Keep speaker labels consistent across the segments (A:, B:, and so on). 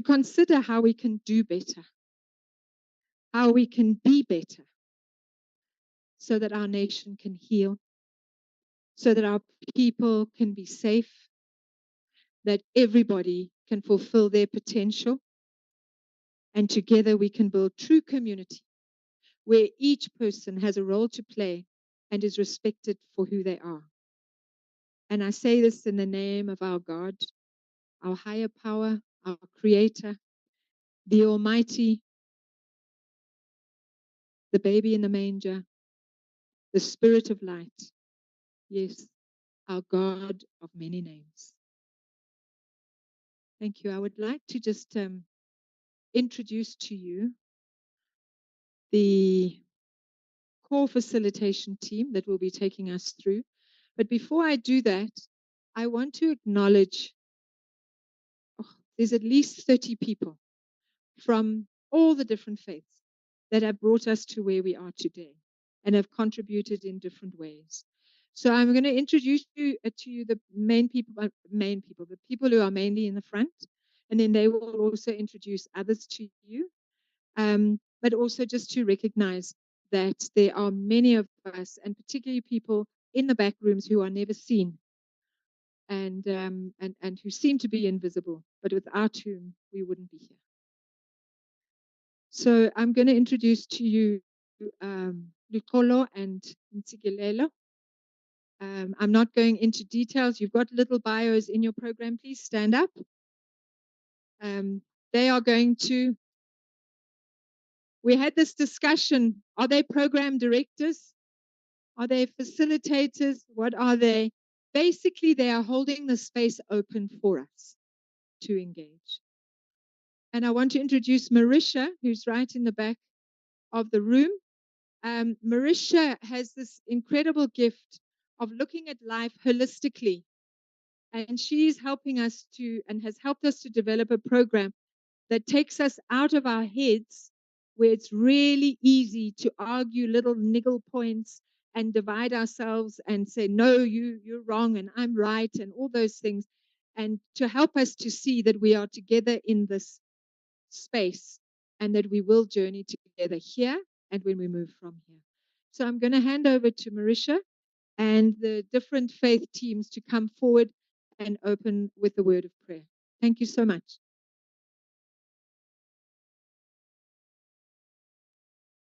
A: consider how we can do better, how we can be better, so that our nation can heal, so that our people can be safe, that everybody can fulfill their potential, and together we can build true community where each person has a role to play and is respected for who they are. And I say this in the name of our God, our higher power, our Creator, the Almighty, the baby in the manger, the Spirit of light. Yes, our God of many names. Thank you. I would like to just introduce to you the core facilitation team that will be taking us through. But before I do that, I want to acknowledge there's at least 30 people from all the different faiths that have brought us to where we are today and have contributed in different ways. So I'm going to introduce you to you the the people who are mainly in the front, and then they will also introduce others to you. But also just to recognize that there are many of us, and particularly people in the back rooms who are never seen and who seem to be invisible, but without whom we wouldn't be here. So I'm going to introduce to you Lukolo and Ntsikelelo. I'm not going into details. You've got little bios in your program. Please stand up. They are going to, we had this discussion. Are they program directors? Are they facilitators? What are they? Basically, they are holding the space open for us to engage. And I want to introduce Marisha, who's right in the back of the room. Marisha has this incredible gift of looking at life holistically. And she's helping us to, and has helped us to develop a program that takes us out of our heads where it's really easy to argue little niggle points and divide ourselves and say, no, you're wrong and I'm right and all those things. And to help us to see that we are together in this space and that we will journey together here and when we move from here. So I'm going to hand over to Marisha and the different faith teams to come forward and open with a word of prayer. Thank you so much.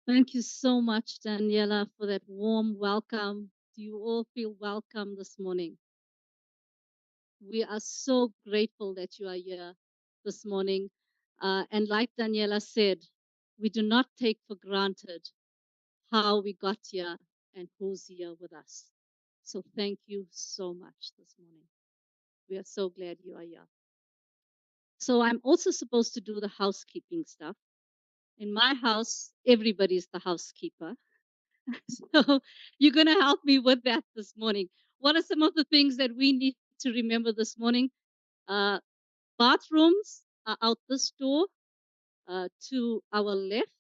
B: Thank you so much, Daniela, for that warm welcome. Do you all feel welcome this morning? We are so grateful that you are here this morning. And like Daniela said, we do not take for granted how we got here and who's here with us. So thank you so much this morning. We are so glad you are here. So I'm also supposed to do the housekeeping stuff. In my house, everybody's the housekeeper. So you're going to help me with that this morning. What are some of the things that we need to remember this morning? Bathrooms are out this door to our left.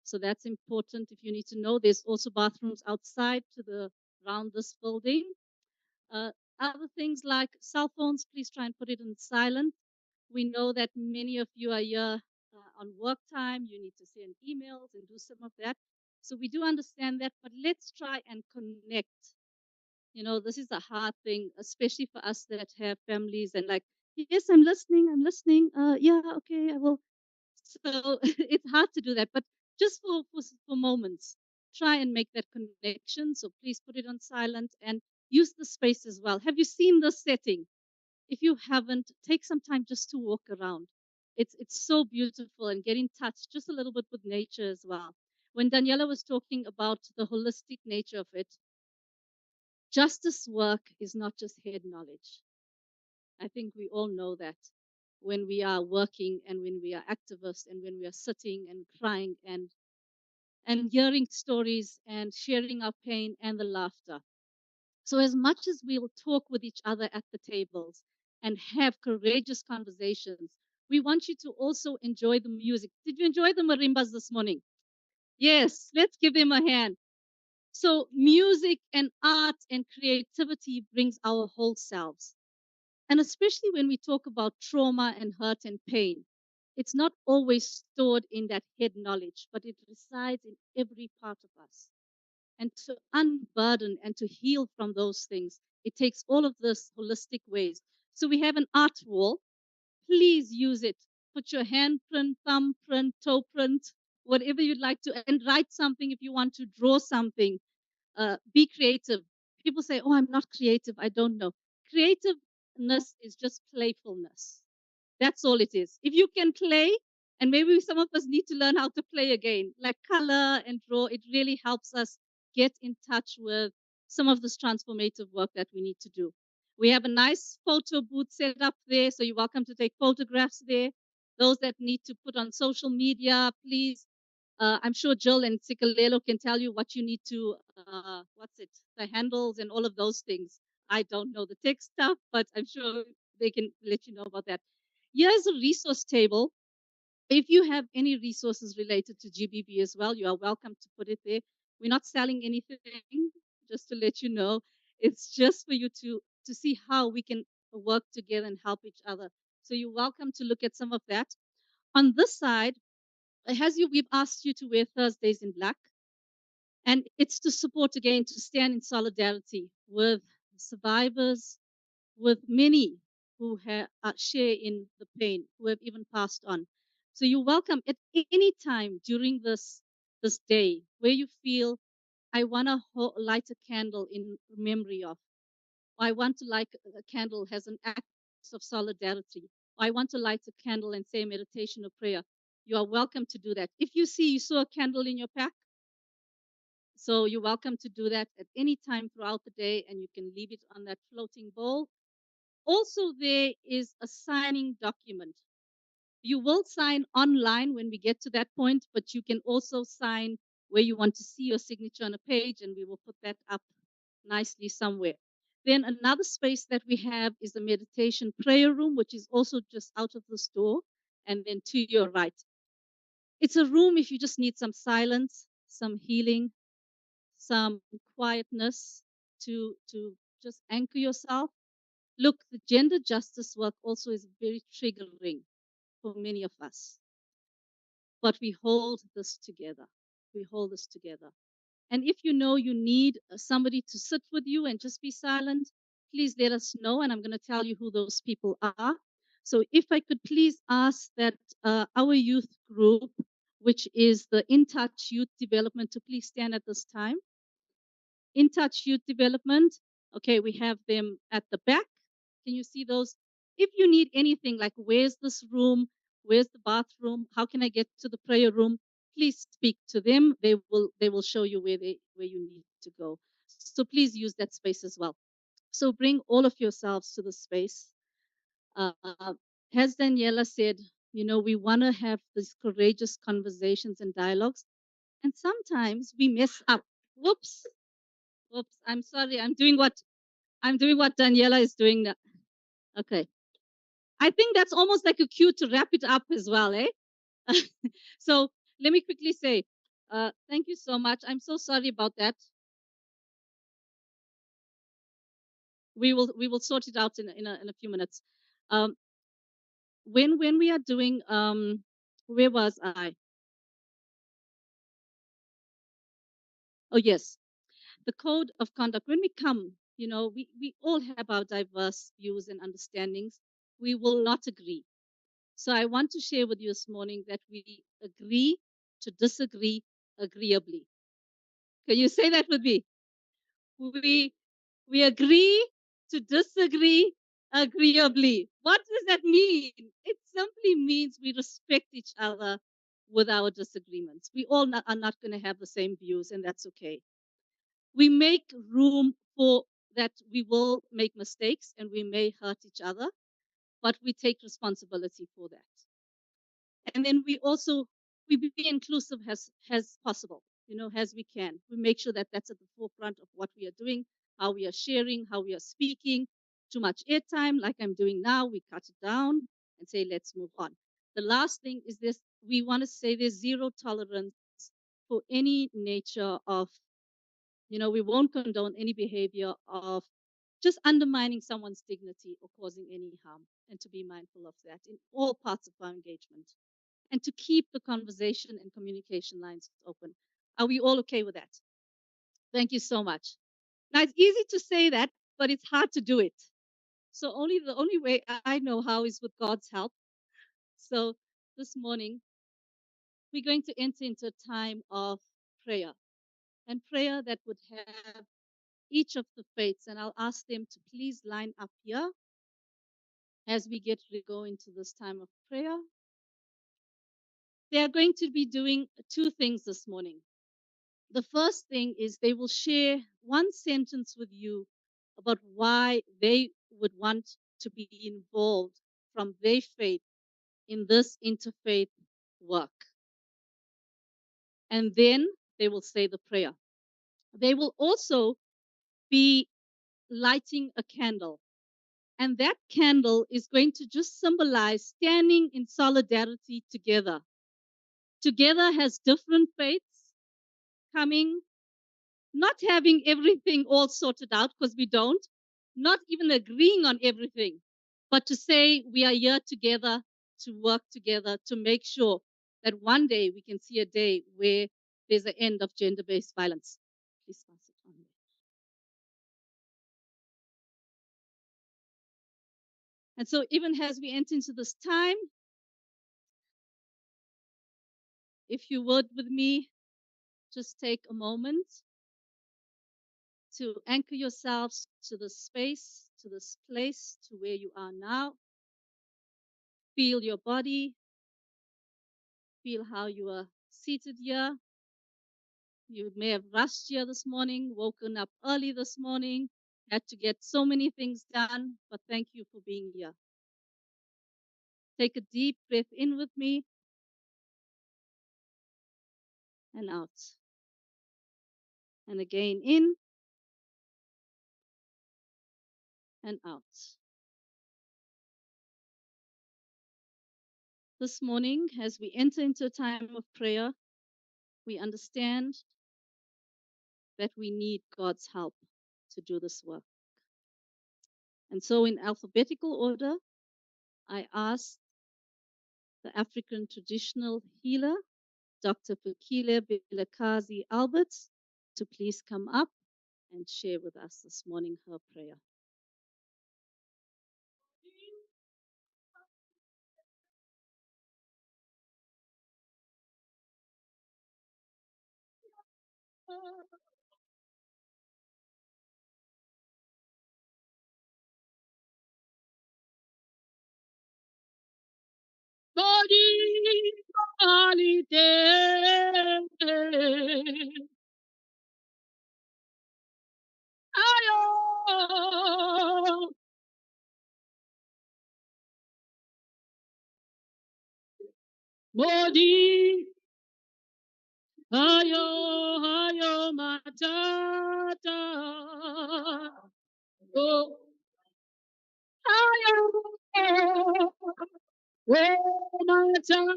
B: So that's important if you need to know. There's also bathrooms outside to the around this building. Other things like cell phones, please try and put it in silent. We know that many of you are here on work time. You need to send emails and do some of that. So we do understand that, but let's try and connect. You know, this is a hard thing, especially for us that have families and like, yes, I'm listening. Yeah, okay, I will. So it's hard to do that, but just for moments, try and make that connection. So please put it on silent and use the space as well. Have you seen this setting? If you haven't, take some time just to walk around. It's so beautiful and get in touch just a little bit with nature as well. When Daniela was talking about the holistic nature of it, justice work is not just head knowledge. I think we all know that when we are working and when we are activists and when we are sitting and crying and hearing stories and sharing our pain and the laughter. So as much as we'll talk with each other at the tables and have courageous conversations, we want you to also enjoy the music. Did you enjoy the marimbas this morning? Yes, let's give them a hand. So music and art and creativity brings our whole selves. And especially when we talk about trauma and hurt and pain, It's not always stored in that head knowledge, but it resides in every part of us. And to unburden and to heal from those things, it takes all of this holistic ways. So we have an art wall. Please use it. Put your handprint, thumbprint, toe print, whatever you'd like to, and write something if you want to draw something. Be creative. People say, "Oh, I'm not creative. I don't know." Creativeness is just playfulness. That's all it is. If you can play, and maybe some of us need to learn how to play again, like color and draw, it really helps us get in touch with some of this transformative work that we need to do. We have a nice photo booth set up there, so you're welcome to take photographs there. Those that need to put on social media, please. I'm sure Jill and Sikalelo can tell you what you need to, the handles and all of those things. I don't know the tech stuff, but I'm sure they can let you know about that. Here's a resource table. If you have any resources related to GBV as well, you are welcome to put it there. We're not selling anything, just to let you know. It's just for you to see how we can work together and help each other. So you're welcome to look at some of that. On this side, we've asked you to wear Thursdays in black, and it's to support again, to stand in solidarity with survivors, with many who share in the pain, who have even passed on. So you're welcome at any time during this day where you feel, I want to light a candle in memory of, or I want to light a candle as an act of solidarity, or I want to light a candle and say a meditation or prayer. You are welcome to do that. If you saw a candle in your pack, so you're welcome to do that at any time throughout the day, and you can leave it on that floating bowl. Also, there is a signing document. You will sign online when we get to that point, but you can also sign where you want to see your signature on a page, and we will put that up nicely somewhere. Then another space that we have is the meditation prayer room, which is also just out of this door, and then to your right. It's a room if you just need some silence, some healing, some quietness to just anchor yourself. Look, the gender justice work also is very triggering for many of us. But we hold this together. We hold this together. And if you know you need somebody to sit with you and just be silent, please let us know. And I'm going to tell you who those people are. So if I could please ask that our youth group, which is the In Touch Youth Development, to please stand at this time. In Touch Youth Development. Okay, we have them at the back. Can you see those? If you need anything like where's this room, where's the bathroom, how can I get to the prayer room, please speak to them. They will show you where you need to go. So please use that space as well. So bring all of yourselves to the space. As Daniela said, we want to have these courageous conversations and dialogues, and sometimes we mess up. Whoops. I'm sorry. I'm doing what Daniela is doing now. Okay. I think that's almost like a cue to wrap it up as well, eh? So let me quickly say, thank you so much. I'm so sorry about that. We will sort it out in a few minutes. When we are doing where was I? Oh yes, the code of conduct. When we come, we all have our diverse views and understandings. We will not agree. So I want to share with you this morning that we agree to disagree agreeably. Can you say that with me? We agree to disagree agreeably. What does that mean? It simply means we respect each other with our disagreements. We all are not going to have the same views, and that's okay. We make room for that. We will make mistakes and we may hurt each other, but we take responsibility for that. And then we be inclusive as possible, as we can. We make sure that that's at the forefront of what we are doing, how we are sharing, how we are speaking. Too much airtime, like I'm doing now, we cut it down and say, let's move on. The last thing is this: we want to say there's zero tolerance for any nature of, we won't condone any behavior of just undermining someone's dignity or causing any harm, and to be mindful of that in all parts of our engagement, and to keep the conversation and communication lines open. Are we all okay with that? Thank you so much. Now, it's easy to say that, but it's hard to do it. So the only way I know how is with God's help. So this morning, we're going to enter into a time of prayer, and prayer that would have each of the faiths. And I'll ask them to please line up here as we get to go into this time of prayer. They are going to be doing two things this morning. The first thing is they will share one sentence with you about why they would want to be involved from their faith in this interfaith work. And then they will say the prayer. They will also be lighting a candle. And that candle is going to just symbolize standing in solidarity together. Together has different faiths coming, not having everything all sorted out because we don't, not even agreeing on everything, but to say we are here together to work together to make sure that one day we can see a day where there's an end of gender-based violence. Please pass it on. And so even as we enter into this time, if you would with me, just take a moment to anchor yourselves to the space, to this place, to where you are now. Feel your body. Feel how you are seated here. You may have rushed here this morning, woken up early this morning, had to get so many things done, but thank you for being here. Take a deep breath in with me and out. And again, in and out. This morning, as we enter into a time of prayer, we understand that we need God's help to do this work. And so, in alphabetical order, I ask the African traditional healer, Dr. Fikile Bilakazi Alberts, to please come up and share with us this morning her prayer.
C: Body holiday. Ayo. Body. Ayo, ayo, matata. Oh, ayo. Oh, matata.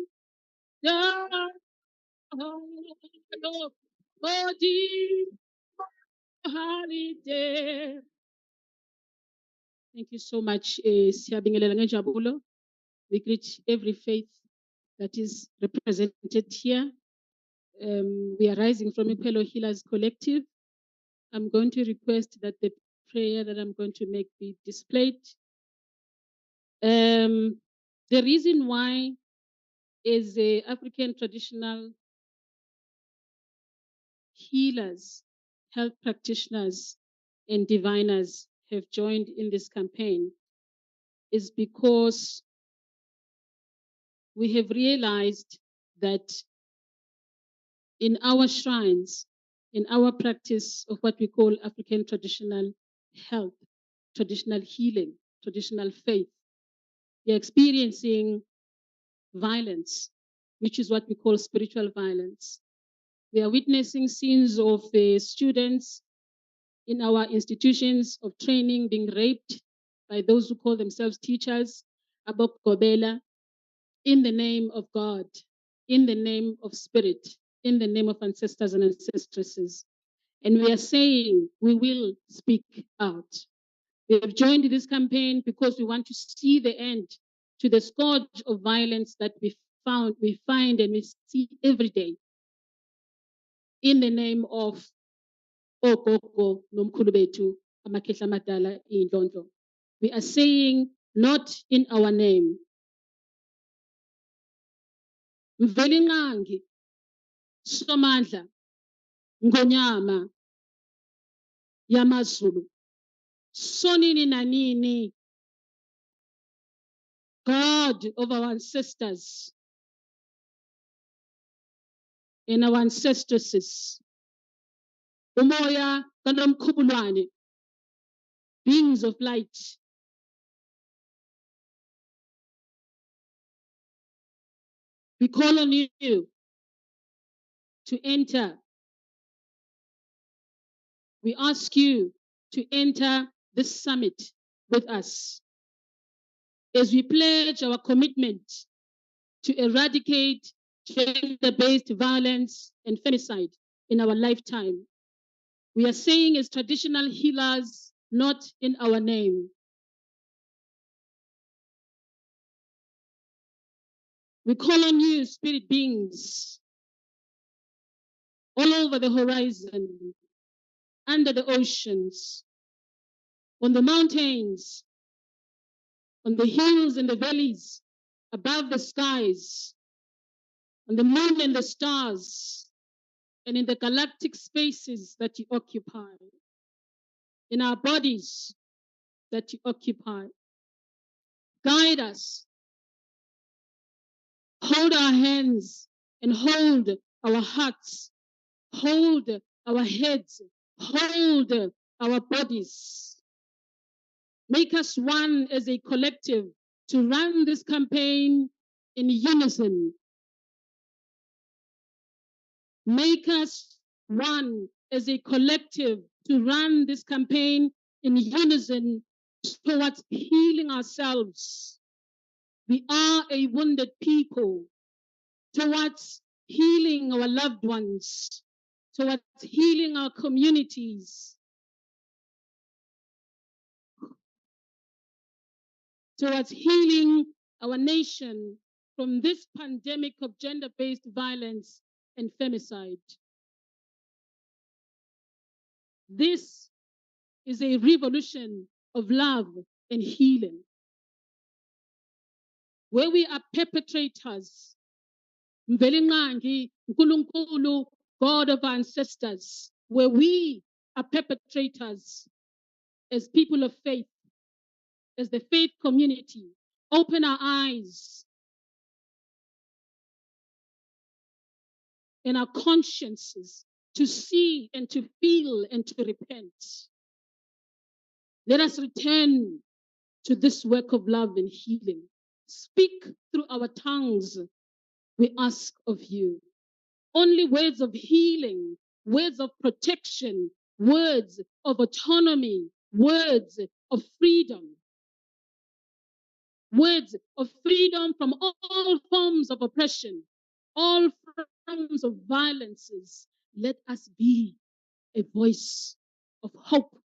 C: Ayo. Body holiday. Thank you so much, Siyabingelela Ngejabulo. We greet every faith that is represented here. We are rising from Impelo Healers Collective. I'm going to request that the prayer that I'm going to make be displayed. The reason why is the African traditional healers, health practitioners, and diviners have joined in this campaign is because we have realized that in our shrines, in our practice of what we call African traditional health, traditional healing, traditional faith, we are experiencing violence, which is what we call spiritual violence. We are witnessing scenes of the students in our institutions of training being raped by those who call themselves teachers, Abok Gobela, in the name of God, in the name of spirit, in the name of ancestors and ancestresses. And we are saying we will speak out. We have joined this campaign because we want to see the end to the scourge of violence that we find and we see every day in the name of ogogo nomkhulu bethu amakhehla amadala iy'ndlondlo. We are saying not in our name. Mvelinqangi Somandla Ngonyama Yamazulu Sonini Nanini, God of our ancestors and our ancestresses, Umoya kaNomkhubulwane, beings of light, we call on you to enter. We ask you to enter this summit with us as we pledge our commitment to eradicate gender-based violence and femicide in our lifetime. We are saying as traditional healers, not in our name. We call on you, spirit beings, all over the horizon, under the oceans, on the mountains, on the hills and the valleys, above the skies, on the moon and the stars, and in the galactic spaces that you occupy, in our bodies that you occupy. Guide us. Hold our hands and hold our hearts. Hold our heads. Hold our bodies. Make us one as a collective to run this campaign in unison. Make us one as a collective to run this campaign in unison towards healing ourselves. We are a wounded people, towards healing our loved ones, towards healing our communities, towards healing our nation from this pandemic of gender-based violence and femicide. This is a revolution of love and healing, where we are perpetrators. Mvelinqangi, Nkulunkulu, God of our ancestors, where we are perpetrators as people of faith, as the faith community. Open our eyes and our consciences to see and to feel and to repent. Let us return to this work of love and healing. Speak through our tongues, we ask of you. Only words of healing, words of protection, words of autonomy, words of freedom. Words of freedom from all forms of oppression, all forms of violences. Let us be a voice of hope.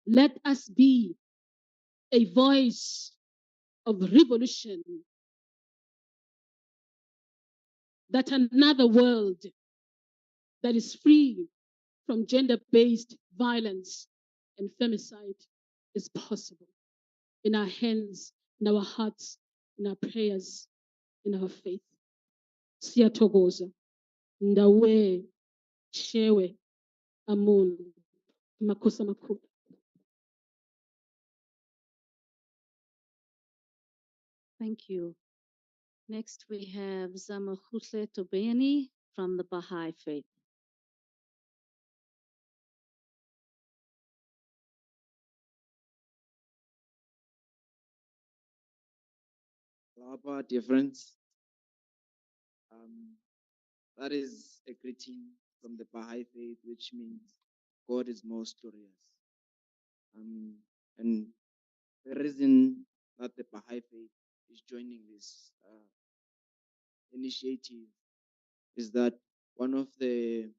C: Let us be a voice of revolution, that another world that is free from gender-based violence and femicide is possible in our hands, in our hearts, in our prayers, in our faith. Siyathokoza. Ndawe, shewe, amun, makosa makulu.
B: Thank you. Next, we have Zamahuhle Tobeni from the Baha'i Faith.
D: Lapa, dear friends. That is a greeting from the Baha'i Faith, which means God is most glorious. And the reason that the Baha'i Faith is joining this initiative is that one of the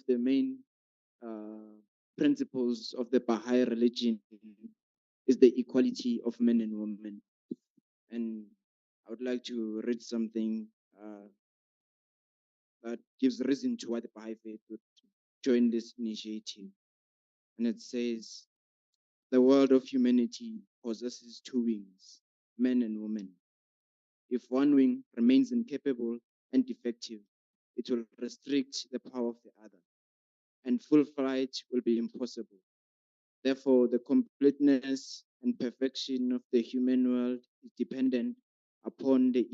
D: main principles of the Baha'i religion is the equality of men and women. And I would like to read something that gives reason to why the Baha'i faith would join this initiative. And it says, the world of humanity possesses two wings, men and women. If one wing remains incapable and defective, it will restrict the power of the other, and full flight will be impossible. Therefore, the completeness and perfection of the human world is dependent upon the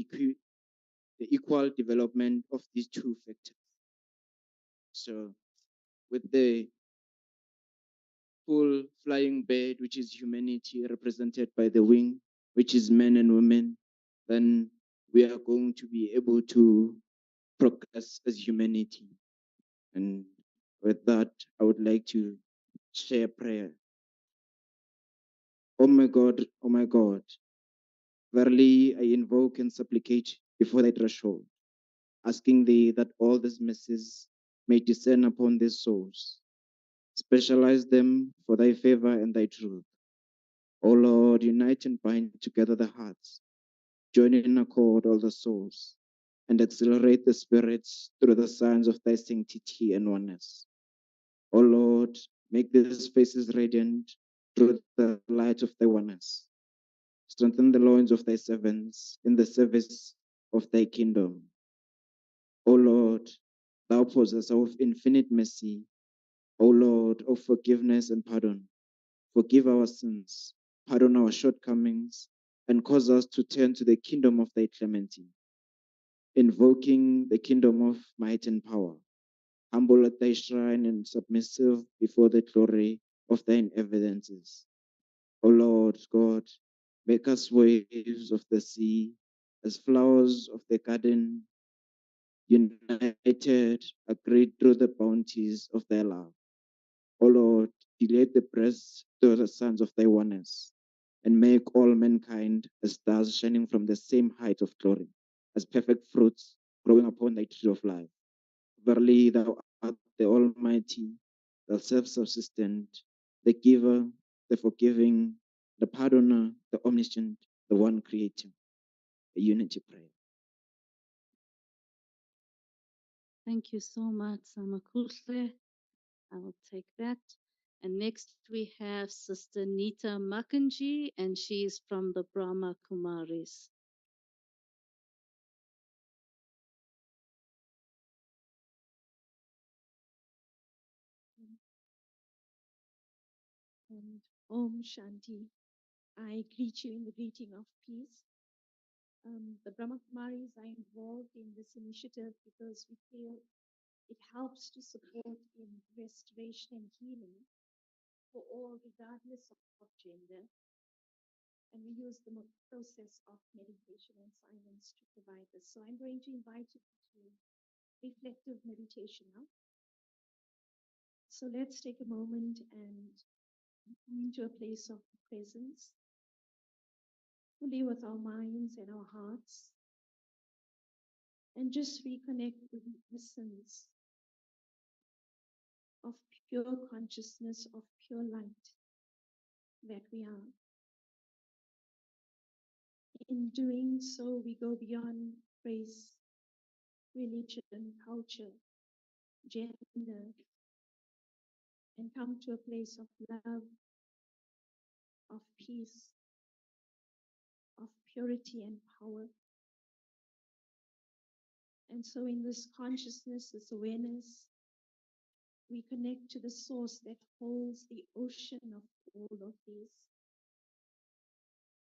D: equal development of these two factors. So, with the full flying bird, which is humanity, represented by the wing, which is men and women, then we are going to be able to progress as humanity. And with that, I would like to share prayer. Oh my God, verily I invoke and supplicate before thy threshold, asking thee that all these mercies may descend upon these souls. Specialize them for thy favor and thy truth. O Lord, unite and bind together the hearts, join in accord all the souls, and accelerate the spirits through the signs of thy sanctity and oneness. O Lord, make these faces radiant through the light of thy oneness. Strengthen the loins of thy servants in the service of thy kingdom. O Lord, thou possessor of infinite mercy, O Lord of forgiveness and pardon, forgive our sins, pardon our shortcomings, and cause us to turn to the kingdom of thy clemency. Invoking the kingdom of might and power, humble at thy shrine and submissive before the glory of thine evidences. O Lord God, make us waves of the sea, as flowers of the garden, united, agreed through the bounties of thy love. O Lord, dilate the breasts to the sons of thy oneness, and make all mankind as stars shining from the same height of glory, as perfect fruits growing upon thy tree of life. Verily, thou art the Almighty, the self-subsistent, the giver, the forgiving, the pardoner, the omniscient, the one creator. A unity prayer.
B: Thank you so much, Samakuhle. I will take that. And next we have Sister Nita Makanji, and she is from the Brahma Kumaris.
E: And Om Shanti. I greet you in the greeting of peace. The Brahma Kumaris are involved in this initiative because we feel it helps to support in restoration and healing for all, regardless of gender. And we use the process of meditation and silence to provide this. So I'm going to invite you to reflective meditation now. So let's take a moment and come into a place of presence, fully with our minds and our hearts, and just reconnect with the essence of pure consciousness, of pure light that we are. In doing so, we go beyond race, religion, culture, gender, and come to a place of love, of peace, of purity and power. And so in this consciousness, this awareness, we connect to the source that holds the ocean of all of these,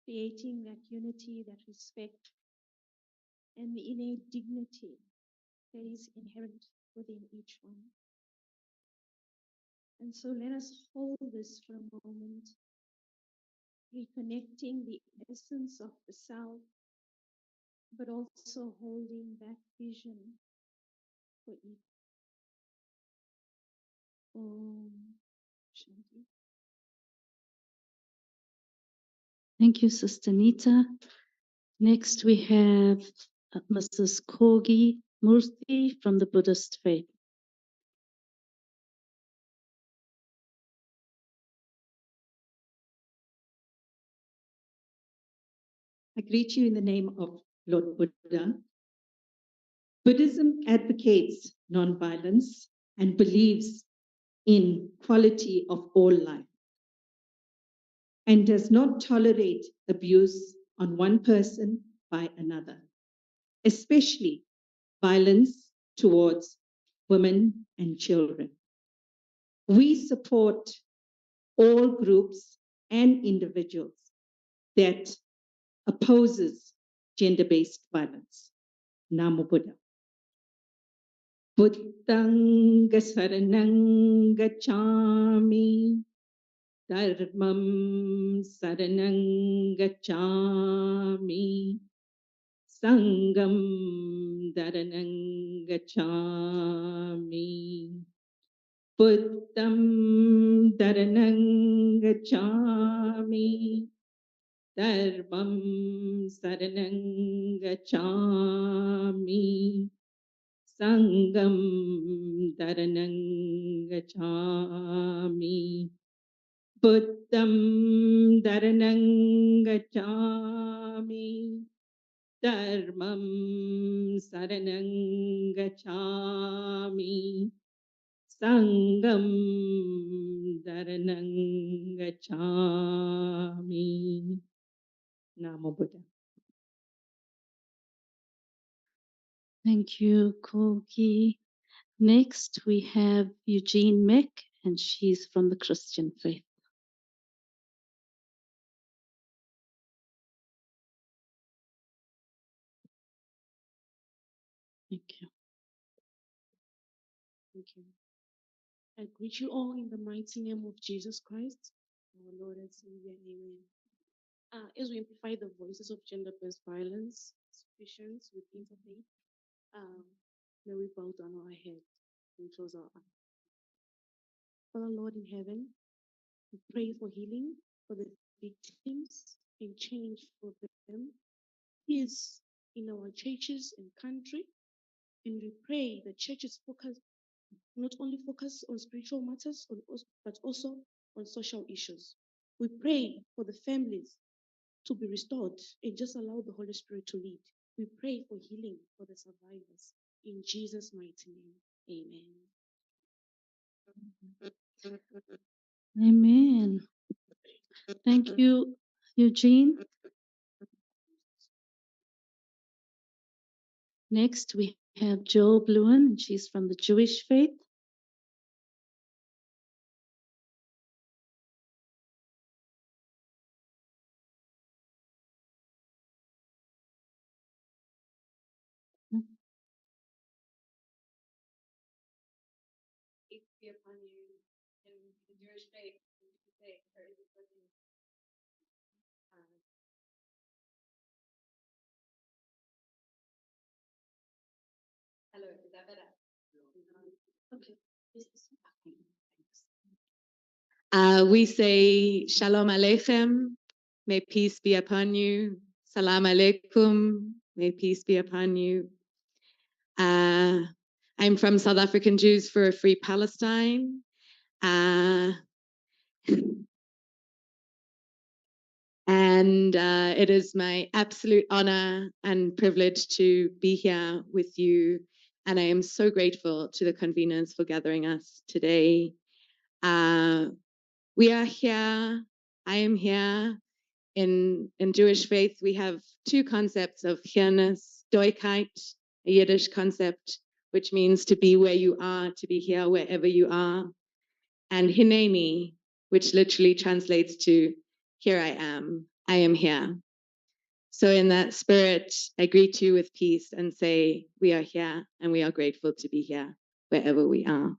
E: creating that unity, that respect, and the innate dignity that is inherent within each one. And so let us hold this for a moment, reconnecting the essence of the self, but also holding that vision for each. Om Shanti.
B: Thank you, Sister Nita. Next we have Mrs. Kogi Murthy from the Buddhist faith.
F: I greet you in the name of Lord Buddha. Buddhism advocates nonviolence and believes in quality of all life and does not tolerate abuse on one person by another, especially violence towards women and children. We support all groups and individuals that opposes gender-based violence. Namo Buddha. Buddhang saranang gacchami, dharmam saranang gacchami, sangam dharanang gacchami. Buddham dharanang gacchami, dharmam saranang gacchami, sangam dharanang gacchami. Buddham dharanang gacchami, dharmam saranang gacchami, sangam dharanang gacchami. Namo Buddha.
B: Thank you, Kogi. Next, we have Eugene Mick, and she's from the Christian faith. Thank you.
E: Thank you. I greet you all in the mighty name of Jesus Christ, our Lord and Savior. Amen. As we amplify the voices of gender-based violence, suspicions with interfaith, may we bow down our head and close our eyes. Father, Lord in heaven, we pray for healing for the victims and change for them, peace in our churches and country, and we pray that churches not only focus on spiritual matters, but also on social issues. We pray for the families to be restored and just allow the Holy Spirit to lead. We pray for healing for the survivors. In Jesus' mighty name, amen.
B: Amen. Thank you, Eugene. Next, we have Jo Bluen, and she's from the Jewish faith.
G: Peace be upon you. In the Jewish faith, there is a person. Hello, is that better?
E: Okay.
H: We say Shalom Aleichem, may peace be upon you. Salam Alaikum, may peace be upon you. I'm from South African Jews for a Free Palestine. And it is my absolute honor and privilege to be here with you. And I am so grateful to the conveners for gathering us today. We are here, I am here. In Jewish faith, we have two concepts of hiernis, Doikheit, a Yiddish concept, which means to be where you are, to be here wherever you are, and Hineni, which literally translates to here I am here. So in that spirit, I greet you with peace and say, we are here and we are grateful to be here wherever we are.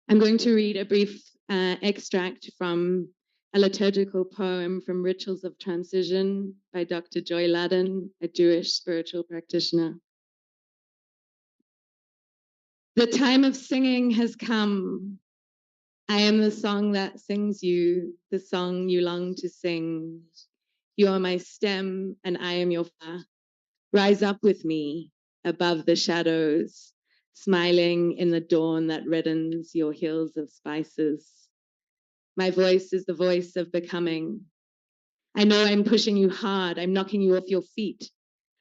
H: I'm going to read a brief extract from a liturgical poem from Rituals of Transition by Dr. Joy Ladin, a Jewish spiritual practitioner. The time of singing has come. I am the song that sings you, the song you long to sing. You are my stem and I am your fire. Rise up with me above the shadows, smiling in the dawn that reddens your hills of spices. My voice is the voice of becoming. I know I'm pushing you hard, I'm knocking you off your feet,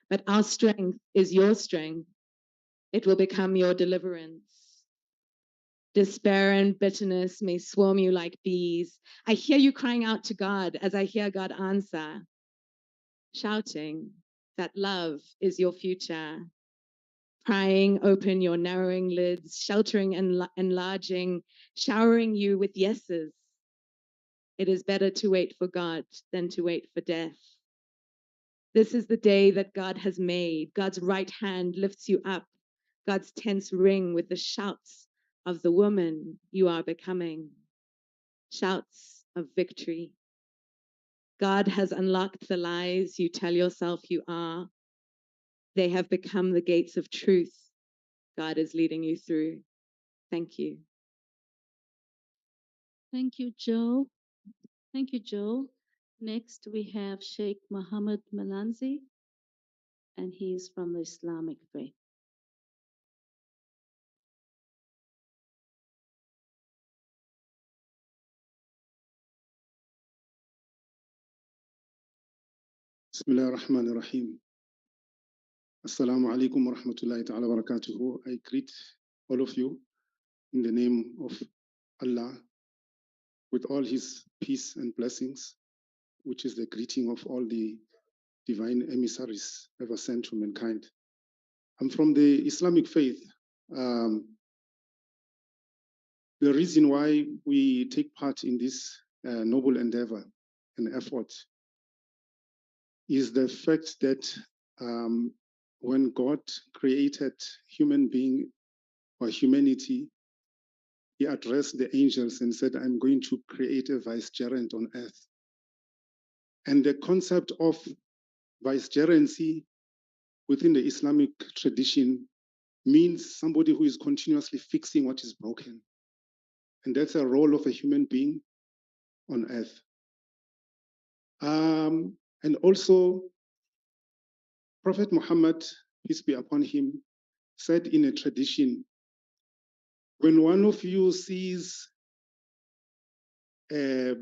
H: but our strength is your strength. It will become your deliverance. Despair and bitterness may swarm you like bees. I hear you crying out to God as I hear God answer, shouting that love is your future. Prying open your narrowing lids, sheltering and enlarging, showering you with yeses. It is better to wait for God than to wait for death. This is the day that God has made. God's right hand lifts you up. God's tense ring with the shouts of the woman you are becoming. Shouts of victory. God has unlocked the lies you tell yourself you are. They have become the gates of truth God is leading you through. Thank you.
B: Thank you, Joe. Thank you, Joe. Next, we have Sheikh Mohammed Malanzi, and he's from the Islamic faith.
I: بسم الله الرحمن الرحيم. Assalamu alaikum wa rahmatullahi ta'ala wa barakatuhu. I greet all of you in the name of Allah with all his peace and blessings, which is the greeting of all the divine emissaries ever sent to mankind. I'm from the Islamic faith. The reason why we take part in this noble endeavor and effort is the fact that when God created human being or humanity, he addressed the angels and said, I'm going to create a vicegerent on earth. And the concept of vicegerency within the Islamic tradition means somebody who is continuously fixing what is broken. And that's a role of a human being on earth. And also, Prophet Muhammad, peace be upon him, said in a tradition, when one of you sees a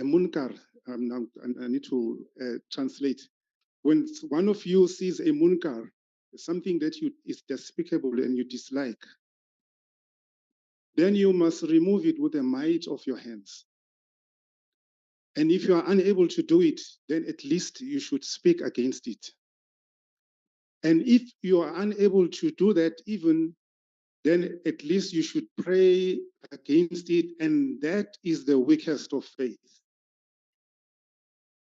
I: munkar, I need to translate. When one of you sees a munkar, something that is despicable and you dislike, then you must remove it with the might of your hands. And if you are unable to do it, then at least you should speak against it. And if you are unable to do that even, then at least you should pray against it, and that is the weakest of faith.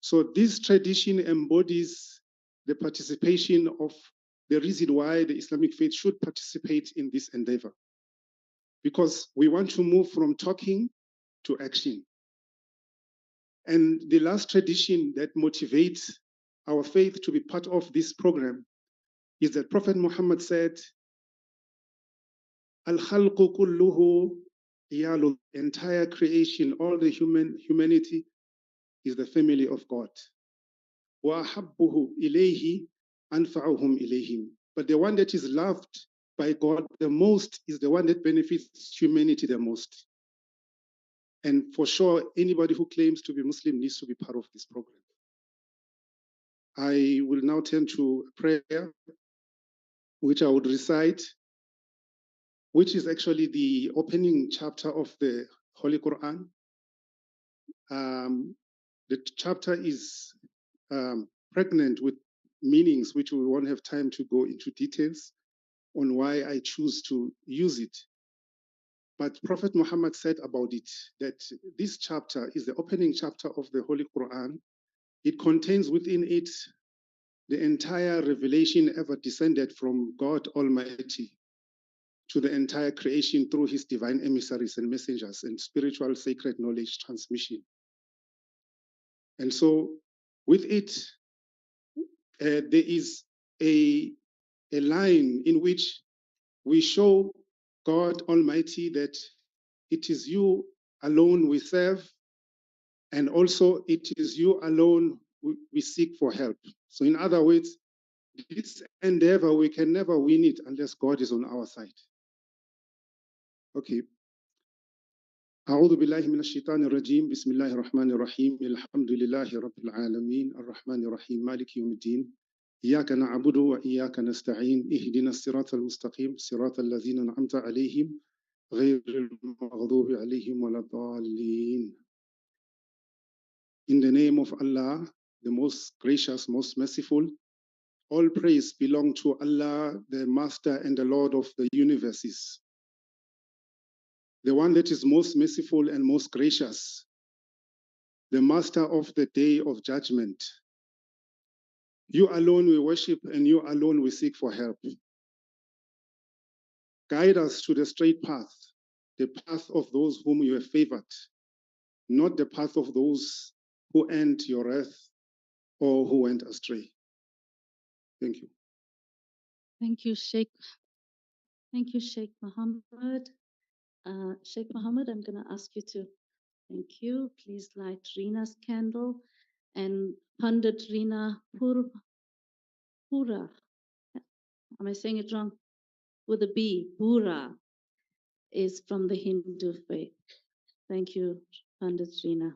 I: So this tradition embodies the participation of the reason why the Islamic faith should participate in this endeavor. Because we want to move from talking to action. And the last tradition that motivates our faith to be part of this program is that Prophet Muhammad said, Al-Khalqu kulluhu iyalu, entire creation, all the humanity is the family of God. Wa habbuhu ilayhi anfa'uhum ilayhim. But the one that is loved by God the most is the one that benefits humanity the most. And for sure, anybody who claims to be Muslim needs to be part of this program. I will now turn to prayer, which I would recite, which is actually the opening chapter of the Holy Quran. The chapter is pregnant with meanings, which we won't have time to go into details on why I choose to use it. But Prophet Muhammad said about it that this chapter is the opening chapter of the Holy Quran. It contains within it the entire revelation ever descended from God Almighty to the entire creation through his divine emissaries and messengers and spiritual sacred knowledge transmission. And so with it, there is a line in which we show God Almighty that it is you alone we serve, and also it is you alone we seek for help. So in other words, this endeavor, we can never win it unless God is on our side. Okay. أعوذ بالله من الشيطان الرجيم بسم الله الرحمن الرحيم الحمد لله رب العالمين الرحمن الرحيم مالك يوم الدين إياك نعبد وإياك نستعين اهدنا الصراط المستقيم صراط الذين أنعمت عليهم غير المغضوب عليهم ولا الضالين. In the name of Allah, the most gracious, most merciful, all praise belong to Allah, the Master and the Lord of the universes, the one that is most merciful and most gracious, the Master of the day of judgment. You alone we worship and you alone we seek for help. Guide us to the straight path, the path of those whom you have favored, not the path of those who earned your wrath or who went astray. Thank you.
B: Thank you, Sheikh. Thank you, Sheikh Mohammed. Sheikh Mohammed, I'm going to ask you to, thank you. Please light Rina's candle. And Pandit Rina Pura, am I saying it wrong? With a B, Pura, is from the Hindu faith. Thank you, Pandit Rina.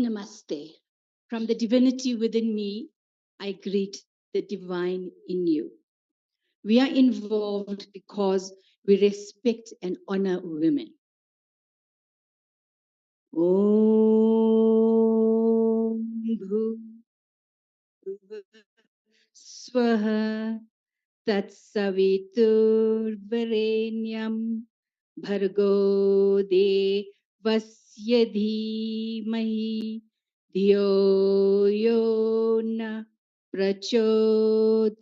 J: Namaste. From the divinity within me, I greet the divine in you. We are involved because we respect and honor women. Om Swaha Tatsaviturvarenyam Bhargo Devasya Dhimahi Dhiyo Yo Na Prachodayat.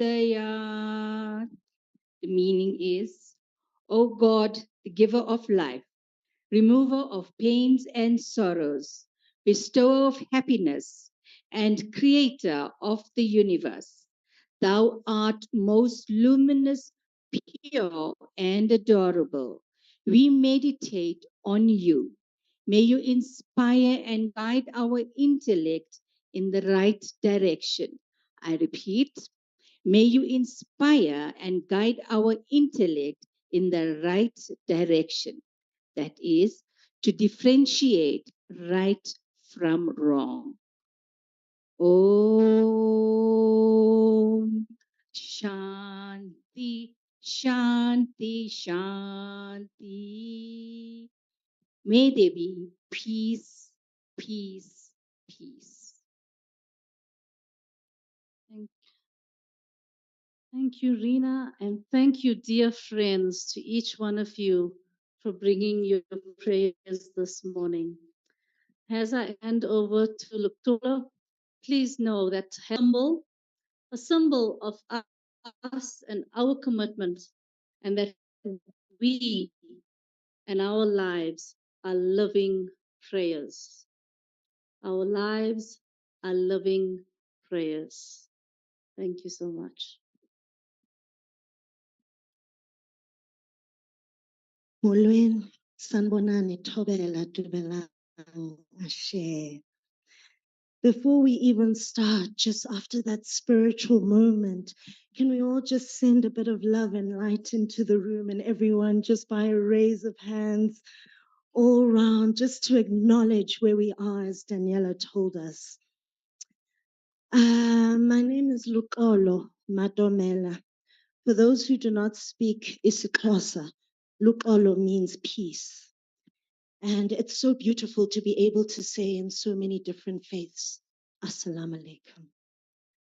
J: The meaning is, O God, the giver of life, remover of pains and sorrows, bestower of happiness, and creator of the universe. Thou art most luminous, pure, and adorable. We meditate on you. May you inspire and guide our intellect in the right direction. I repeat, may you inspire and guide our intellect in the right direction. That is, to differentiate right from wrong. Om Shanti, Shanti, Shanti. May there be peace, peace, peace.
B: Thank you, Rina, and thank you, dear friends, to each one of you for bringing your prayers this morning. As I hand over to Luktula, please know that a symbol of us and our commitment, and that we and our lives are living prayers. Our lives are living prayers. Thank you so much.
K: Molweni, sanibonani, thobela, dumelang, ashe. Before we even start, just after that spiritual moment, can we all just send a bit of love and light into the room, and everyone just by a raise of hands all around, just to acknowledge where we are, as Daniela told us. My name is Lukolo Madomela. For those who do not speak isiXhosa, Lukolo means peace. And it's so beautiful to be able to say in so many different faiths, Assalamu alaikum,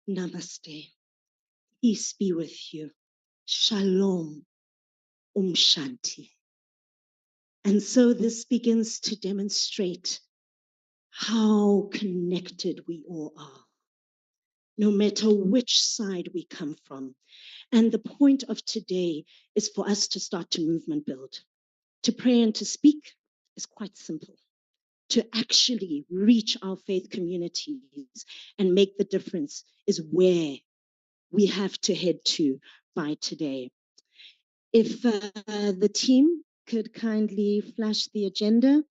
K: Namaste, peace be with you, Shalom, Shanti. And so this begins to demonstrate how connected we all are, no matter which side we come from. And the point of today is for us to start to movement build. To pray and to speak is quite simple. to actually reach our faith communities and make the difference is where we have to head to by today. If the team could kindly flash the agenda,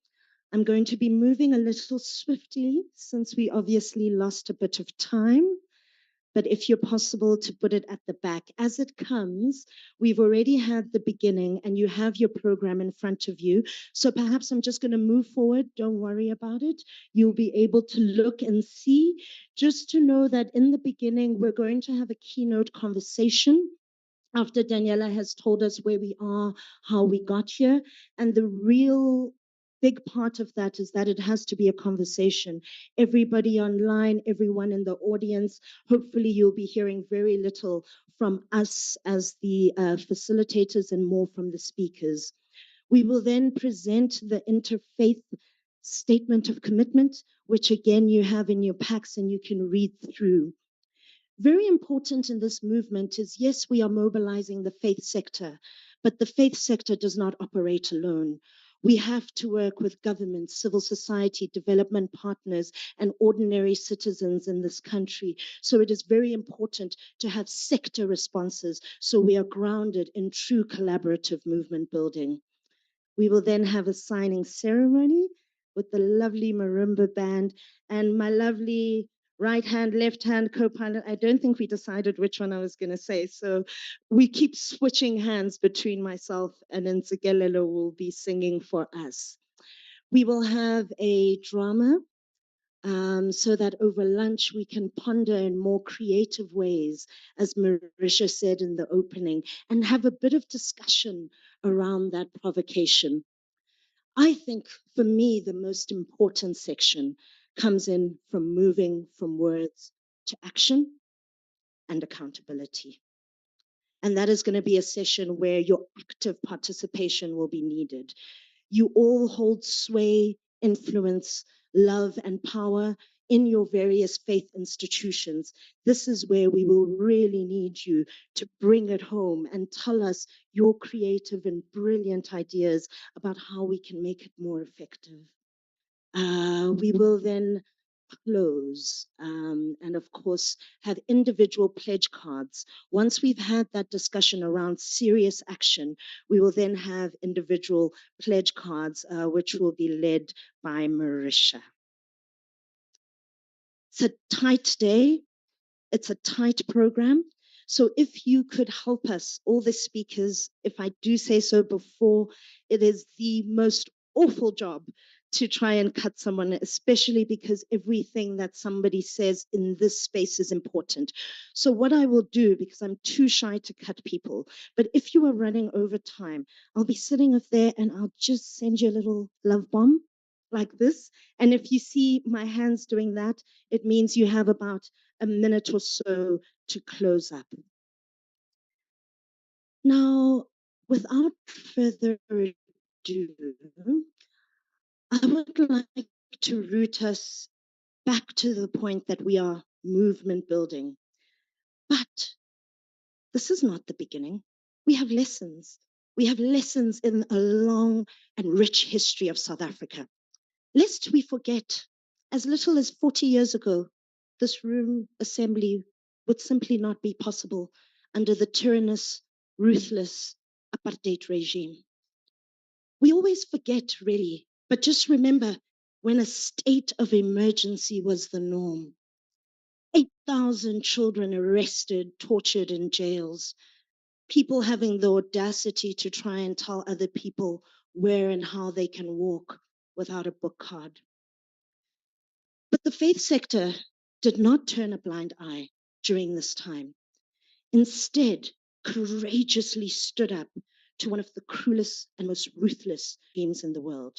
K: I'm going to be moving a little swiftly since we obviously lost a bit of time. But if you're possible to put it at the back as it comes, we've already had the beginning and you have your program in front of you. So perhaps I'm just going to move forward. Don't worry about it. You'll be able to look and see, just to know that in the beginning, we're going to have a keynote conversation after Daniela has told us where we are, how we got here. And the real big part of that is that it has to be a conversation. Everybody online, everyone in the audience, hopefully you'll be hearing very little from us as the facilitators and more from the speakers. We will then present the interfaith statement of commitment, which again you have in your packs and you can read through. Very important in this movement is, yes, we are mobilizing the faith sector, but the faith sector does not operate alone. We have to work with government, civil society, development partners, and ordinary citizens in this country. So it is very important to have sector responses so we are grounded in true collaborative movement building. We will then have a signing ceremony with the lovely marimba band and my lovely right hand, left hand co-pilot. I don't think we decided which one I was going to say. So we keep switching hands between myself and Ntsikelelo will be singing for us. We will have a drama so that over lunch we can ponder in more creative ways, as Marisha said in the opening, and have a bit of discussion around that provocation. I think for me, the most important section comes in from moving from words to action and accountability. And that is going to be a session where your active participation will be needed. You all hold sway, influence, love, and power in your various faith institutions. This is where we will really need you to bring it home and tell us your creative and brilliant ideas about how we can make it more effective. We will then close and of course have individual pledge cards. Once we've had that discussion around serious action, we will then have individual pledge cards which will be led by Marisha. It's a tight day. It's a tight program. So if you could help us, all the speakers, if I do say so before, it is the most awful job to try and cut someone, especially because everything that somebody says in this space is important. So what I will do, because I'm too shy to cut people, but if you are running over time, I'll be sitting up there and I'll just send you a little love bomb like this. And if you see my hands doing that, it means you have about a minute or so to close up. Now, without further ado, I would like to root us back to the point that we are movement building. But this is not the beginning. We have lessons. We have lessons in a long and rich history of South Africa. Lest we forget, as little as 40 years ago, this room assembly would simply not be possible under the tyrannous, ruthless apartheid regime. We always forget, really, but just remember when a state of emergency was the norm. 8,000 children arrested, tortured in jails, people having the audacity to try and tell other people where and how they can walk without a book card. But the faith sector did not turn a blind eye during this time. Instead, courageously stood up to one of the cruelest and most ruthless regimes in the world.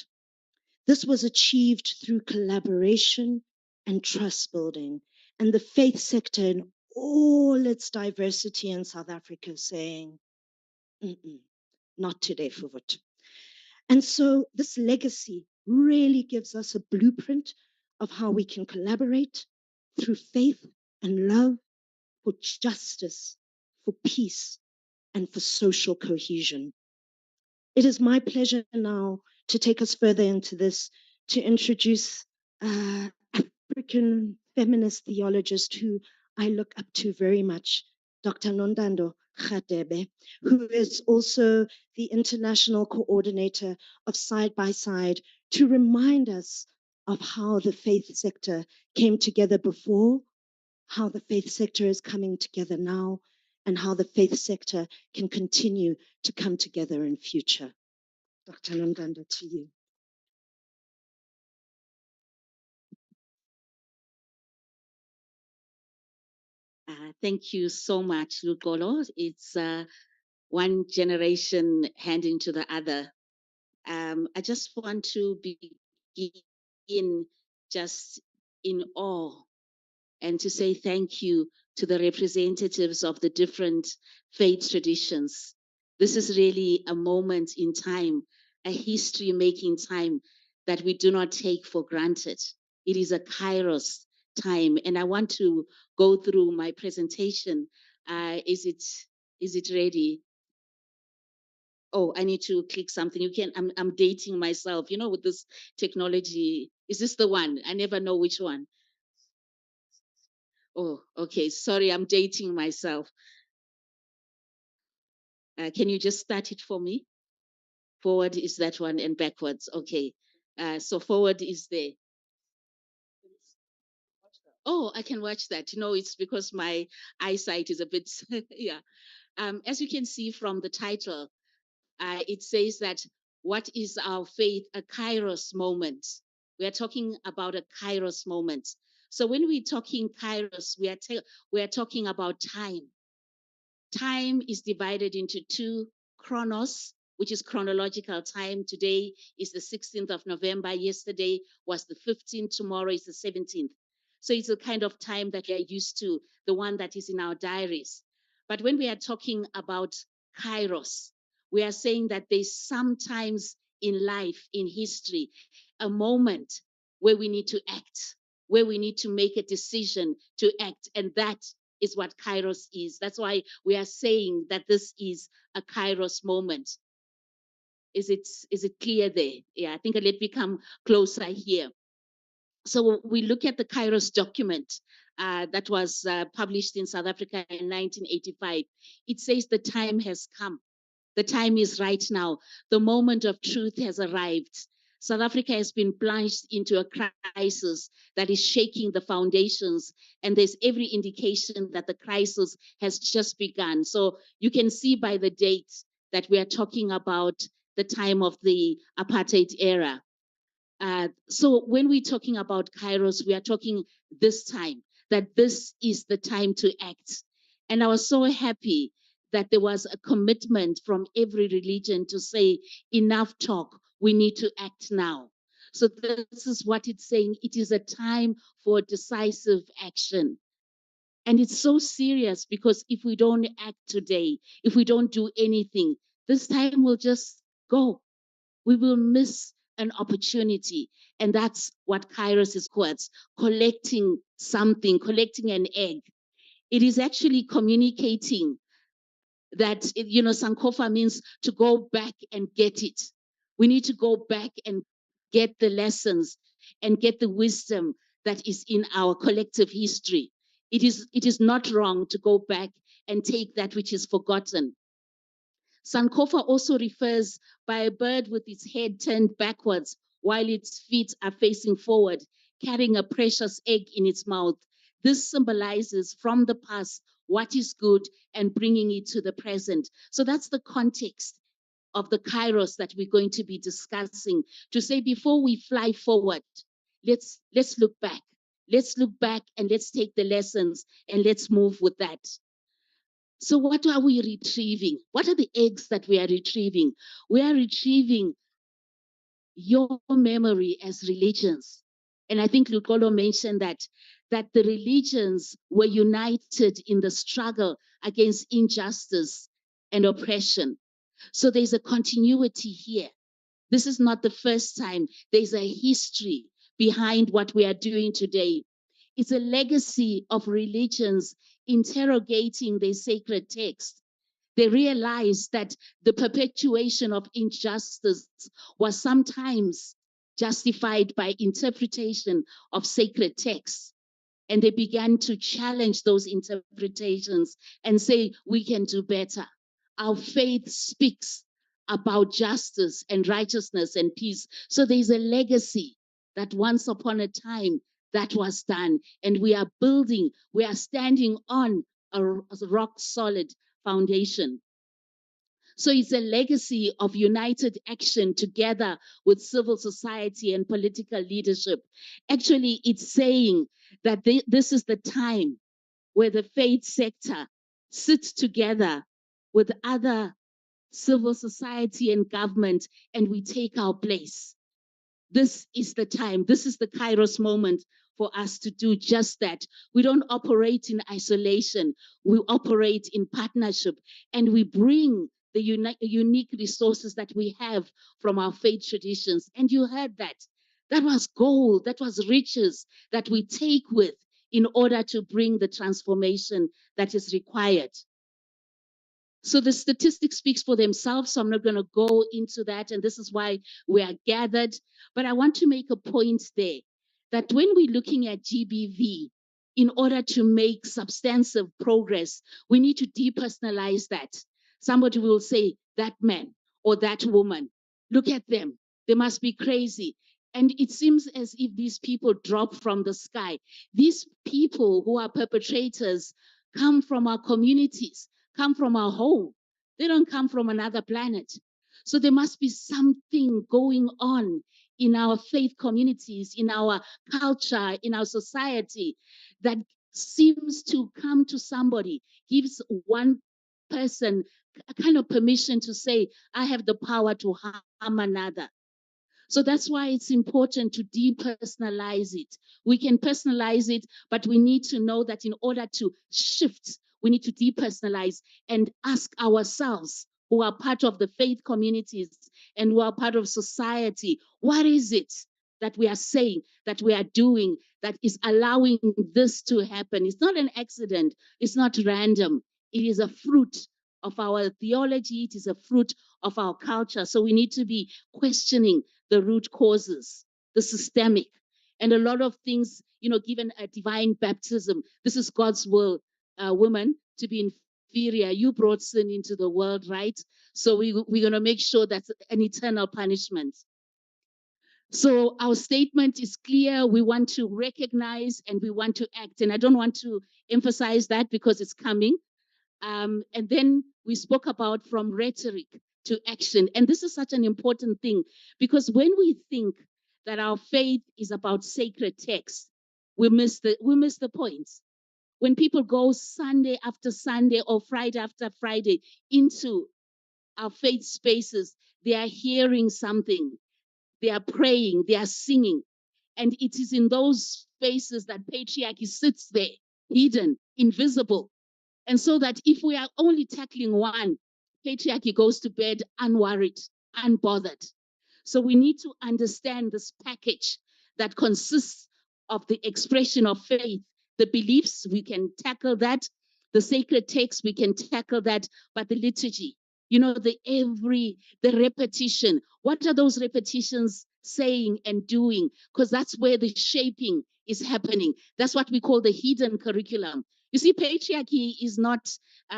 K: This was achieved through collaboration and trust building, and the faith sector in all its diversity in South Africa saying, not today, Fuvut. And so this legacy really gives us a blueprint of how we can collaborate through faith and love for justice, for peace, and for social cohesion. It is my pleasure now to take us further into this to introduce African feminist theologist who I look up to very much, Dr. Nondando Khatebe, who is also the international coordinator of Side by Side, to remind us of how the faith sector came together before, how the faith sector is coming together now, and how the faith sector can continue to come together in future. Dr. Nondando, to you.
L: Thank you so much, Lugolo. It's one generation handing to the other. I just want to begin just in awe and to say thank you to the representatives of the different faith traditions. This is really a moment in time, a history-making time that we do not take for granted. It is a Kairos time, and I want to go through my presentation. Is it ready? Oh, I need to click something. You can. I'm dating myself. You know, with this technology. Is this the one? I never know which one. Oh, okay. Sorry, I'm dating myself. Can you just start it for me? Forward is that one and backwards. Okay. So forward is there. Oh, I can watch that. You know, it's because my eyesight is a bit, yeah. As you can see from the title, it says that what is our faith? A Kairos moment. We are talking about a Kairos moment. So when we're talking Kairos, we are talking about time. Time is divided into two: chronos, which is chronological time. Today is the 16th of November. Yesterday was the 15th. Tomorrow is the 17th. So it's a kind of time that we are used to, the one that is in our diaries. But when we are talking about kairos, we are saying that there's sometimes in life, in history, a moment where we need to act, where we need to make a decision to act. And that is what Kairos is. That's why we are saying that this is a Kairos moment. Is it clear there? Yeah, I think let me come closer here. So we look at the Kairos document that was published in South Africa in 1985. It says the time has come. The time is right now. The moment of truth has arrived. South Africa has been plunged into a crisis that is shaking the foundations, and there's every indication that the crisis has just begun. So you can see by the date that we are talking about the time of the apartheid era. So when we're talking about Kairos, we are talking this time, that this is the time to act. And I was so happy that there was a commitment from every religion to say, enough talk, we need to act now. So this is what it's saying. It is a time for decisive action. And it's so serious because if we don't act today, if we don't do anything, this time will just go. We will miss an opportunity. And that's what Kairos is called, collecting something, collecting an egg. It is actually communicating that, Sankofa means to go back and get it. We need to go back and get the lessons and get the wisdom that is in our collective history. It is not wrong to go back and take that which is forgotten. Sankofa also refers by a bird with its head turned backwards while its feet are facing forward, carrying a precious egg in its mouth. This symbolizes from the past what is good and bringing it to the present. So that's the context of the Kairos that we're going to be discussing, to say before we fly forward, let's look back. Let's look back and let's take the lessons and let's move with that. So what are we retrieving? What are the eggs that we are retrieving? We are retrieving your memory as religions. And I think Lukolo mentioned that the religions were united in the struggle against injustice and oppression. So there's a continuity here. This is not the first time. There's a history behind what we are doing today. It's a legacy of religions interrogating their sacred text. They realized that the perpetuation of injustice was sometimes justified by interpretation of sacred texts. And they began to challenge those interpretations and say, we can do better. Our faith speaks about justice and righteousness and peace. So there's a legacy that once upon a time that was done. And we are building, we are standing on a rock solid foundation. So it's a legacy of united action together with civil society and political leadership. Actually, it's saying that this is the time where the faith sector sits together with other civil society and government, and we take our place. This is the time, this is the Kairos moment for us to do just that. We don't operate in isolation, we operate in partnership, and we bring the unique resources that we have from our faith traditions. And you heard that. That was gold, that was riches that we take with in order to bring the transformation that is required. So the statistics speaks for themselves, so I'm not going to go into that, and this is why we are gathered. But I want to make a point there that when we're looking at GBV, in order to make substantive progress, we need to depersonalize that. Somebody will say, that man or that woman, look at them, they must be crazy. And it seems as if these people drop from the sky. These people who are perpetrators come from our communities, come from our home. They don't come from another planet. So there must be something going on in our faith communities, in our culture, in our society that seems to come to somebody, gives one person a kind of permission to say, I have the power to harm another. So that's why it's important to depersonalize it. We can personalize it, but we need to know that in order to shift, we need to depersonalize and ask ourselves, who are part of the faith communities and who are part of society, what is it that we are saying, that we are doing, that is allowing this to happen? It's not an accident. It's not random. It is a fruit of our theology. It is a fruit of our culture. So we need to be questioning the root causes, the systemic, and a lot of things, given a divine baptism. This is God's will, woman, to be inferior. You brought sin into the world, right? So we're going to make sure that's an eternal punishment. So our statement is clear. We want to recognize and we want to act. And I don't want to emphasize that because it's coming. And then we spoke about from rhetoric to action. And this is such an important thing because when we think that our faith is about sacred texts, we miss the point. When people go Sunday after Sunday or Friday after Friday into our faith spaces, they are hearing something, they are praying, they are singing. And it is in those spaces that patriarchy sits there, hidden, invisible. And so that if we are only tackling one, patriarchy goes to bed unworried, unbothered. So we need to understand this package that consists of the expression of faith, the beliefs, we can tackle that, the sacred text, we can tackle that, but the liturgy, the repetition. What are those repetitions saying and doing? Because that's where the shaping is happening. That's what we call the hidden curriculum. You see, patriarchy is not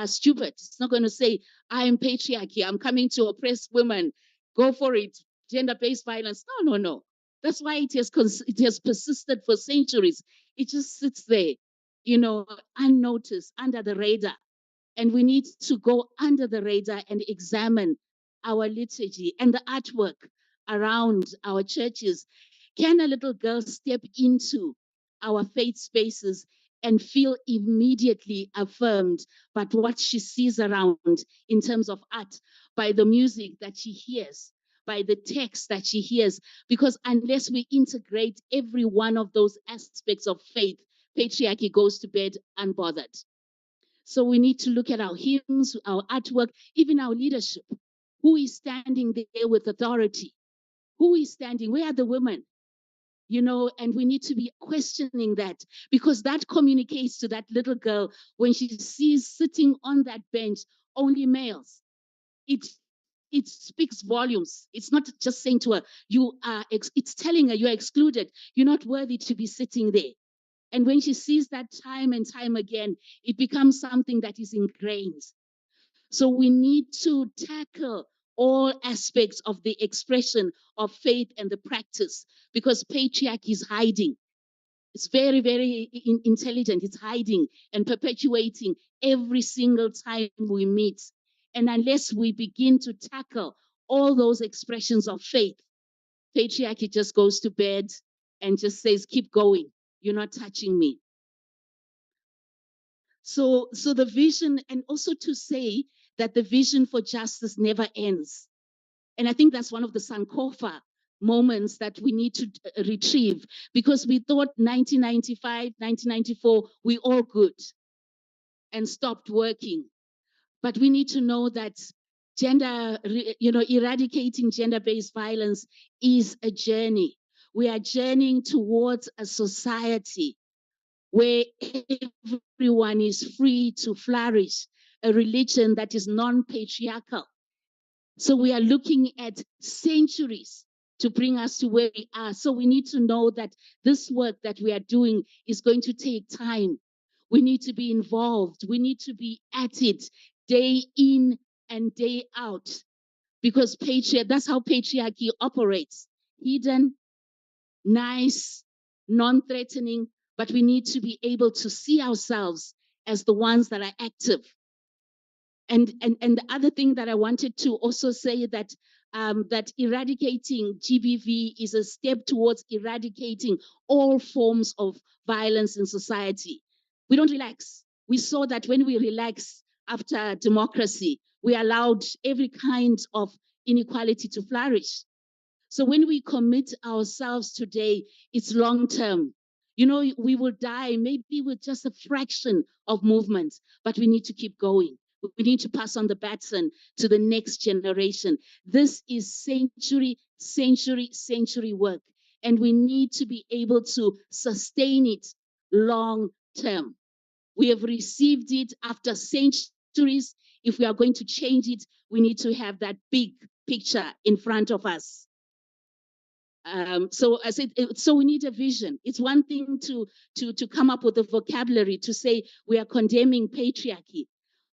L: stupid. It's not going to say, I am patriarchy, I'm coming to oppress women, go for it, gender-based violence. No. That's why it has persisted for centuries. It just sits there, unnoticed, under the radar. And we need to go under the radar and examine our liturgy and the artwork around our churches. Can a little girl step into our faith spaces and feel immediately affirmed by what she sees around in terms of art, by the music that she hears, by the text that she hears? Because unless we integrate every one of those aspects of faith, patriarchy goes to bed unbothered. So we need to look at our hymns, our artwork, even our leadership. Who is standing there with authority? Who is standing? Where are the women? And we need to be questioning that because that communicates to that little girl when she sees sitting on that bench only males. It it speaks volumes. It's not just saying to her, it's telling her you're excluded. You're not worthy to be sitting there. And when she sees that time and time again, it becomes something that is ingrained. So we need to tackle all aspects of the expression of faith and the practice, because patriarchy is hiding. It's very, very intelligent. It's hiding and perpetuating every single time we meet. And unless we begin to tackle all those expressions of faith, patriarchy just goes to bed and just says, keep going. You're not touching me. So the vision, and also to say that the vision for justice never ends. And I think that's one of the Sankofa moments that we need to retrieve, because we thought 1995, 1994, we all good and stopped working. But we need to know that eradicating gender-based violence is a journey. We are journeying towards a society where everyone is free to flourish, a religion that is non-patriarchal. So we are looking at centuries to bring us to where we are. So we need to know that this work that we are doing is going to take time. We need to be involved. We need to be at it day in and day out, because that's how patriarchy operates. Hidden, nice, non-threatening, but we need to be able to see ourselves as the ones that are active. And the other thing that I wanted to also say that that eradicating GBV is a step towards eradicating all forms of violence in society. We don't relax. We saw that when we relax after democracy, we allowed every kind of inequality to flourish. So when we commit ourselves today, it's long term. We will die maybe with just a fraction of movement, but we need to keep going. We need to pass on the baton to the next generation. This is century work, and we need to be able to sustain it long term. We have received it after centuries. If we are going to change it, we need to have that big picture in front of us. So I said, so we need a vision. It's one thing to come up with a vocabulary to say we are condemning patriarchy,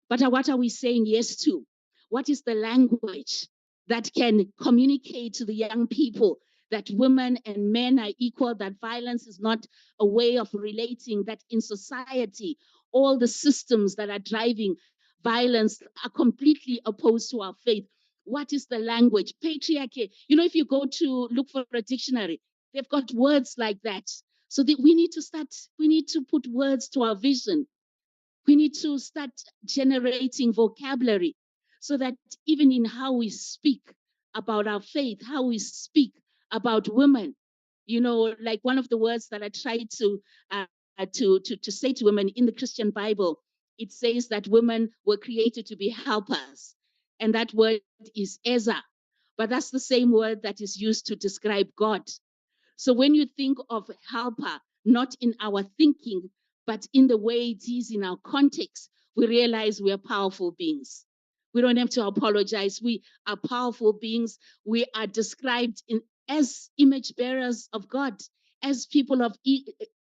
L: but what are we saying yes to? What is the language that can communicate to the young people that women and men are equal, that violence is not a way of relating, that in society, all the systems that are driving violence are completely opposed to our faith? What is the language? Patriarchy. If you go to look for a dictionary, they've got words like that. So we need to put words to our vision. We need to start generating vocabulary so that even in how we speak about our faith, how we speak about women, like one of the words that I try to say to women in the Christian Bible, it says that women were created to be helpers. And that word is Eza. But that's the same word that is used to describe God. So when you think of helper, not in our thinking, but in the way it is in our context, we realize we are powerful beings. We don't have to apologize. We are powerful beings. We are described as image bearers of God, as people of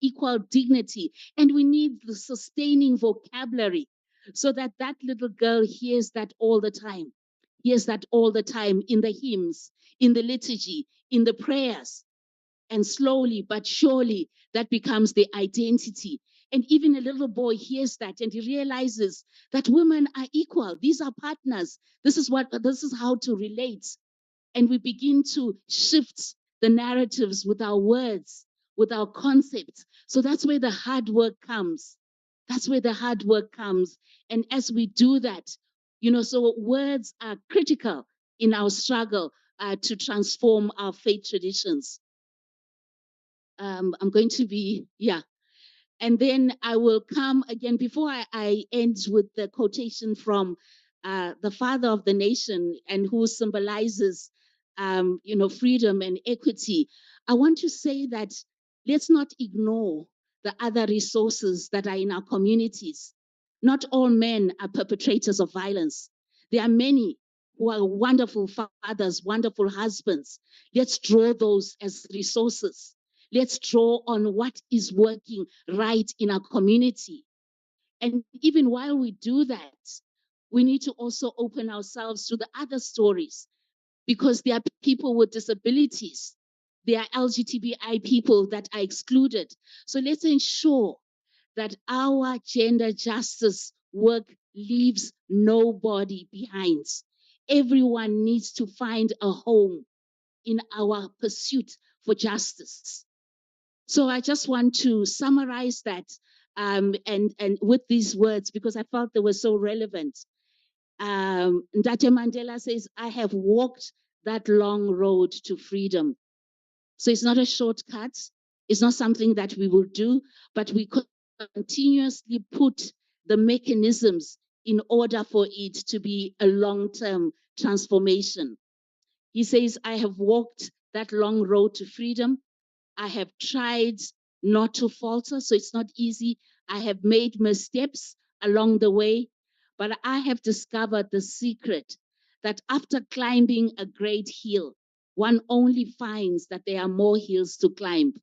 L: equal dignity. And we need the sustaining vocabulary so that little girl hears that all the time. Hears that all the time in the hymns, in the liturgy, in the prayers. And slowly but surely, that becomes the identity. And even a little boy hears that and he realizes that women are equal. These are partners. This is how to relate. And we begin to shift the narratives with our words, with our concepts. So that's where the hard work comes. That's where the hard work comes. And as we do that, so words are critical in our struggle to transform our faith traditions. I'm going to be, And then I will come again before I end with the quotation from the father of the nation and who symbolizes, freedom and equity. I want to say that let's not ignore the other resources that are in our communities. Not all men are perpetrators of violence. There are many who are wonderful fathers, wonderful husbands. Let's draw those as resources. Let's draw on what is working right in our community. And even while we do that, we need to also open ourselves to the other stories, because there are people with disabilities. There are LGBTI people that are excluded. So let's ensure that our gender justice work leaves nobody behind. Everyone needs to find a home in our pursuit for justice. So I just want to summarize that and with these words, because I felt they were so relevant. Ndate Mandela says, I have walked that long road to freedom. So it's not a shortcut. It's not something that we will do, but we continuously put the mechanisms in order for it to be a long-term transformation. He says, I have walked that long road to freedom. I have tried not to falter, so it's not easy. I have made missteps along the way, but I have discovered the secret that after climbing a great hill, one only finds that there are more hills to climb.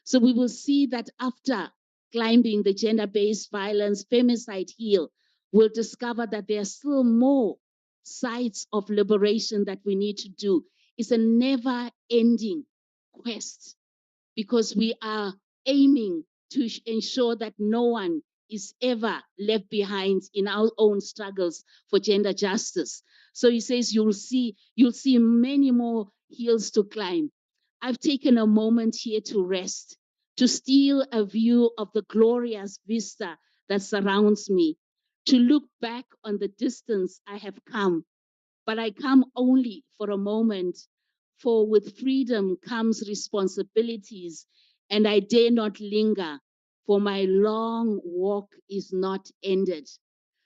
L: So we will see that after climbing the gender-based violence femicide hill, we'll discover that there are still more sides of liberation that we need to do. It's a never-ending quest, because we are aiming to ensure that no one is ever left behind in our own struggles for gender justice. So he says you'll see many more hills to climb. I've taken a moment here to rest, to steal a view of the glorious vista that surrounds me, to look back on the distance I have come. But I come only for a moment, for with freedom comes responsibilities, and I dare not linger, for my long walk is not ended.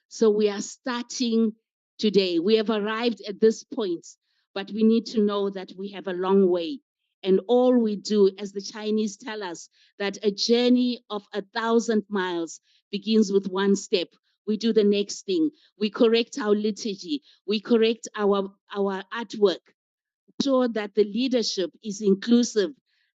L: So we are starting today. We have arrived at this point, but we need to know that we have a long way. And all we do, as the Chinese tell us, that a journey of 1,000 miles begins with one step. We do the next thing. We correct our liturgy. We correct our artwork. Sure that the leadership is inclusive,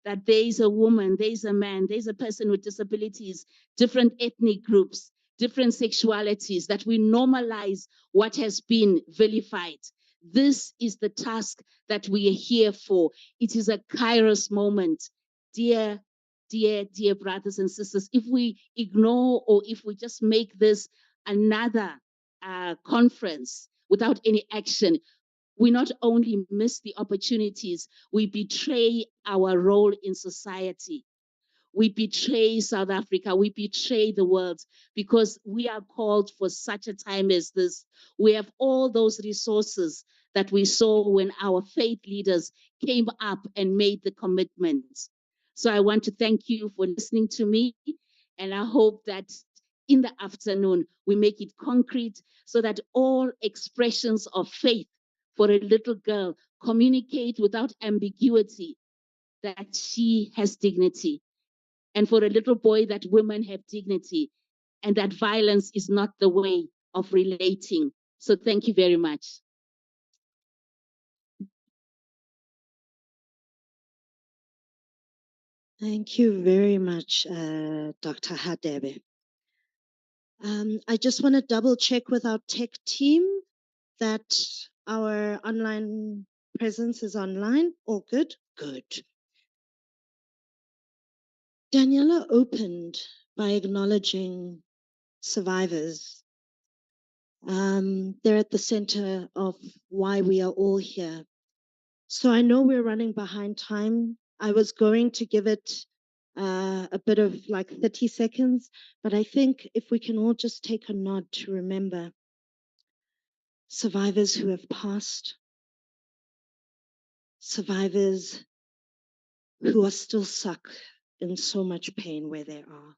L: that there is a woman, there is a man, there is a person with disabilities, different ethnic groups, different sexualities, that we normalize what has been vilified. This is the task that we are here for. It is a kairos moment. Dear brothers and sisters, if we ignore or if we just make this another conference without any action, we not only miss the opportunities, we betray our role in society. We betray South Africa, we betray the world, because we are called for such a time as this. We have all those resources that we saw when our faith leaders came up and made the commitments. So I want to thank you for listening to me, and I hope that in the afternoon we make it concrete so that all expressions of faith for a little girl communicate without ambiguity that she has dignity, and for a little boy that women have dignity, and that violence is not the way of relating. So thank you very much.
K: Thank you very much, Dr. Hadebe. I just want to double check with our tech team that our online presence is online. All good? Good. Daniela opened by acknowledging survivors. They're at the center of why we are all here. So I know we're running behind time. I was going to give it a bit of like 30 seconds, but I think if we can all just take a nod to remember survivors who have passed, survivors who are still stuck in so much pain where they are.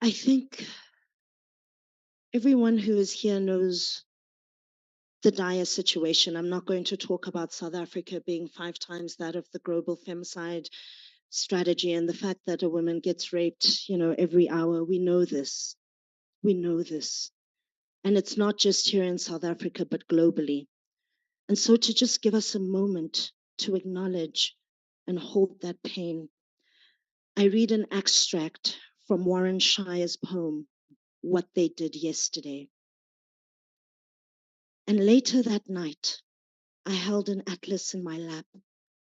K: I think everyone who is here knows the dire situation. I'm not going to talk about South Africa being 5 times that of the global femicide strategy and the fact that a woman gets raped, every hour. We know this. We know this. And it's not just here in South Africa, but globally. And so to just give us a moment to acknowledge and hold that pain, I read an extract from Warren Shire's poem, What They Did Yesterday. And later that night, I held an atlas in my lap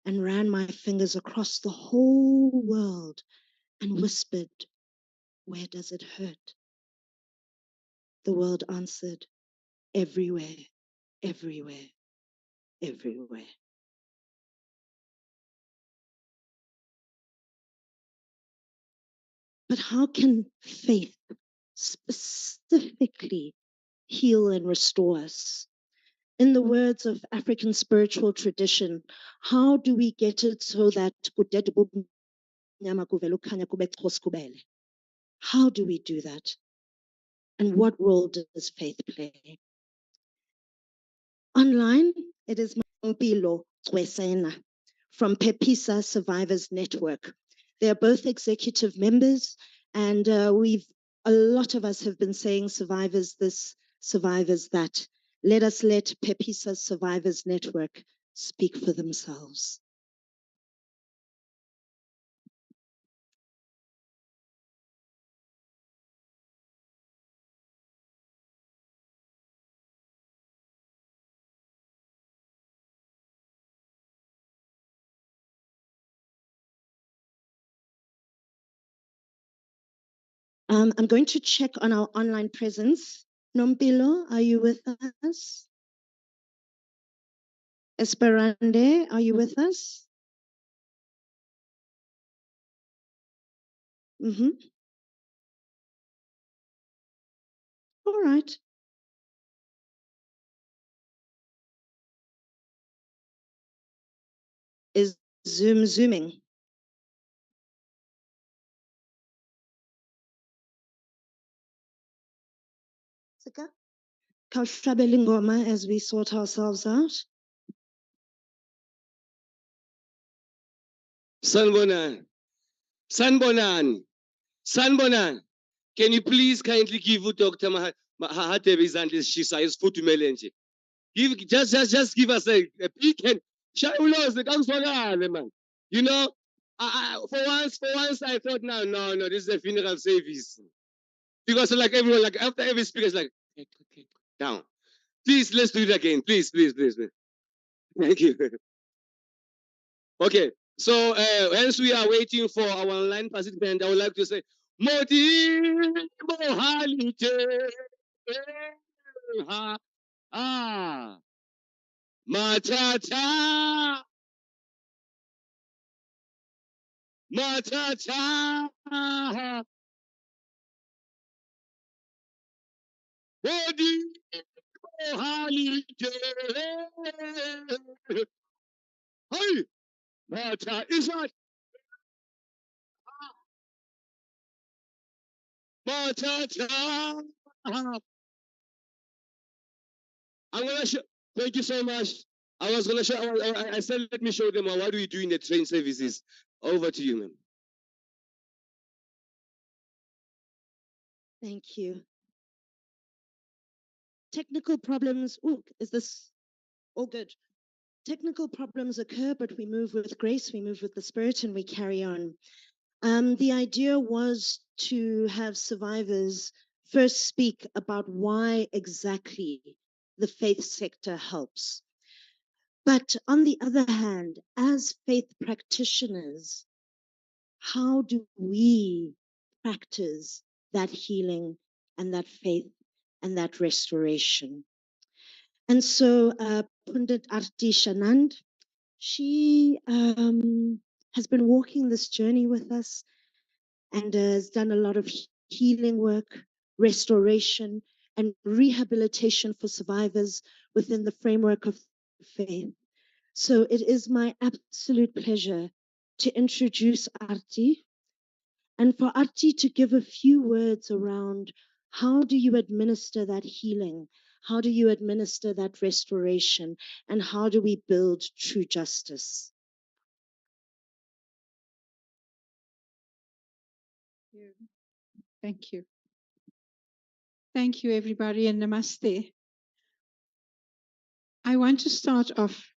K: and ran my fingers across the whole world and whispered, where does it hurt? The world answered, everywhere, everywhere, everywhere. But how can faith specifically heal and restore us? In the words of African spiritual tradition, how do we get it so that how do we do that? And what role does faith play? Online, it is Mpilo Kwesena from Pepisa Survivors Network. They are both executive members, and a lot of us have been saying survivors this, survivors that. Let us let Pepisa Survivors Network speak for themselves. I'm going to check on our online presence. Nompilo, are you with us? Esperande, are you with us? Mm-hmm. All right. Is zooming? Sika? Khawuhlabele ingoma as we sort ourselves out.
M: Sanbonan, Sanbonan, Sanbonan. Can you please kindly give Dr. Mahatebe Zandis Shisa his foot melenje? Just give us a peek and man. You know, for once I thought no, this is a funeral service. Because like everyone, like after every speaker is like, okay, down. Please, let's do it again. Please. Thank you. Okay, so hence we are waiting for our online participant. I would like to say, Modi Mohalite. Matata. Matata. Modi Mohalite. Hey, Mata is that Matata. I'm gonna show. Thank you so much. I was gonna show. I said, let me show them what do we do in the train services. Over to you, ma'am.
K: Thank you. Technical problems. Oh, is this all good? Technical problems occur, but we move with grace, we move with the Spirit, and we carry on. The idea was to have survivors first speak about why exactly the faith sector helps. But on the other hand, as faith practitioners, how do we practice that healing and that faith and that restoration? And so Pundit Arti Shanand, she has been walking this journey with us and has done a lot of healing work, restoration, and rehabilitation for survivors within the framework of faith. So it is my absolute pleasure to introduce Arti, and for Arti to give a few words around how do you administer that healing, how do you administer that restoration, and how do we build true justice?
A: you. Thank you. Thank you, everybody, and namaste. I want to start off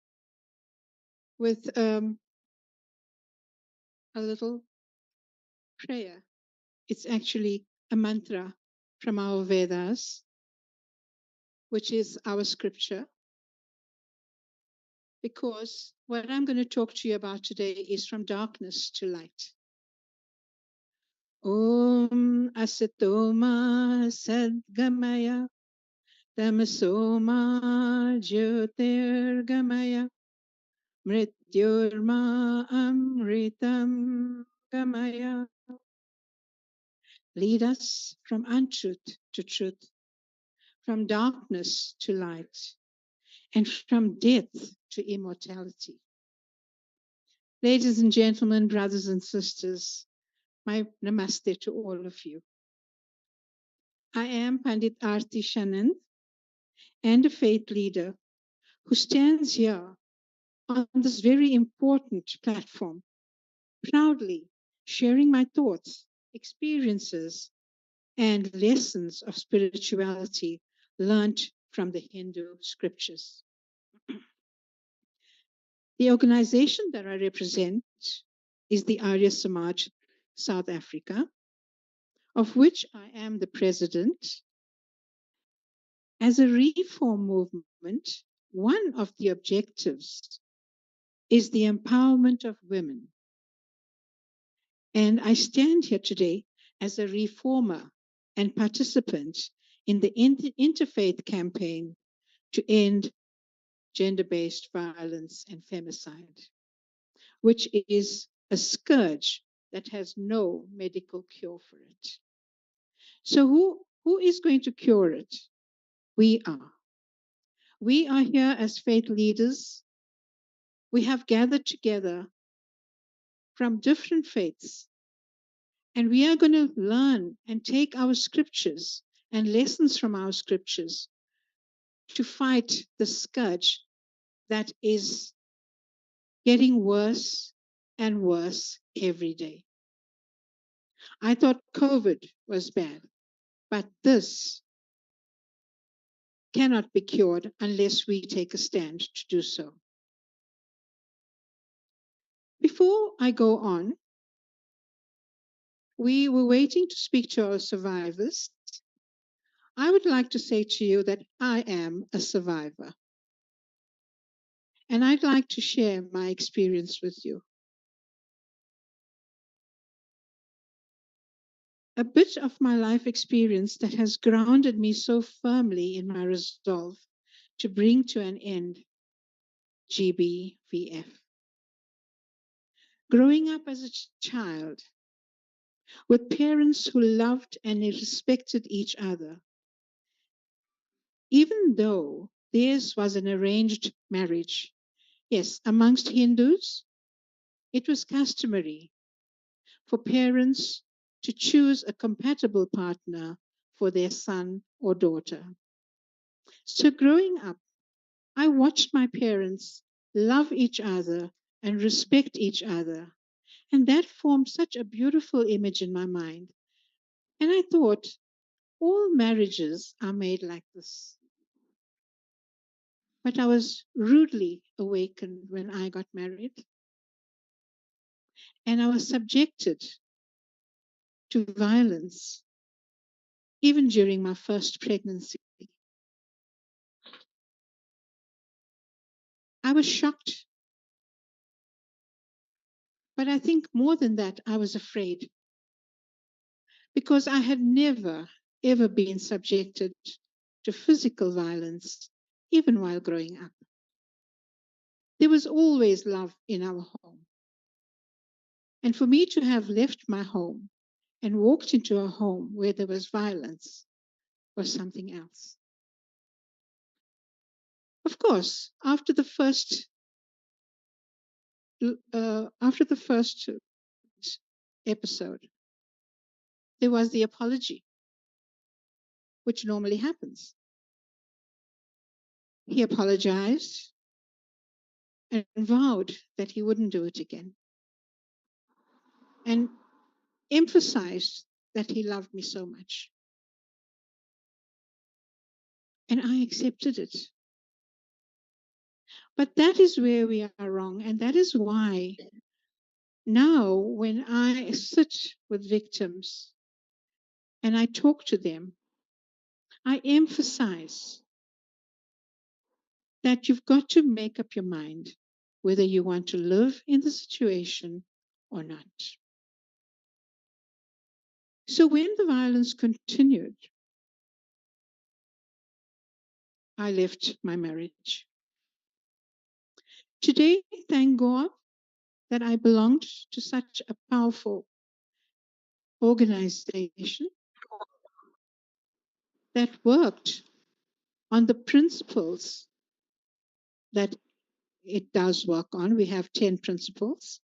A: with a little prayer. It's actually a mantra from our Vedas, which is our scripture, because what I'm going to talk to you about today is from darkness to light. Om Asatoma Sadgamaya Tamasoma Jyotirgamaya Mrityurma Amritam Gamaya. Lead us from untruth to truth, from darkness to light, and from death to immortality. Ladies and gentlemen, brothers and sisters, my namaste to all of you. I am Pandit Arti Shanand, and a faith leader who stands here on this very important platform, proudly sharing my thoughts, experiences, and lessons of spirituality learned from the Hindu scriptures. The organization that I represent is the Arya Samaj South Africa, of which I am the president. As a reform movement, one of the objectives is the empowerment of women. And I stand here today as a reformer and participant in the Interfaith campaign to end gender-based violence and femicide, which is a scourge that has no medical cure for it. So who is going to cure it? We are. We are here as faith leaders. We have gathered together from different faiths, and we are going to learn and take our scriptures and lessons from our scriptures to fight the scourge that is getting worse and worse every day. I thought COVID was bad, but this cannot be cured unless we take a stand to do so. Before I go on, we were waiting to speak to our survivors. I would like to say to you that I am a survivor. And I'd like to share my experience with you. A bit of my life experience that has grounded me so firmly in my resolve to bring to an end GBVF. Growing up as a child with parents who loved and respected each other, even though theirs was an arranged marriage. Yes, amongst Hindus, it was customary for parents to choose a compatible partner for their son or daughter. So growing up, I watched my parents love each other and respect each other. And that formed such a beautiful image in my mind. And I thought, all marriages are made like this. But I was rudely awakened when I got married. And I was subjected to violence, even during my first pregnancy. I was shocked. But I think more than that, I was afraid. Because I had never, ever been subjected to physical violence, even while growing up. There was always love in our home. And for me to have left my home and walked into a home where there was violence was something else. Of course, after the first episode, there was the apology, which normally happens. He apologized and vowed that he wouldn't do it again, and emphasized
N: that he loved me so much. And I accepted it. But that is where we are wrong. And that is why now when I sit with victims and I talk to them, I emphasize that you've got to make up your mind whether you want to live in the situation or not. So when the violence continued, I left my marriage. Today, thank God that I belonged to such a powerful organization that worked on the principles that it does work on. We have 10 principles.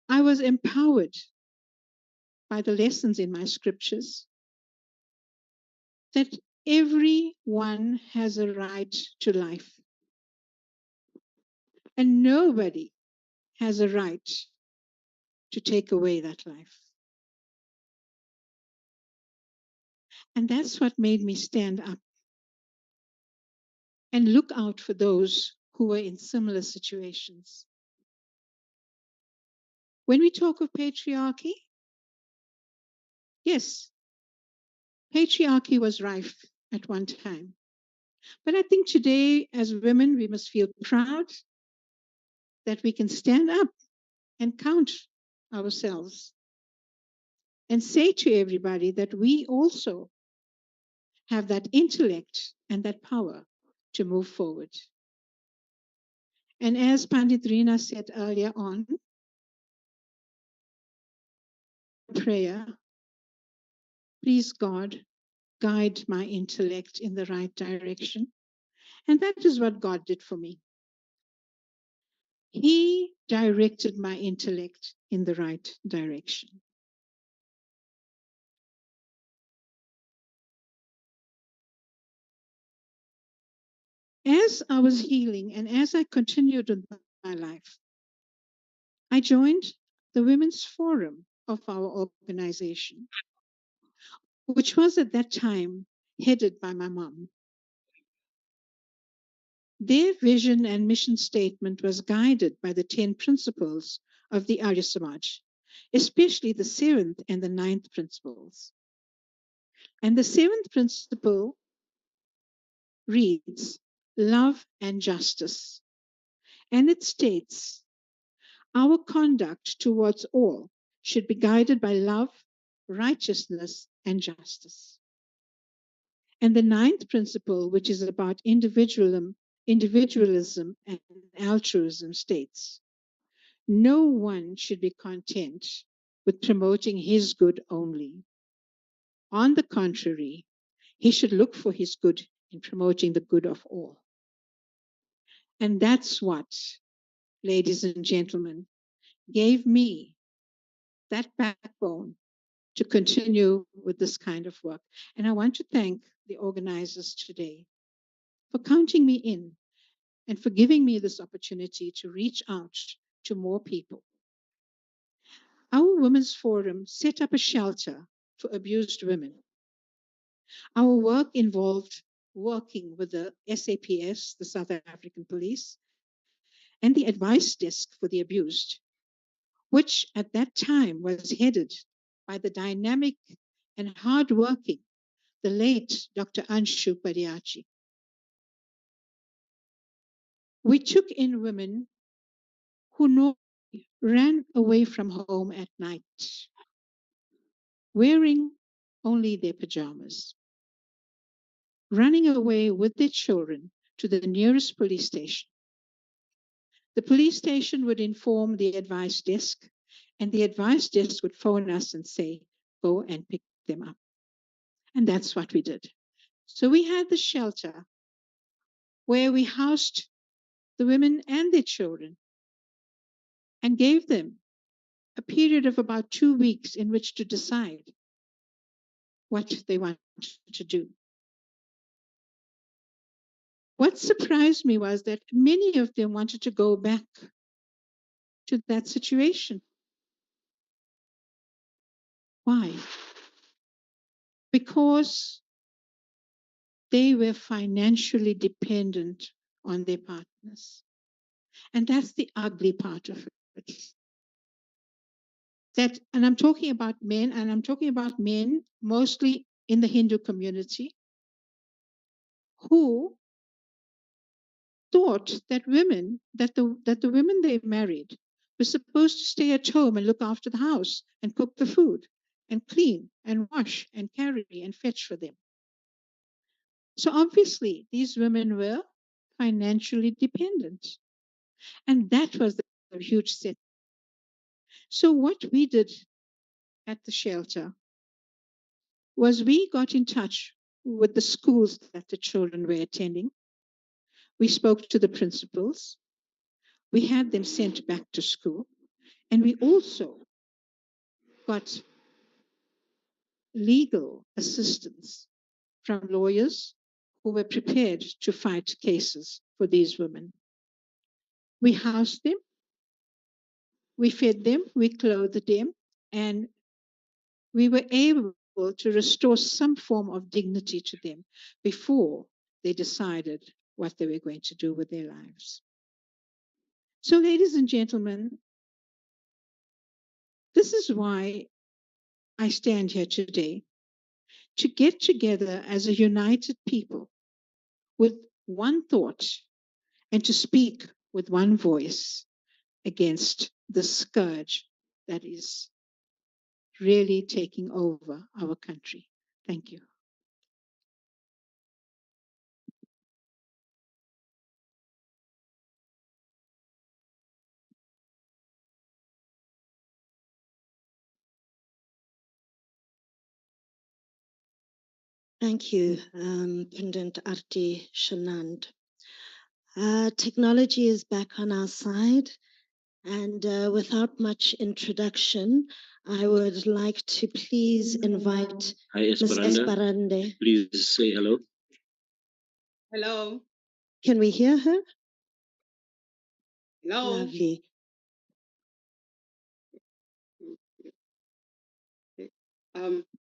N: I was empowered by the lessons in my scriptures that everyone has a right to life and nobody has a right to take away that life. And that's what made me stand up and look out for those who were in similar situations. When we talk of patriarchy, yes, patriarchy was rife at one time. But I think today, as women, we must feel proud that we can stand up and count ourselves and say to everybody that we also have that intellect and that power to move forward. And as Pandit Rina said earlier on, prayer, please God, guide my intellect in the right direction. And that is what God did for me. He directed my intellect in the right direction. As I was healing and as I continued in my life, I joined the Women's Forum of our organization, which was at that time headed by my mom. Their vision and mission statement was guided by the 10 principles of the Arya Samaj, especially the 7th and the 9th principles. And the 7th principle reads, love and justice. And it states, our conduct towards all should be guided by love, righteousness, and justice. And the 9th principle, which is about individualism and altruism, states, no one should be content with promoting his good only. On the contrary, he should look for his good in promoting the good of all. And that's what, ladies and gentlemen, gave me that backbone to continue with this kind of work. And I want to thank the organizers today for counting me in and for giving me this opportunity to reach out to more people. Our Women's Forum set up a shelter for abused women. Our work involved working with the SAPS, the South African Police, and the advice desk for the abused, which at that time was headed by the dynamic and hardworking, the late Dr. Anshu Padiachi. We took in women who normally ran away from home at night, wearing only their pajamas, running away with their children to the nearest police station. The police station would inform the advice desk, and the advice desk would phone us and say, go and pick them up. And that's what we did. So we had the shelter where we housed the women and their children and gave them a period of about 2 weeks in which to decide what they wanted to do. What surprised me was that many of them wanted to go back to that situation. Why? Because they were financially dependent on their partners. And that's the ugly part of it. And I'm talking about men, and I'm talking about men mostly in the Hindu community who thought that the women they married were supposed to stay at home and look after the house and cook the food and clean and wash and carry and fetch for them. So obviously these women were financially dependent, and that was the huge set. So what we did at the shelter was we got in touch with the schools that the children were attending. We spoke to the principals. We had them sent back to school. And we also got legal assistance from lawyers who were prepared to fight cases for these women. We housed them, we fed them, we clothed them, and we were able to restore some form of dignity to them before they decided what they were going to do with their lives. So, ladies and gentlemen, this is why I stand here today, to get together as a united people with one thought and to speak with one voice against the scourge that is really taking over our country. Thank you.
K: Thank you, Pendant Arti Shanand. Technology is back on our side, and without much introduction, I would like to please invite Ms. Esperande.
M: Please say hello.
F: Hello.
K: Can we hear her?
F: Hello.
K: Lovely.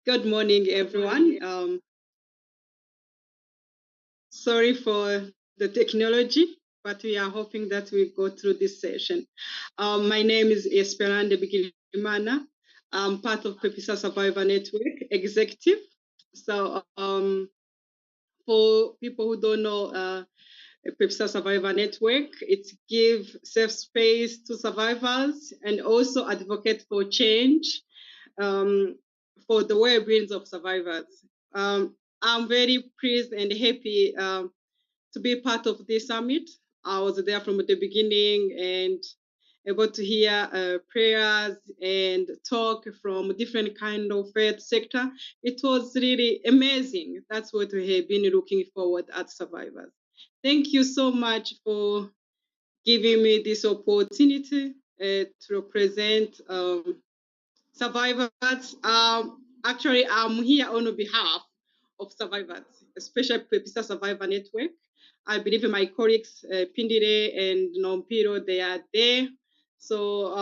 F: Good morning, everyone. Sorry for the technology, but we are hoping that we go through this session. My name is Esperande Bigilimana. I'm part of Pepisa Survivor Network Executive. So for people who don't know Pepisa Survivor Network, it gives safe space to survivors and also advocate for change for the well-being of survivors. I'm very pleased and happy to be part of this summit. I was there from the beginning and able to hear prayers and talk from different kind of faith sector. It was really amazing. That's what we have been looking forward at Survivors. Thank you so much for giving me this opportunity to represent survivors. Actually, I'm here on behalf of survivors, especially Pepisa Survivor Network. I believe my colleagues, Pindire and Nompiro, they are there. So,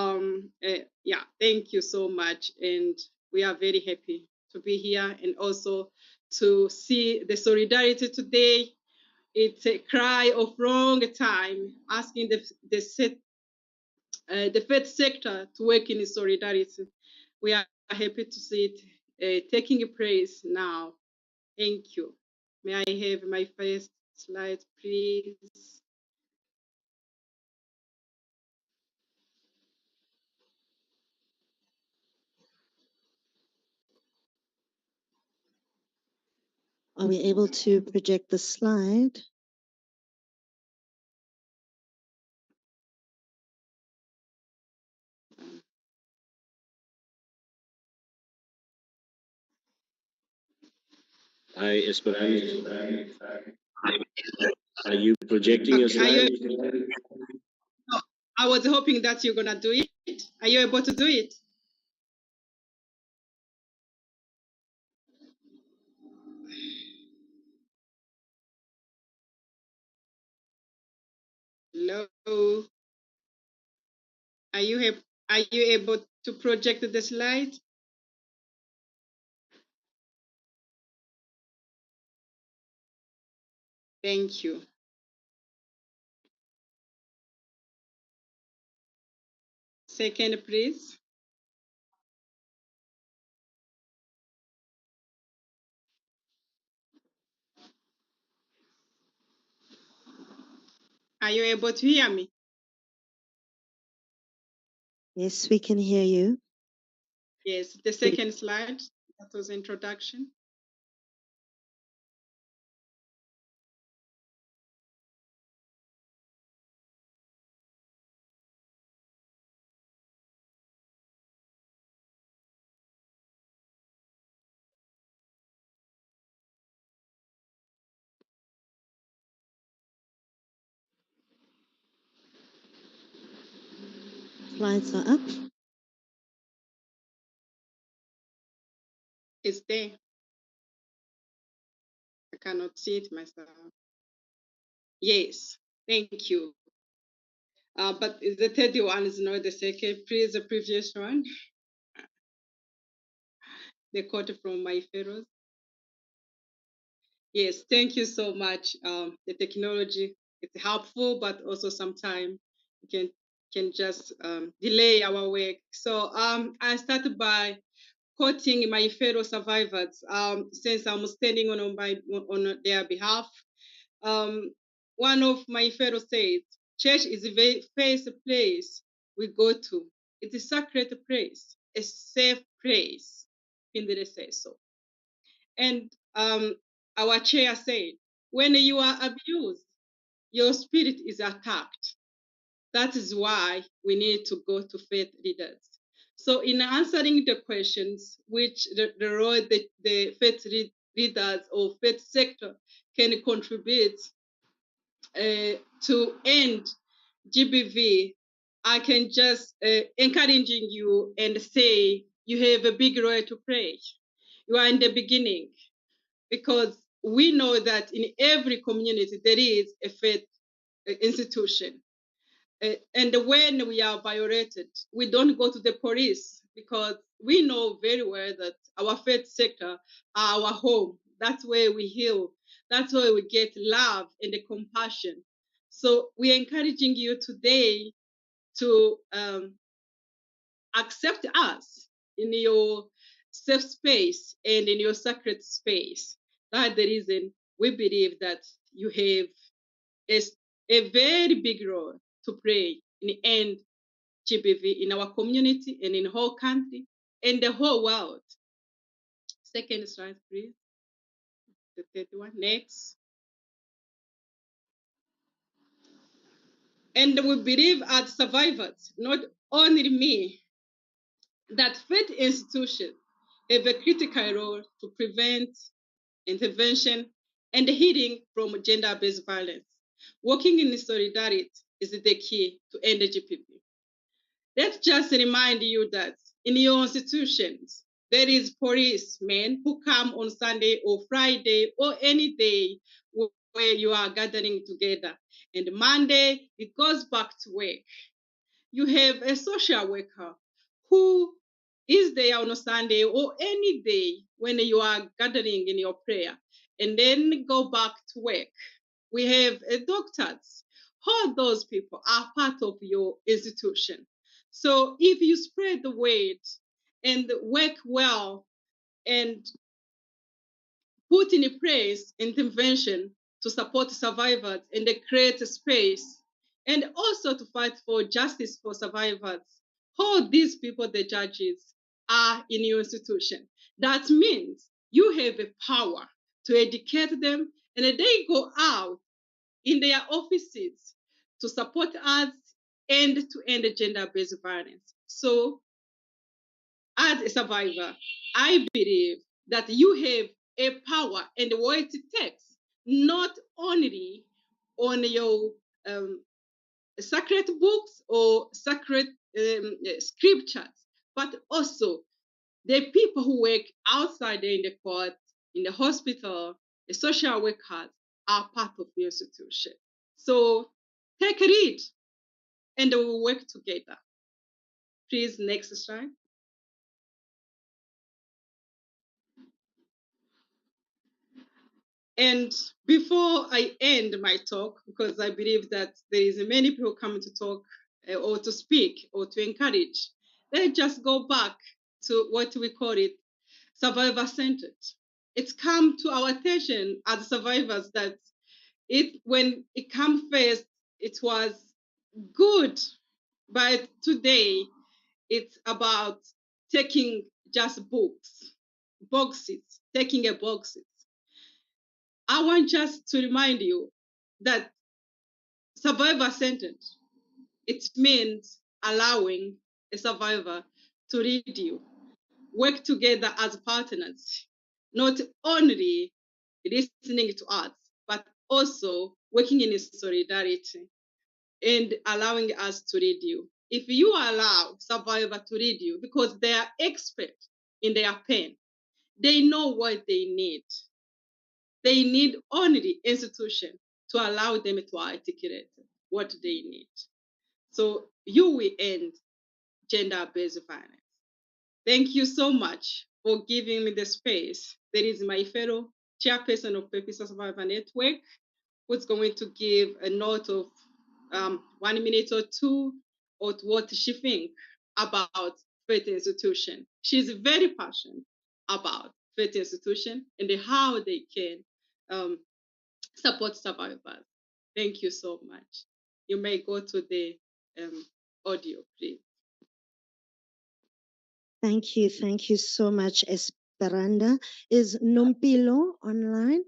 F: yeah, thank you so much. And we are very happy to be here and also to see the solidarity today. It's a cry of long time asking the faith sector to work in solidarity. We are happy to see it taking place now. Thank you. May I have my first slide, please?
K: Are we able to project the slide?
M: Hi, Esperanza. Are you projecting your slide?
F: No, I was hoping that you're gonna do it. Are you able to do it? Hello. Are you able to project the slide? Thank you. Second, please. Are you able to hear me?
K: Yes, we can hear you.
F: Yes, the second slide. That was introduction.
K: Slides are up.
F: It's there. I cannot see it myself. Yes, thank you. But the third one is not the second. Please, the previous one. The quote from my fellows. Yes, thank you so much. The technology is helpful, but also sometimes it can just delay our work. So I started by quoting my fellow survivors, since I'm standing on their behalf. One of my fellows said, "Church is the very first place we go to. It's a sacred place, a safe place." Hindley says so. And our chair said, when you are abused, your spirit is attacked. That is why we need to go to faith leaders. So in answering the questions, which the role the faith leaders or faith sector can contribute to end GBV, I can just encouraging you and say you have a big role to play. You are in the beginning, because we know that in every community there is a faith institution. And when we are violated, we don't go to the police, because we know very well that our faith sector are our home. That's where we heal. That's where we get love and the compassion. So we're encouraging you today to accept us in your safe space and in your sacred space. That's the reason we believe that you have a very big role to play in the end GBV in our community and in the whole country and the whole world. Second slide, please. The third one, next. And we believe as survivors, not only me, that faith institutions have a critical role to prevent, intervention, and healing from gender-based violence. Working in solidarity is the key to end GBV. Let's just remind you that in your institutions, there is policemen who come on Sunday or Friday or any day where you are gathering together. And Monday, it goes back to work. You have a social worker who is there on a Sunday or any day when you are gathering in your prayer, and then go back to work. We have doctors. All those people are part of your institution. So if you spread the word and work well and put in place intervention to support survivors and create a space, and also to fight for justice for survivors, all these people, the judges, are in your institution. That means you have a power to educate them, and they go out in their offices to support us and to end gender-based violence. So as a survivor, I believe that you have a power and what it takes, not only on your sacred books or sacred scriptures, but also the people who work outside in the court, in the hospital, the social workers are part of the institution. So take a read and we will work together. Please, next slide. And before I end my talk, because I believe that there is many people coming to talk or to speak or to encourage, let's just go back to what we call it survivor centered. It's come to our attention as survivors that when it came first, it was good, but today it's about taking just boxes, taking a boxes. I want just to remind you that survivor centered, it means allowing a survivor to lead you, work together as partners, not only listening to us, but also working in solidarity and allowing us to lead you. If you allow survivor to lead you, because they are expert in their pain, they know what they need. They need only institution to allow them to articulate what they need. So you will end gender-based violence. Thank you so much for giving me the space. There is my fellow chairperson of Pepisa Survivor Network, who's going to give a note of 1 minute or two of what she thinks about faith institution. She's very passionate about faith institution and how they can support survivors. Thank you so much. You may go to the audio, please.
K: Thank you. Thank you so much, Esperanda. Is Numpilo online?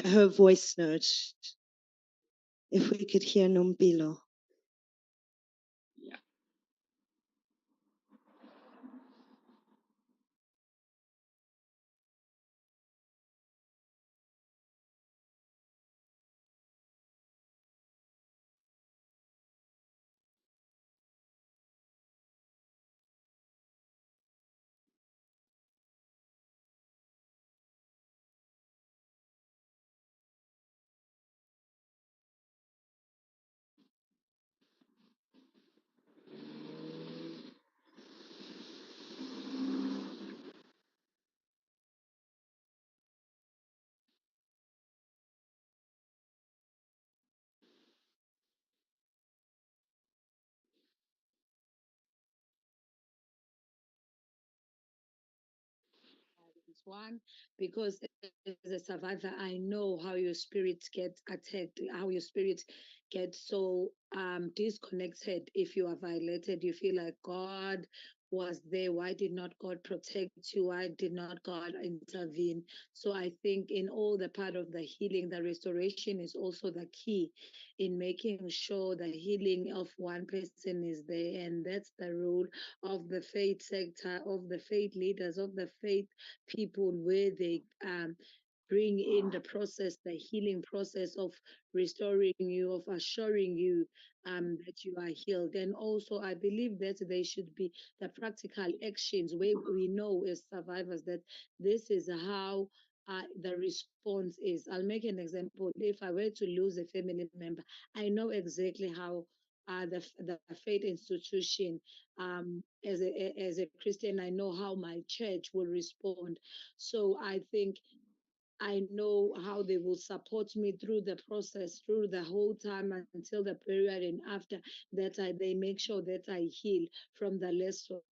K: Her voice note. If we could hear Numpilo.
F: Yeah.
O: One, because as a survivor, I know how your spirit gets attacked, how your spirit gets so disconnected. If you are violated, you feel like God was there. Why did not God protect you? Why did not God intervene? So I think in all the part of the healing, the restoration is also the key in making sure the healing of one person is there. And that's the role of the faith sector, of the faith leaders, of the faith people, where they bring in the process, the healing process of restoring you, of assuring you that you are healed. And also, I believe that there should be the practical actions where we know as survivors that this is how the response is. I'll make an example. If I were to lose a family member, I know exactly how the faith institution, as a Christian, I know how my church will respond. So I think I know how they will support me through the process, through the whole time until the period, and after that, they make sure that I heal from the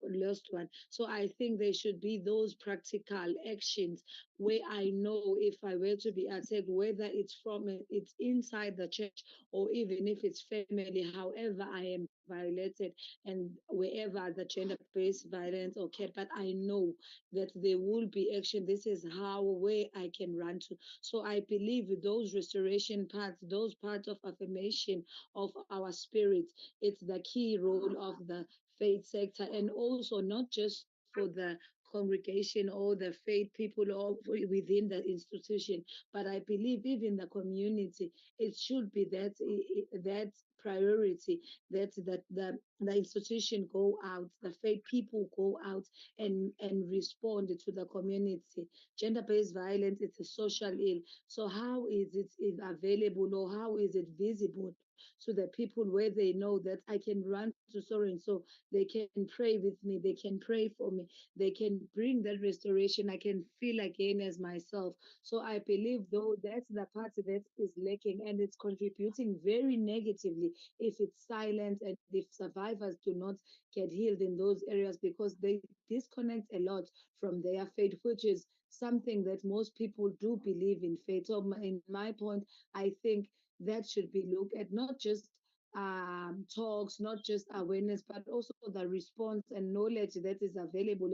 O: lost one. So I think there should be those practical actions where I know if I were to be attacked, whether it's inside the church or even if it's family, however I am violated and wherever the gender-based violence occurred, but I know that there will be action. This is how where I can run to. So I believe those restoration parts, those parts of affirmation of our spirit, it's the key role of the faith sector, and also not just for the congregation or the faith people or within the institution, but I believe even the community, it should be that priority that the institution go out, the faith people go out and respond to the community. Gender-based violence is a social ill. So how is it available or how is it visible to the people where they know that I can run to so and so. They can pray with me. They can pray for me. They can bring that restoration. I can feel again as myself. So I believe, though, that's the part that is lacking, and it's contributing very negatively if it's silent and if survivors do not get healed in those areas, because they disconnect a lot from their faith, which is something that most people do believe in faith. So, in my point, I think that should be looked at, not just talks, not just awareness, but also the response and knowledge that is available,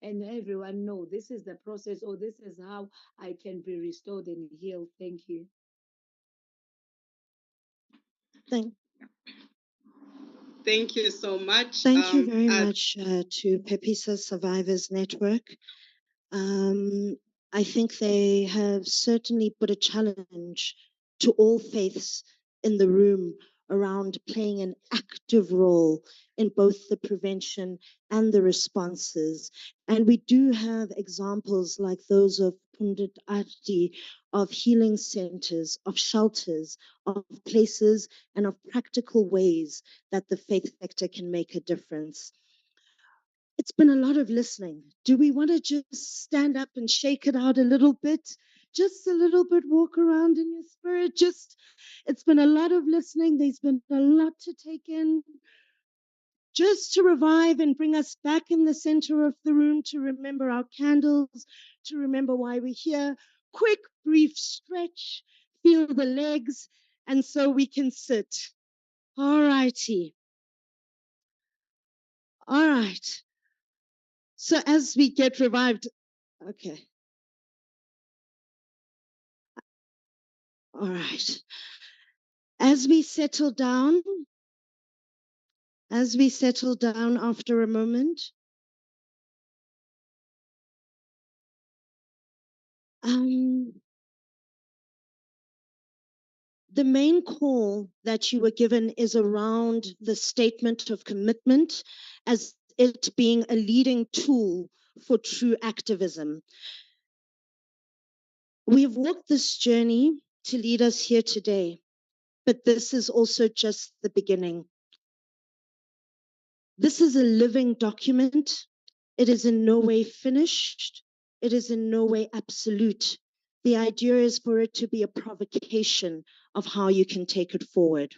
O: and everyone know this is the process, or this is how I can be restored and healed. Thank you.
K: Thank,
F: Thank you so much.
K: thank you very much to Pepisa Survivors Network. I think they have certainly put a challenge to all faiths in the room around playing an active role in both the prevention and the responses. And we do have examples like those of Pundit Arti, of healing centers, of shelters, of places, and of practical ways that the faith sector can make a difference. It's been a lot of listening. Do we want to just stand up and shake it out a little bit? Just a little bit, walk around in your spirit. It's been a lot of listening. There's been a lot to take in. Just to revive and bring us back in the center of the room, to remember our candles, to remember why we're here. Quick, brief stretch, feel the legs, and so we can sit. All righty. All right. So as we get revived, okay. All right. As we settle down after a moment, the main call that you were given is around the statement of commitment as it being a leading tool for true activism. We've walked this journey to lead us here today, but this is also just the beginning. This is a living document. It is in no way finished. It is in no way absolute. The idea is for it to be a provocation of how you can take it forward.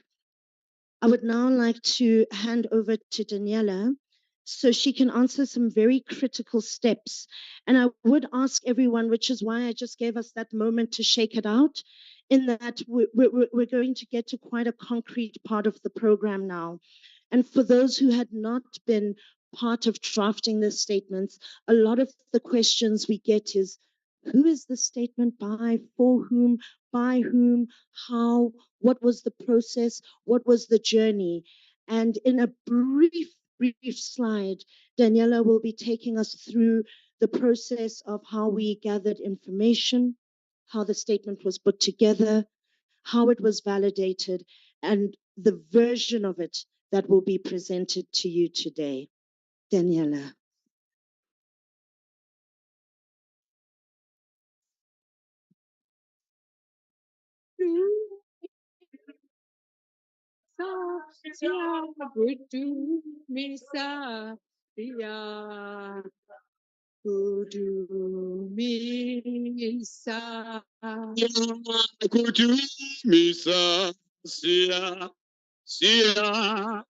K: I would now like to hand over to Daniela so she can answer some very critical steps. And I would ask everyone, which is why I just gave us that moment to shake it out, in that we're going to get to quite a concrete part of the program now. And for those who had not been part of drafting the statements, a lot of the questions we get is, who is the statement by, for whom, by whom, how, what was the process, what was the journey? And in a brief slide, Daniela will be taking us through the process of how we gathered information, how the statement was put together, how it was validated, and the version of it that will be presented to you today. Daniela.
M: Misa, Sia,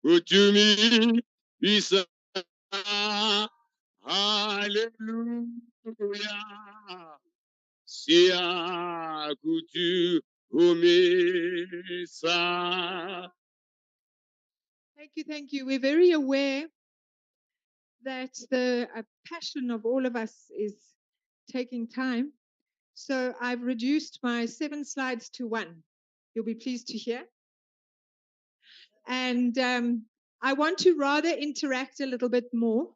M: Kutumi, Misa, Hallelujah, Sia, Misa.
A: Thank you. We're very aware that the passion of all of us is taking time. So I've reduced my 7 slides to 1. You'll be pleased to hear. And I want to rather interact a little bit more.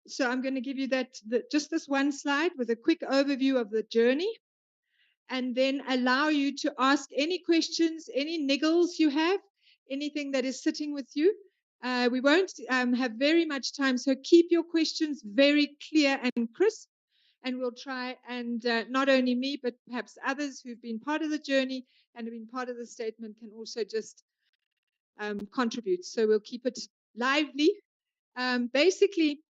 A: So I'm going to give you just this 1 slide with a quick overview of the journey, and then allow you to ask any questions, any niggles you have, anything that is sitting with you. We won't have very much time, so keep your questions very clear and crisp. and we'll try and not only me, but perhaps others who've been part of the journey and have been part of the statement can also just contribute. So we'll keep it lively. Basically,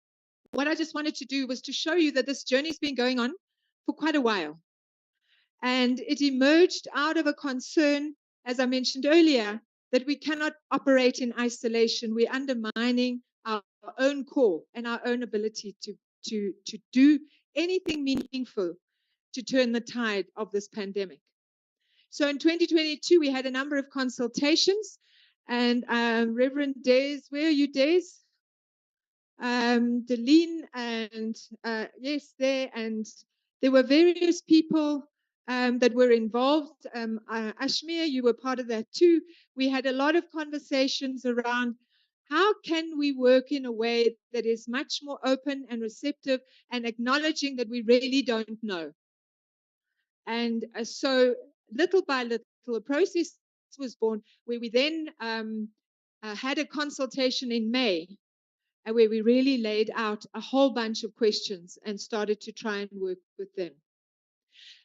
A: what I just wanted to do was to show you that this journey's been going on for quite a while. And it emerged out of a concern, as I mentioned earlier, that we cannot operate in isolation. We're undermining our own core and our own ability to do anything meaningful to turn the tide of this pandemic. So in 2022, we had a number of consultations, and Reverend Des, where are you, Des? Deline, and yes, there, and there were various people that were involved. Ashmir, you were part of that too. We had a lot of conversations around how can we work in a way that is much more open and receptive and acknowledging that we really don't know. And so little by little, a process was born where we then had a consultation in May, where we really laid out a whole bunch of questions and started to try and work with them.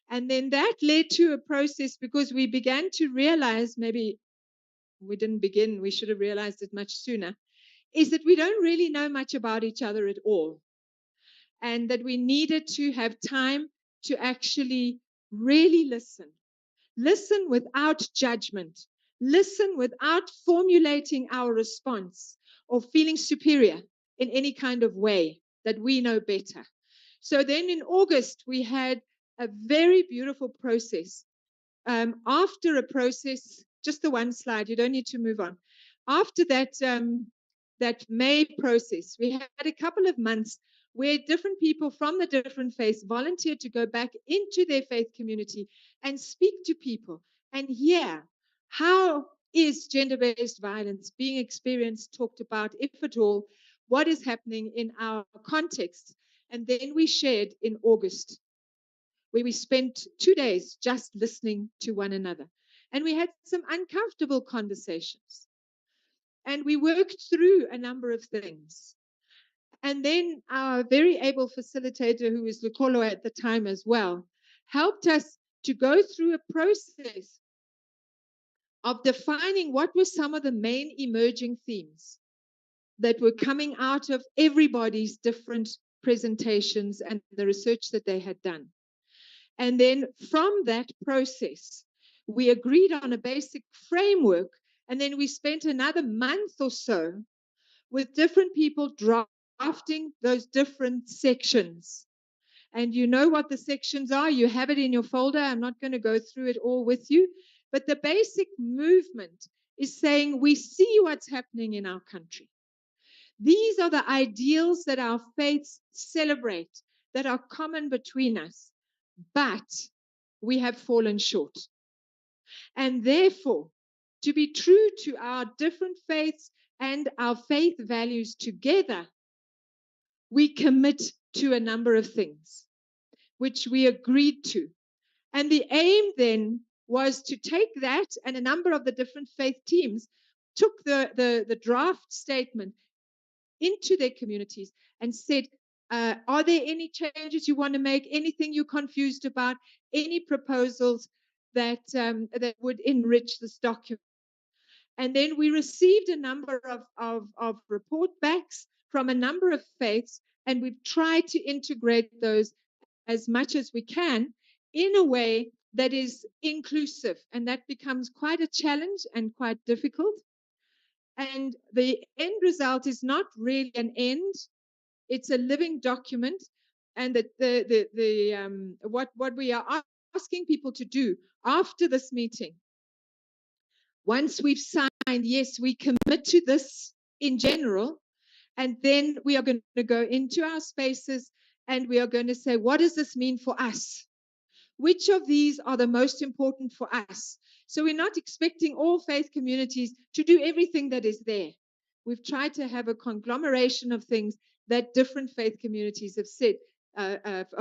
A: And then that led to a process, because we began to realize, maybe we didn't begin, we should have realized it much sooner, is that we don't really know much about each other at all. And that we needed to have time to actually really listen. Listen without judgment. Listen without formulating our response or feeling superior in any kind of way, that we know better. So then in August, we had a very beautiful process. After a process, just the one slide, you don't need to move on. After that, that May process, we had a couple of months where different people from the different faiths volunteered to go back into their faith community and speak to people and hear how is gender-based violence being experienced, talked about, if at all, what is happening in our context. And then we shared in August, where we spent 2 days just listening to one another. And we had some uncomfortable conversations. And we worked through a number of things. And then our very able facilitator, who was Lukolo at the time as well, helped us to go through a process of defining what were some of the main emerging themes that were coming out of everybody's different presentations and the research that they had done. And then from that process, we agreed on a basic framework, and then we spent another month or so with different people drafting those different sections. And you know what the sections are. You have it in your folder. I'm not going to go through it all with you. But the basic movement is saying we see what's happening in our country. These are the ideals that our faiths celebrate, that are common between us. But we have fallen short. And therefore, to be true to our different faiths and our faith values together, we commit to a number of things, which we agreed to. And the aim then was to take that, and a number of the different faith teams took the draft statement into their communities and said, are there any changes you want to make, anything you're confused about, any proposals that would enrich this document? And then we received a number of report backs from a number of faiths, and we've tried to integrate those as much as we can in a way that is inclusive. And that becomes quite a challenge and quite difficult. And the end result is not really an end. It's a living document. And what we are asking people to do after this meeting, once we've signed, yes, we commit to this in general, and then we are going to go into our spaces and we are going to say, what does this mean for us? Which of these are the most important for us? So we're not expecting all faith communities to do everything that is there. We've tried to have a conglomeration of things that different faith communities have said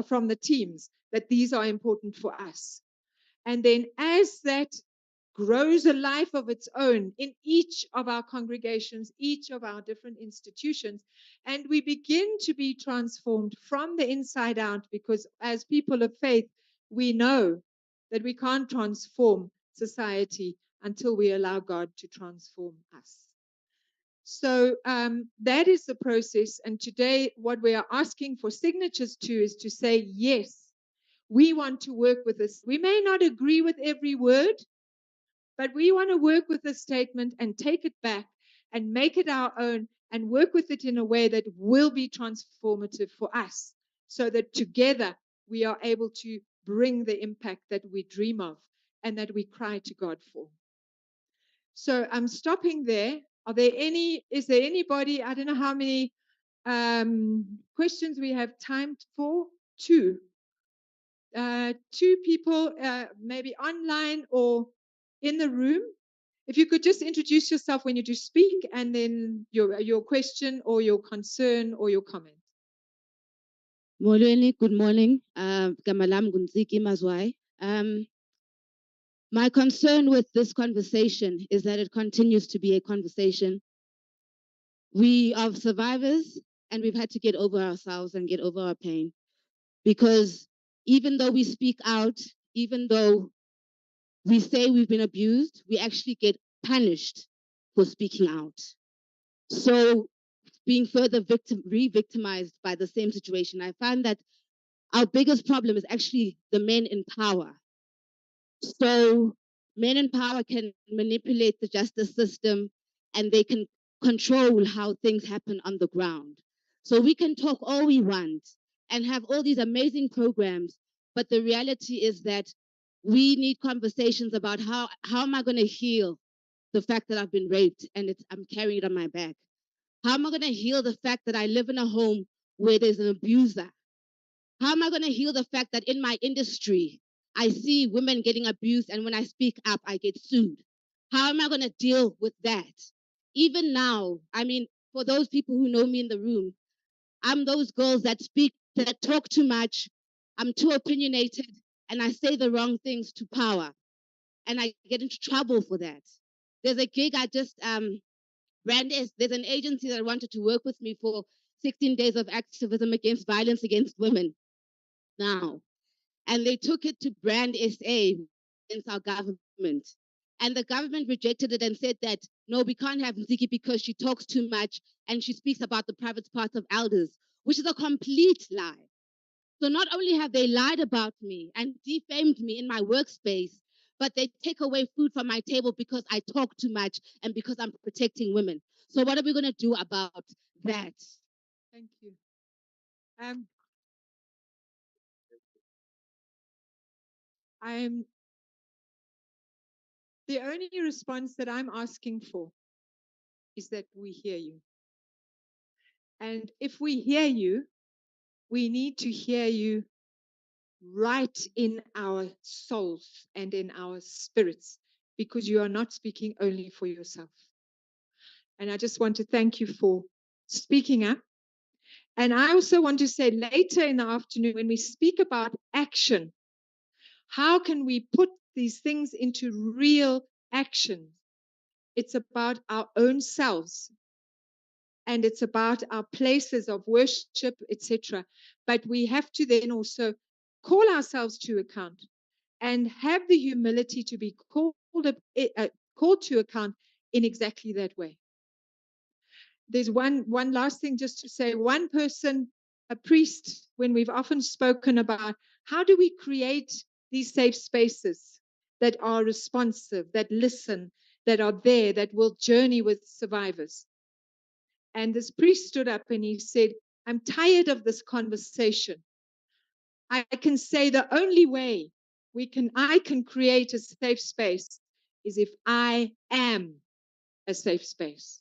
A: from the teams, that these are important for us. And then as that grows a life of its own in each of our congregations, each of our different institutions, and we begin to be transformed from the inside out, because as people of faith, we know that we can't transform society until we allow God to transform us. So that is the process. And today, what we are asking for signatures to is to say, yes, we want to work with this. We may not agree with every word, but we want to work with this statement and take it back and make it our own and work with it in a way that will be transformative for us, so that together we are able to bring the impact that we dream of and that we cry to God for. So I'm stopping there. Is there anybody, I don't know how many questions we have time for? Two people, maybe online or in the room. If you could just introduce yourself when you do speak, and then your question or your concern or your comment.
P: Molweni, good morning. Gama lam nguNtsiki Mazwai. My concern with this conversation is that it continues to be a conversation. We are survivors, and we've had to get over ourselves and get over our pain. Because even though we speak out, even though we say we've been abused, we actually get punished for speaking out. So being further re-victimized by the same situation, I find that our biggest problem is actually the men in power. So men in power can manipulate the justice system, and they can control how things happen on the ground. So we can talk all we want and have all these amazing programs, but the reality is that we need conversations about how am I going to heal the fact that I've been raped and I'm carrying it on my back? How am I going to heal the fact that I live in a home where there's an abuser? How am I going to heal the fact that in my industry, I see women getting abused, and when I speak up, I get sued? How am I going to deal with that? Even now, I mean, for those people who know me in the room, I'm those girls that talk too much. I'm too opinionated, and I say the wrong things to power, and I get into trouble for that. There's a gig I just there's an agency that wanted to work with me for 16 days of activism against violence against women now. And they took it to Brand SA against our government. And the government rejected it and said that, no, we can't have Nziki because she talks too much and she speaks about the private parts of elders, which is a complete lie. So not only have they lied about me and defamed me in my workspace, but they take away food from my table because I talk too much and because I'm protecting women. So what are we going to do about that?
A: Thank you. The only response that I'm asking for is that we hear you. And if we hear you, we need to hear you right in our souls and in our spirits, because you are not speaking only for yourself. And I just want to thank you for speaking up. And I also want to say later in the afternoon, when we speak about action, how can we put these things into real action? It's about our own selves, and it's about our places of worship, etc. But we have to then also call ourselves to account and have the humility to be called to account in exactly that way. There's one last thing just to say. One person, a priest, when we've often spoken about how do we create these safe spaces that are responsive, that listen, that are there, that will journey with survivors. And this priest stood up and he said, I'm tired of this conversation. I can say the only way I can create a safe space is if I am a safe space.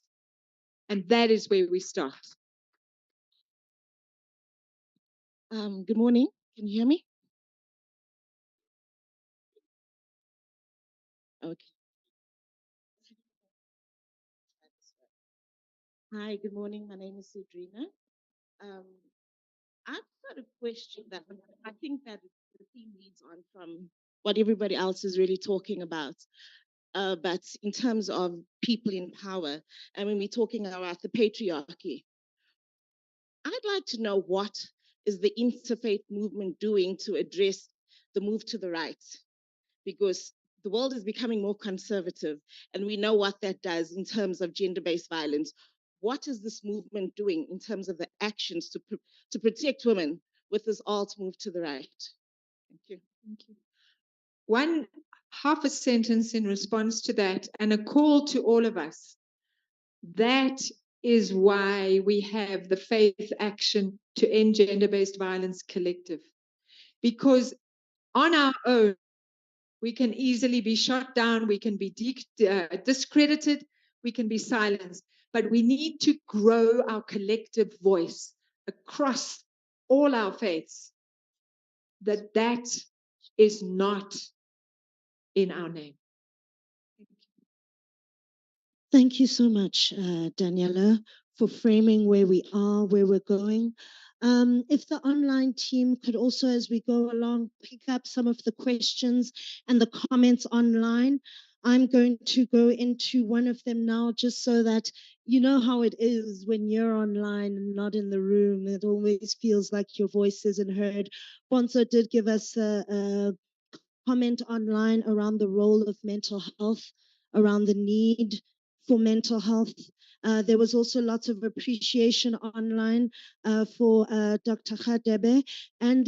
A: And that is where we start.
Q: Good morning. Can you hear me? Okay. Hi, good morning. My name is Sudrina. I've got a question that I think that the theme leads on from what everybody else is really talking about. but in terms of people in power, and when we're talking about the patriarchy, I'd like to know what is the interfaith movement doing to address the move to the right, because the world is becoming more conservative, and we know what that does in terms of gender-based violence. What is this movement doing in terms of the actions to protect women with this alt move to the right? Thank you.
A: Thank you. One half a sentence in response to that, and a call to all of us. That is why we have the Faith Action to End Gender-Based Violence Collective. Because on our own, we can easily be shot down, we can be discredited, we can be silenced. But we need to grow our collective voice across all our faiths, that is not in our name.
K: Thank you so much, Daniela, for framing where we are, where we're going. If the online team could also, as we go along, pick up some of the questions and the comments online. I'm going to go into one of them now, just so that you know how it is when you're online and not in the room. It always feels like your voice isn't heard. Bonzo did give us a comment online around the role of mental health, around the need for mental health. There was also lots of appreciation online for Dr. Khadebe. And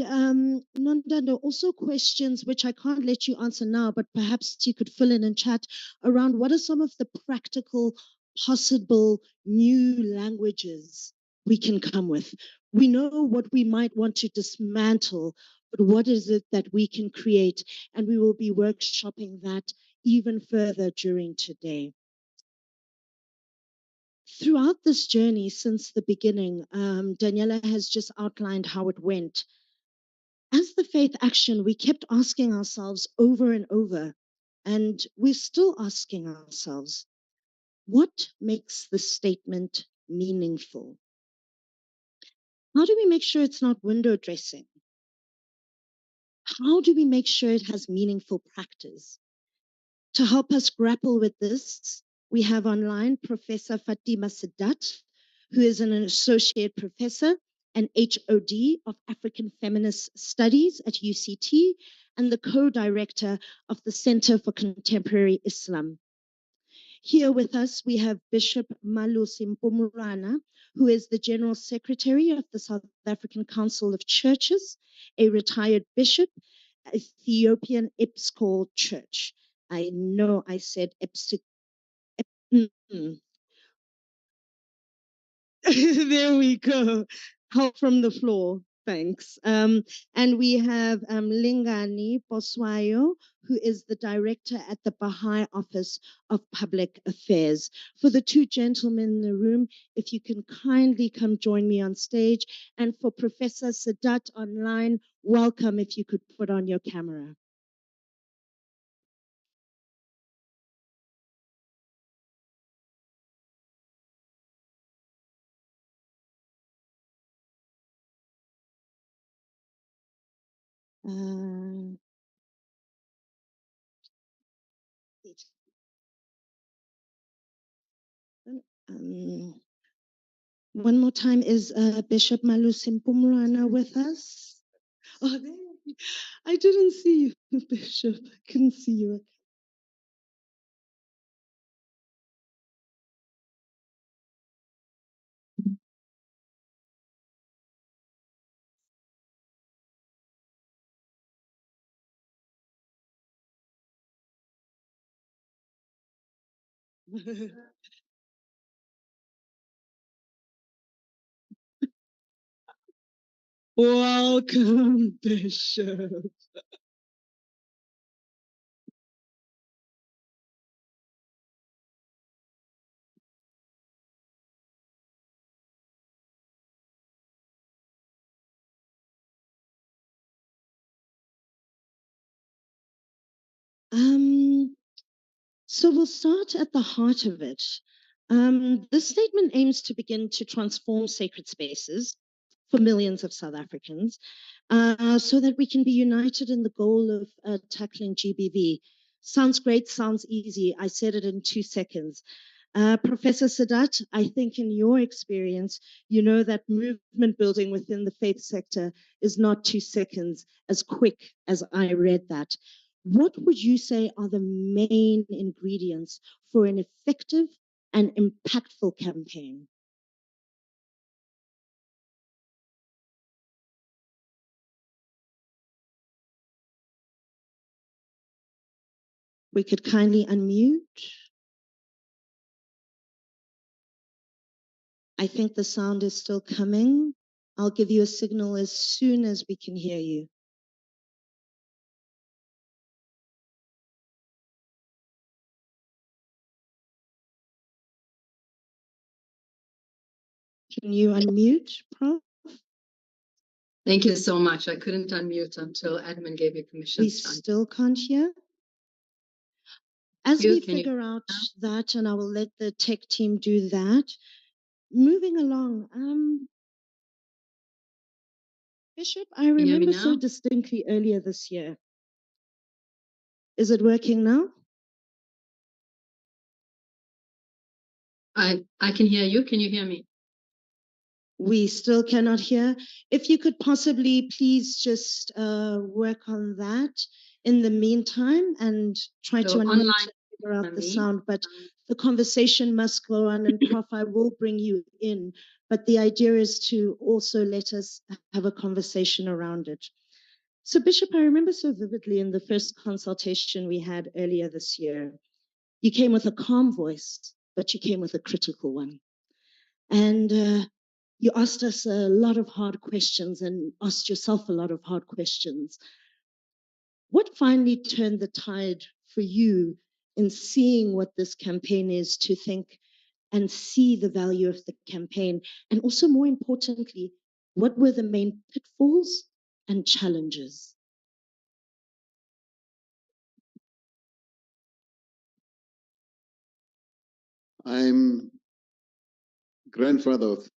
K: Nondando, also questions which I can't let you answer now, but perhaps you could fill in chat around what are some of the practical, possible new languages we can come with. We know what we might want to dismantle, but what is it that we can create? And we will be workshopping that even further during today. Throughout this journey since the beginning, Daniela has just outlined how it went. As the Faith Action, we kept asking ourselves over and over, and we're still asking ourselves, what makes the statement meaningful? How do we make sure it's not window dressing? How do we make sure it has meaningful practice? To help us grapple with this, we have online Professor Fatima Sadat, who is an associate professor and HOD of African Feminist Studies at UCT and the co-director of the Center for Contemporary Islam. Here with us, we have Bishop Malusi Mpumulwana, who is the General Secretary of the South African Council of Churches, a retired bishop, Ethiopian Episcopal Church. I know I said There we go. Help from the floor. Thanks. And we have Lingani Boswayo, who is the director at the Baha'i Office of Public Affairs. For the two gentlemen in the room, if you can kindly come join me on stage. And for Professor Sadat online, welcome if you could put on your camera. One more time, is Bishop Malusi Mpumulwana with us? Oh, there. I didn't see you, Bishop. I couldn't see you. Welcome, Bishop. So we'll start at the heart of it. This statement aims to begin to transform sacred spaces for millions of South Africans so that we can be united in the goal of tackling GBV. Sounds great, sounds easy. I said it in 2 seconds. Professor Sadat, I think in your experience, you know that movement building within the faith sector is not 2 seconds, as quick as I read that. What would you say are the main ingredients for an effective and impactful campaign? We could kindly unmute. I think the sound is still coming. I'll give you a signal as soon as we can hear you. Can you unmute, Prof?
R: Thank you so much. I couldn't unmute until admin gave me permission.
K: We still can't hear. As we figure out that, and I will let the tech team do that, moving along, Bishop, I remember so distinctly earlier this year. Is it working now?
R: I can hear you. Can you hear me?
K: We still cannot hear. If you could possibly please just work on that in the meantime and try to unmute and figure out the sound. But the conversation must go on, and Prof, I will bring you in. But the idea is to also let us have a conversation around it. So Bishop, I remember so vividly in the first consultation we had earlier this year, you came with a calm voice, but you came with a critical one. And you asked us a lot of hard questions and asked yourself a lot of hard questions. What finally turned the tide for you in seeing what this campaign is, to think and see the value of the campaign? And also, more importantly, what were the main pitfalls and challenges?
S: I'm grandfather of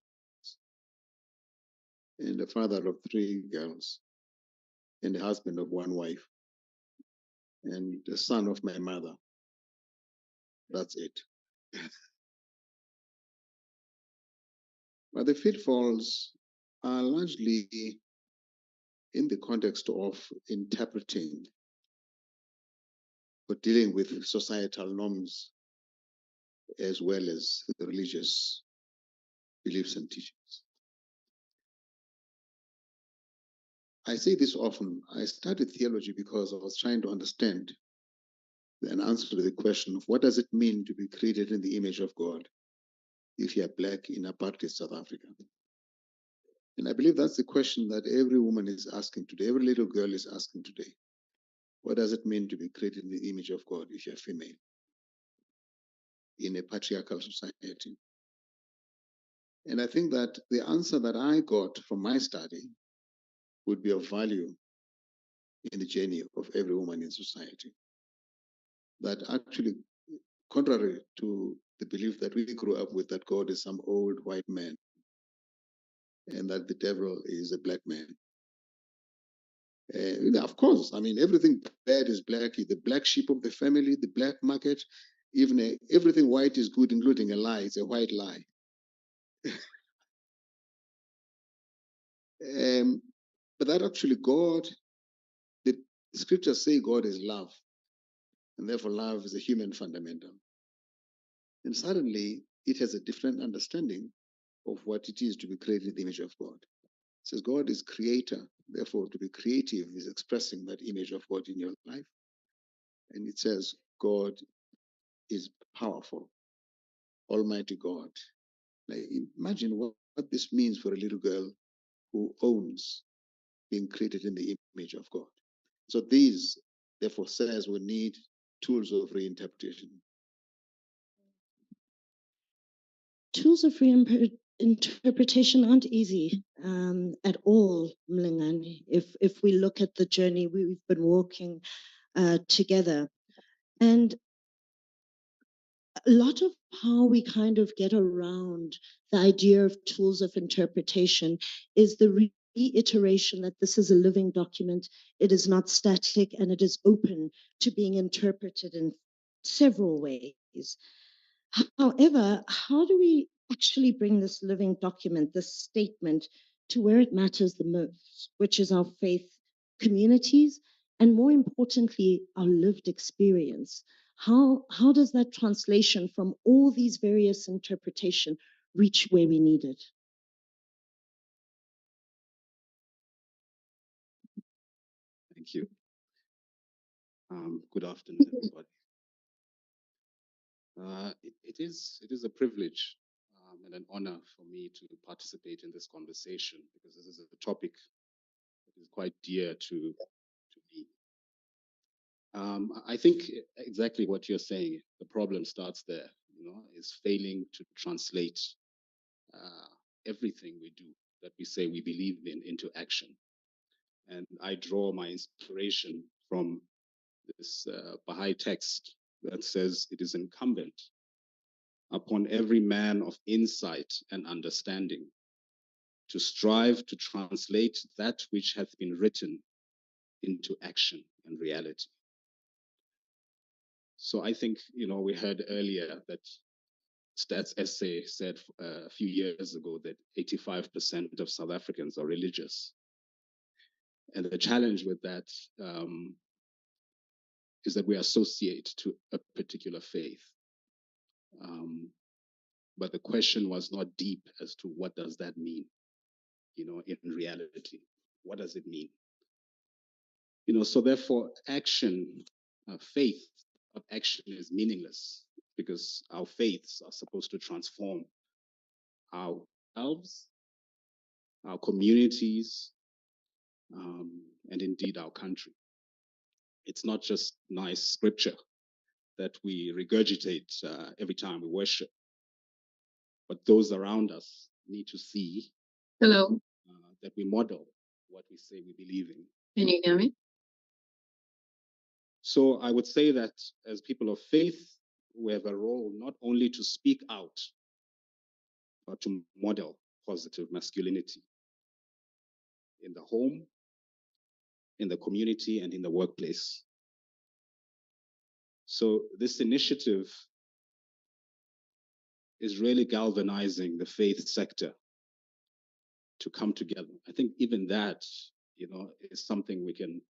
S: and the father of 3 girls and the husband of 1 wife and the son of my mother. That's it. But the pitfalls are largely in the context of interpreting or dealing with societal norms as well as the religious beliefs and teachings. I say this often. I studied theology because I was trying to understand and answer to the question of what does it mean to be created in the image of God if you are black in apartheid South Africa. And I believe that's the question that every woman is asking today, every little girl is asking today. What does it mean to be created in the image of God if you're female in a patriarchal society? And I think that the answer that I got from my study would be of value in the journey of every woman in society. That actually, contrary to the belief that we grew up with, that God is some old white man and that the devil is a black man. Of course, I mean, everything bad is black, the black sheep of the family, the black market, even everything white is good, including a lie. It's a white lie. But that actually God, the scriptures say God is love, and therefore love is a human fundamental. And suddenly it has a different understanding of what it is to be created in the image of God. It says God is creator, therefore to be creative is expressing that image of God in your life. And it says God is powerful, Almighty God. Now, imagine what this means for a little girl who owns being created in the image of God. So these, therefore, says we need tools of reinterpretation.
K: Tools of reinterpretation aren't easy at all, Mlingani, if we look at the journey we've been walking together. And a lot of how we kind of get around the idea of tools of interpretation is the reiteration that this is a living document. It is not static and it is open to being interpreted in several ways. However, how do we actually bring this living document, this statement, to where it matters the most, which is our faith communities, and more importantly, our lived experience? How does that translation from all these various interpretation reach where we need it?
T: Thank you. Good afternoon, everybody. It is a privilege and an honor for me to participate in this conversation because this is a topic that is quite dear to me. I think exactly what you're saying. The problem starts there, is failing to translate everything we do that we say we believe in into action. And I draw my inspiration from this Baha'i text that says it is incumbent upon every man of insight and understanding to strive to translate that which hath been written into action and reality. So I think, we heard earlier that Stats SA said a few years ago that 85% of South Africans are religious. And the challenge with that is that we associate to a particular faith. But the question was not deep as to what does that mean, in reality. What does it mean? So therefore action, faith of action is meaningless because our faiths are supposed to transform ourselves, our communities, and indeed our country. It's not just nice scripture that we regurgitate every time we worship, but those around us need to see
R: Hello,
T: that we model what we say we believe in.
R: can you hear me?
T: So I would say that as people of faith, we have a role not only to speak out, but to model positive masculinity in the home, in the community, and in the workplace. So this initiative is really galvanizing the faith sector to come together. I think even that, is something we can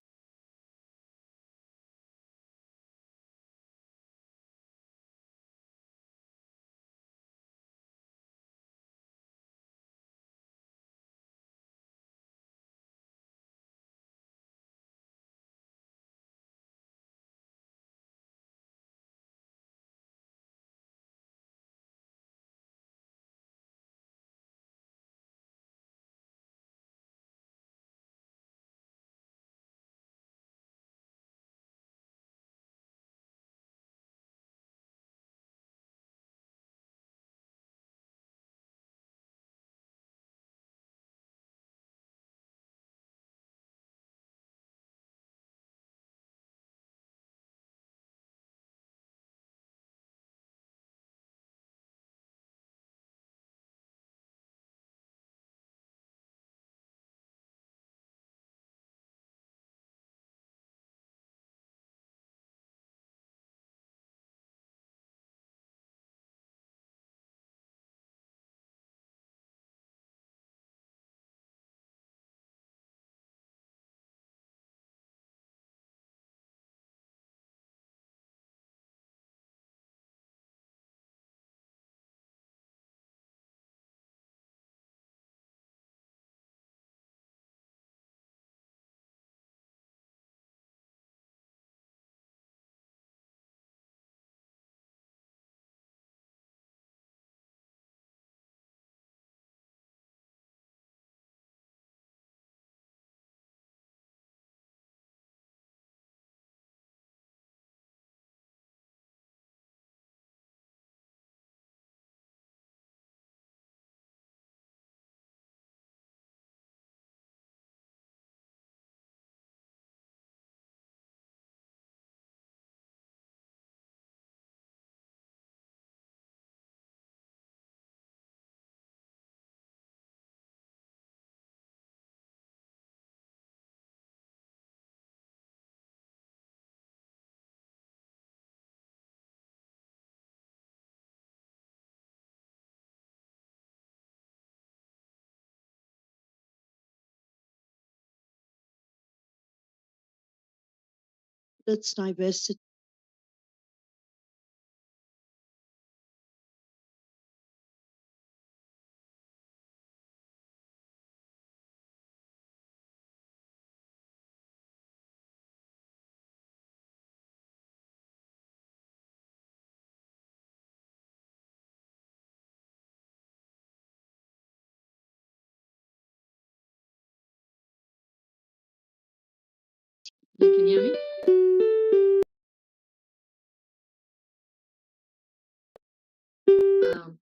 K: its diversity.
R: You can hear me?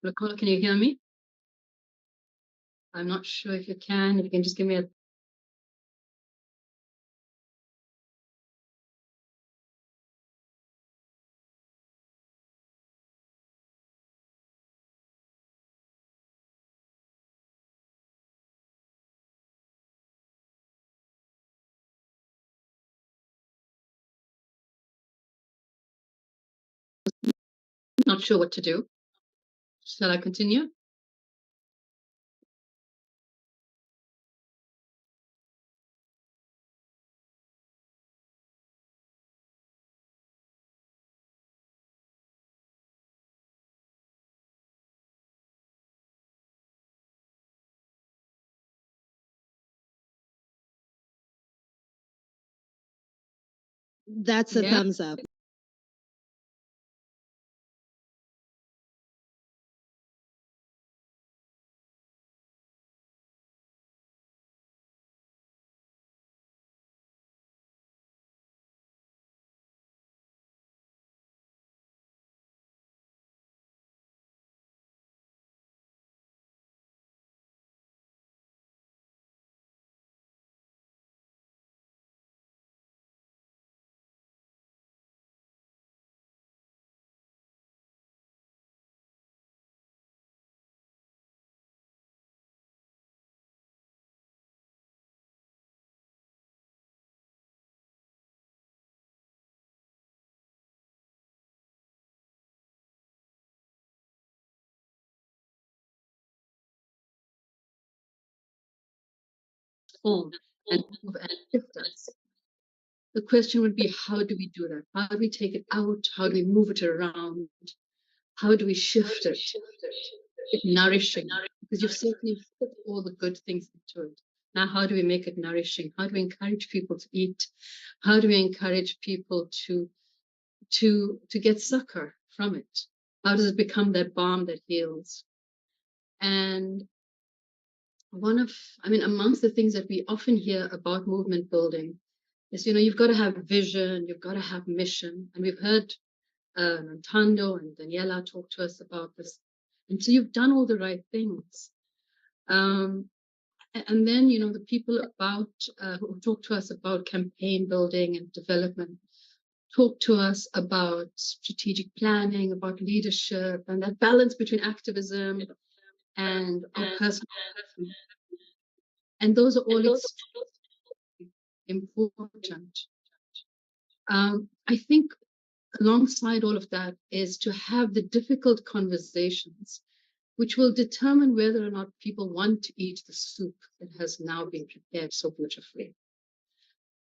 R: Rakola, can you hear me? I'm not sure if you can. If you can just give me a not sure what to do. Shall I continue?
K: That's a thumbs up.
R: Form and move and shift us. The question would be, how do we do that? How do we take it out? How do we move it around? How do we shift it? It nourishing, because you've certainly put all the good things into it. Now, how do we make it nourishing? How do we encourage people to eat? How do we encourage people to get succor from it? How does it become that balm that heals? And amongst the things that we often hear about movement building is, you've got to have vision, you've got to have mission. And we've heard Ntando and Daniela talk to us about this. And so you've done all the right things. And then, the people who talk to us about campaign building and development, talk to us about strategic planning, about leadership, and that balance between activism and our personal. And those are all extremely important. I think alongside all of that is to have the difficult conversations which will determine whether or not people want to eat the soup that has now been prepared so beautifully.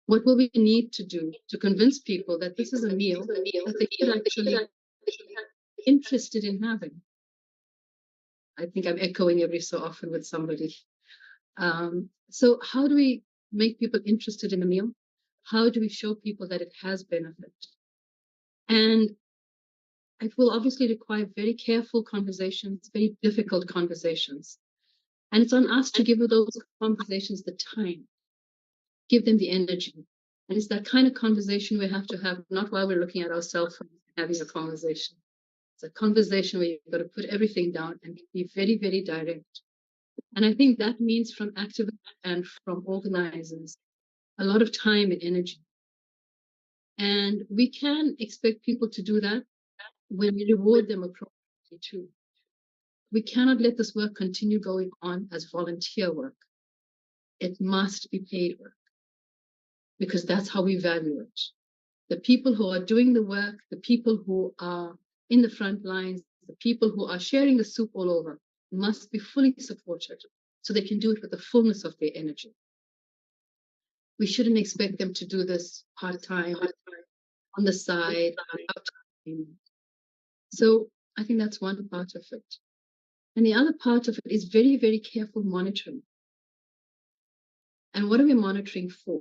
R: What will we need to do to convince people that this is a meal that they should actually be interested in having? I think I'm echoing every so often with somebody. So how do we make people interested in a meal? How do we show people that it has benefit? And it will obviously require very careful conversations, very difficult conversations. And it's on us to give those conversations the time, give them the energy. And it's that kind of conversation we have to have, not while we're looking at our cell phones and having a conversation. It's a conversation where you've got to put everything down and be very, very direct. And I think that means from activists and from organizers a lot of time and energy. And we can expect people to do that when we reward them appropriately too. We cannot let this work continue going on as volunteer work. It must be paid work because that's how we value it. The people who are doing the work, the people who are in the front lines, the people who are sharing the soup all over must be fully supported so they can do it with the fullness of their energy. We shouldn't expect them to do this part-time on the side. So I think that's one part of it. And the other part of it is very, very careful monitoring. And what are we monitoring for?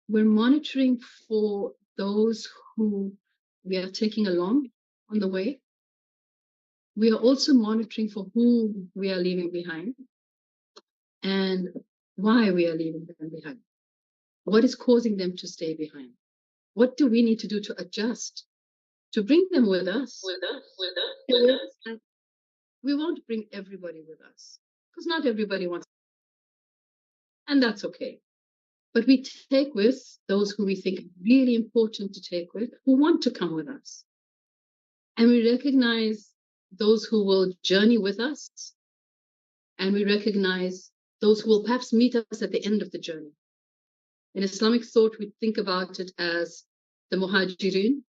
R: We're monitoring for those who we are taking along on the way. We are also monitoring for who we are leaving behind and why we are leaving them behind. What is causing them to stay behind? What do we need to do to adjust to bring them with us? We won't bring everybody with us because not everybody wants, and that's okay. But we take with those who we think are really important to take with, who want to come with us. And we recognize those who will journey with us. And we recognize those who will perhaps meet us at the end of the journey. In Islamic thought, we think about it as the muhajirun,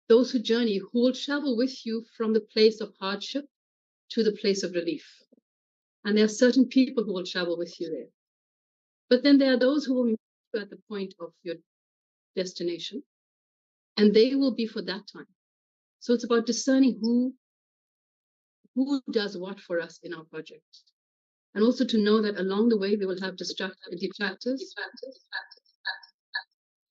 R: those who journey, who will travel with you from the place of hardship to the place of relief. And there are certain people who will travel with you there. But then there are those who will meet you at the point of your destination, and they will be for that time. So it's about discerning who does what for us in our project. And also to know that along the way, we will have detractors.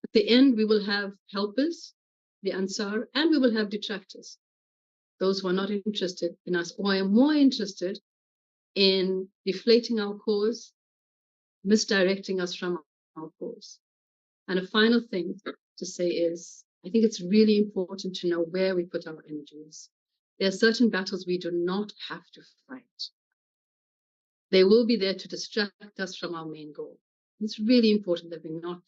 R: At the end, we will have helpers, the Ansar, and we will have detractors, those who are not interested in us or are more interested in deflating our cause, misdirecting us from our cause. And a final thing to say is, I think it's really important to know where we put our energies. There are certain battles we do not have to fight. They will be there to distract us from our main goal. It's really important that we not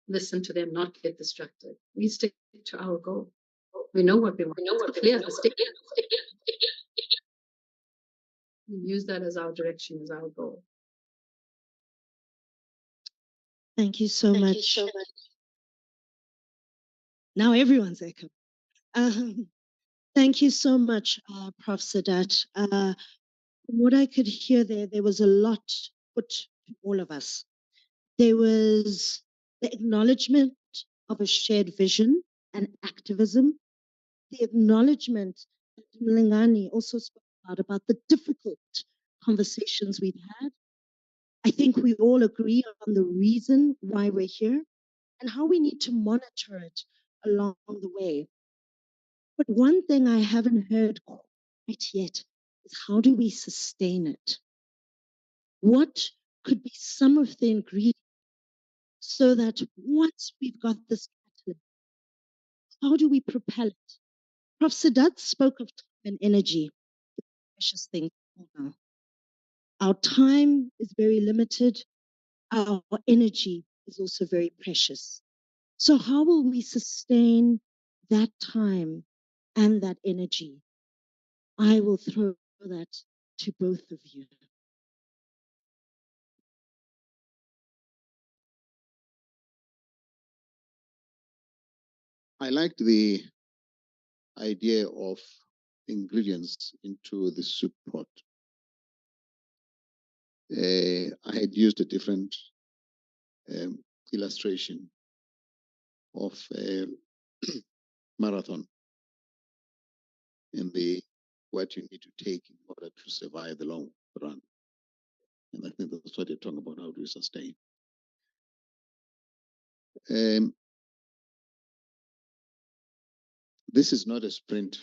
R: listen to them, not get distracted. We stick to our goal. We know what we want. It's clear. We use that as our direction, as our goal.
K: Thank you so much. Now everyone's echo. Thank you so much, Prof. Sadat. From what I could hear there was a lot put to all of us. There was the acknowledgement of a shared vision and activism, the acknowledgement that Mlingani also spoke about the difficult conversations we've had. I think we all agree on the reason why we're here and how we need to monitor it along the way. But one thing I haven't heard quite yet is how do we sustain it? What could be some of the ingredients so that once we've got this catalyst, how do we propel it? Prof. Sadat spoke of time and energy, the precious thing now. Our time is very limited. Our energy is also very precious. So how will we sustain that time and that energy? I will throw that to both of you.
S: I liked the idea of ingredients into the soup pot. I had used a different illustration of a marathon and what you need to take in order to survive the long run. And I think that's what you're talking about, how do we sustain. This is not a sprint.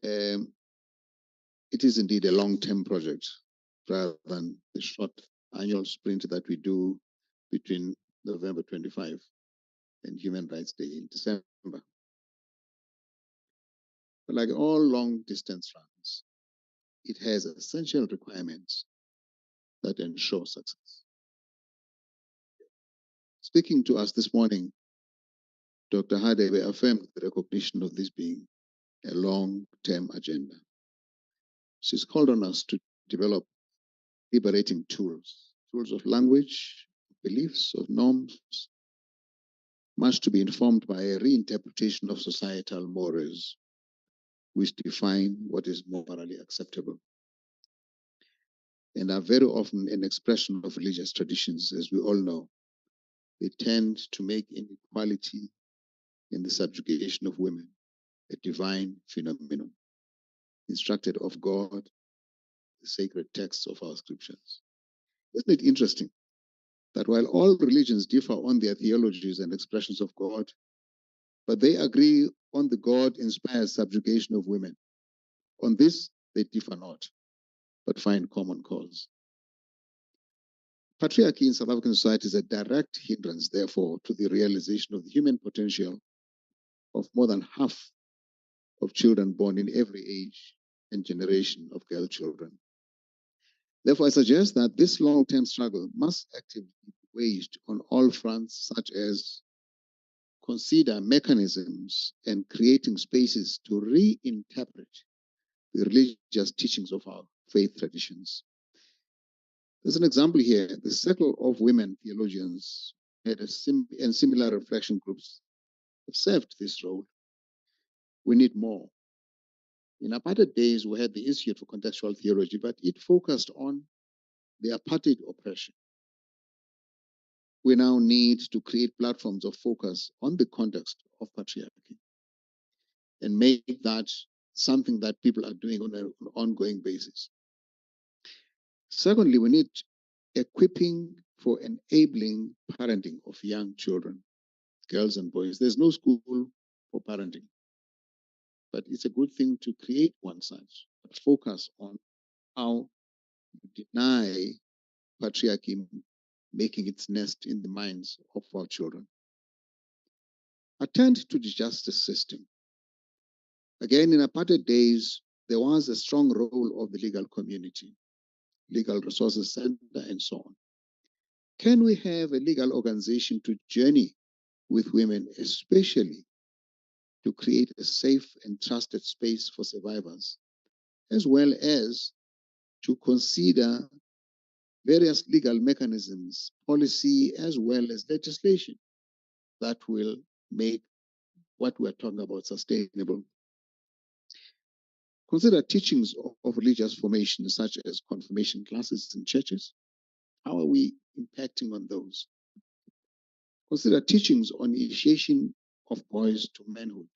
S: It is indeed a long-term project rather than the short annual sprint that we do between November 25 and Human Rights Day in December. But like all long-distance runs, it has essential requirements that ensure success. Speaking to us this morning, Dr. Hadebe affirmed the recognition of this being a long-term agenda. She's called on us to develop liberating tools of language, beliefs, of norms, much to be informed by a reinterpretation of societal mores, which define what is morally acceptable, and are very often an expression of religious traditions, as we all know, they tend to make inequality in the subjugation of women a divine phenomenon, instructed of God, the sacred texts of our scriptures. Isn't it interesting that while all religions differ on their theologies and expressions of God, but they agree on the God-inspired subjugation of women? On this, they differ not, but find common cause. Patriarchy in South African society is a direct hindrance, therefore, to the realization of the human potential of more than half of children born in every age and generation of girl children. Therefore, I suggest that this long-term struggle must actively be waged on all fronts, such as consider mechanisms and creating spaces to reinterpret the religious teachings of our faith traditions. There's an example here. The Circle of Women Theologians had and similar reflection groups have served this role. We need more. In apartheid days, we had the Institute for Contextual Theology, but it focused on the apartheid oppression. We now need to create platforms of focus on the context of patriarchy and make that something that people are doing on an ongoing basis. Secondly, we need equipping for enabling parenting of young children, girls and boys. There's no school for parenting, but it's a good thing to create one such, but focus on how you deny patriarchy making its nest in the minds of our children. Attend to the justice system. Again, in apartheid days, there was a strong role of the legal community, legal resources center, and so on. Can we have a legal organization to journey with women, especially to create a safe and trusted space for survivors, as well as to consider various legal mechanisms, policy, as well as legislation that will make what we're talking about sustainable? Consider teachings of religious formation, such as confirmation classes in churches. How are we impacting on those? Consider teachings on initiation of boys to manhood.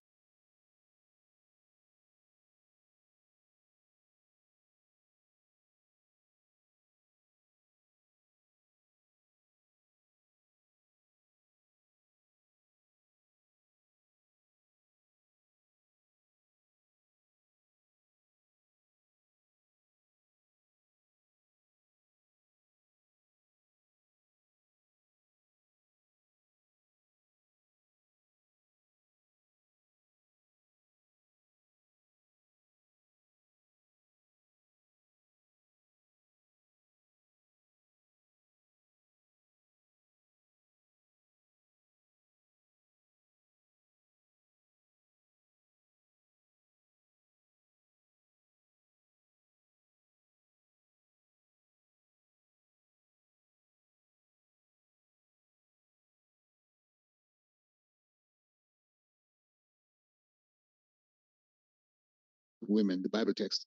S: Women, the Bible text.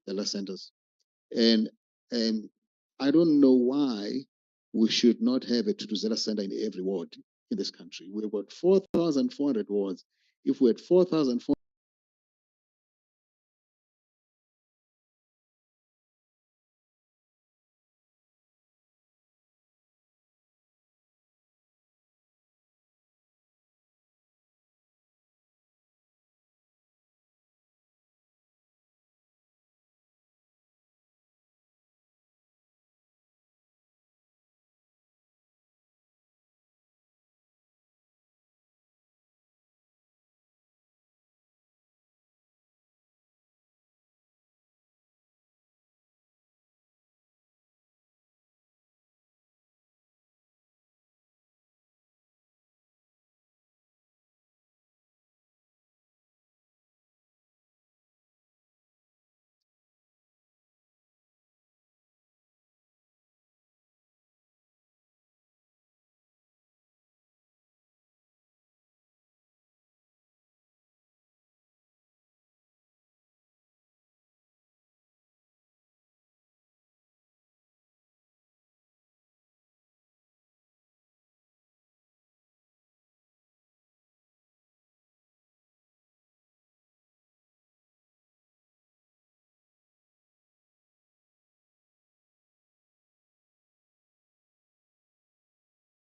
S: Zeller centers. And I don't know why we should not have a Tutuzela center in every ward in this country. We've got 4,400 wards. If we had 4,400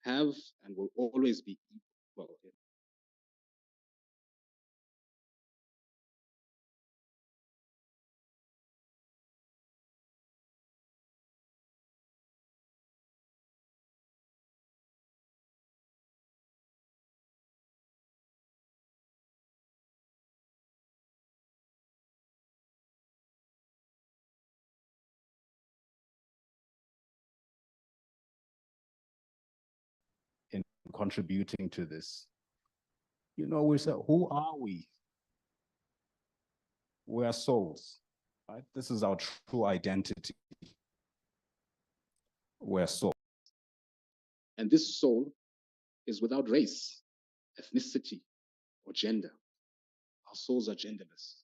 T: have and will always be equal. In contributing to this. You know, we say, who are we? We are souls, right? This is our true identity. We're soul. And this soul is without race, ethnicity, or gender. Our souls are genderless.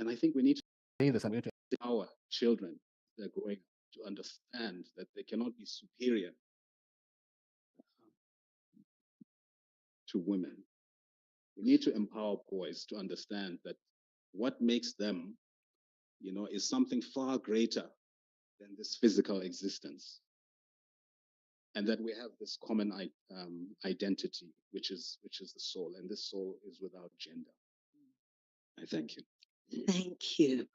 T: And I think we need to say this and we need to empower children that are growing up to understand that they cannot be superior to women. We need to empower boys to understand that what makes them, you know, is something far greater than this physical existence. And that we have this common identity, which is the soul, and this soul is without gender. I thank you.
K: Thank you.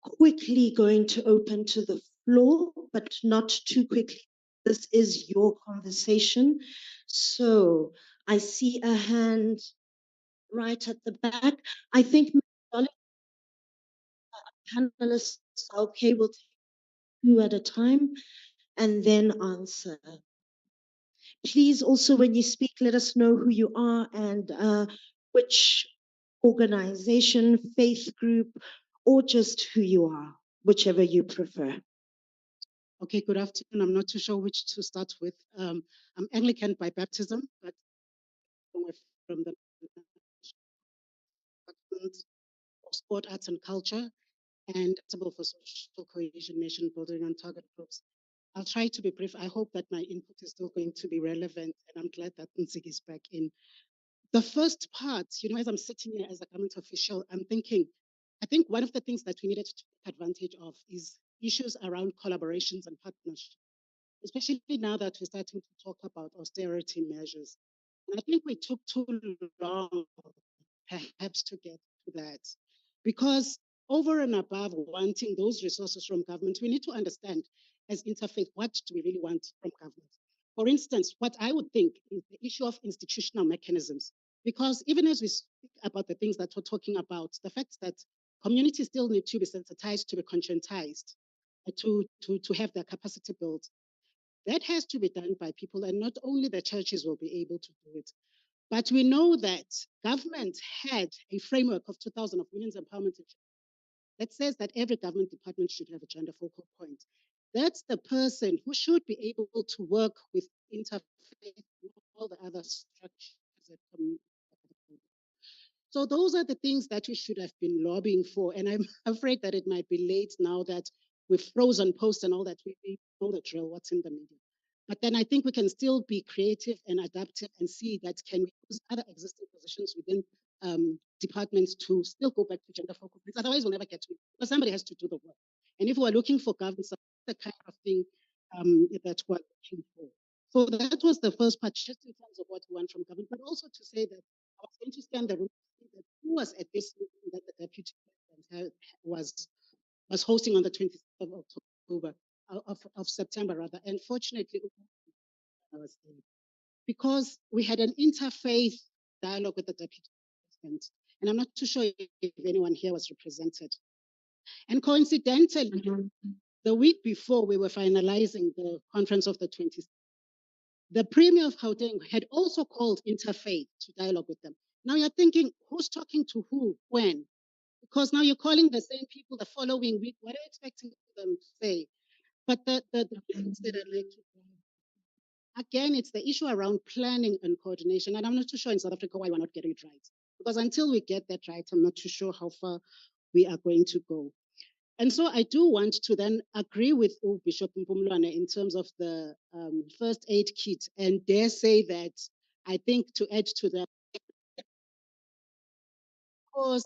K: Quickly going to open to the floor, but not too quickly. This is your conversation. So I see a hand right at the back. I think panelists are okay. We'll take two at a time and then answer. Please also, when you speak, let us know who you are and which organization, faith group, or just who you are, whichever you prefer.
U: Okay, good afternoon. I'm not too sure which to start with. I'm Anglican by baptism, but from the Department of Sport, Arts and Culture, and responsible for social cohesion, nation building, and target groups. I'll try to be brief. I hope that my input is still going to be relevant, and I'm glad that Nsig is back in. The first part, you know, as I'm sitting here as a government official, I'm thinking, I think one of the things that we needed to take advantage of is issues around collaborations and partnerships, especially now that we're starting to talk about austerity measures. And I think we took too long, perhaps, to get to that. Because over and above wanting those resources from government, we need to understand as interfaith, what do we really want from government? For instance, what I would think is the issue of institutional mechanisms. Because even as we speak about the things that we're talking about, the fact that communities still need to be sensitized, to be conscientized, to have their capacity built. That has to be done by people, and not only the churches will be able to do it. But we know that government had a framework of 2000 of women's empowerment that says that every government department should have a gender focal point. That's the person who should be able to work with interfaith and all the other structures that community. So those are the things that we should have been lobbying for. And I'm afraid that it might be late now that we've frozen posts and all that. We know the drill, what's in the media. But then I think we can still be creative and adaptive and see that can we use other existing positions within departments to still go back to gender focal points. Otherwise, we'll never get to it because somebody has to do the work. And if we're looking for governance, that's the kind of thing that we're looking for. So that was the first part, just in terms of what we want from government, but also to say that I was going to scan the room to see that who was at this meeting that the deputy president was hosting on the 26th of October, of September rather. And fortunately, I was there because we had an interfaith dialogue with the deputy president. And I'm not too sure if anyone here was represented. And coincidentally, the week before we were finalizing the conference of the 26th, the Premier of Gauteng had also called Interfaith to dialogue with them. Now you're thinking, who's talking to who, when? Because now you're calling the same people the following week. What are you expecting them to say? But the things that I'd like to again, it's the issue around planning and coordination. And I'm not too sure in South Africa why we're not getting it right. Because until we get that right, I'm not too sure how far we are going to go. And so I do want to then agree with Bishop Mpumlwane in terms of the first aid kit, and dare say that I think to add to that, because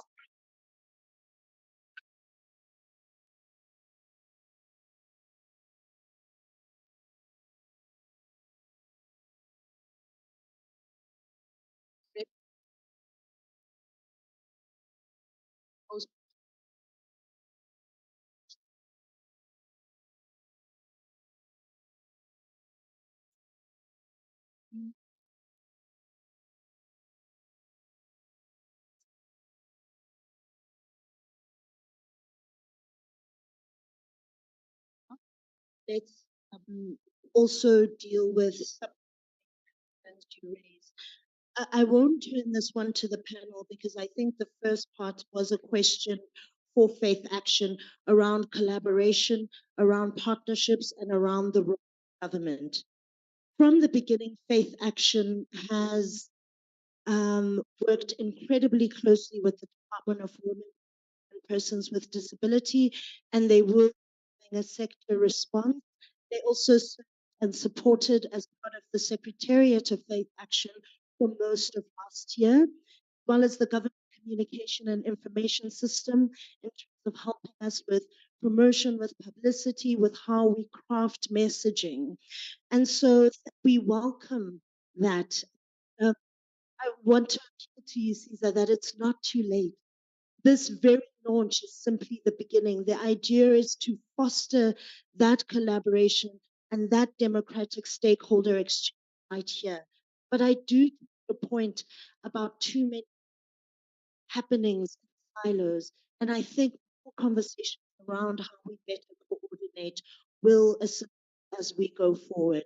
K: let's also deal with some concerns you raised. I won't turn this one to the panel because I think the first part was a question for Faith Action around collaboration, around partnerships, and around the role of government. From the beginning, Faith Action has worked incredibly closely with the Department of Women and Persons with Disability, and they will be a sector response. They also served and supported as part of the Secretariat of Faith Action for most of last year, as well as the government communication and information system in terms of helping us with promotion, with publicity, with how we craft messaging. And so we welcome that. I want to appeal to you, Caesar, that it's not too late. This very launch is simply the beginning. The idea is to foster that collaboration and that democratic stakeholder exchange right here. But I do take the point about too many happenings in silos, and I think more conversations around how we better coordinate will assist as we go forward.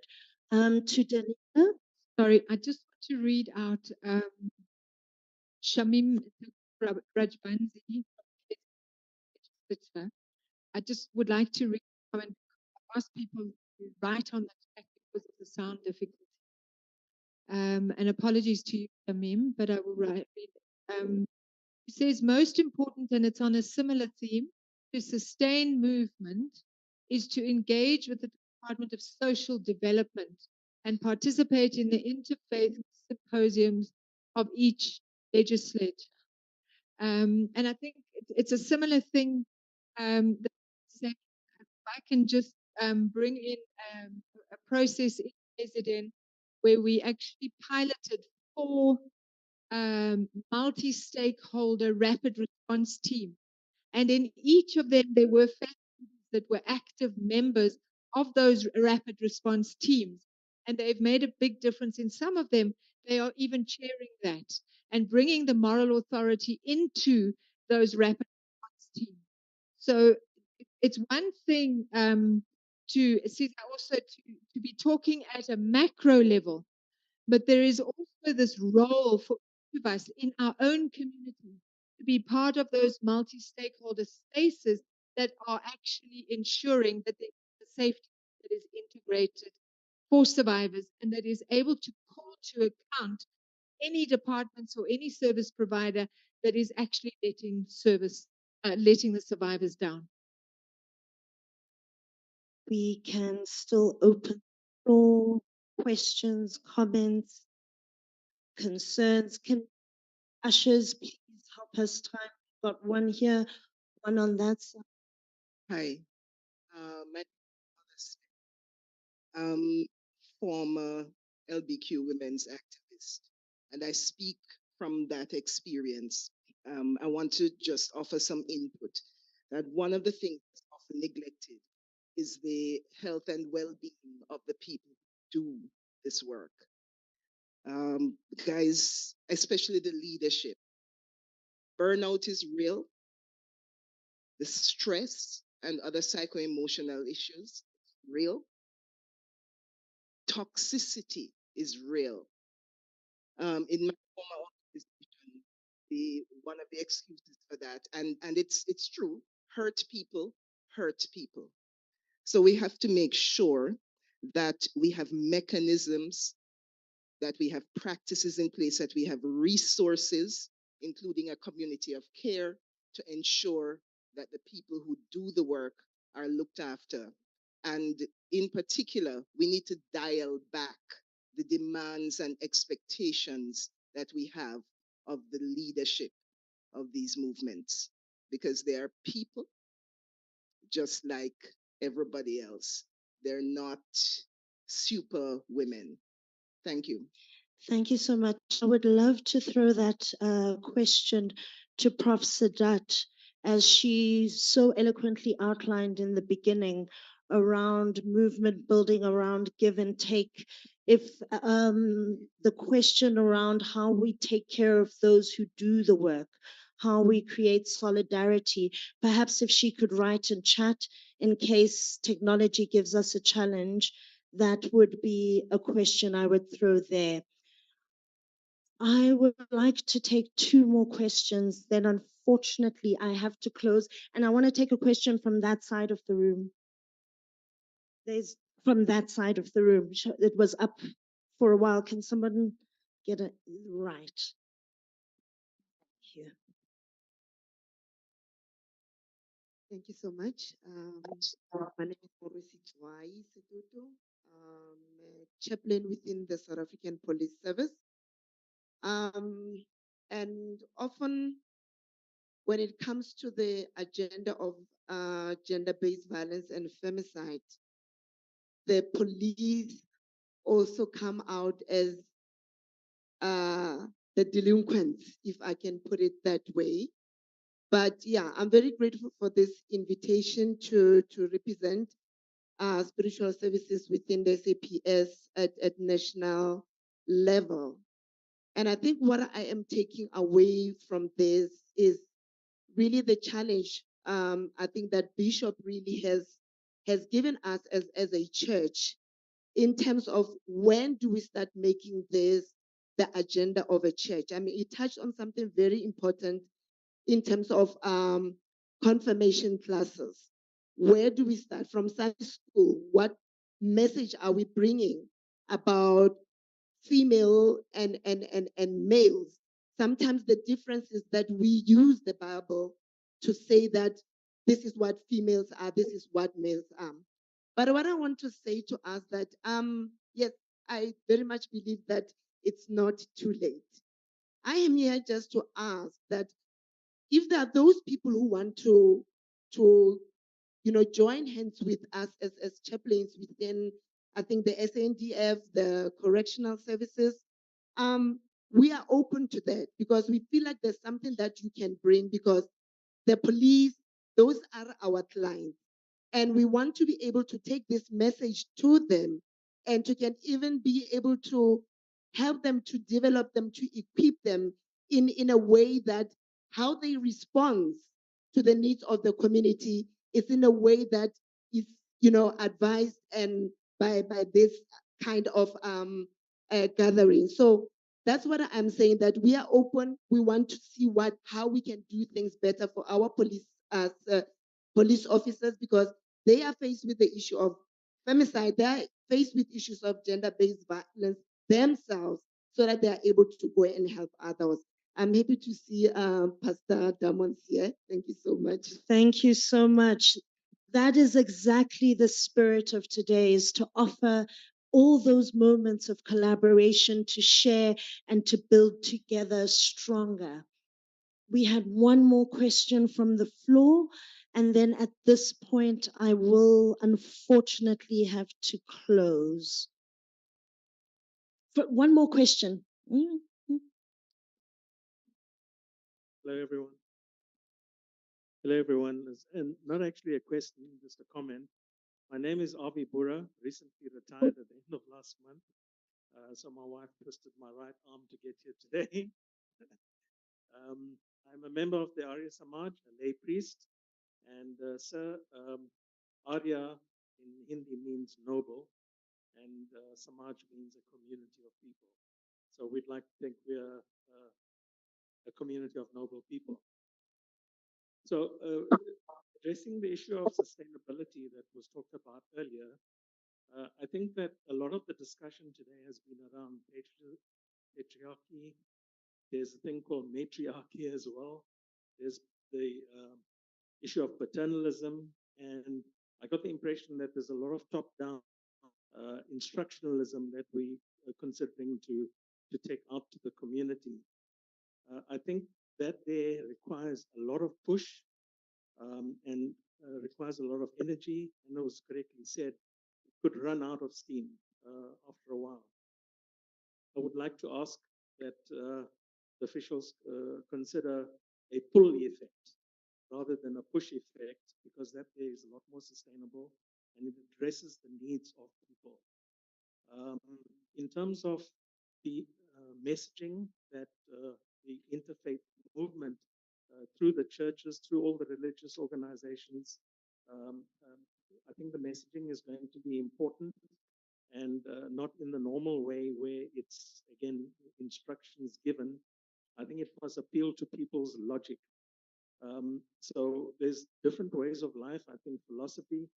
K: To Danita.
A: Sorry, I just want to read out Shamim Rajbanzi. I just would like to read a comment. I asked people to write on the chat because of the sound difficulty. And apologies to you, Shamim, but I will read. It says, most important, and it's on a similar theme, to sustain movement is to engage with the Department of Social Development and participate in the interfaith symposiums of each legislature. And I think it's a similar thing that if I can just bring in a process in KZN where we actually piloted 4 multi-stakeholder rapid response teams. And in each of them, there were faculties that were active members of those rapid response teams. And they've made a big difference. In some of them, they are even chairing that and bringing the moral authority into those rapid response teams. So it's one thing to see also to be talking at a macro level, but there is also this role for each of us in our own community to be part of those multi-stakeholder spaces that are actually ensuring that there is a safety that is integrated for survivors and that is able to call to account any departments or any service provider that is actually letting the survivors down.
K: We can still open the floor, questions, comments, concerns. Can ushers please help us time? We've got one here, one on that side.
C: Hi, my name is former LBQ women's activist, and I speak from that experience. I want to just offer some input that one of the things that's often neglected is the health and well-being of the people who do this work. Guys, especially the leadership. Burnout is real. The stress and other psycho-emotional issues, real. Toxicity is real. In my former organization, one of the excuses for that, and it's true, hurt people. So we have to make sure that we have mechanisms, that we have practices in place, that we have resources, including a community of care, to ensure that the people who do the work are looked after. And in particular, we need to dial back the demands and expectations that we have of the leadership of these movements, because they are people just like everybody else. They're not super women. Thank you.
K: Thank you so much. I would love to throw that question to Prof. Sadat, as she so eloquently outlined in the beginning around movement building, around give and take. If the question around how we take care of those who do the work, how we create solidarity. Perhaps if she could write in chat in case technology gives us a challenge, that would be a question I would throw there. I would like to take two more questions. Then, unfortunately, I have to close. And I want to take a question from that side of the room. There's from that side of the room. It was up for a while. Can someone get it right here?
D: Thank you so much. My name is Morisi Twai Setutu, a chaplain within the South African Police Service. And often when it comes to the agenda of gender-based violence and femicide, the police also come out as the delinquents, if I can put it that way. But yeah, I'm very grateful for this invitation to represent spiritual services within the SAPS at national level. And I think what I am taking away from this is really the challenge. I think that Bishop really has given us as a church in terms of when do we start making this the agenda of a church. I mean, he touched on something very important in terms of confirmation classes. Where do we start? From Sunday school, what message are we bringing about female and males? Sometimes the difference is that we use the Bible to say that this is what females are, this is what males are. But what I want to say to us that yes, I very much believe that it's not too late. I am here just to ask that if there are those people who want to join hands with us as chaplains within, I think, the SANDF, the correctional services, we are open to that because we feel like there's something that you can bring because the police, those are our clients. And we want to be able to take this message to them and to can even be able to help them to develop them, to equip them in a way that how they respond to the needs of the community is in a way that is, advised and by this kind of gathering. So that's what I'm saying, that we are open. We want to see how we can do things better for our police as police officers because they are faced with the issue of femicide. They are faced with issues of gender-based violence themselves so that they are able to go and help others. I'm happy to see Pastor Damons here. Thank you so much.
K: Thank you so much. That is exactly the spirit of today, is to offer all those moments of collaboration, to share and to build together stronger. We had one more question from the floor, and then at this point, I will unfortunately have to close. One more question.
V: Hello, everyone. Hello, everyone. And not actually a question, just a comment. My name is Avi Bura, recently retired at the end of last month. So my wife twisted my right arm to get here today. I'm a member of the Arya Samaj, a lay priest. And sir, Arya in Hindi means noble, and Samaj means a community of people. So we'd like to think we're a community of noble people. So addressing the issue of sustainability that was talked about earlier, I think that a lot of the discussion today has been around patriarchy. There's a thing called matriarchy as well. There's the issue of paternalism. And I got the impression that there's a lot of top-down instructionalism that we are considering to take out to the community. I think that there requires a lot of push and requires a lot of energy. And it was correctly said, it could run out of steam after a while. I would like to ask that the officials consider a pull effect rather than a push effect, because that way is a lot more sustainable and it addresses the needs of people. In terms of the messaging that the interfaith movement through the churches, through all the religious organizations. I think the messaging is going to be important, and not in the normal way where it's, again, instructions given. I think it must appeal to people's logic. So there's different ways of life. I think philosophy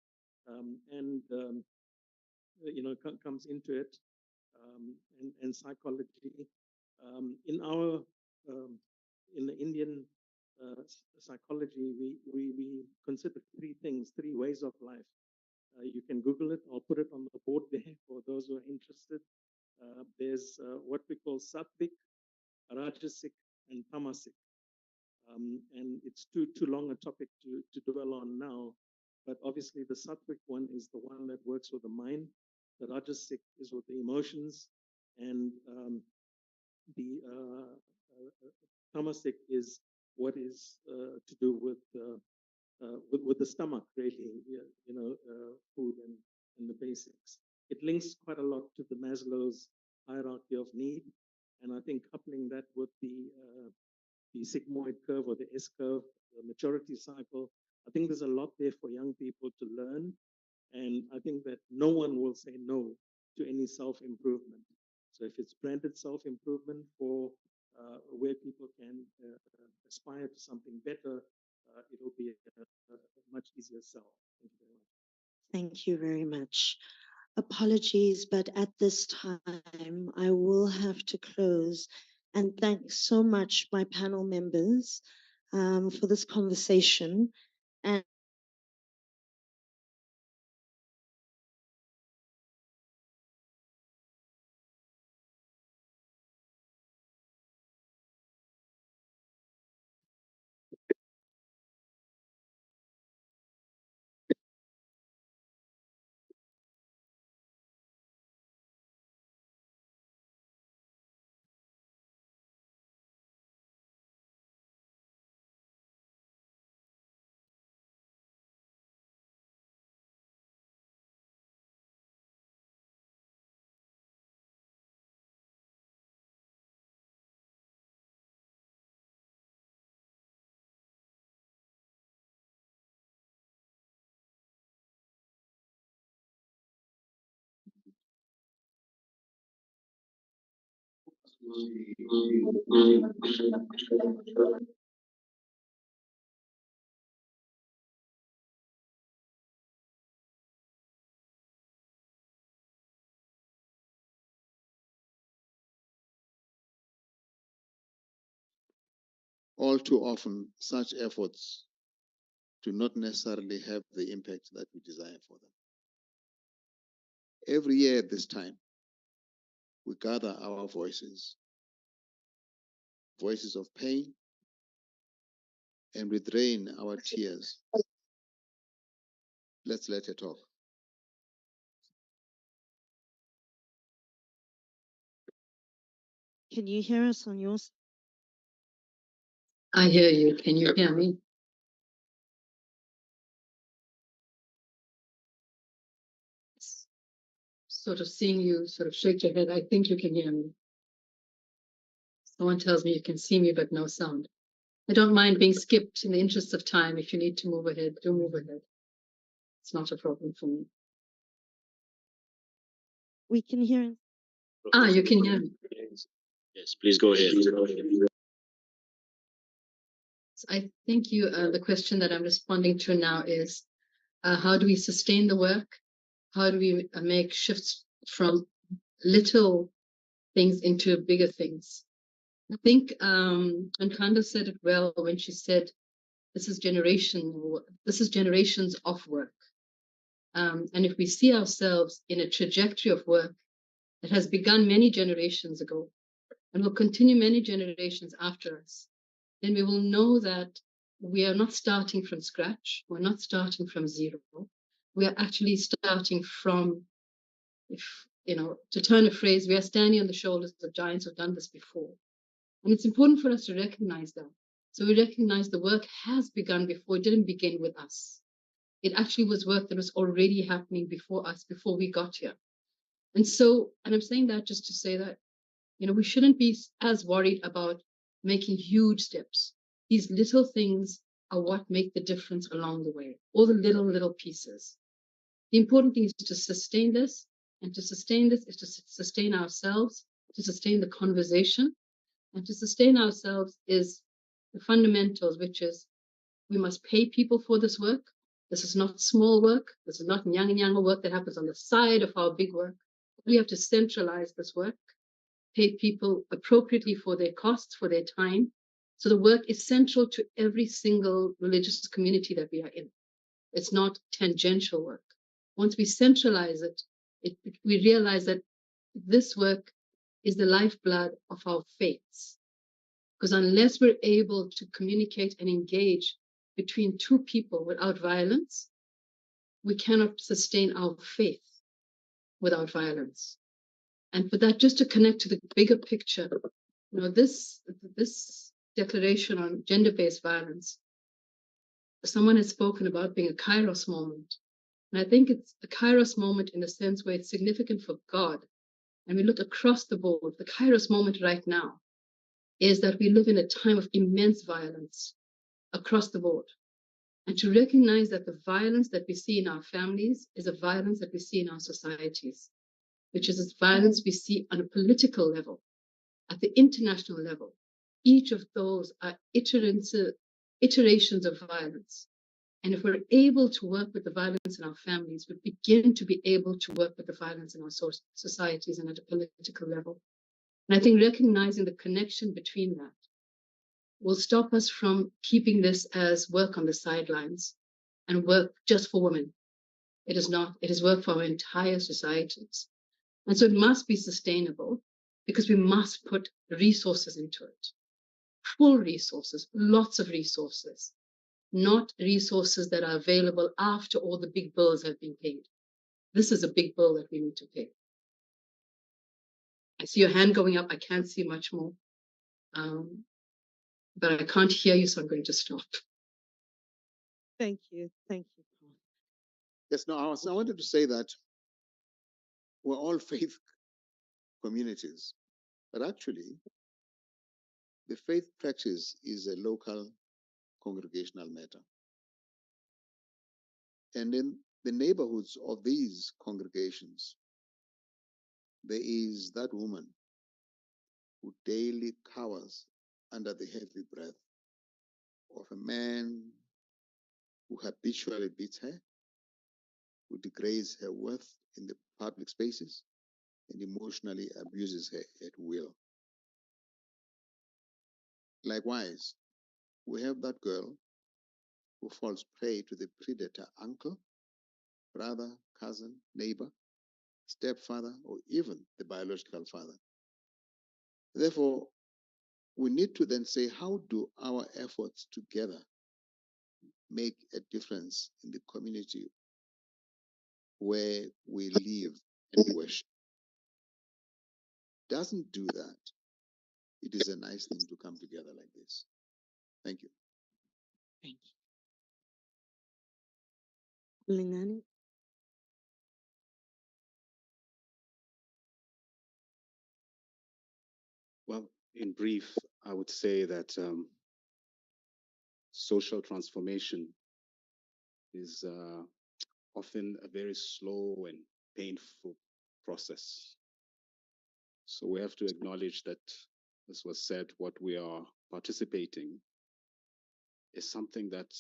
V: comes into it, and psychology. In the Indian psychology, we consider three things, three ways of life. You can Google it. I'll put it on the board there for those who are interested. There's what we call sattvic, rajasic, and tamasic. And it's too long a topic to dwell on now. But obviously, the sattvic one is the one that works with the mind. The rajasic is with the emotions, and the tamasic is what is to do with the stomach, really. Food and the basics. It links quite a lot to the Maslow's hierarchy of need, and I think coupling that with the sigmoid curve or the S curve, the maturity cycle, I think there's a lot there for young people to learn. And I think that no one will say no to any self-improvement. So if it's branded self-improvement for where people can aspire to something better, it'll be a much easier sell. Thank you very much.
K: Thank you very much. Apologies, but at this time, I will have to close. And thanks so much, my panel members, for this conversation. And
S: All too often, such efforts do not necessarily have the impact that we desire for them. Every year at this time, we gather our voices, voices of pain, and we drain our tears. Let's let her talk.
K: can you hear us on your side?
R: I hear you. Can you hear me? Sort of seeing you sort of shake your head. I think you can hear me. Someone tells me you can see me, but no sound. I don't mind being skipped in the interest of time. If you need to move ahead, do move ahead. It's not a problem for me.
K: We can hear.
R: You can hear me.
E: Yes, please go ahead.
R: I think the question that I'm responding to now is, how do we sustain the work? How do we make shifts from little things into bigger things? I think Nkanda said it well when she said, this is generations of work. And if we see ourselves in a trajectory of work that has begun many generations ago and will continue many generations after us, then we will know that we are not starting from scratch. We're not starting from zero. We are actually starting from, to turn a phrase, we are standing on the shoulders of giants who've done this before. And it's important for us to recognize that. So we recognize the work has begun before. It didn't begin with us. It actually was work that was already happening before us, before we got here. And I'm saying that just to say that, we shouldn't be as worried about making huge steps. These little things are what make the difference along the way, all the little pieces. The important thing is to sustain this, and to sustain this is to sustain ourselves, to sustain the conversation, and to sustain ourselves is the fundamentals, which is we must pay people for this work. This is not small work. This is not nyanga work that happens on the side of our big work. We have to centralize this work, pay people appropriately for their costs, for their time. So the work is central to every single religious community that we are in. It's not tangential work. Once we centralize it, we realize that this work is the lifeblood of our faiths. Because unless we're able to communicate and engage between two people without violence, we cannot sustain our faith without violence. And for that, just to connect to the bigger picture, this declaration on gender-based violence, someone has spoken about being a kairos moment. And I think it's a kairos moment in the sense where it's significant for God. And we look across the board, the kairos moment right now is that we live in a time of immense violence across the board. And to recognize that the violence that we see in our families is a violence that we see in our societies, which is this violence we see on a political level, at the international level. Each of those are iterations of violence. And if we're able to work with the violence in our families, we begin to be able to work with the violence in our societies and at a political level. And I think recognizing the connection between that will stop us from keeping this as work on the sidelines and work just for women. It is not. It is work for our entire societies. And so it must be sustainable because we must put resources into it. Full resources, lots of resources, not resources that are available after all the big bills have been paid. This is a big bill that we need to pay. I see your hand going up. I can't see much more. But I can't hear you, so I'm going to stop.
G: Thank you. Thank you, Paul.
S: Yes, no, I wanted to say that we're all faith communities, but actually, the faith practice is a local congregational matter. And in the neighborhoods of these congregations, there is that woman who daily cowers under the heavy breath of a man who habitually beats her, who degrades her worth in the public spaces, and emotionally abuses her at will. Likewise, we have that girl who falls prey to the predator uncle, brother, cousin, neighbor, stepfather, or even the biological father. Therefore, we need to then say, how do our efforts together make a difference in the community where we live and worship? Doesn't do that. It is a nice thing to come together like this. Thank you.
G: Thank you. Lingani?
T: Well, in brief, I would say that social transformation is often a very slow and painful process. So we have to acknowledge that, as was said, what we are participating is something that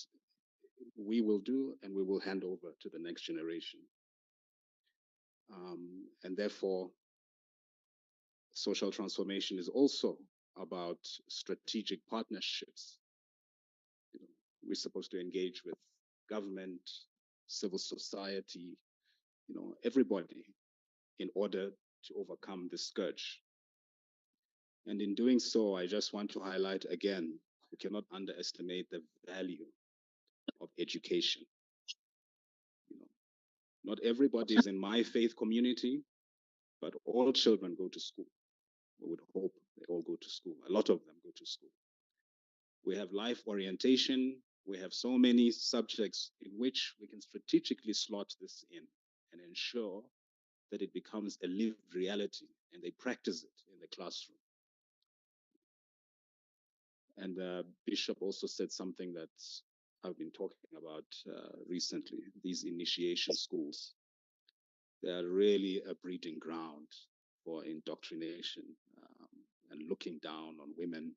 T: we will do and we will hand over to the next generation. And therefore, social transformation is also about strategic partnerships. We're supposed to engage with government, civil society, everybody in order to overcome this scourge. And in doing so, I just want to highlight again, we cannot underestimate the value of education. Not everybody is in my faith community, but all children go to school. We would hope they all go to school. A lot of them go to school. We have life orientation. We have so many subjects in which we can strategically slot this in and ensure that it becomes a lived reality and they practice it in the classroom. And the bishop also said something that I've been talking about recently. These initiation schools, they are really a breeding ground for indoctrination and looking down on women.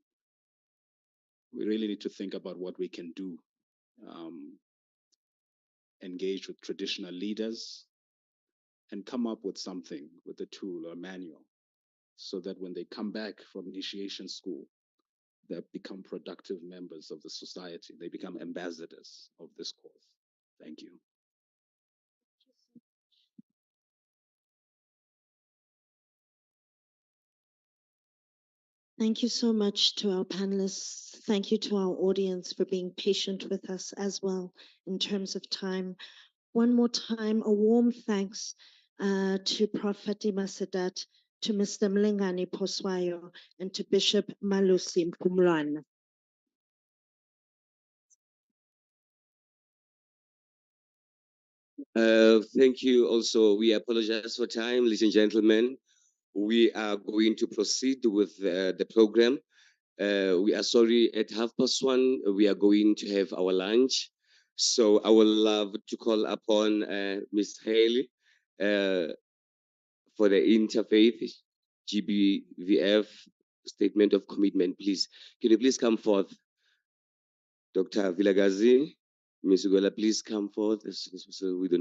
T: We really need to think about what we can do. Engage with traditional leaders and come up with something, with a tool or a manual, so that when they come back from initiation school, they become productive members of the society. They become ambassadors of this cause. Thank you.
K: Thank you so much to our panelists. Thank you to our audience for being patient with us as well in terms of time. One more time, a warm thanks to Prof. Fatima Sadat, to Mr. Mlingani Poswayo, and to Bishop Malusi Mpumlwana.
M: Thank you also. We apologize for time, ladies and gentlemen. We are going to proceed with the program. We are sorry, at 1:30, we are going to have our lunch. So I would love to call upon Ms. Haley for the Interfaith GBVF statement of commitment, please. Can you please come forth? Dr. Vilagazi, Ms. Ugola, please come forth. So we don't.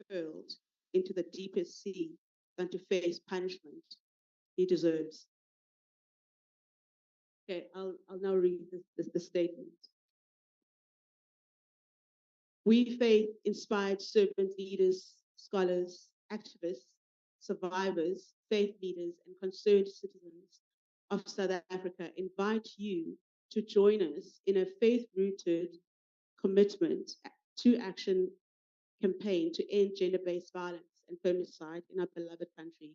D: Hurled into the deepest sea than to face punishment he deserves. Okay, I'll now read the statement. We faith-inspired servant leaders, scholars, activists, survivors, faith leaders, and concerned citizens of South Africa invite you to join us in a faith-rooted commitment to action campaign to end gender-based violence and femicide in our beloved country.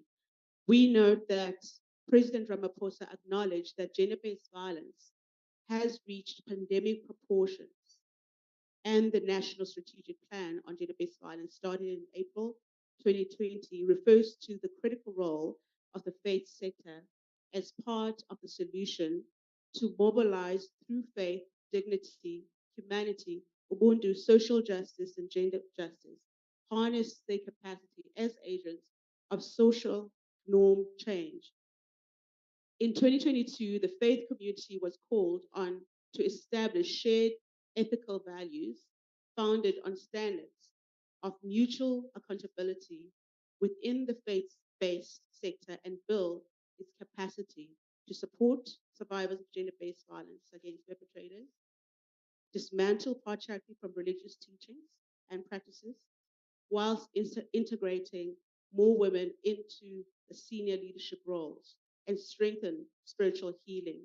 D: We note that President Ramaphosa acknowledged that gender-based violence has reached pandemic proportions, and the National Strategic Plan on Gender-Based Violence, started in April 2020, refers to the critical role of the faith sector as part of the solution to mobilize through faith, dignity, humanity, Ubuntu, social justice, and gender justice, harness their capacity as agents of social norm change. In 2022, the faith community was called on to establish shared ethical values founded on standards of mutual accountability within the faith-based sector and build its capacity to support survivors of gender-based violence against perpetrators, dismantle patriarchy from religious teachings and practices, whilst integrating more women into the senior leadership roles, and strengthen spiritual healing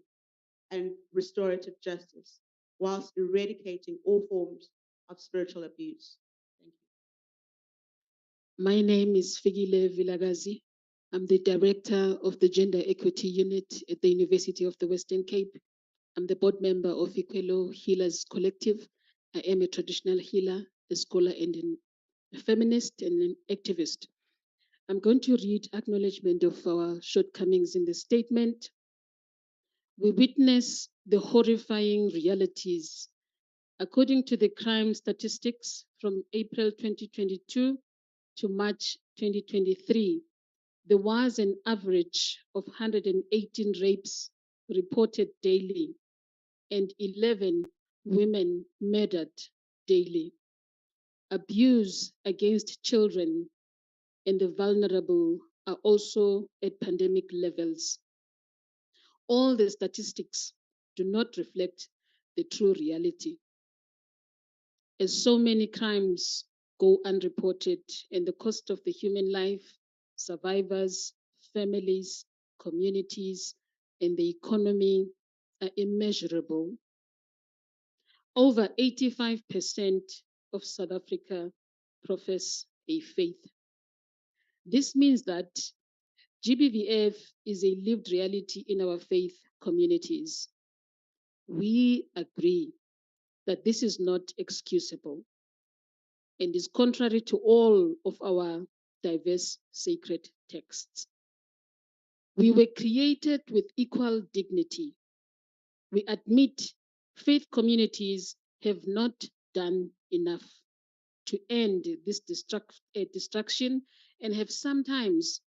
D: and restorative justice, whilst eradicating all forms of spiritual abuse. Thank you.
H: My name is Figile Vilagazi. I'm the director of the Gender Equity Unit at the University of the Western Cape. I'm the board member of Ikwelo Healers Collective. I am a traditional healer, a scholar, and a feminist and an activist. I'm going to read acknowledgement of our shortcomings in the statement. We witness the horrifying realities. According to the crime statistics from April 2022 to March 2023, there was an average of 118 rapes reported daily and 11 women murdered daily. Abuse against children and the vulnerable are also at pandemic levels. All the statistics do not reflect the true reality. As so many crimes go unreported, and the cost of the human life, survivors, families, communities, and the economy are immeasurable. Over 85% of South Africa profess a faith. This means that GBVF is a lived reality in our faith communities. We agree that this is not excusable and is contrary to all of our diverse sacred texts. We were created with equal dignity. We admit faith communities have not done enough to end this destruction and have sometimes,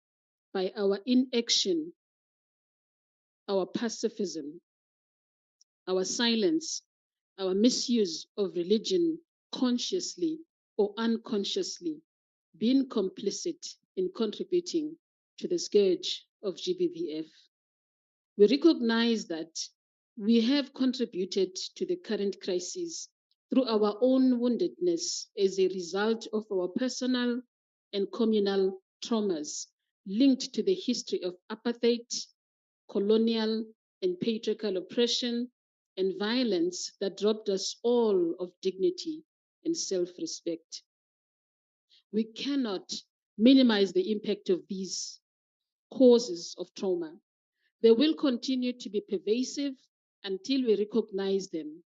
H: by our inaction, our pacifism, our silence, our misuse of religion, consciously or unconsciously, been complicit in contributing to the scourge of GBVF. We recognize that we have contributed to the current crisis through our own woundedness as a result of our personal and communal traumas linked to the history of apartheid, colonial and patriarchal oppression, and violence that robbed us all of dignity and self-respect. We cannot minimize the impact of these causes of trauma. They will continue to be pervasive until we recognize them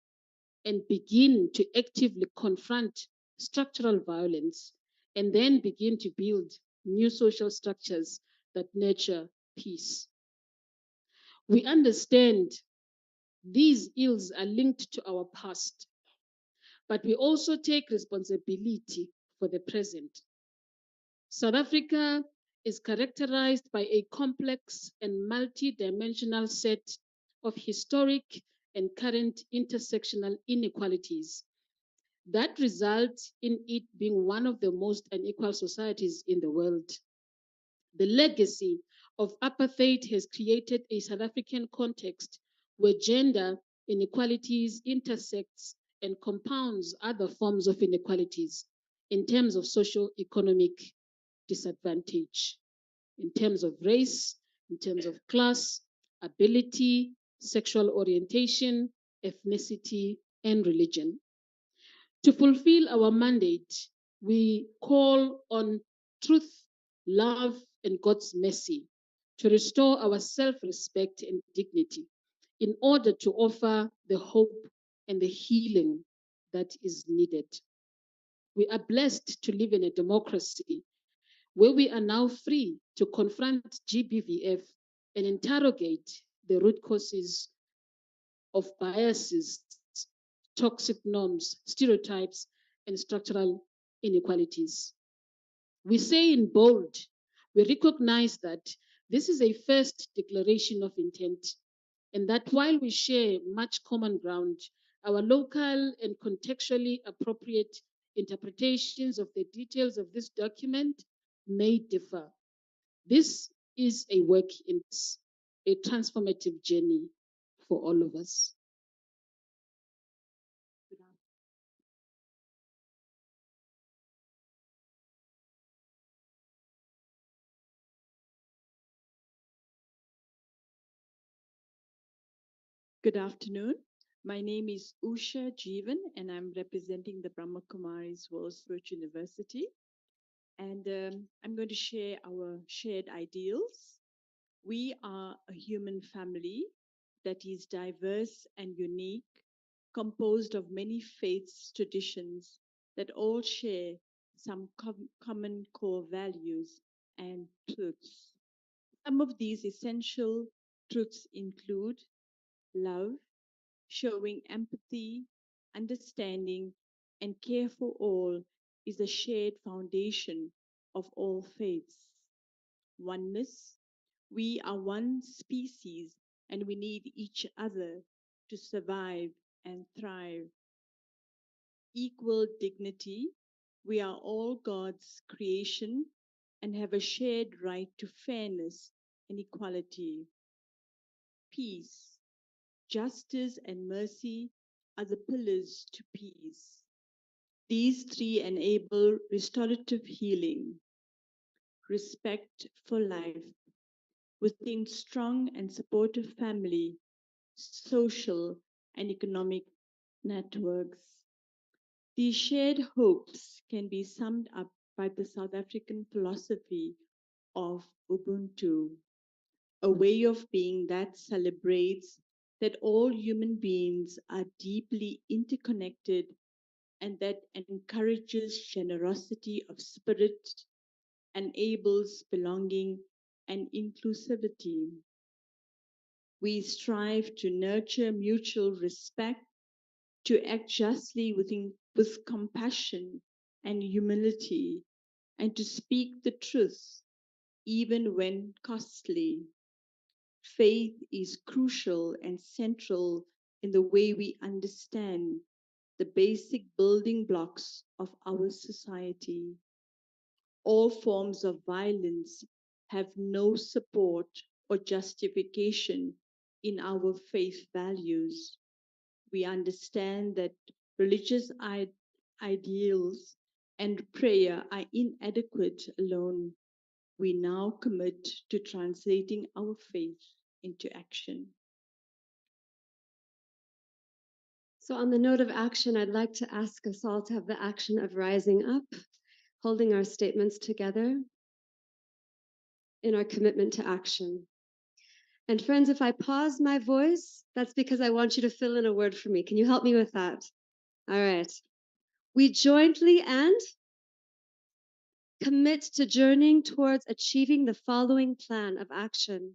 H: and begin to actively confront structural violence and then begin to build new social structures that nurture peace. We understand these ills are linked to our past, but we also take responsibility for the present. South Africa is characterized by a complex and multi-dimensional set of historic and current intersectional inequalities that result in it being one of the most unequal societies in the world. The legacy of apartheid has created a South African context where gender inequalities intersects and compounds other forms of inequalities in terms of socio-economic disadvantage, in terms of race, in terms of class, ability, sexual orientation, ethnicity, and religion. To fulfill our mandate, we call on truth, love, and God's mercy to restore our self-respect and dignity in order to offer the hope and the healing that is needed. We are blessed to live in a democracy where we are now free to confront GBVF and interrogate the root causes of biases, toxic norms, stereotypes, and structural inequalities. We say in bold, we recognize that this is a first declaration of intent, and that while we share much common ground, our local and contextually appropriate interpretations of the details of this document may differ. This is a work in a transformative journey for all of us.
I: Good afternoon. My name is Usha Jeevan, and I'm representing the Brahma Kumaris World Spirit University. And I'm going to share our shared ideals. We are a human family that is diverse and unique, composed of many faiths, traditions that all share some common core values and truths. Some of these essential truths include love, showing empathy, understanding, and care for all is a shared foundation of all faiths. Oneness, we are one species and we need each other to survive and thrive. Equal dignity, we are all God's creation and have a shared right to fairness and equality. Peace, justice, and mercy are the pillars to peace. These three enable restorative healing, respect for life, within strong and supportive family, social, and economic networks. These shared hopes can be summed up by the South African philosophy of Ubuntu, a way of being that celebrates that all human beings are deeply interconnected and that encourages generosity of spirit, enables belonging and inclusivity. We strive to nurture mutual respect, to act justly with compassion and humility, and to speak the truth even when costly. Faith is crucial and central in the way we understand the basic building blocks of our society. All forms of violence have no support or justification in our faith values. We understand that religious ideals and prayer are inadequate alone. We now commit to translating our faith into action.
B: So on the note of action, I'd like to ask us all to have the action of rising up, holding our statements together in our commitment to action. And friends, if I pause my voice, that's because I want you to fill in a word for me. Can you help me with that? All right. We jointly and commit to journeying towards achieving the following plan of action.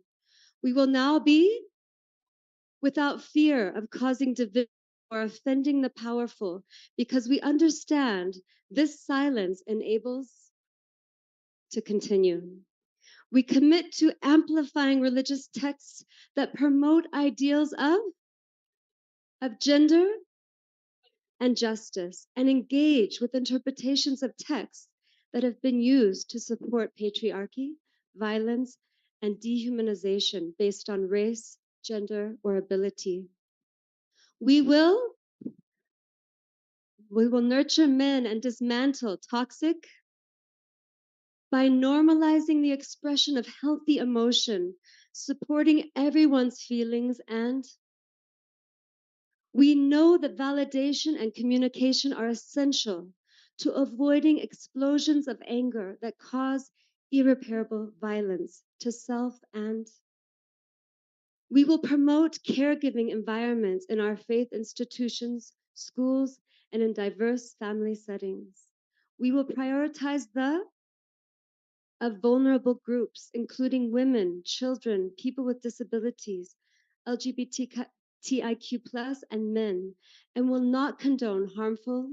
B: We will now be without fear of causing division or offending the powerful, because we understand this silence enables to continue. We commit to amplifying religious texts that promote ideals of gender and justice, and engage with interpretations of texts that have been used to support patriarchy, violence, and dehumanization based on race, gender, or ability. We will nurture men and dismantle toxic by normalizing the expression of healthy emotion, supporting everyone's feelings, and we know that validation and communication are essential to avoiding explosions of anger that cause irreparable violence to self, and we will promote caregiving environments in our faith institutions, schools, and in diverse family settings. We will prioritize the of vulnerable groups, including women, children, people with disabilities, LGBTIQ+, and men, and will not condone harmful.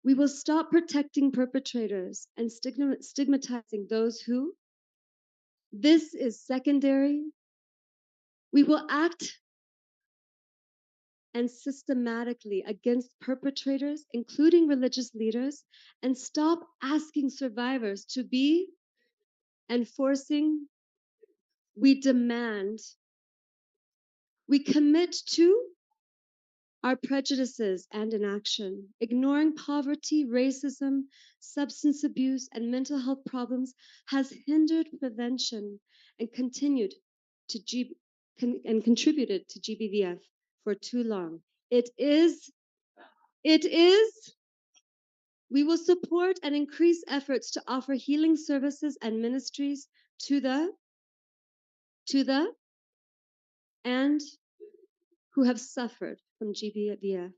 B: We will stop protecting perpetrators and stigmatizing those who. This is secondary. We will act and systematically against perpetrators, including religious leaders, and stop asking survivors to be and forcing. We demand. We commit to our prejudices and inaction. Ignoring poverty, racism, substance abuse, and mental health problems has hindered prevention and contributed to GBVF for too long. It is We will support and increase efforts to offer healing services and ministries to the and who have suffered from GBV.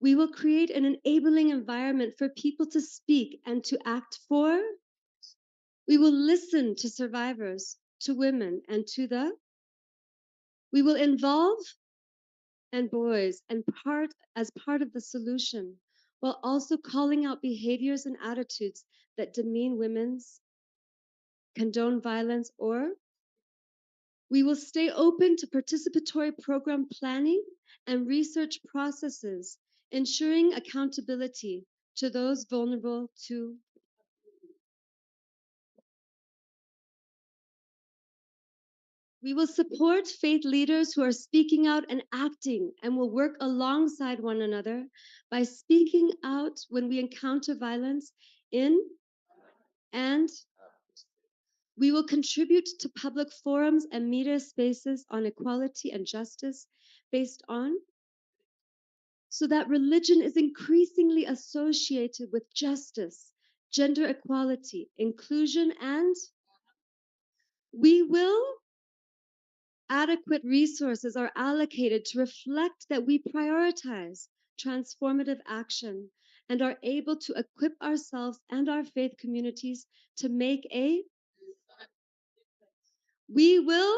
B: We will create an enabling environment for people to speak and to act for. We will listen to survivors, to women, and to the. We will involve and boys and as part of the solution, while also calling out behaviors and attitudes that demean women's, condone violence, or we will stay open to participatory program planning and research processes, ensuring accountability to those vulnerable to. We will support faith leaders who are speaking out and acting, and will work alongside one another by speaking out when we encounter violence in and we will contribute to public forums and media spaces on equality and justice based on so that religion is increasingly associated with justice, gender equality, inclusion, and we will adequate resources are allocated to reflect that we prioritize transformative action and are able to equip ourselves and our faith communities to make a we will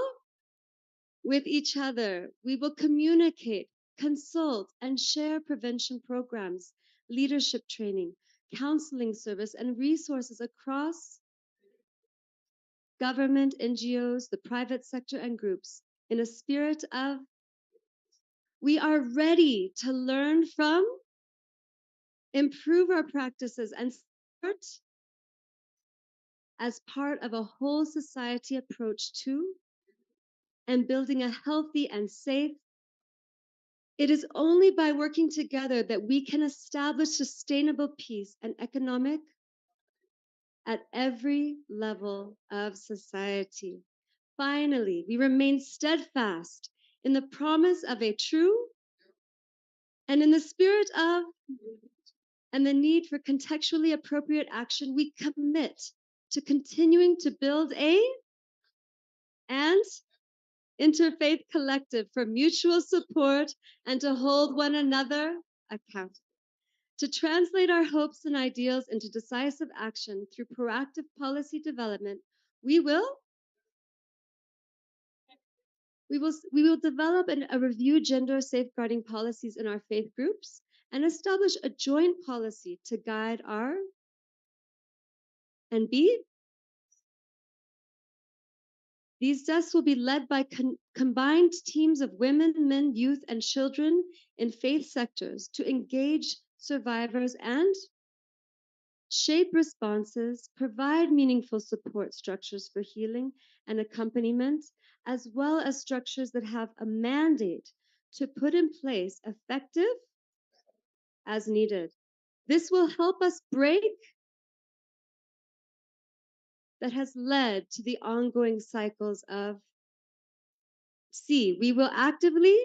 B: with each other we will communicate, consult, and share prevention programs, leadership training, counseling service, and resources across government, NGOs, the private sector, and groups in a spirit of we are ready to learn from, improve our practices, and support as part of a whole society approach to and building a healthy and safe. It is only by working together that we can establish sustainable peace and economic at every level of society. Finally, we remain steadfast in the promise of a true and in the spirit of and the need for contextually appropriate action, we commit to continuing to build a and interfaith collective for mutual support and to hold one another accountable. To translate our hopes and ideals into decisive action through proactive policy development, we will develop a review gender safeguarding policies in our faith groups and establish a joint policy to guide our and B. These desks will be led by combined teams of women, men, youth, and children in faith sectors to engage survivors and shape responses, provide meaningful support structures for healing and accompaniment, as well as structures that have a mandate to put in place effective as needed. This will help us break that has led to the ongoing cycles of C. We will actively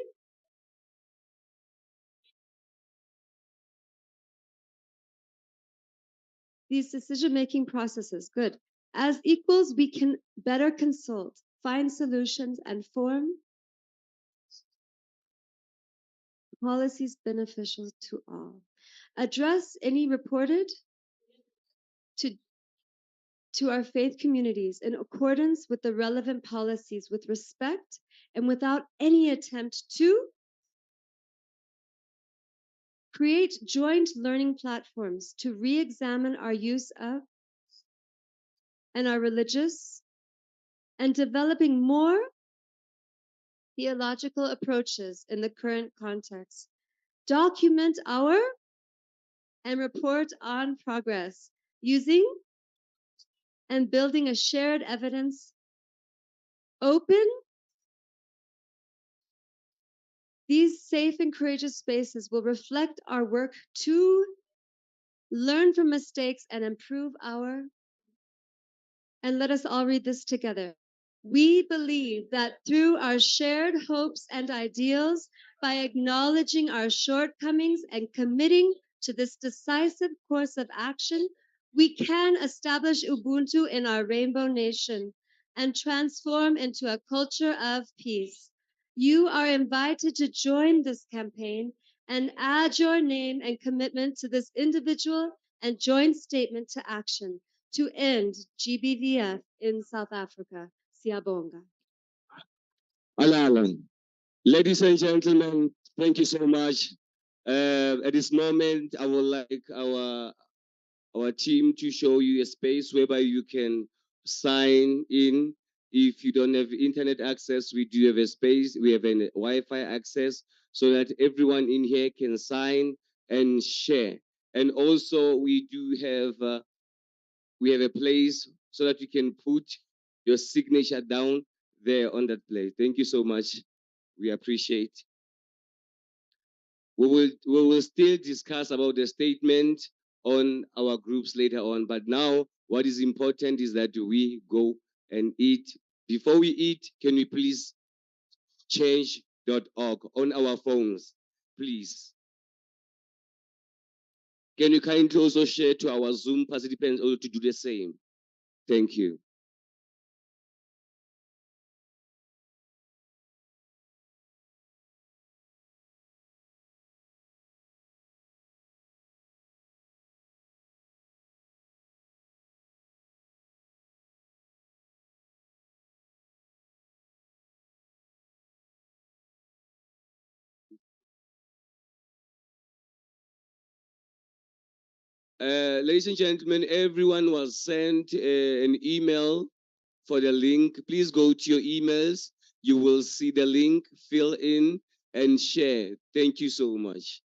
B: these decision-making processes. Good. As equals, we can better consult, find solutions, and form policies beneficial to all. Address any reported to our faith communities in accordance with the relevant policies with respect and without any attempt to create joint learning platforms to re-examine our use of and our religious and developing more theological approaches in the current context. Document our and report on progress using and building a shared evidence open. These safe and courageous spaces will reflect our work to learn from mistakes and improve our. And let us all read this together. We believe that through our shared hopes and ideals, by acknowledging our shortcomings and committing to this decisive course of action, we can establish Ubuntu in our rainbow nation and transform into a culture of peace. You are invited to join this campaign and add your name and commitment to this individual and joint statement to action to end GBVF in South Africa. Siyabonga.
M: Alalan. Ladies and gentlemen, thank you so much. At this moment, I would like our team to show you a space whereby you can sign in. If you don't have internet access, we do have a space. We have a Wi-Fi access so that everyone in here can sign and share. And also, we do have a place so that you can put your signature down there on that place. Thank you so much. We appreciate. We will still discuss about the statement on our groups later on. But now, what is important is that we go and eat. Before we eat, can we please change.org on our phones, please? Can you kindly also share to our Zoom participants also to do the same? Thank you. Ladies and gentlemen, everyone was sent an email for the link. Please go to your emails. You will see the link, fill in and share. Thank you so much.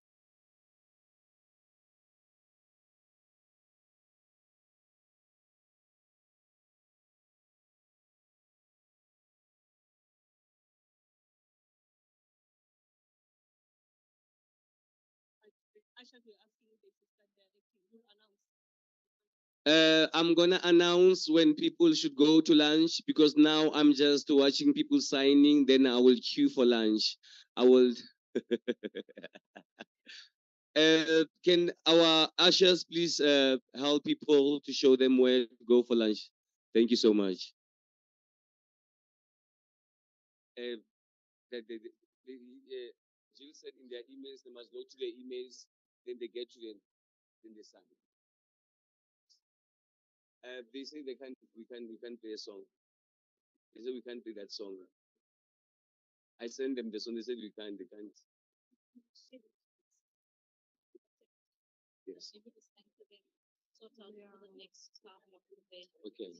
M: I'm gonna announce when people should go to lunch because now I'm just watching people signing. Then I will queue for lunch. I will. Can our ushers please help people to show them where to go for lunch? Thank you so much. Jill said in their emails they must go to their emails, then they get to them, then they sign. They say they can't. We can't play a song. They said we can't play that song. I sent them the song. They said we can't. They can't. Yes. Okay.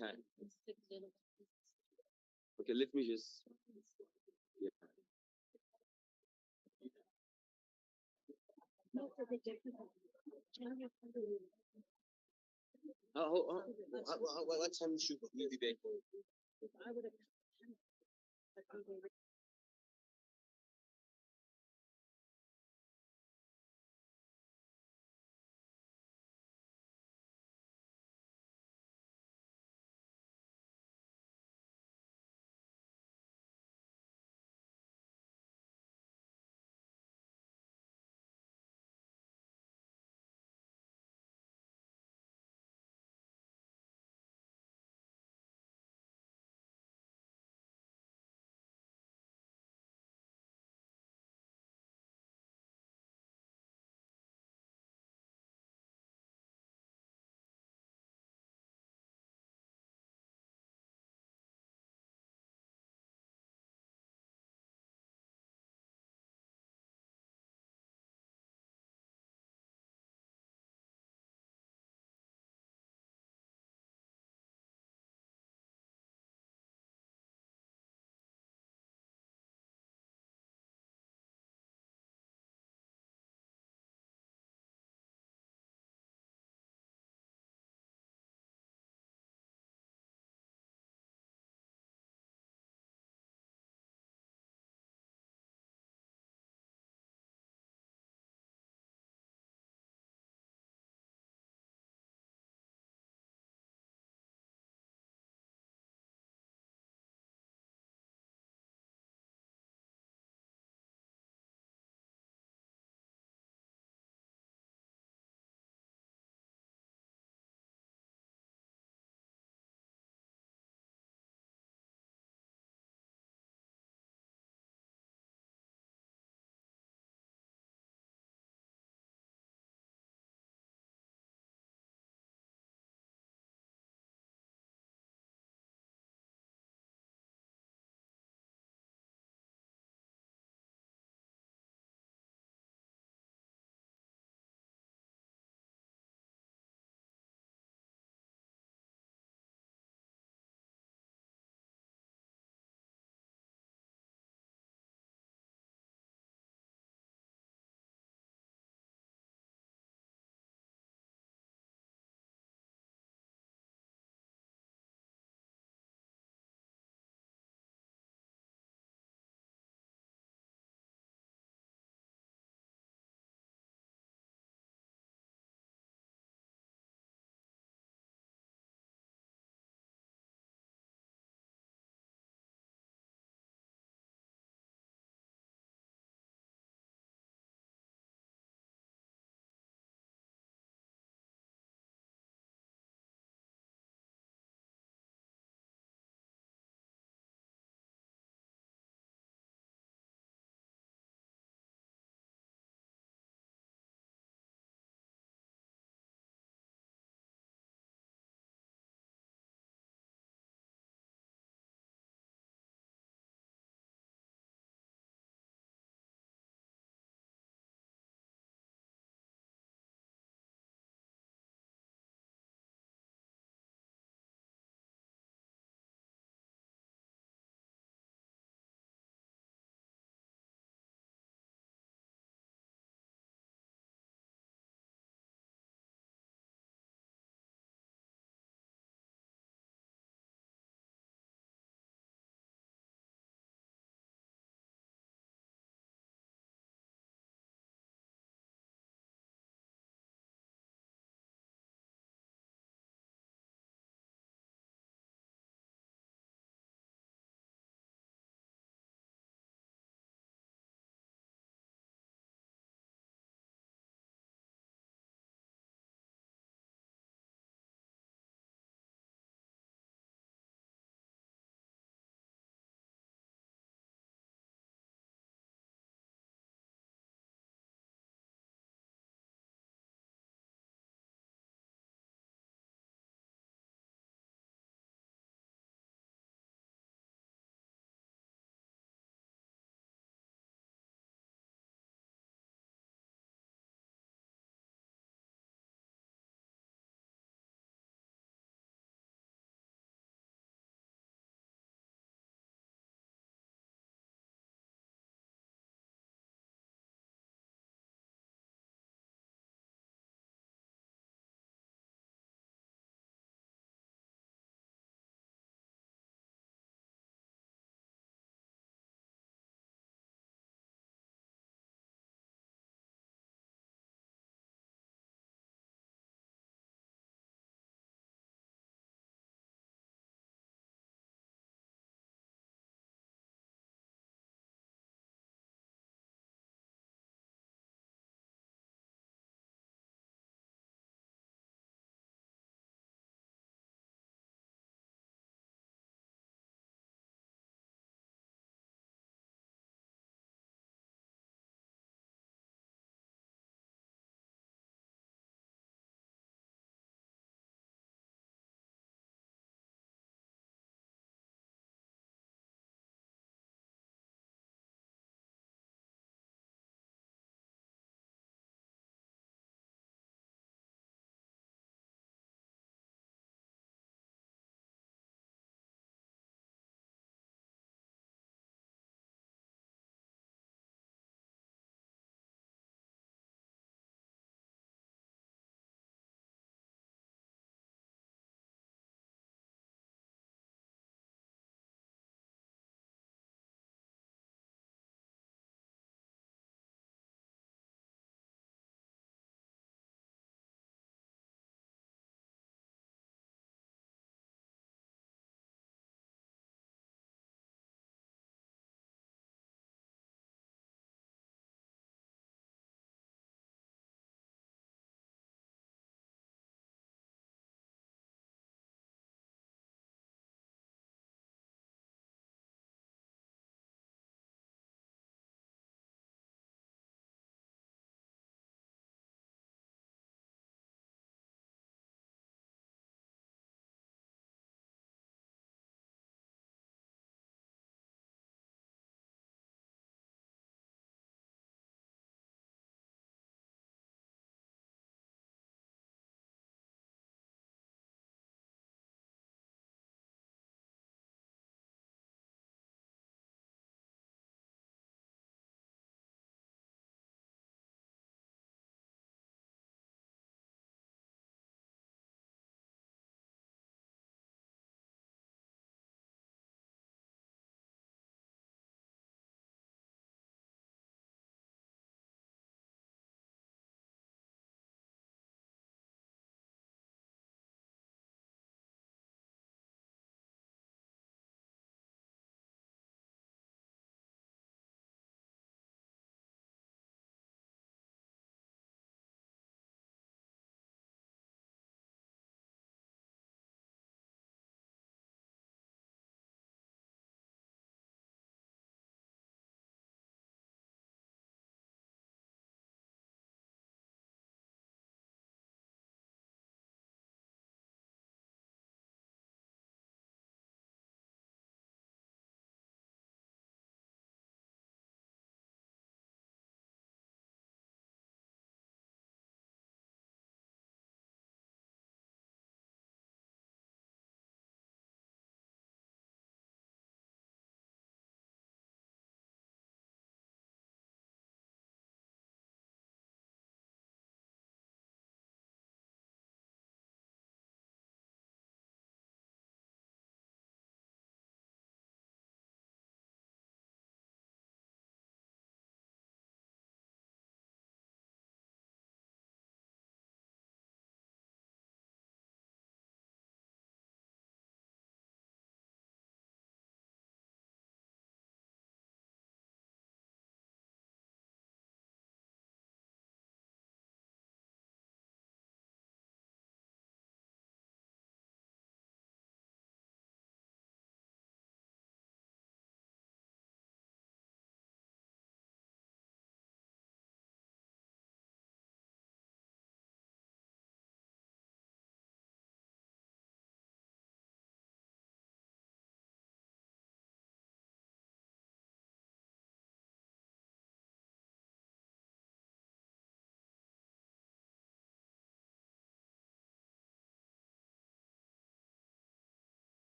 M: Time. Okay, let me just. Yeah. What time should we be back?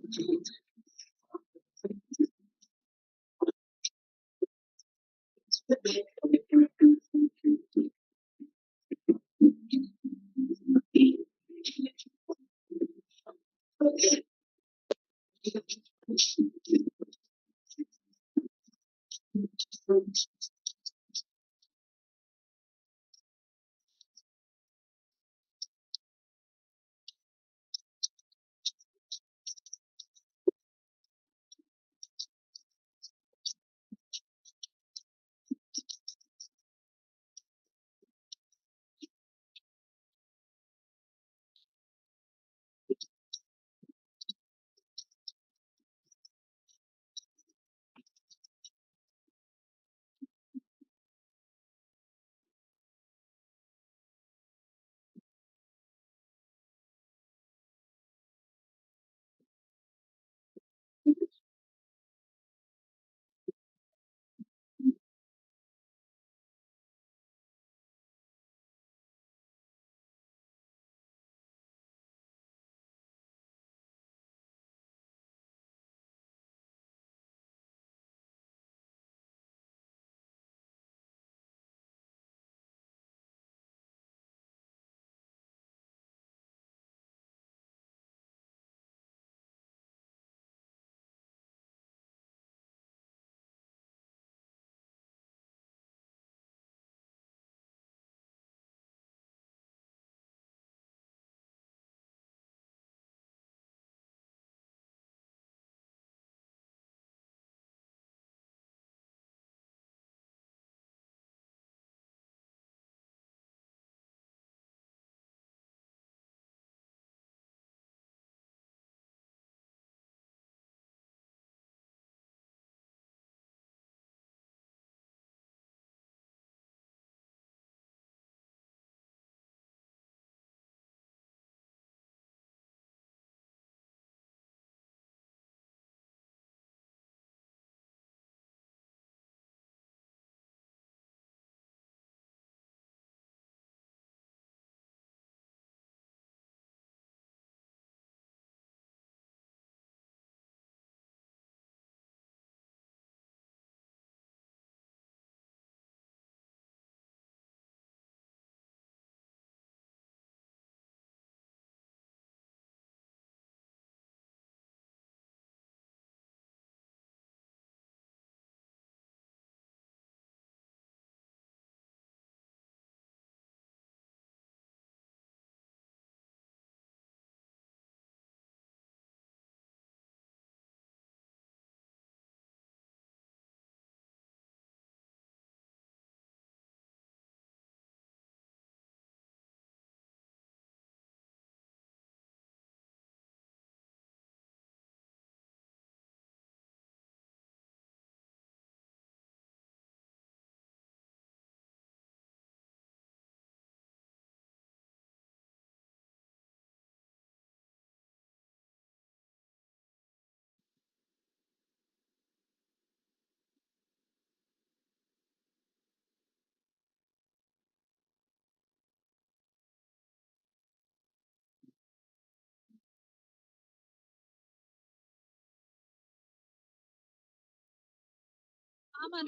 J: Mama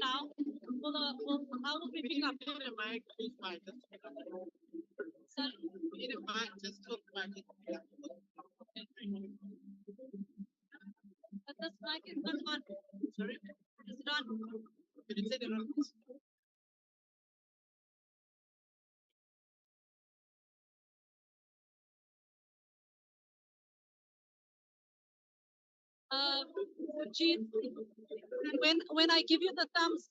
J: now. I will be picking up. Sorry. But this mic is not on. Sorry. Is it on? Did you say the wrong? Jean, when I give you the thumbs,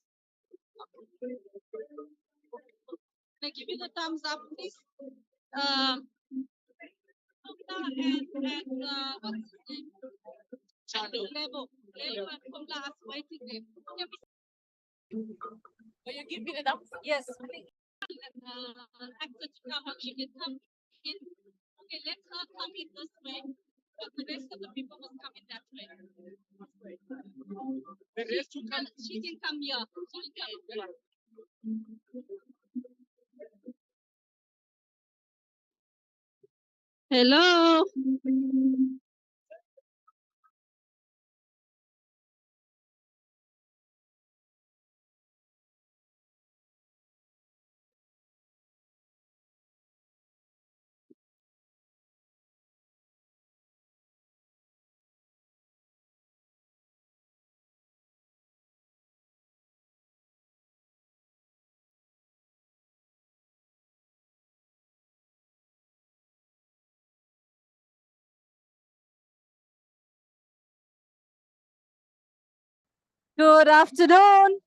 J: when I give you the thumbs up, please. And what's his name? Lebo. Lebo and Kumla are waiting there. Will you give me the thumbs? Yes. Please. Actor to come up. She can come in. Okay, let her come in this way. But the rest of the people must come in that way. The rest will come. She can come here. She can come here. Hello. Good afternoon.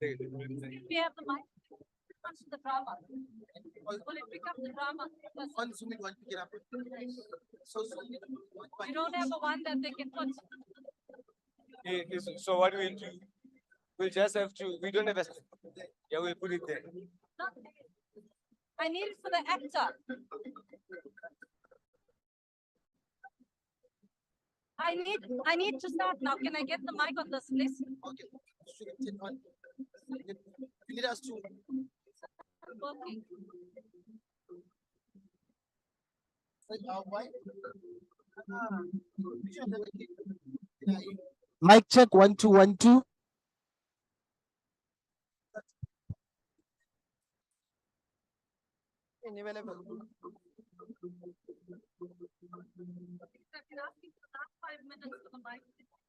J: We have the mic. The drama. Will it pick up the drama? On Zoom, it won't pick it up. So you don't have a one that they can put.
L: So what we'll do, we'll just have to, we don't have a, yeah, we'll put it there.
J: I need it for the actor. I need to start now. Can I get the mic on this, please?
L: Okay. You need us to.
J: Okay.
L: Mic check 1 2 1 2.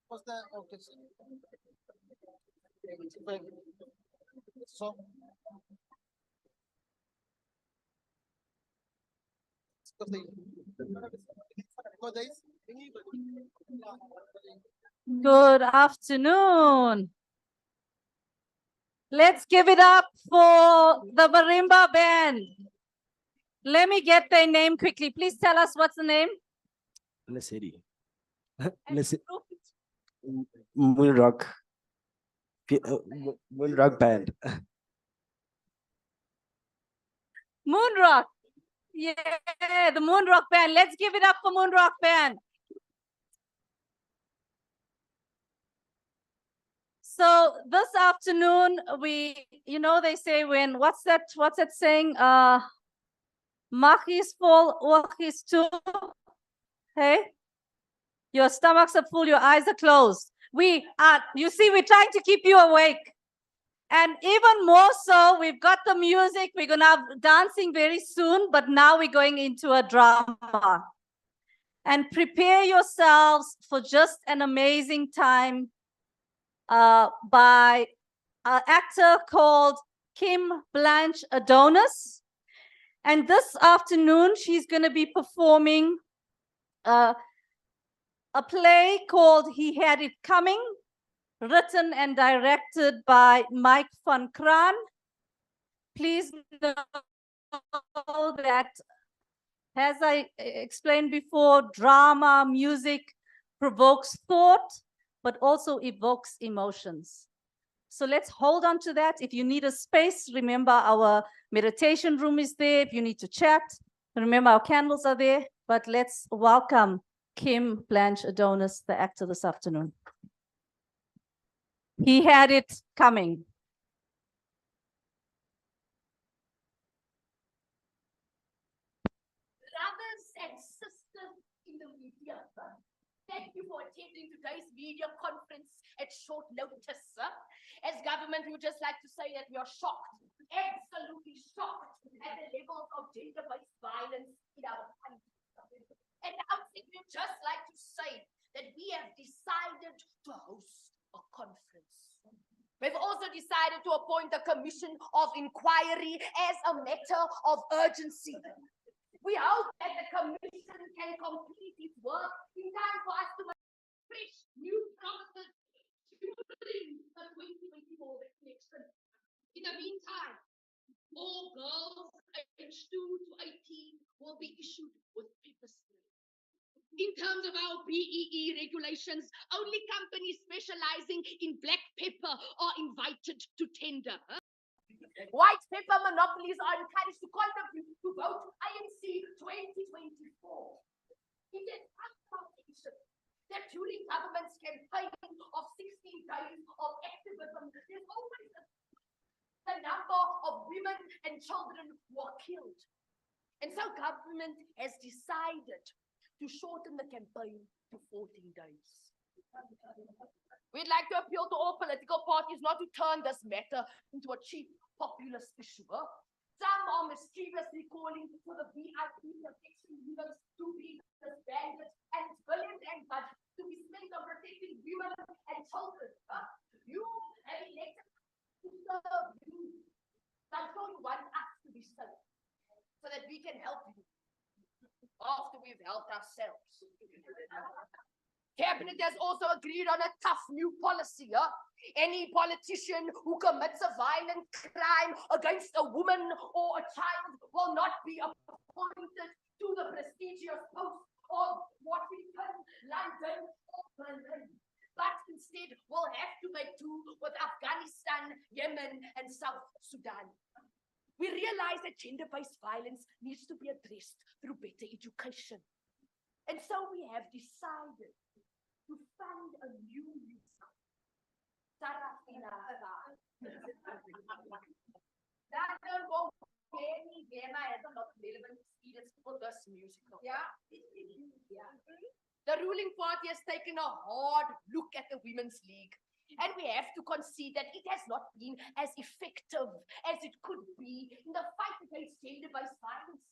L: What's that? Okay. So.
J: Good afternoon. Let's give it up for the marimba band. Let me get their name quickly. Please tell us what's the name.
L: Lesedi. Moonrock. Moonrock band.
J: Moonrock. Yeah, the Moonrock band. Let's give it up for Moonrock band. So this afternoon, they say what's that saying? Mag is vol, oog is toe. Hey? Your stomachs are full, your eyes are closed. You see, we're trying to keep you awake. And even more so, we've got the music. We're going to have dancing very soon, but now we're going into a drama. And prepare yourselves for just an amazing time by an actor called Kim Blanche Adonis. And this afternoon, she's going to be performing a play called He Had It Coming, written and directed by Mike van Kraan. Please know that, as I explained before, drama, music provokes thought, but also evokes emotions. So let's hold on to that. If you need a space, remember our meditation room is there. If you need to chat, remember our candles are there. But let's welcome Kim Blanche Adonis, the actor, this afternoon. He had it coming.
N: Brothers and sisters in the media, thank you for attending today's media conference at short notice. As government, we would just like to say that we are shocked, absolutely shocked at the levels of gender-based violence in our country. And I think we'd just like to say that we have decided to host a conference. We've also decided to appoint a commission of inquiry as a matter of urgency. We hope that the commission can complete its work in time for us to make fresh new promises during the 2024 election. In the meantime, all girls aged 2 to 18 will be issued with paper spray. In terms of our BEE regulations, only companies specializing in black pepper are invited to tender. White pepper monopolies are encouraged to contribute to vote INC 2024. It is unfoundation that during government's campaign of 16 days of activism, there's always the number of women and children were killed. And so government has decided to shorten the campaign to 14 days. We'd like to appeal to all political parties not to turn this matter into a cheap populist issue. Some are mischievously calling for the VIP protection units to be disbanded and billions and budget to be spent on protecting women and children. You have elected to serve you. I'm sure you want us to be safe so that we can help you after we've helped ourselves. Cabinet has also agreed on a tough new policy. Any politician who commits a violent crime against a woman or a child will not be appointed to the prestigious post of Washington, London, or Berlin, but instead will have to make do with Afghanistan, Yemen, and South Sudan. We realize that gender-based violence needs to be addressed through better education. And so we have decided to fund a new musical. Sarafina. That won't any Gemma has a lot of relevant experience for this musical. Yeah. The ruling party has taken a hard look at the Women's League. And we have to concede that it has not been as effective as it could be in the fight against gender-based violence.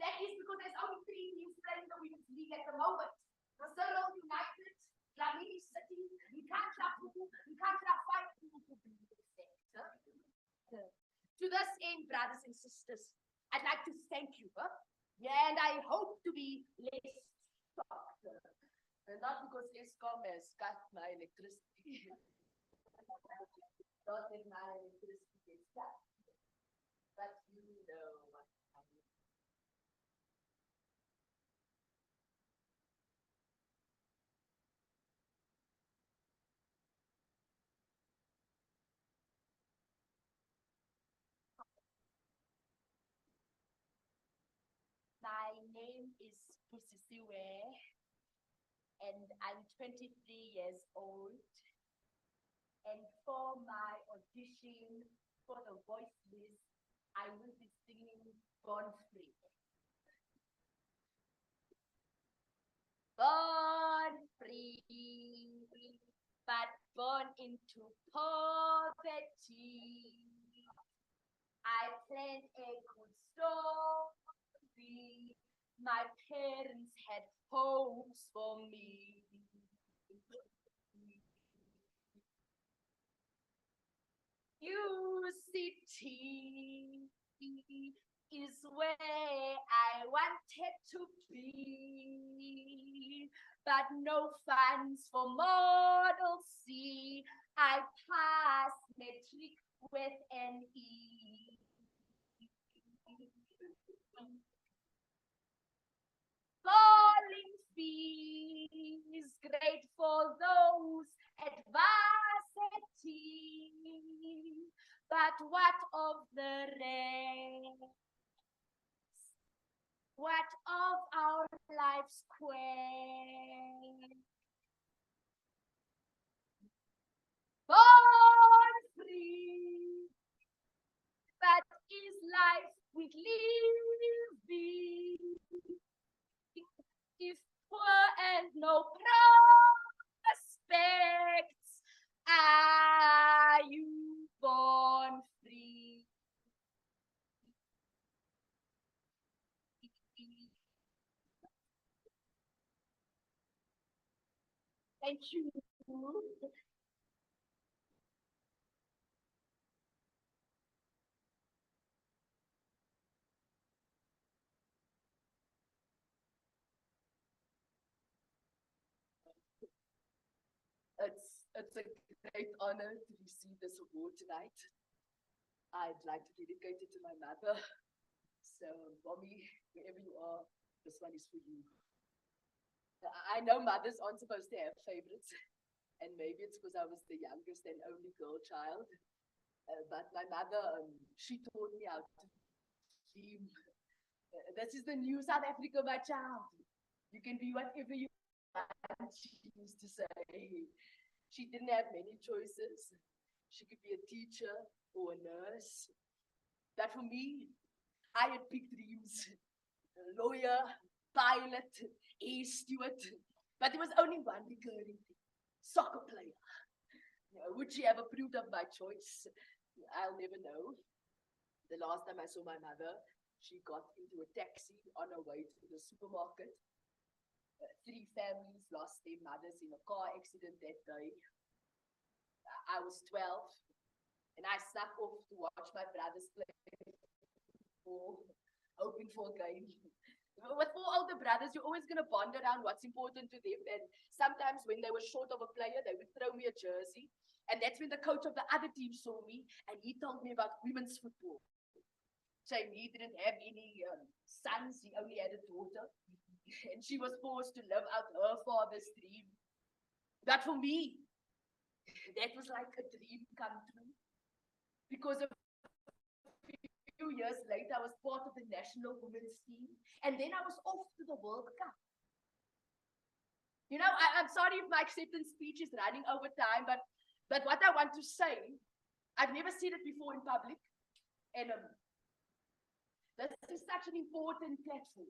N: That is because there's only 3 teams playing the Women's League at the moment. Brazil United, Dlamini City, Nkandla Puku, Nkandla Fight to be exact. To this end, brothers and sisters, I'd like to thank you, and I hope to be less shocked. Not because Eskom has cut my electricity. Not that my electricity gets cut, but you know what I mean. My name is Pusisiwe, and I'm 23 years old. And for my audition for the voice list, I will be singing Born Free. Born free, but born into poverty. I planned a good story. My parents had hopes for me. UCT is where I wanted to be, but no funds for Model C. I passed matric with an E. Falling fees, great for those at varsity. But what of the rest? What of our life's quest? Born free, but is life with living? If poor and no prospects, are you born free? Thank you. It's a great honor to receive this award tonight. I'd like to dedicate it to my mother. So, Mommy, wherever you are, this one is for you. I know mothers aren't supposed to have favorites, and maybe it's because I was the youngest and only girl child. But my mother, she taught me how to dream. This is the new South Africa, my child. You can be whatever you want, she used to say. She didn't have many choices. She could be a teacher or a nurse. But for me, I had big dreams. A lawyer, pilot, air steward. But there was only one recurring thing. Soccer player. Would she have approved of my choice? I'll never know. The last time I saw my mother, she got into a taxi on her way to the supermarket. 3 families lost their mothers in a car accident that day. I was 12. And I snuck off to watch my brothers play football, hoping for a game. With 4 older brothers, you're always going to bond around what's important to them. And sometimes when they were short of a player, they would throw me a jersey. And that's when the coach of the other team saw me and he told me about women's football. Saying he didn't have any sons, he only had a daughter. And she was forced to live out her father's dream. But for me, that was like a dream come true. Because a few years later, I was part of the national women's team. And then I was off to the World Cup. You know, I'm sorry if my acceptance speech is running over time, but what I want to say, I've never said it before in public. And this is such an important platform.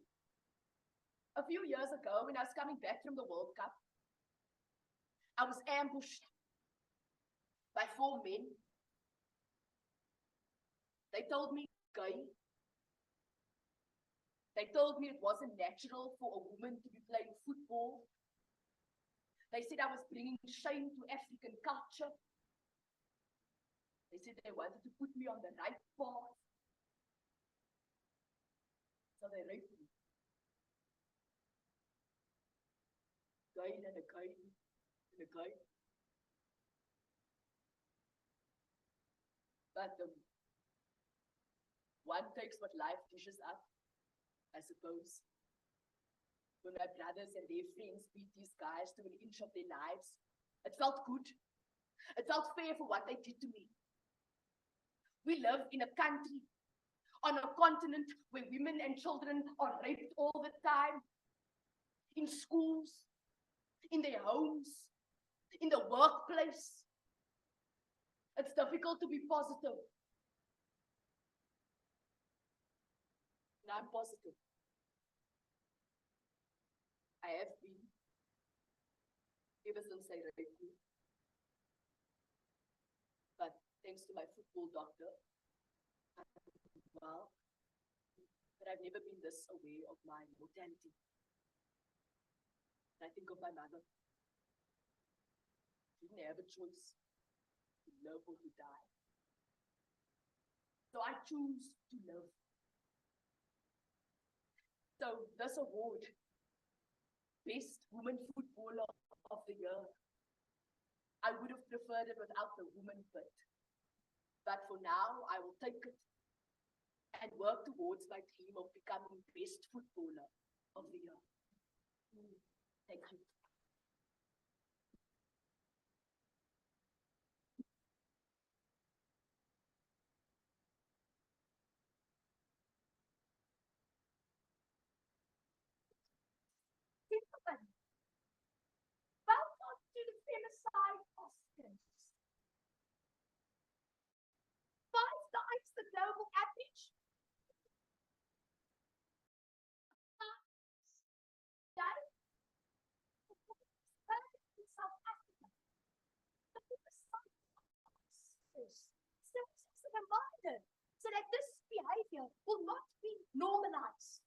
N: A few years ago, when I was coming back from the World Cup, I was ambushed by 4 men. They told me gay. They told me it wasn't natural for a woman to be playing football. They said I was bringing shame to African culture. They said they wanted to put me on the right path. So they raped me. Again and again and again. But one takes what life dishes up, I suppose. When my brothers and their friends beat these guys to an inch of their lives, it felt good. It felt fair for what they did to me. We live in a country, on a continent where women and children are raped all the time. In schools, in their homes, in the workplace. It's difficult to be positive. And I'm positive. I have been ever since they raped me. But thanks to my football doctor, I'm well. But I've never been this aware of my mortality. And I think of my mother. She didn't have a choice to live or to die. So I choose to live. So this award, Best Woman Footballer of the Year, I would have preferred it without the woman bit. But for now, I will take it and work towards my dream of becoming Best Footballer of the Year. Thank you. Gentlemen, welcome to the femicide Oscars. 5 times the global average. In South Africa, the femicide Oscars still is a reminder so that this behavior will not be normalized.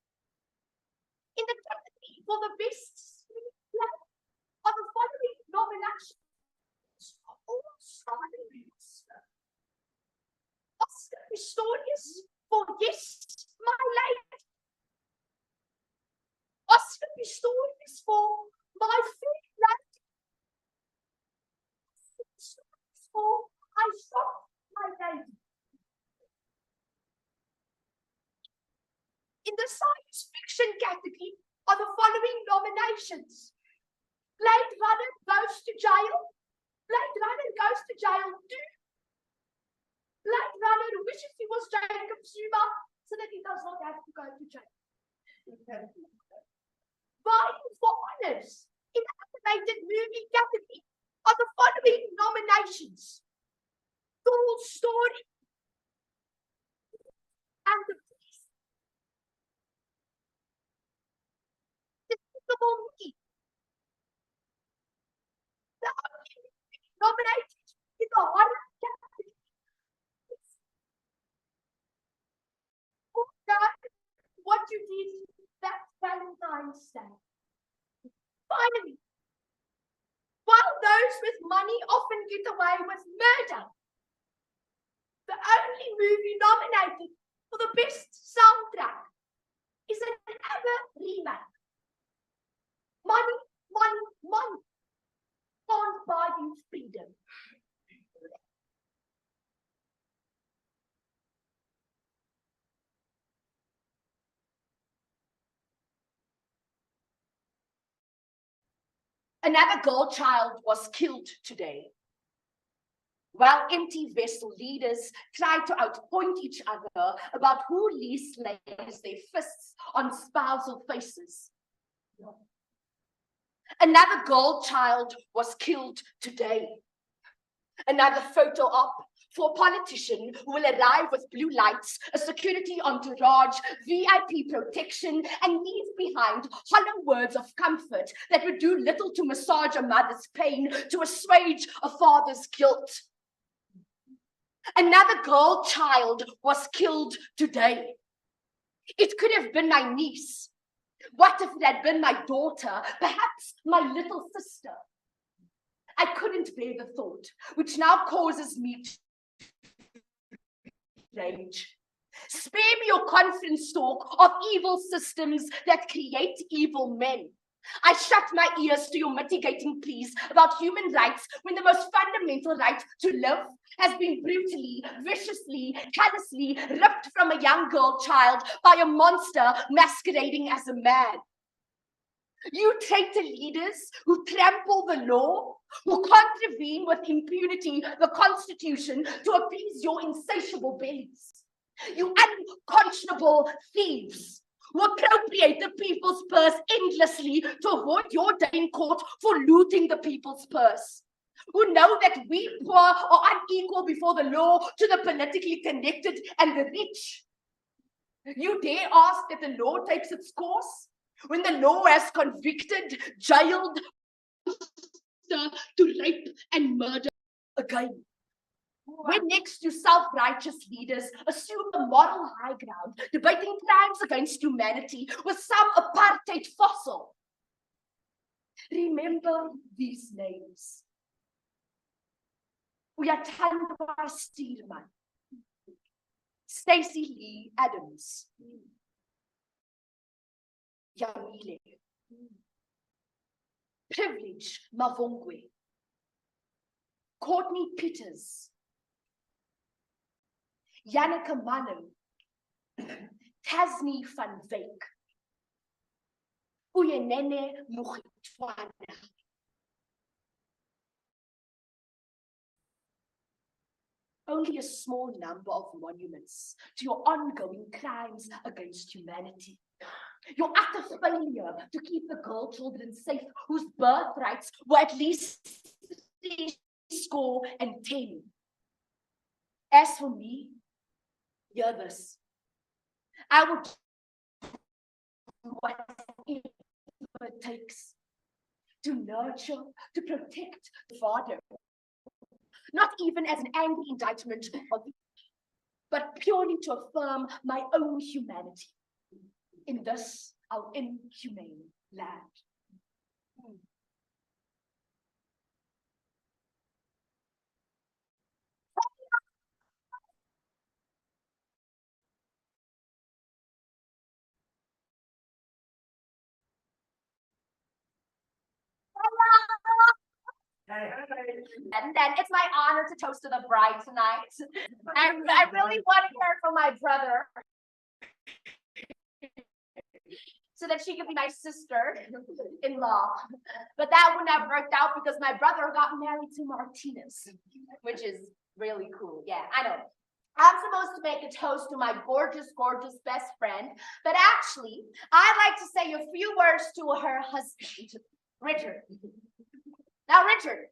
N: In the category for the best play of the following nominations are all starring Oscar Pistorius for Yes, My Lady. Oscar Pistorius for My Fair Lady. Oscar Pistorius for I Shot My Lady. In the science fiction category are the following nominations. Blade Runner Goes to Jail. Blade Runner Goes to Jail 2. Blade Runner wishes he was Jacob Zuma so that he does not have to go to jail. Vying for honors in the animated movie category are the following nominations. Tall Story and The Beast. Despicable Me. The only movie nominated in the horror category is What You Did That Valentine's Day. Finally, while those with money often get away with murder, The only movie nominated for the best soundtrack is an ABBA remake. Money, money, money can't buy you freedom. Another girl child was killed today, while empty vessel leaders try to outpoint each other about who least lays their fists on spousal faces. Another girl child was killed today. Another photo op for a politician who will arrive with blue lights, a security entourage, VIP protection, and leave behind hollow words of comfort that would do little to massage a mother's pain, to assuage a father's guilt. Another girl child was killed today. It could have been my niece. What if it had been my daughter, perhaps my little sister? I couldn't bear the thought, which now causes me rage. Spare me your conference talk of evil systems that create evil men. I shut my ears to your mitigating pleas about human rights when the most fundamental right to live has been brutally, viciously, callously ripped from a young girl child by a monster masquerading as a man. You traitor leaders who trample the law, who contravene with impunity the Constitution to appease your insatiable bellies. You unconscionable thieves who appropriate the people's purse endlessly to avoid your day in court for looting the people's purse. Who know that we poor are unequal before the law to the politically connected and the rich. You dare ask that the law takes its course when the law has convicted, jailed, to rape and murder again. When next you self-righteous leaders assume the moral high ground, debating crimes against humanity with some apartheid fossil. Remember these names. Uyathandwa Steelman, Stacey Lee Adams, Yamile, Privilege Mavongwe, Courtney Peters, Yannicka Manu, Tasni van Wyk, Uyenene Mugitwana. Only a small number of monuments to your ongoing crimes against humanity. Your utter failure to keep the girl children safe whose birthrights were at least 10. As for me, hear this. I will do whatever it takes to nurture, to protect the father. Not even as an angry indictment of, but purely to affirm my own humanity in this, our inhumane land. And then it's my honor to toast to the bride tonight. I really want to hear from my brother so that she could be my sister-in-law. But that wouldn't have worked out because my brother got married to Martinez, which is really cool. Yeah, I know. I'm supposed to make a toast to my gorgeous, gorgeous best friend, but actually, I'd like to say a few words to her husband, Richard. Now, Richard,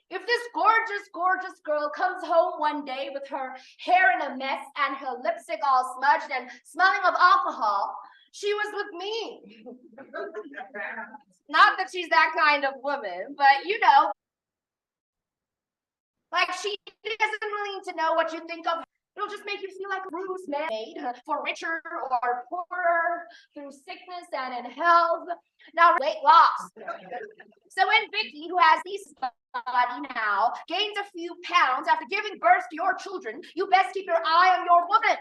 N: if this gorgeous, gorgeous girl comes home one day with her hair in a mess and her lipstick all smudged and smelling of alcohol, she was with me. Not that she's that kind of woman, but you know, like she doesn't really need to know what you think of her. It'll just make you feel like a bruised man made for richer or poorer, through sickness and in health. Now, weight loss. So when Vicky, who has this body now, gains a few pounds after giving birth to your children, you best keep your eye on your woman.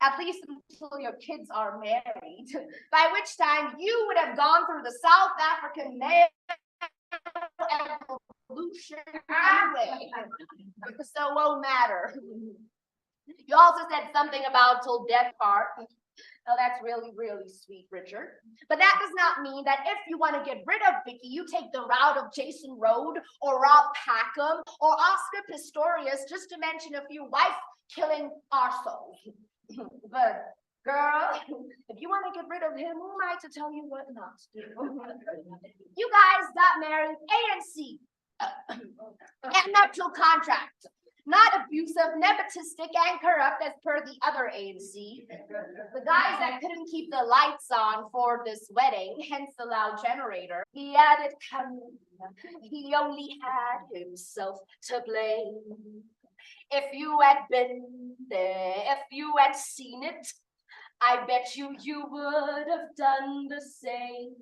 N: At least until your kids are married, by which time you would have gone through the South African male evolution pathway. So it won't matter. You also said something about till death part. Oh, that's really, really sweet, Richard. But that does not mean that if you want to get rid of Vicky, you take the route of Jason Rode or Rob Packham or Oscar Pistorius, just to mention a few wife-killing arseholes. But, girl, if you want to get rid of him, who am I to tell you what not to do? You guys got married ANC. And nuptial contract. Not abusive, nepotistic, and corrupt as per the other ANC. The guys that couldn't keep the lights on for this wedding, hence the loud generator, he had it coming. He only had himself to blame. If you had been there, if you had seen it, I bet you would have done the same.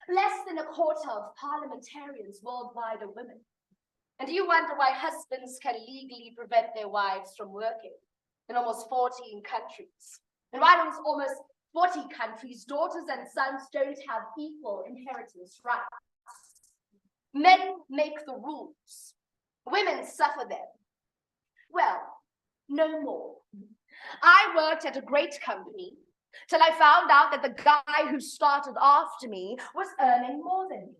N: Less than a quarter of parliamentarians worldwide are women. And do you wonder why husbands can legally prevent their wives from working in almost 14 countries? And why in almost 40 countries, daughters and sons don't have equal inheritance rights? Men make the rules. Women suffer them. Well, no more. I worked at a great company till I found out that the guy who started after me was earning more than me.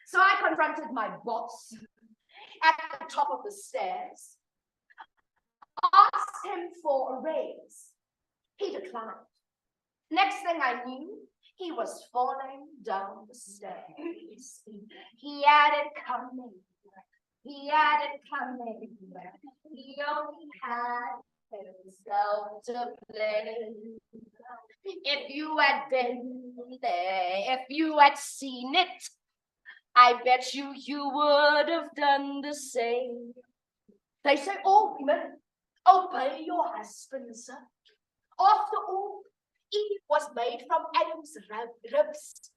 N: So I confronted my boss at the top of the stairs, asked him for a raise. He declined. Next thing I knew, he was falling down the stairs. He had it coming. He had it coming. He only had himself to blame. If you had been there, if you had seen it, I bet you would have done the same. They say all women obey your husbands. After all, Eve was made from Adam's ribs.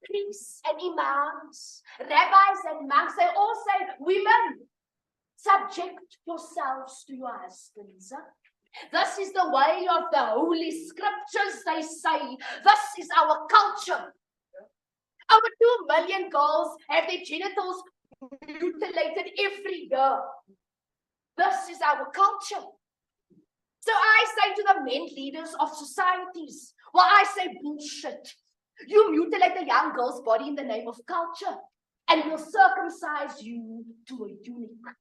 N: Priests and imams, rabbis and monks, they all say, women, subject yourselves to your husbands. This is the way of the holy scriptures, they say. This is our culture. Over 2 million girls have their genitals mutilated every year. This is our culture. So I say to the men leaders of societies, well, I say bullshit. You mutilate a young girl's body in the name of culture, and we'll circumcise you to a eunuch.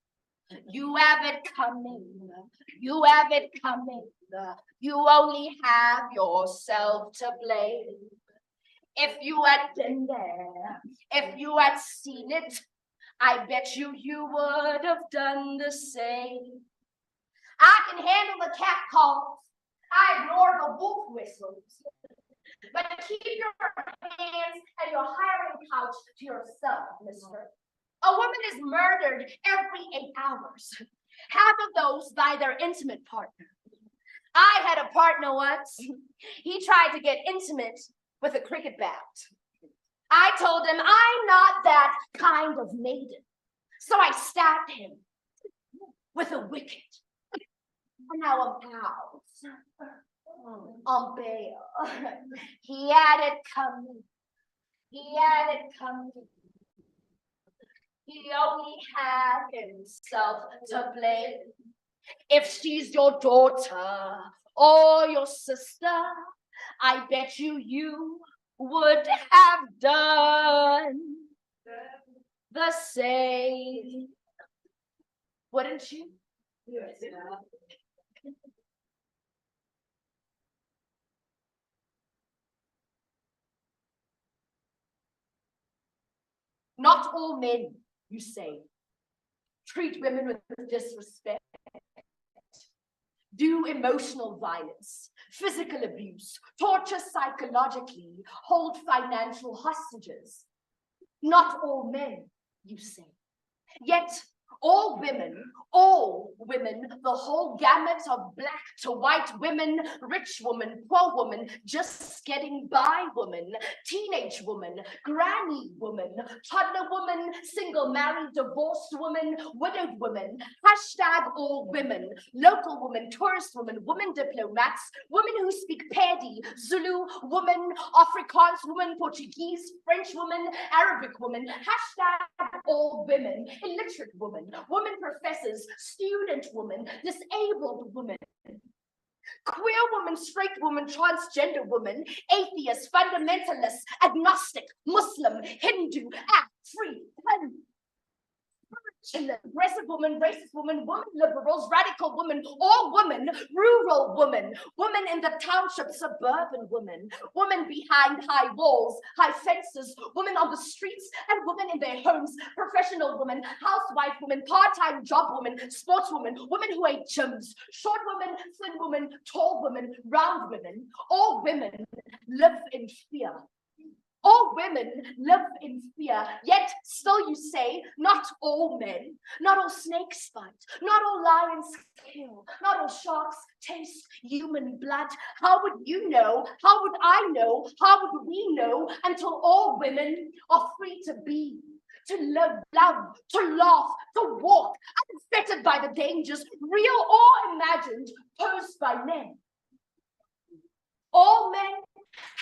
N: You have it coming. You have it coming. You only have yourself to blame. If you had been there, if you had seen it, I bet you would have done the same. I can handle the cat calls. I ignore the wolf whistles. But keep your hands and your hiring couch to yourself, mister. A woman is murdered every 8 hours. Half of those by their intimate partner. I had a partner once. He tried to get intimate with a cricket bat. I told him, I'm not that kind of maiden. So I stabbed him with a wicket. And now I'm out on bail. He had it coming. He had it coming. He only had himself to blame. If she's your daughter or your sister, I bet you would have done the same. Wouldn't you? Yes. Not all men, you say, treat women with disrespect, do emotional violence, physical abuse, torture psychologically, hold financial hostages. Not all men, you say. Yet all women, the whole gamut of black to white women, rich woman, poor woman, just getting by woman, teenage woman, granny woman, toddler woman, single, married, divorced woman, widowed woman, hashtag all women, local women, tourist women, women diplomats, women who speak Pedi, Zulu, woman, Afrikaans woman, Portuguese, French woman, Arabic woman, hashtag all women, illiterate woman, woman professors, student woman, disabled woman, queer woman, straight woman, transgender woman, atheist, fundamentalist, agnostic, Muslim, Hindu, African, aggressive woman, racist woman, woman liberals, radical woman, all women, rural woman, woman in the township, suburban woman, women behind high walls, high fences, women on the streets and women in their homes, professional woman, housewife woman, part-time job woman, sportswoman, women who ate gyms, short women, thin women, tall women, round women, all women live in fear. All women live in fear, yet still you say, not all men, not all snakes bite, not all lions kill, not all sharks taste human blood. How would you know? How would I know? How would we know until all women are free to be? To live, love, to laugh, to walk, unfettered by the dangers, real or imagined, posed by men. All men,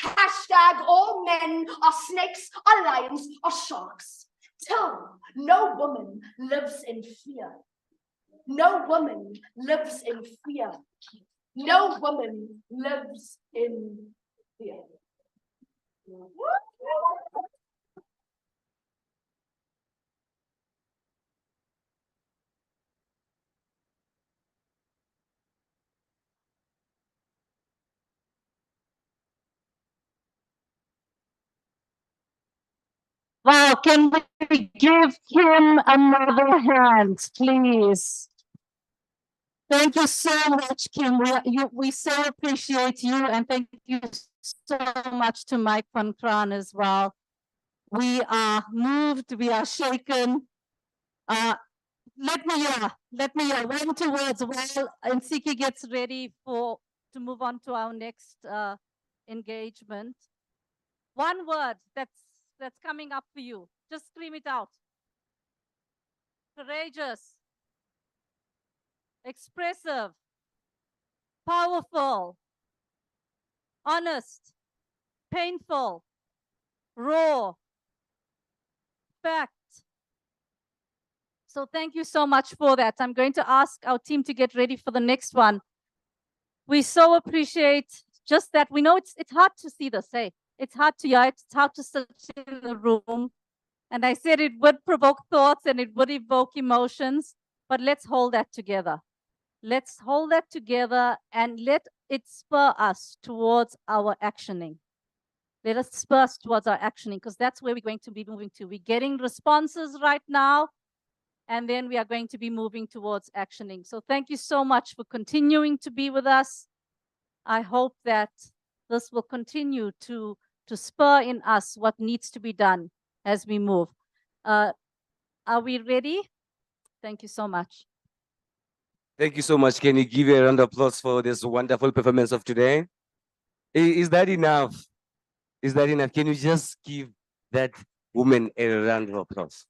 N: hashtag all men are snakes, are lions, are sharks. Till no woman lives in fear. No woman lives in fear. No woman lives in fear.
J: Wow, can we give him another hand, please? Thank you so much, Kim. We so appreciate you, and thank you so much to Mike van Kraan as well. We are moved, we are shaken. Let me hear one, 2 words while Nsiki gets ready to move on to our next engagement. One word that's coming up for you. Just scream it out. Courageous, expressive, powerful, honest, painful, raw, fact. So thank you so much for that. I'm going to ask our team to get ready for the next one. We so appreciate just that. We know it's hard to see this, hey? It's hard to hear, it's hard to sit in the room. And I said it would provoke thoughts and it would evoke emotions, but let's hold that together. Let's hold that together and let it spur us towards our actioning. Let us spur us towards our actioning, because that's where we're going to be moving to. We're getting responses right now, and then we are going to be moving towards actioning. So thank you so much for continuing to be with us. I hope that this will continue to spur in us what needs to be done as we move. Are we ready? Thank you so much.
L: Thank you so much. Can you give a round of applause for this wonderful performance of today? Is that enough? Is that enough? Can you just give that woman a round of applause?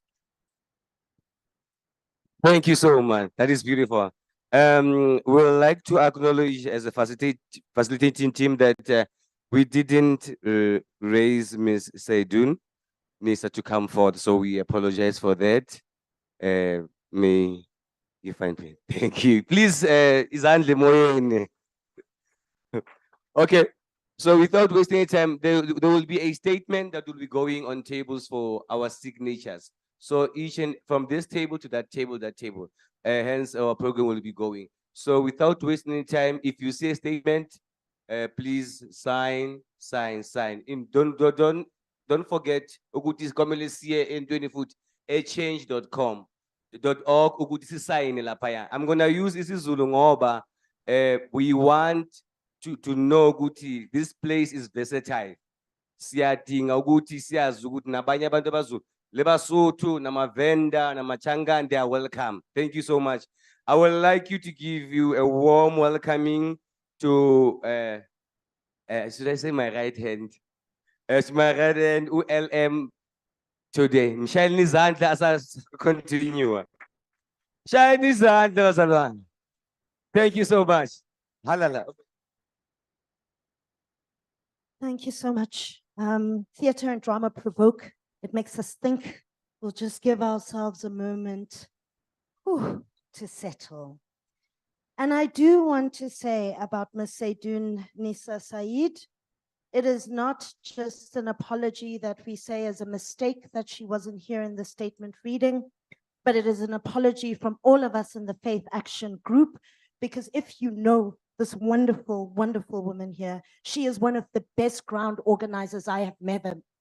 L: Thank you so much. That is beautiful. We would like to acknowledge as a facilitating team that we didn't raise Ms. Saidun Nisa to come forward, so we apologize for that. May you find me. Thank you. Please, Izandle Moyene. Okay. So without wasting any time, there will be a statement that will be going on tables for our signatures. So each and from this table to that table, hence our program will be going. So without wasting any time, if you see a statement, please sign. Don't forget, Ugutis Communist here in 20 foot, change.com. .org sign lapaya. I'm gonna use isiZulu ngoba we want to know ukuthi this place is versatile. Siyadinga ukuthi siyazi ukuthi nabanye abantu abazulu le Basotho, Namavenda, Namachanga, and they are welcome. Thank you so much. I would like you to give you a warm welcoming to, should I say my right hand? It's my right hand, ULM today. Mshayeni izandla as continue. Shayeni izandla bazalwane. Thank you so much. Halala.
F: Thank you so much. Theatre and drama provoke. It makes us think. We'll just give ourselves a moment to settle. And I do want to say about Ms. Seydoun Nisa Said, it is not just an apology that we say as a mistake that she wasn't here in the statement reading, but it is an apology from all of us in the Faith Action Group, because if you know this wonderful, wonderful woman here, she is one of the best ground organizers I have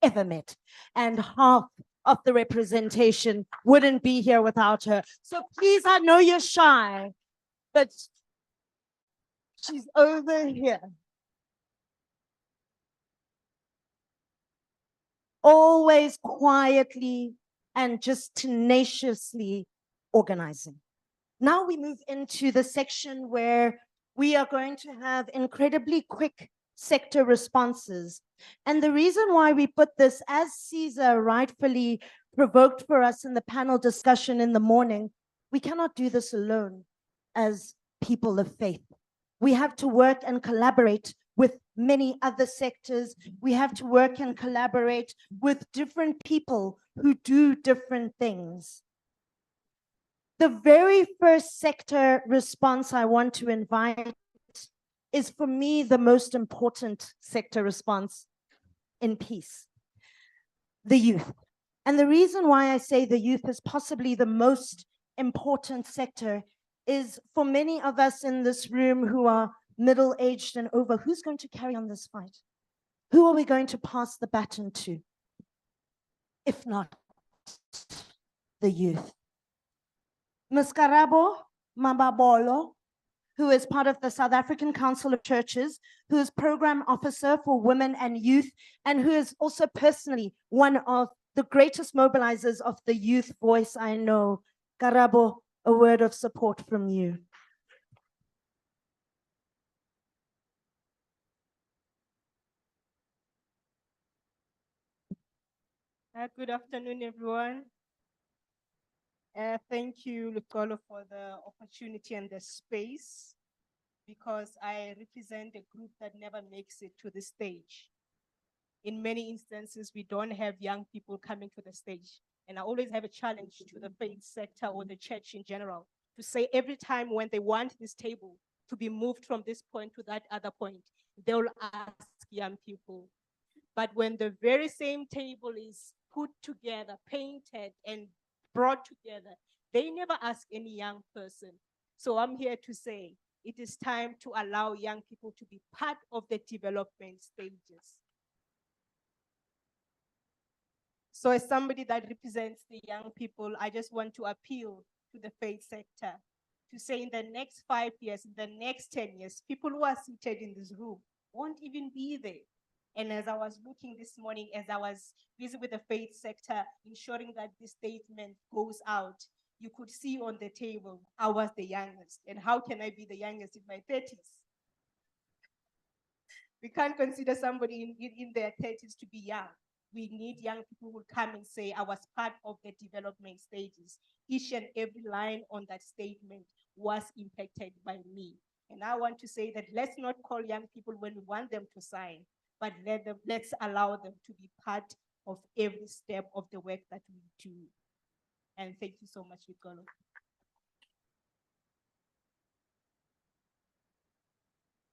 F: ever met. And half of the representation wouldn't be here without her. So please, I know you're shy, but she's over here. Always quietly and just tenaciously organizing. Now we move into the section where we are going to have incredibly quick sector responses. And the reason why we put this, as Caesar rightfully provoked for us in the panel discussion in the morning, we cannot do this alone as people of faith. We have to work and collaborate with many other sectors. We have to work and collaborate with different people who do different things. The very first sector response I want to invite is, for me, the most important sector response in peace: the youth. And the reason why I say the youth is possibly the most important sector is, for many of us in this room who are middle-aged and over, who's going to carry on this fight? Who are we going to pass the baton to, if not the youth? Ms. Karabo Mababolo, who is part of the South African Council of Churches, who is Program Officer for Women and Youth, and who is also personally one of the greatest mobilizers of the youth voice I know. Karabo, a word of support from you.
O: Good afternoon, everyone. Thank you, Lukolo, for the opportunity and the space, because I represent a group that never makes it to the stage. In many instances, we don't have young people coming to the stage. And I always have a challenge to the faith sector or the church in general to say every time when they want this table to be moved from this point to that other point, they'll ask young people. But when the very same table is put together, painted and brought together, they never ask any young person. So I'm here to say it is time to allow young people to be part of the development stages. So as somebody that represents the young people, I just want to appeal to the faith sector to say in the next 5 years, in the next 10 years, people who are seated in this room won't even be there. And as I was looking this morning, as I was busy with the faith sector, ensuring that this statement goes out, you could see on the table, I was the youngest. And how can I be the youngest in my 30s? We can't consider somebody in their 30s to be young. We need young people who come and say, I was part of the development stages. Each and every line on that statement was impacted by me. And I want to say that let's not call young people when we want them to sign, but let's allow them to be part of every step of the work that we do. And thank you so much, Nicolo.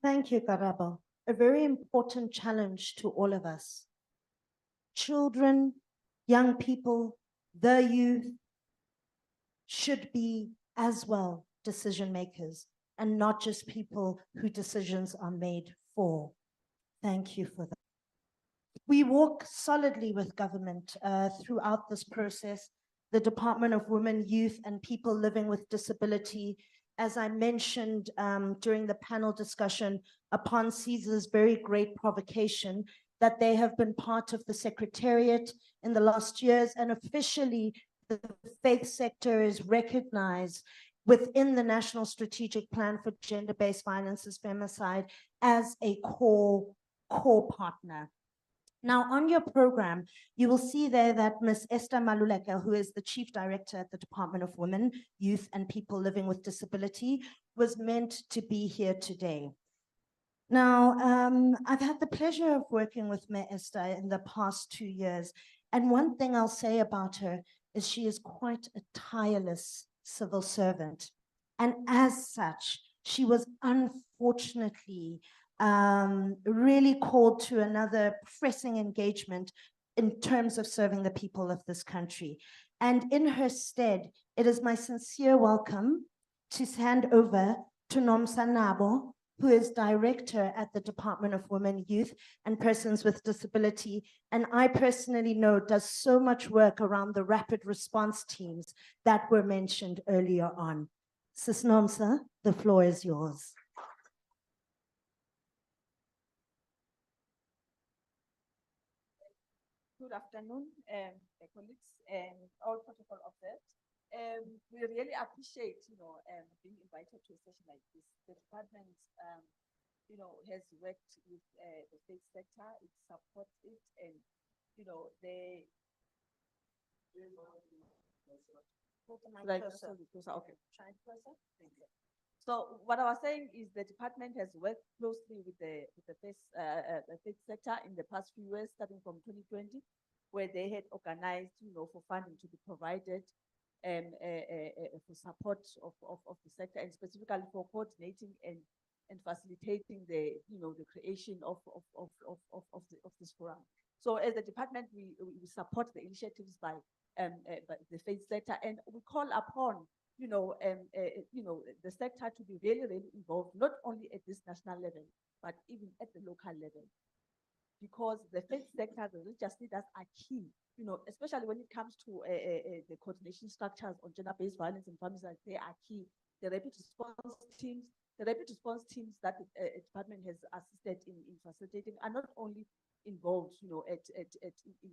F: Thank you, Karabo. A very important challenge to all of us. Children, young people, the youth should be as well decision makers and not just people who decisions are made for. Thank you for that. We walk solidly with government throughout this process. The Department of Women, Youth, and People Living with Disability, as I mentioned during the panel discussion, upon Caesar's very great provocation, that they have been part of the Secretariat in the last years, and officially the faith sector is recognized within the National Strategic Plan for Gender-Based Violences, Femicide, as a core partner. Now, on your program, you will see there that Ms. Esther Maluleke, who is the Chief Director at the Department of Women, Youth and People Living with Disability, was meant to be here today. Now, I've had the pleasure of working with Ms. Esther in the past 2 years, and one thing I'll say about her is she is quite a tireless civil servant. And as such, she was unfortunately really called to another pressing engagement in terms of serving the people of this country. And in her stead, it is my sincere welcome to hand over to Nomsa Nabo, who is Director at the Department of Women, Youth and Persons with Disability. And I personally know does so much work around the rapid response teams that were mentioned earlier on. Sis Nomsa, the floor is yours.
P: Good afternoon, colleagues and all protocol observed. We really appreciate, being invited to a session like this. The department, has worked with the state sector. It supports it, and they. Okay. So what I was saying is the department has worked closely with the faith sector in the past few years, starting from 2020, where they had organized, for funding to be provided for support of the sector, and specifically for coordinating and facilitating the the creation of this forum. So as a department, we support the initiatives by the faith sector, and we call upon the sector to be really involved, not only at this national level, but even at the local level. Because the faith sector, the religious leaders are key, especially when it comes to the coordination structures on gender-based violence and femicide, they are key. The rapid response teams that the department has assisted in facilitating are not only involved, in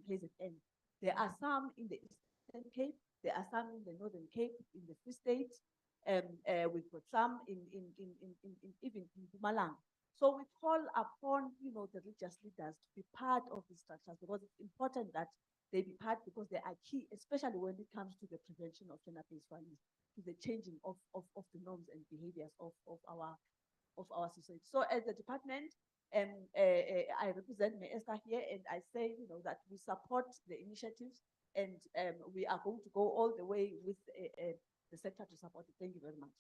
P: KZN. There are some in the Eastern Cape, there are some in the Northern Cape, in the Free State, we've got some in even in Mpumalanga. So we call upon, the religious leaders to be part of these structures, because it's important that they be part, because they are key, especially when it comes to the prevention of gender-based violence, to the changing of the norms and behaviors of our society. So as a department, I represent Ms. Esther here, and I say, that we support the initiatives, and we are going to go all the way with the sector to support it. Thank you very much.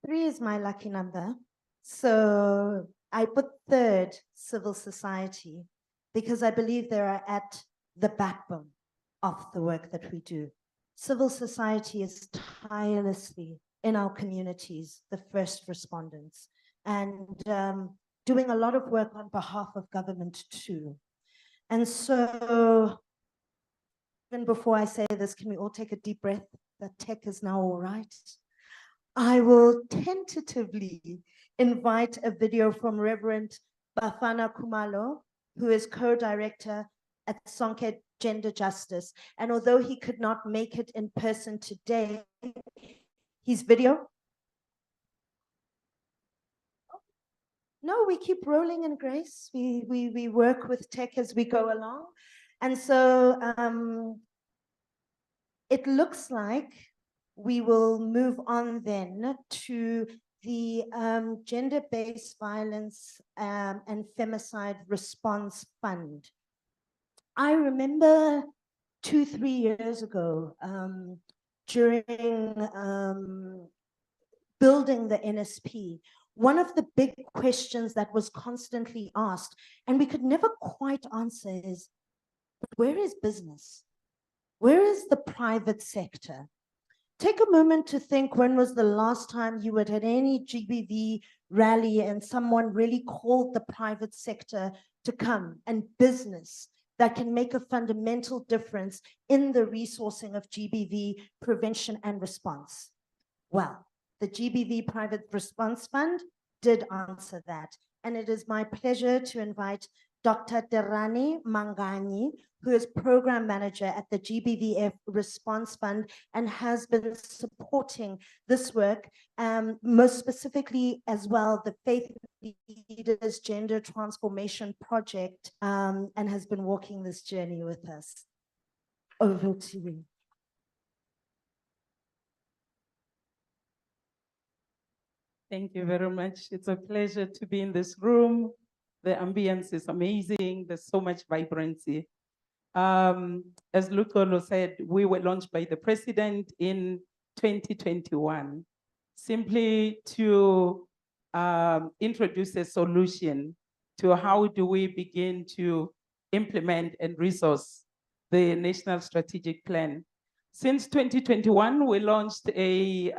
F: Three is my lucky number. So I put third, civil society, because I believe they are at the backbone of the work that we do. Civil society is tirelessly in our communities, the first respondents, and doing a lot of work on behalf of government too. And so, even before I say this, can we all take a deep breath? That tech is now all right. I will tentatively invite a video from Reverend Bafana Kumalo, who is co-director at Sonke Gender Justice. And although he could not make it in person today, his video. No, we keep rolling in grace. We work with tech as we go along. And so it looks like we will move on then to the Gender-Based Violence and Femicide Response Fund. I remember 2-3 years ago, during building the NSP, one of the big questions that was constantly asked, and we could never quite answer, is where is business? Where is the private sector? Take a moment to think, when was the last time you had any GBV rally and someone really called the private sector to come, and business that can make a fundamental difference in the resourcing of GBV prevention and response? Well, the GBV Private Response Fund did answer that. And it is my pleasure to invite Dr. Terani Mangani, who is Program Manager at the GBVF Response Fund and has been supporting this work, most specifically as well, the Faith Leaders Gender Transformation Project, and has been walking this journey with us. Over to you.
Q: Thank you very much. It's a pleasure to be in this room. The ambience is amazing. There's so much vibrancy. As Lutolo said, we were launched by the president in 2021, simply to introduce a solution to how do we begin to implement and resource the National Strategic Plan. Since 2021, we launched the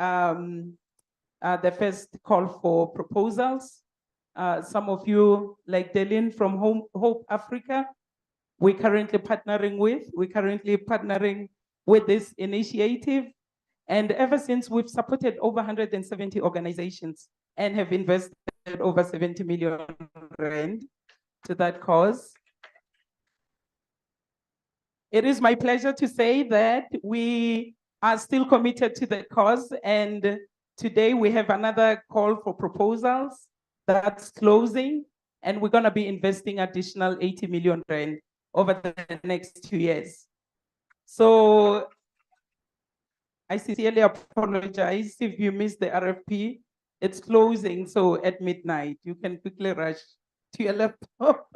Q: first call for proposals. Some of you, like Delin from Hope Africa, we're currently partnering with this initiative. And ever since, we've supported over 170 organizations and have invested over 70 million rand to that cause. It is my pleasure to say that we are still committed to the cause, and today we have another call for proposals that's closing, and we're going to be investing additional 80 million rand over the next 2 years. So I sincerely apologize if you missed the RFP. It's closing, so at midnight, you can quickly rush to your laptop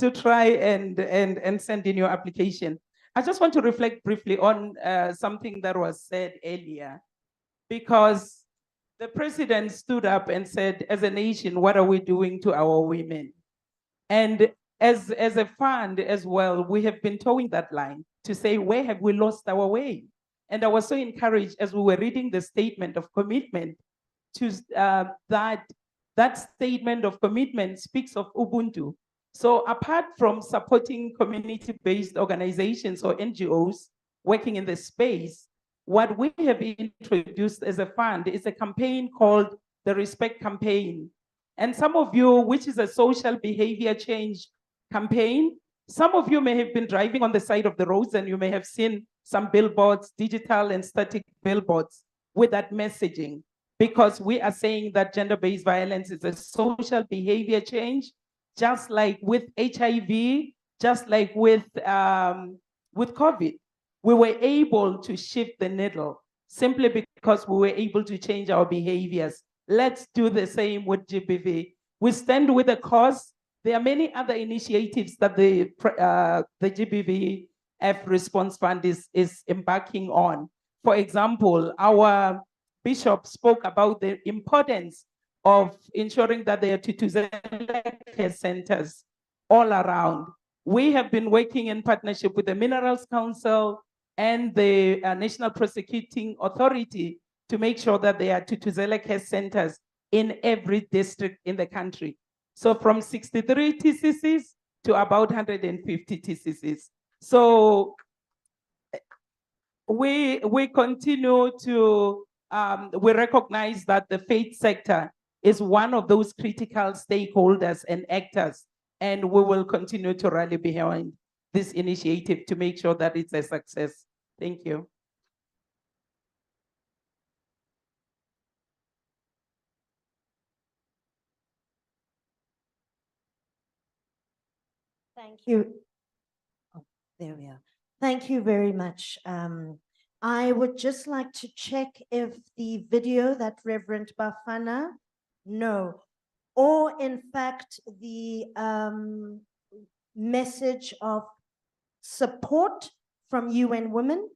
Q: to try and send in your application. I just want to reflect briefly on something that was said earlier, because the president stood up and said, as a nation, what are we doing to our women? And as a fund as well, we have been towing that line to say, where have we lost our way? And I was so encouraged as we were reading the statement of commitment to that statement of commitment speaks of Ubuntu. So apart from supporting community-based organizations or NGOs working in the space, what we have introduced as a fund is a campaign called the Respect Campaign. And some of you, which is a social behavior change campaign, some of you may have been driving on the side of the roads and you may have seen some billboards, digital and static billboards with that messaging, because we are saying that gender-based violence is a social behavior change, just like with HIV, just like with COVID. We were able to shift the needle simply because we were able to change our behaviors. Let's do the same with GBV. We stand with the cause. There are many other initiatives that the GBVF Response Fund is embarking on. For example, our bishop spoke about the importance of ensuring that there are Tutuzela care centers all around. We have been working in partnership with the Minerals Council and the National Prosecuting Authority to make sure that there are Tutuzela care centers in every district in the country. So from 63 TCCs to about 150 TCCs. So we continue to, we recognize that the faith sector is one of those critical stakeholders and actors, and we will continue to rally behind this initiative to make sure that it's a success. Thank you.
F: Thank you. Oh, there we are. Thank you very much. I would just like to check if the video that Reverend Bafana, no, or in fact the message of support from UN Women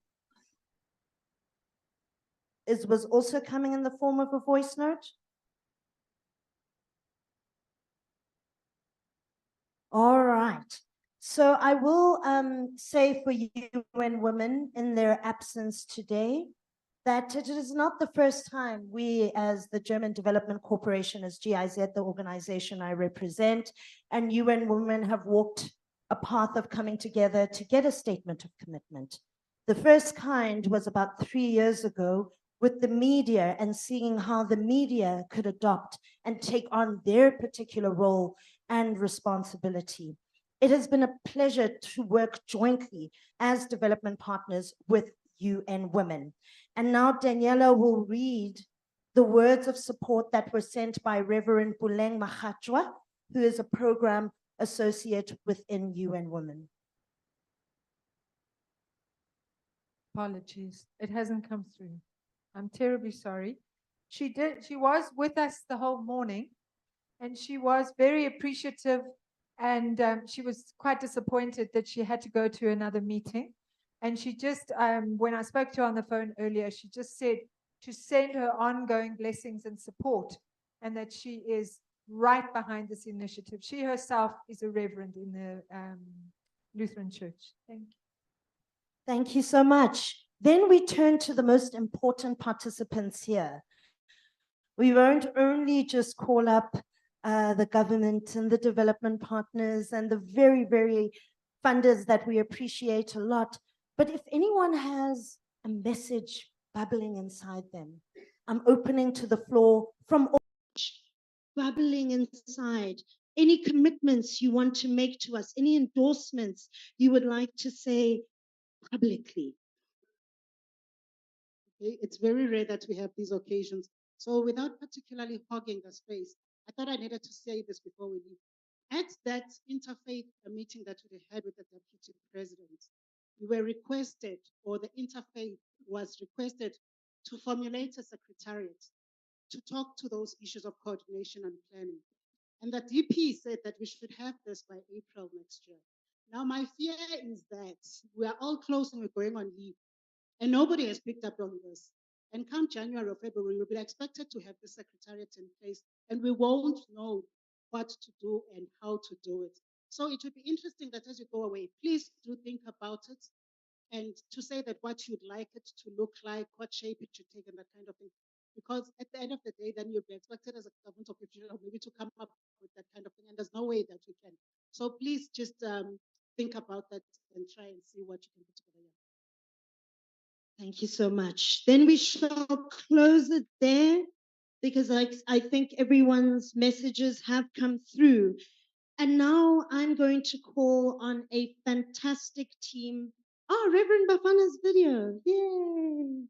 F: was also coming in the form of a voice note. All right. So I will say for UN Women in their absence today that it is not the first time we, as the German Development Corporation, as GIZ, the organization I represent, and UN Women have walked a path of coming together to get a statement of commitment. The first kind was about 3 years ago with the media and seeing how the media could adopt and take on their particular role and responsibility. It has been a pleasure to work jointly as development partners with UN Women. And now Daniela will read the words of support that were sent by Reverend Buleng Mahatwa, who is a program associate within UN Women.
A: Apologies, it hasn't come through. I'm terribly sorry. She was with us the whole morning, and she was very appreciative, and she was quite disappointed that she had to go to another meeting. And she just, when I spoke to her on the phone earlier, she just said to send her ongoing blessings and support, and that she is right behind this initiative. She herself is a reverend in the Lutheran Church. Thank you.
F: Thank you so much. Then we turn to the most important participants here. We won't only just call up the government and the development partners and the very, very funders that we appreciate a lot, but if anyone has a message bubbling inside them, I'm opening to the floor from all bubbling inside. Any commitments you want to make to us, any endorsements you would like to say publicly.
U: Okay, it's very rare that we have these occasions. So without particularly hogging the space, I thought I needed to say this before we leave. At that interfaith meeting that we had with the deputy president, we were requested, or the interfaith was requested, to formulate a secretariat to talk to those issues of coordination and planning. And the DP said that we should have this by April next year. Now, my fear is that we are all close and we're going on leave, and nobody has picked up on this. And come January or February, we'll be expected to have the secretariat in place, and we won't know what to do and how to do it. So it would be interesting that as you go away, please do think about it, and to say that what you'd like it to look like, what shape it should take, and that kind of thing. Because at the end of the day, then you'll be expected as a government official maybe to come up with that kind of thing, and there's no way that we can. So please just think about that and try and see what you can put together.
F: Thank you so much. Then we shall close it there because I think everyone's messages have come through. And now I'm going to call on a fantastic team. Oh, Reverend Bafana's video. Yay.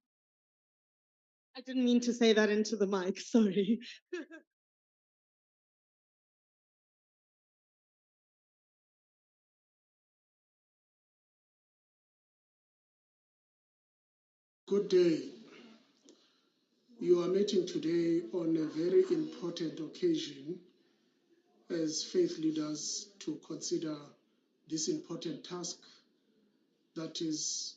F: I didn't mean to say that into the mic. Sorry.
W: Good day. You are meeting today on a very important occasion as faith leaders to consider this important task that is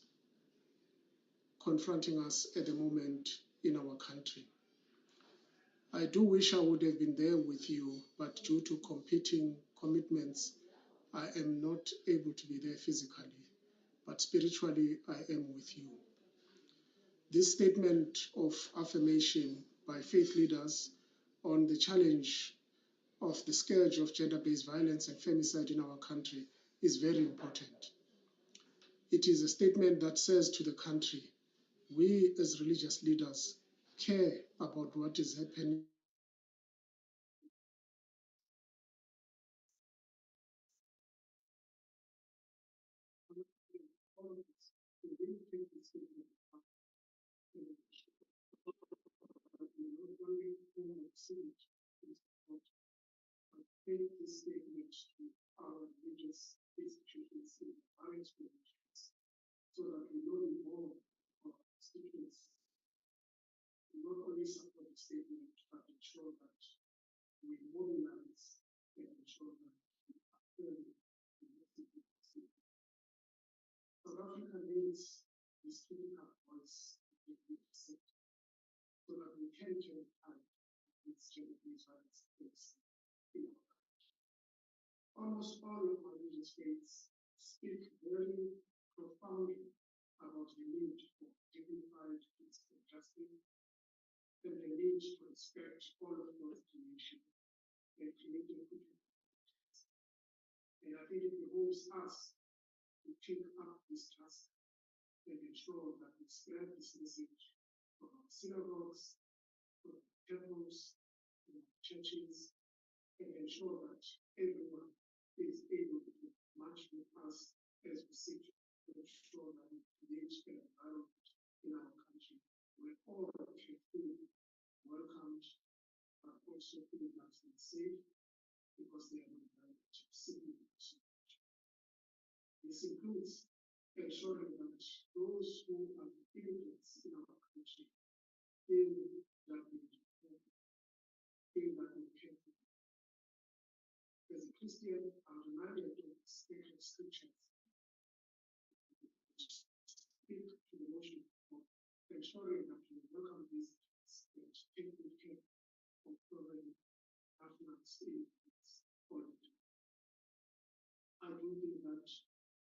W: confronting us at the moment in our country. I do wish I would have been there with you, but due to competing commitments, I am not able to be there physically, but spiritually I am with you. This statement of affirmation by faith leaders on the challenge of the scourge of gender-based violence and femicide in our country is very important. It is a statement that says to the country, we as religious leaders care about what is happening. Take this statement to our religious institutions in various religions so that we know more of students not only support the statement but ensure that we mobilize and ensure that we affirm the message of the statement. South Africa needs this critical voice in the sector so that we can turn the tide of this gender-based violence in our country. Almost all of our religious faiths speak very profoundly about the need for dignified physical justice and the need to respect all of God's creation and creating good communities. And I think it behoves us to take up this task and ensure that we spread this message from our synagogues, for temples, churches, and ensure that everyone is able to march with us as we seek to ensure that we create an environment in our country where all can feel welcomed, but also feel that they're safe because they are not simply. This includes ensuring that those who are immigrants in our country feel that they feel that they can. As a Christian, I'm reminded of sacred scriptures which speak to the notion of ensuring that we welcome these and take good care of providing affluence in its origin. I do think that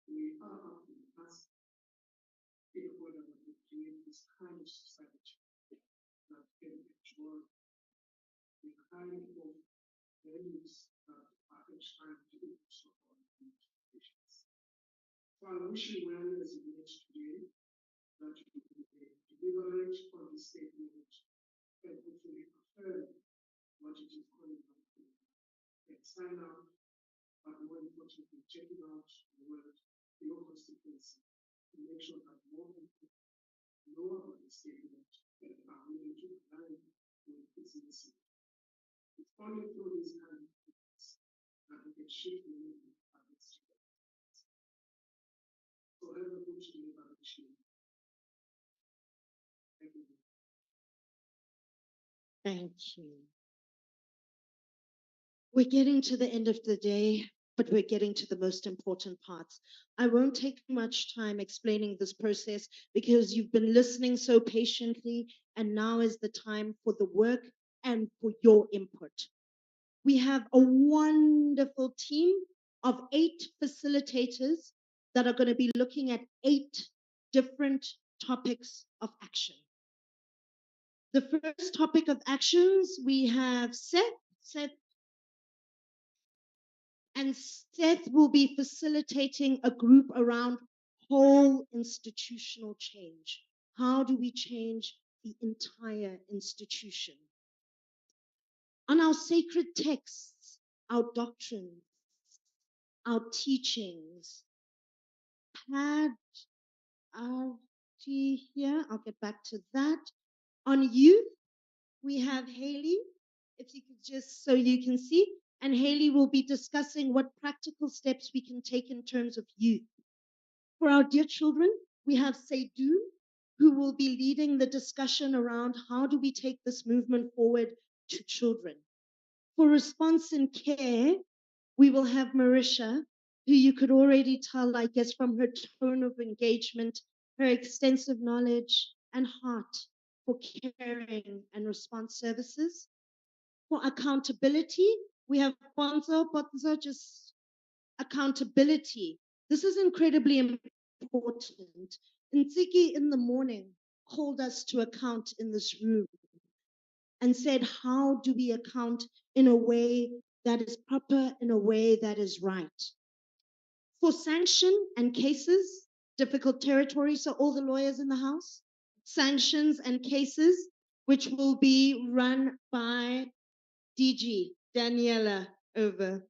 W: we are up to the task in order to create this kind of society that can enjoy the kind of values that are enshrined in so our nations. So I wish you well as you meet today, that you will deliberate on this statement and hopefully affirm what it is calling out for. And sign out, but more importantly, check it out the word, your constituency, to make sure that more people know about the statement and are willing to align with its message. It's only through these kind of things that we can shift the movement of this. So have a good deliberation. Thank you.
K: Thank you. We're getting to the end of the day, but we're getting to the most important parts. I won't take much time explaining this process because you've been listening so patiently, and now is the time for the work and for your input. We have a wonderful team of 8 facilitators that are going to be looking at 8 different topics of action. The first topic of actions, we have Seth, and Seth will be facilitating a group around whole institutional change. How do we change the entire institution? On our sacred texts, our doctrines, our teachings, here, I'll get back to that. On youth, we have Haley, if you could just, so you can see, and Haley will be discussing what practical steps we can take in terms of youth. For our dear children, we have Seydou, who will be leading the discussion around how do we take this movement forward to children. For response and care, we will have Marisha, who you could already tell, I guess, from her tone of engagement, her extensive knowledge and heart for caring and response services. For accountability, we have Bonzo, just accountability. This is incredibly important. Ntsiki in the morning called us to account in this room and said, how do we account in a way that is proper, in a way that is right? For sanction and cases, difficult territory, so all the lawyers in the house, sanctions and cases, which will be run by DG, Daniela, over.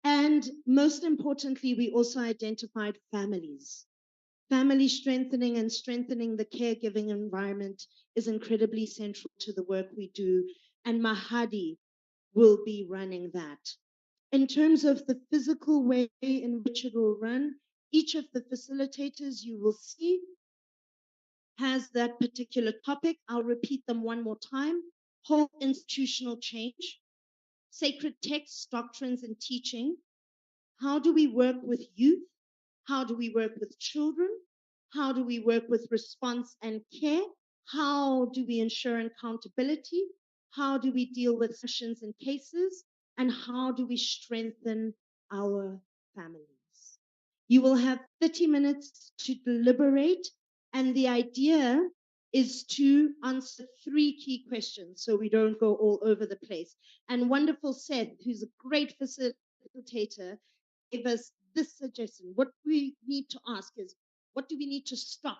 K: And most importantly, we also identified families. Family strengthening and strengthening the caregiving environment is incredibly central to the work we do, and Mahadi will be running that. In terms of the physical way in which it will run, each of the facilitators you will see has that particular topic. I'll repeat them one more time. Whole institutional change, sacred texts, doctrines, and teaching. How do we work with youth? How do we work with children? How do we work with response and care? How do we ensure accountability? How do we deal with sessions and cases? And how do we strengthen our families? You will have 30 minutes to deliberate, and the idea is to answer 3 key questions so we don't go all over the place. And wonderful Seth, who's a great facilitator, gave us this suggestion. What we need to ask is, what do we need to stop?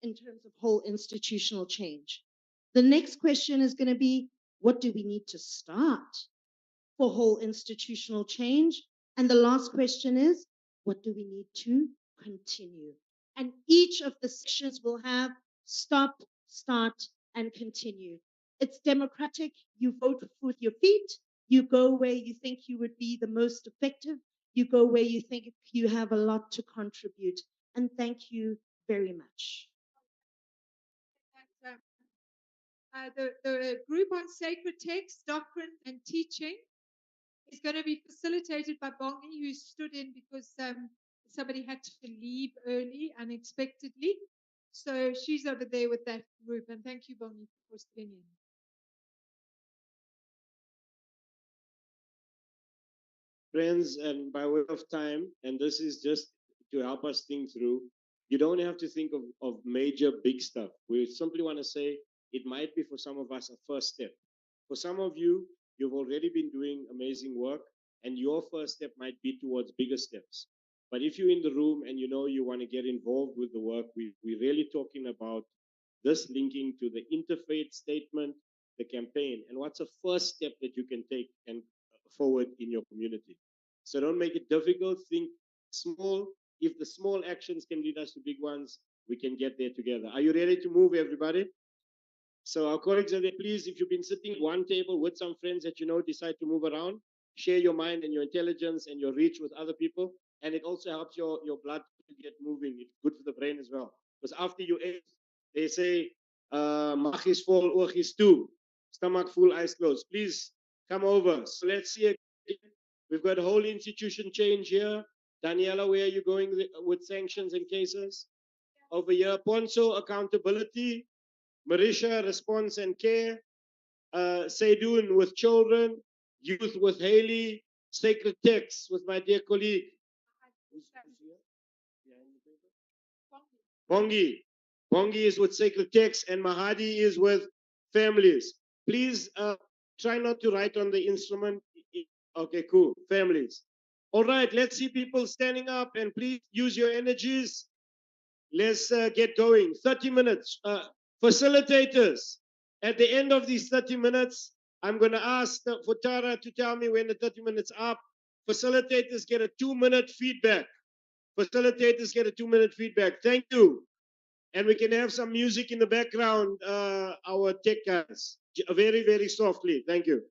K: in terms of whole institutional change. The next question is going to be, what do we need to start for whole institutional change? And the last question is, what do we need to continue? And each of the sections will have stop, start, and continue. It's democratic. You vote with your feet. You go where you think you would be the most effective. You go where you think you have a lot to contribute. And thank you very much.
A: The group on sacred text, doctrine, and teaching is going to be facilitated by Bongi, who stood in because somebody had to leave early unexpectedly. So she's over there with that group. And thank you, Bongi, for staying in.
C: Friends, and by way of time, and this is just to help us think through, you don't have to think of major big stuff. We simply want to say it might be for some of us a first step. For some of you, you've already been doing amazing work, and your first step might be towards bigger steps. But if you're in the room and you know you want to get involved with the work, we're really talking about this linking to the interfaith statement, the campaign, and what's a first step that you can take and forward in your community. So don't make it difficult. Think small. If the small actions can lead us to big ones, we can get there together. Are you ready to move, everybody? So our colleagues are there. Please, if you've been sitting at one table with some friends that you know, decide to move around, share your mind and your intelligence and your reach with other people. And it also helps your blood to get moving. It's good for the brain as well. Because after you eat, they say, mag is vol, oog is toe. Stomach full, eyes closed. Please come over. So let's see. We've got a whole institution change here. Daniela, where are you going with sanctions and cases? Over here. Ponso, accountability. Marisha, response and care. Seydun with children. Youth with Haley. Sacred text with my dear colleague. Bongi. Bongi is with sacred text and Mahadi is with families. Please try not to write on the instrument. Okay, cool. Families. All right, let's see people standing up and please use your energies. Let's get going. 30 minutes. Facilitators, at the end of these 30 minutes, I'm going to ask for Tara to tell me when the 30 minutes up. Facilitators get a 2-minute feedback. Facilitators get a 2-minute feedback. Thank you. And we can have some music in the background, our tech guys. Very, very softly. Thank you.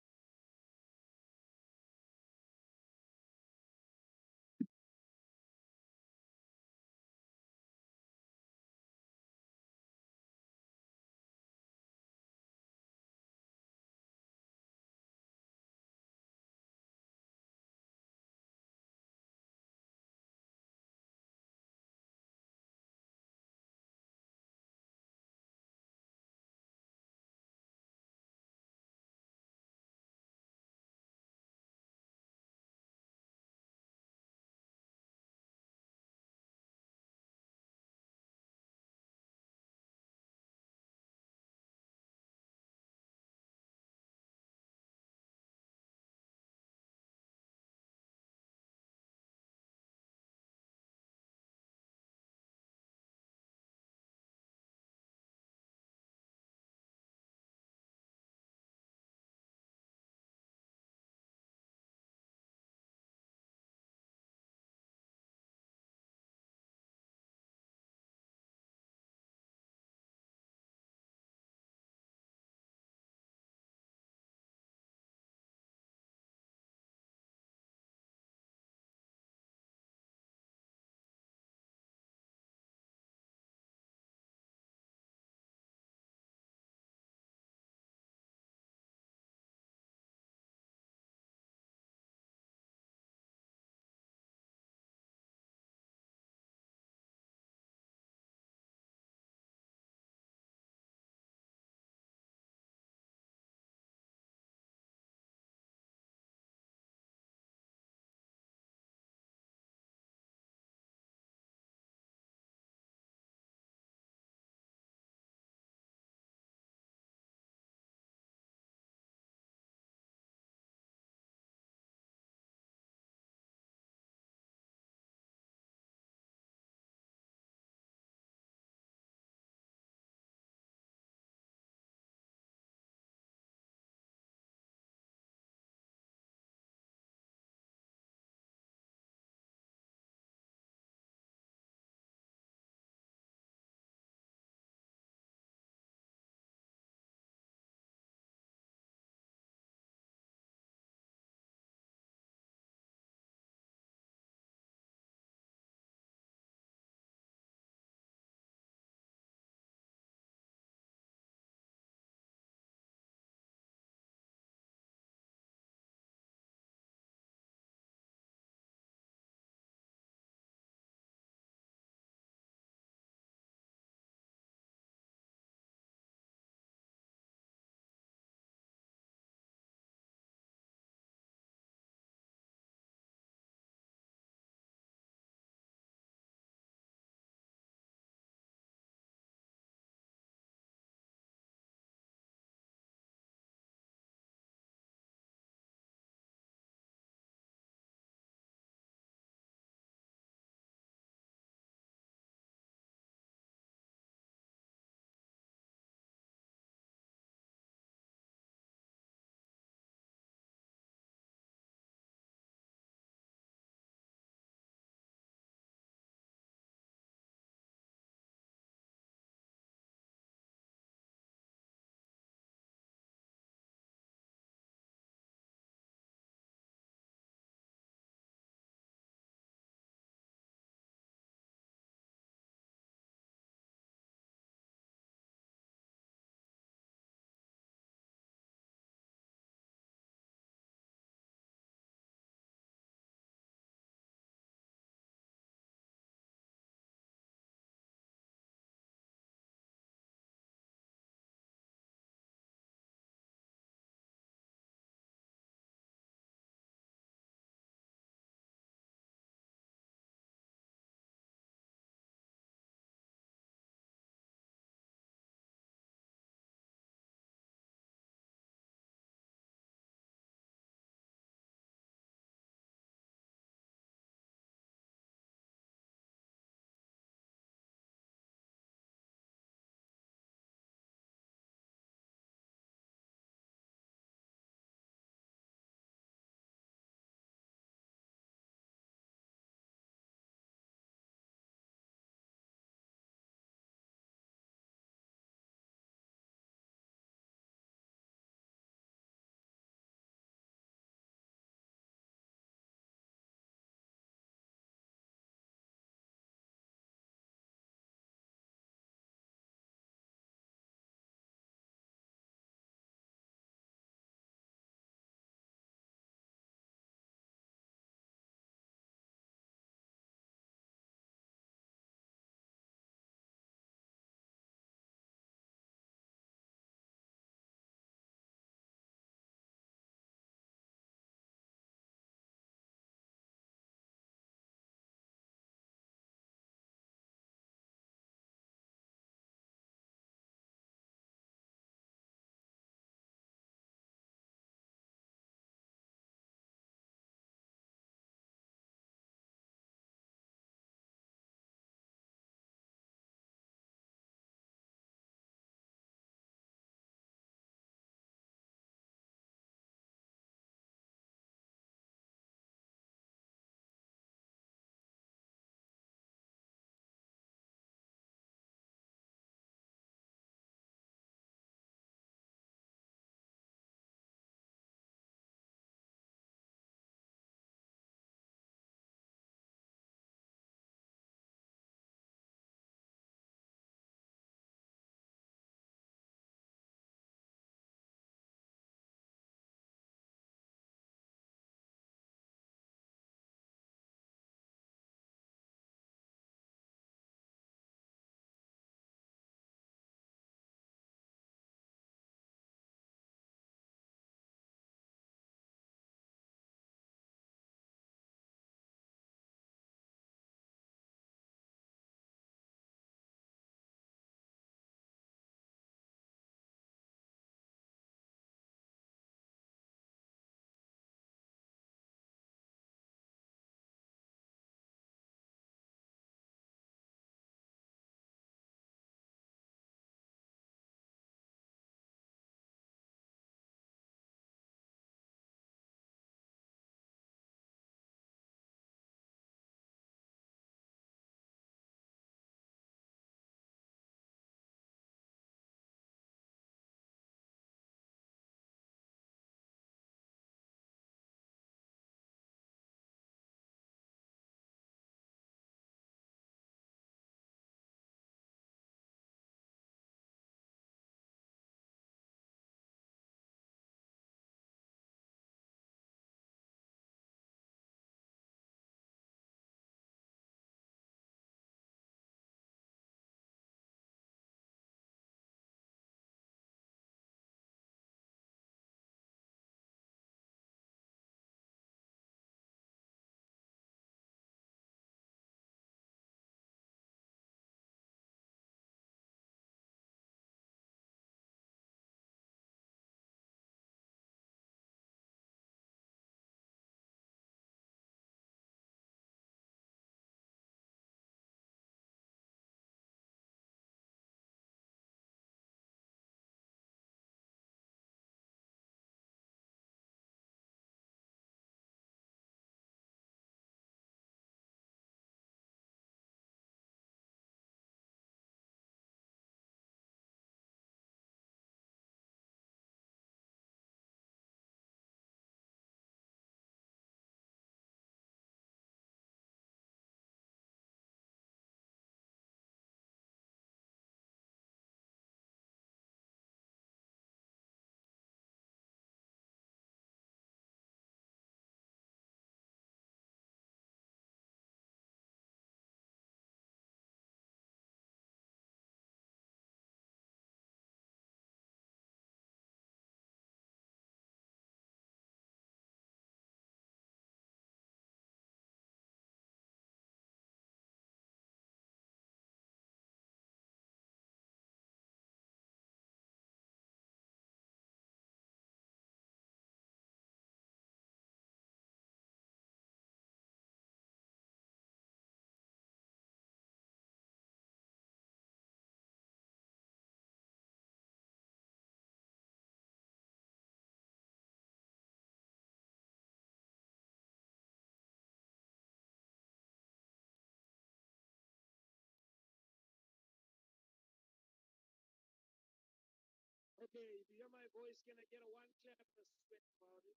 C: Okay, if you hear my voice, can I get a one clap and a sweat about it?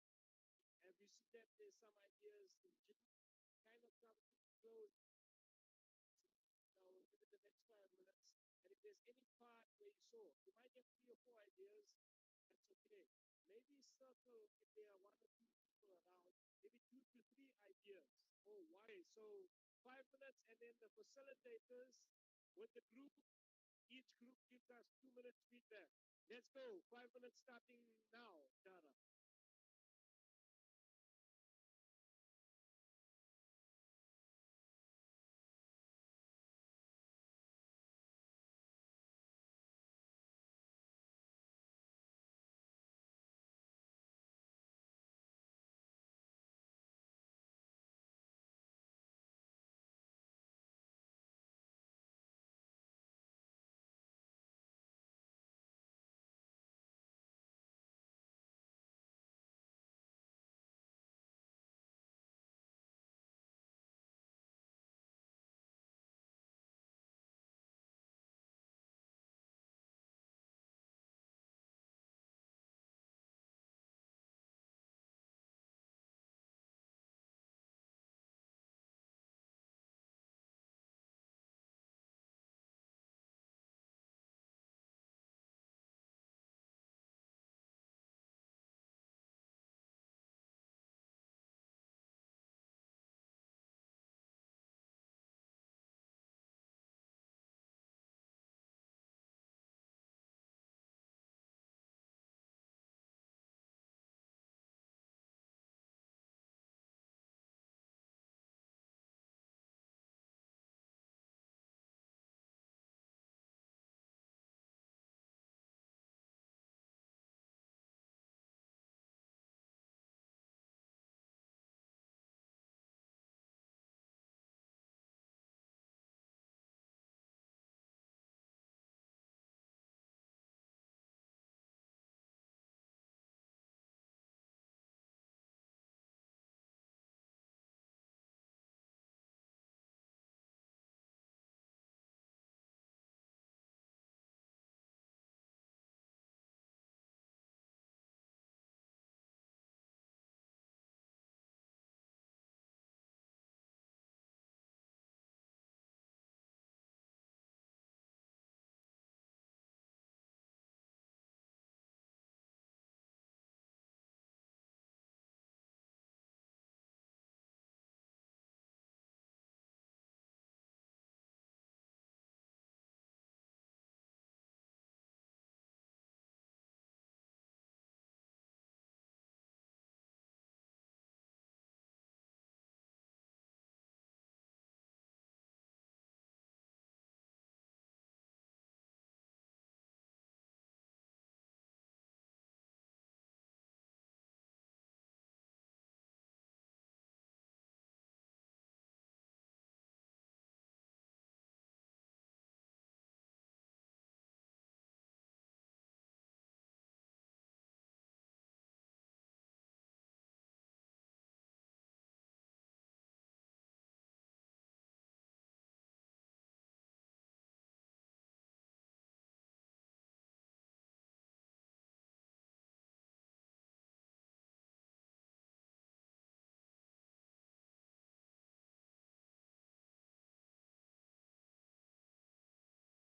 C: And we see that there's some ideas in gym kind of come close. Now we'll give it the next 5 minutes. And if there's any part where you saw, you might have 3 or 4 ideas. That's okay. Maybe circle if there are 1 or 2 people around, maybe 2 to 3 ideas. Oh, why? So 5 minutes, and then the facilitators with the group, each group gives us 2 minutes feedback. Let's go. 5 minutes starting now, Dara.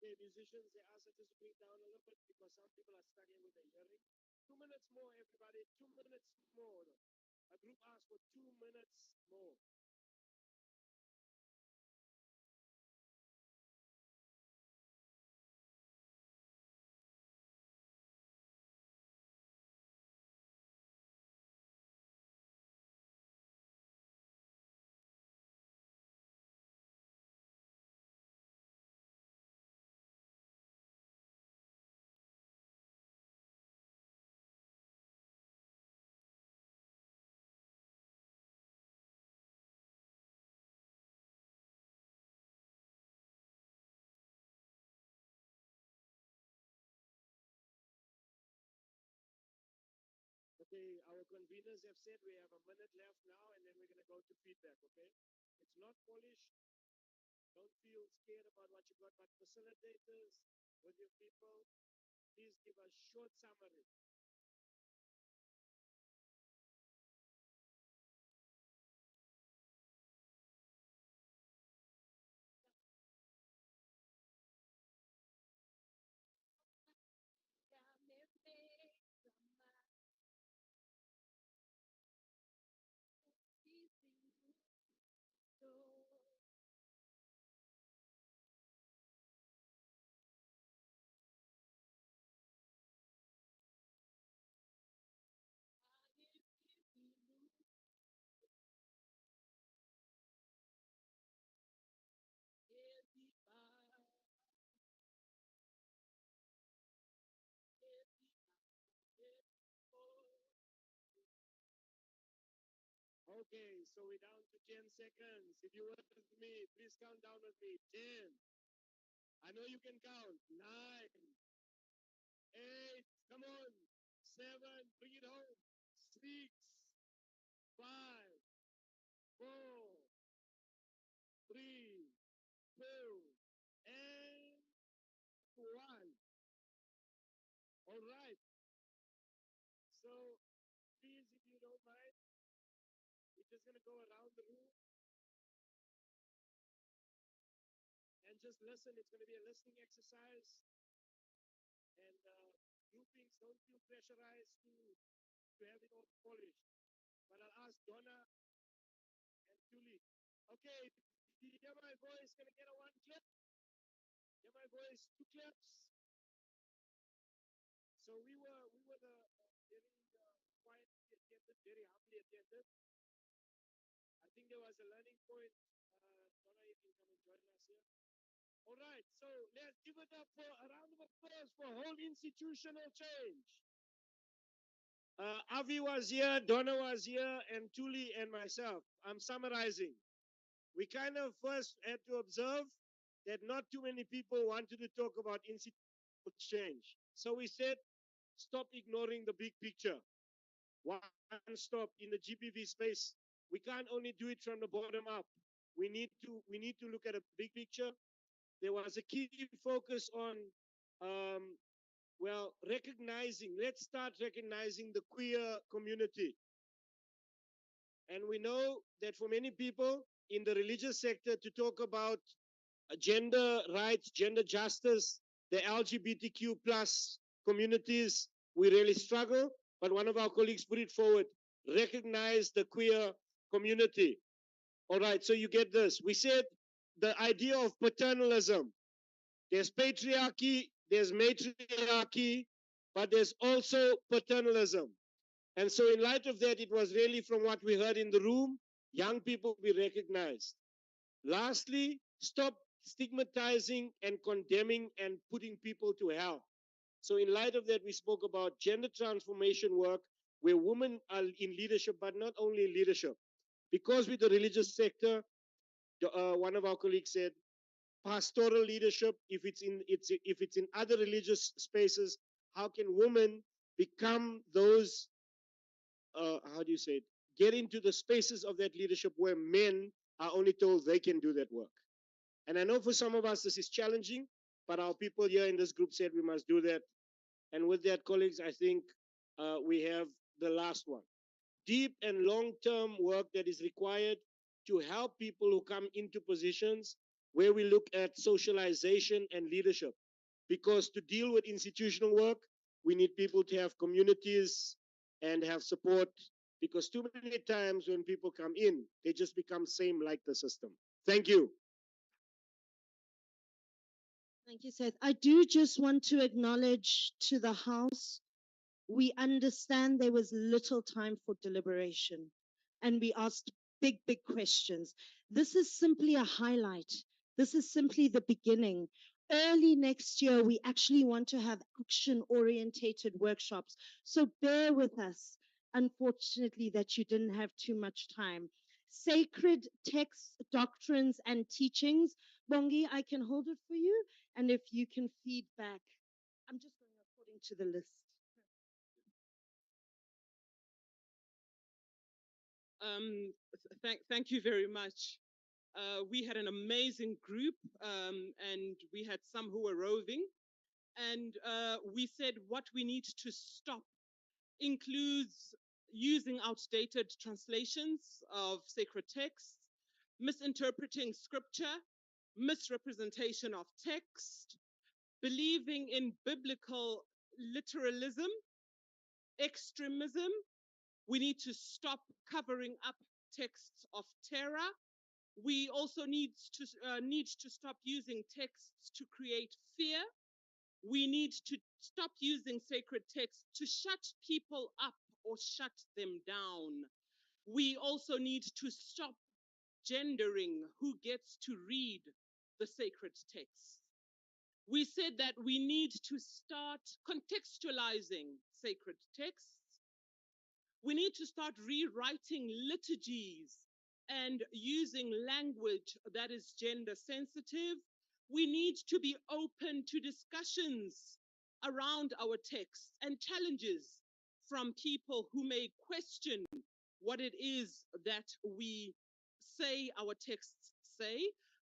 C: Okay, musicians, they ask us to bring down a little bit because some people are struggling with their hearing. 2 minutes more, everybody. 2 minutes more. A group asked for 2 minutes more. Okay, our conveners have said we have a minute left now, and then we're going to go to feedback, okay? It's not polished. Don't feel scared about what you got, but facilitators with your people, please give a short summary. Okay, so we're down to 10 seconds. If you work with me, please count down with me. 10. I know you can count. 9, 8, come on. 7, bring it home. 6, 5, 4, 3, 2, and 1. All right. So please, if you don't mind, we're just going to go around the room and just listen. It's going to be a listening exercise. And groupings, don't feel pressurized to have it all polished. But I'll ask Donna and Julie. Okay, do you hear my voice? Can I get a 1 clip? Hear my voice? 2 clips? So we were the very quietly attended, very humbly attended. I think there was a learning point. Donna, you can come and join us here. All right, so let's give it up for a round of applause for whole institutional change. Avi was here, Donna was here, and Tuli and myself. I'm summarizing. We kind of first had to observe that not too many people wanted to talk about institutional change. So we said, stop ignoring the big picture. One stop in the GBV space. We can't only do it from the bottom up. We need to look at a big picture. There was a key focus on recognizing, let's start recognizing the queer community. And we know that for many people in the religious sector to talk about gender rights, gender justice, the LGBTQ plus communities, we really struggle. But one of our colleagues put it forward, recognize the queer community. All right, so you get this. We said the idea of paternalism. There's patriarchy, there's matriarchy, but there's also paternalism. And so in light of that, it was really from what we heard in the room, young people be recognized. Lastly, stop stigmatizing and condemning and putting people to hell. So in light of that, we spoke about gender transformation work where women are in leadership, but not only in leadership. Because with the religious sector, one of our colleagues said, pastoral leadership, if it's in other religious spaces, how can women become those, how do you say it, get into the spaces of that leadership where men are only told they can do that work? And I know for some of us this is challenging, but our people here in this group said we must do that. And with that, colleagues, I think we have the last one. Deep and long-term work that is required to help people who come into positions where we look at socialization and leadership. Because to deal with institutional work, we need people to have communities and have support. Because too many times when people come in, they just become same like the system. Thank you.
K: Thank you, Seth. I do just want to acknowledge to the House, we understand there was little time for deliberation and we asked big, big questions. This is simply a highlight. This is simply the beginning. Early next year, we actually want to have action-orientated workshops. So bear with us, unfortunately, that you didn't have too much time. Sacred texts, doctrines, and teachings. Bongi, I can hold it for you. And if you can feed back, I'm just going according to the list.
E: Thank you very much. We had an amazing group, and we had some who were roving. And we said what we need to stop includes using outdated translations of sacred texts, misinterpreting scripture, misrepresentation of text, believing in biblical literalism, extremism. We need to stop covering up texts of terror. We also need to stop using texts to create fear. We need to stop using sacred texts to shut people up or shut them down. We also need to stop gendering who gets to read the sacred texts. We said that we need to start contextualizing sacred texts. We need to start rewriting liturgies and using language that is gender sensitive. We need to be open to discussions around our texts and challenges from people who may question what it is that we say our texts say.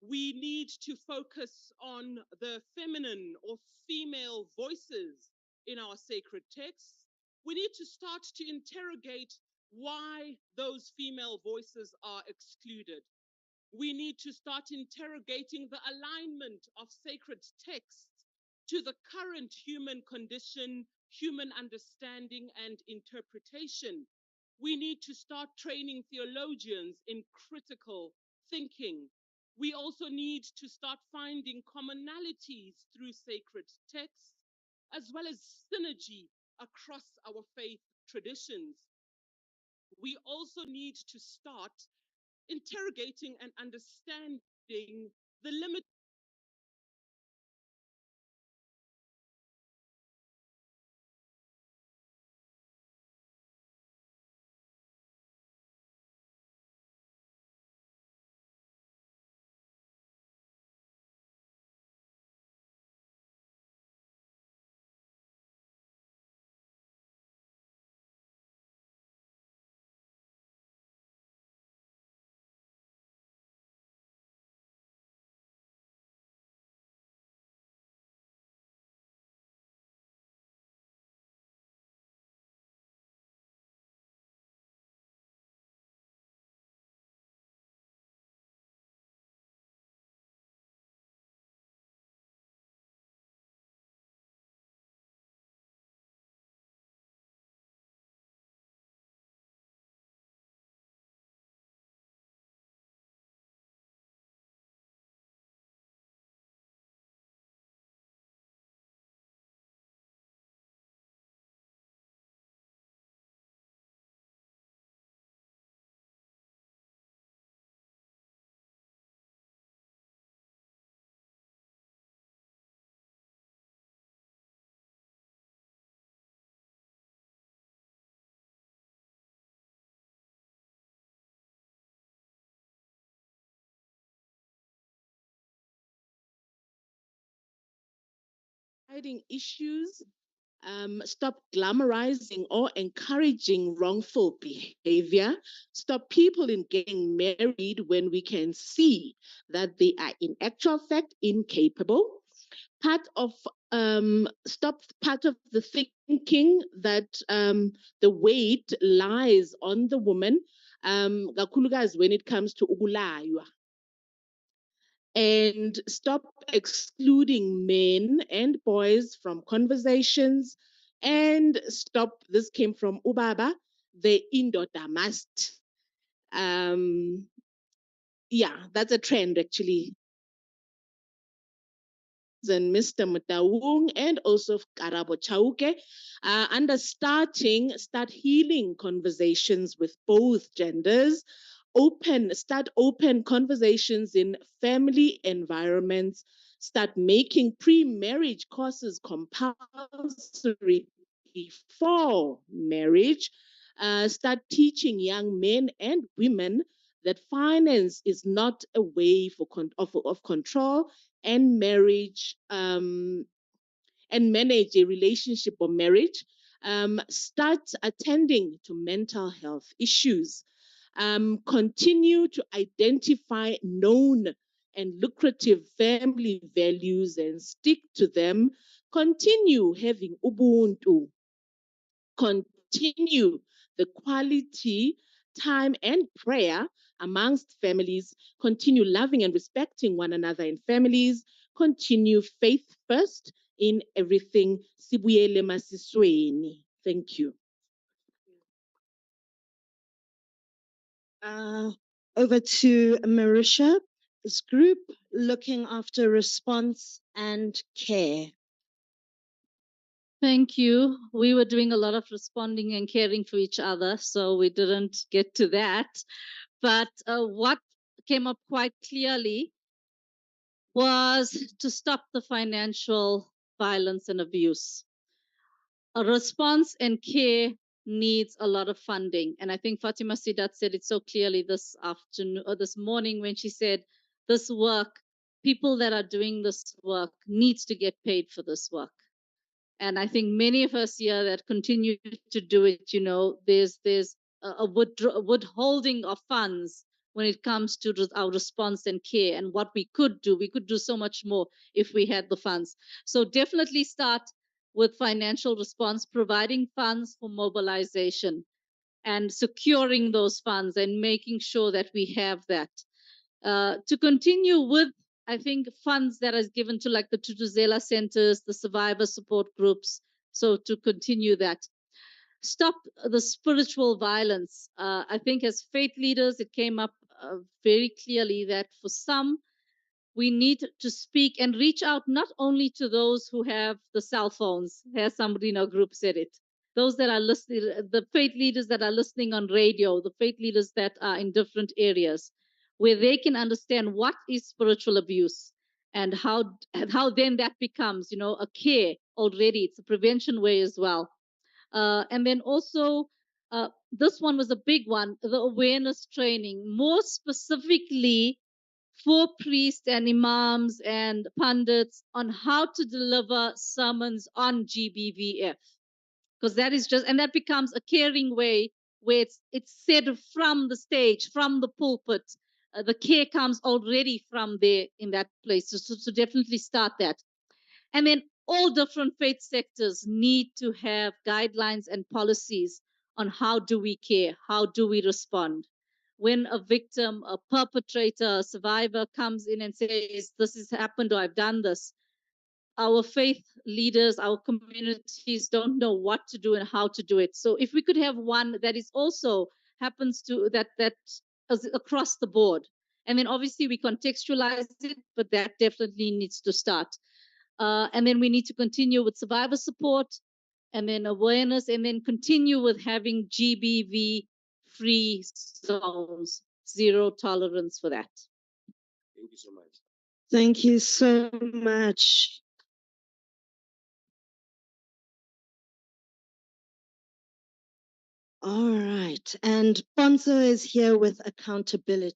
E: We need to focus on the feminine or female voices in our sacred texts. We need to start to interrogate why those female voices are excluded. We need to start interrogating the alignment of sacred texts to the current human condition, human understanding, and interpretation. We need to start training theologians in critical thinking. We also need to start finding commonalities through sacred texts, as well as synergy across our faith traditions. We also need to start interrogating and understanding the limit. Hiding issues, stop glamorizing or encouraging wrongful behavior, stop people in getting married when we can see that they are in actual fact incapable. Stop part of the thinking that the weight lies on the woman, kakhulukazi when it comes to ukulaywa. And stop excluding men and boys from conversations, and stop, this came from Ubaba, the indoda must. Yeah, that's a trend actually. And Mr. Mutawung and also Karabo Chauke, start healing conversations with both genders, start open conversations in family environments, start making pre-marriage courses compulsory before marriage, start teaching young men and women that finance is not a way of control and marriage and manage a relationship or marriage. Start attending to mental health issues. Continue to identify known and lucrative family values and stick to them
R: Continue having ubuntu. Continue the quality time and prayer amongst families. Continue loving and respecting one another in families. Continue faith first in everything. Sibuyele masisweni. Thank you.
K: Over to Marisha, this group looking after response and care.
J: Thank you. We were doing a lot of responding and caring for each other, so we didn't get to that. But what came up quite clearly was to stop the financial violence and abuse. A response and care needs a lot of funding. And I think Fatima Sidat said it so clearly this afternoon or this morning when she said, this work, people that are doing this work needs to get paid for this work. And I think many of us here that continue to do it, you know, there's a withholding of funds when it comes to our response and care and what we could do. We could do so much more if we had the funds. So definitely start with financial response, providing funds for mobilization and securing those funds and making sure that we have that. To continue with, I think, funds that is given to like the Tutuzela centers, the survivor support groups. So to continue that. Stop the spiritual violence. I think as faith leaders, it came up very clearly that for some, we need to speak and reach out not only to those who have the cell phones, as somebody in our group said it, those that are listening, the faith leaders that are listening on radio, the faith leaders that are in different areas, where they can understand what is spiritual abuse and how then that becomes, you know, a care already. It's a prevention way as well. And then also, this one was a big one, the awareness training, more specifically for priests and imams and pundits on how to deliver sermons on GBVF. Because that is just, and that becomes a caring way where it's said from the stage, from the pulpit. The care comes already from there in that place. So definitely start that. And then all different faith sectors need to have guidelines and policies on how do we care, how do we respond. When a victim, a perpetrator, a survivor comes in and says, this has happened or I've done this, our faith leaders, our communities don't know what to do and how to do it. So if we could have one that is also happens to that is across the board, and then obviously we contextualize it, but that definitely needs to start. And then we need to continue with survivor support and then awareness, and then continue with having GBV free zones, zero tolerance for that.
L: Thank you so much.
K: Thank you so much. All right. And Bonzo is here with accountability.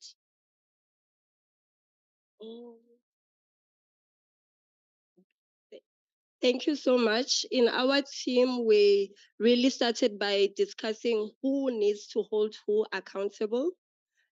S: Thank you so much. In our team, we really started by discussing who needs to hold who accountable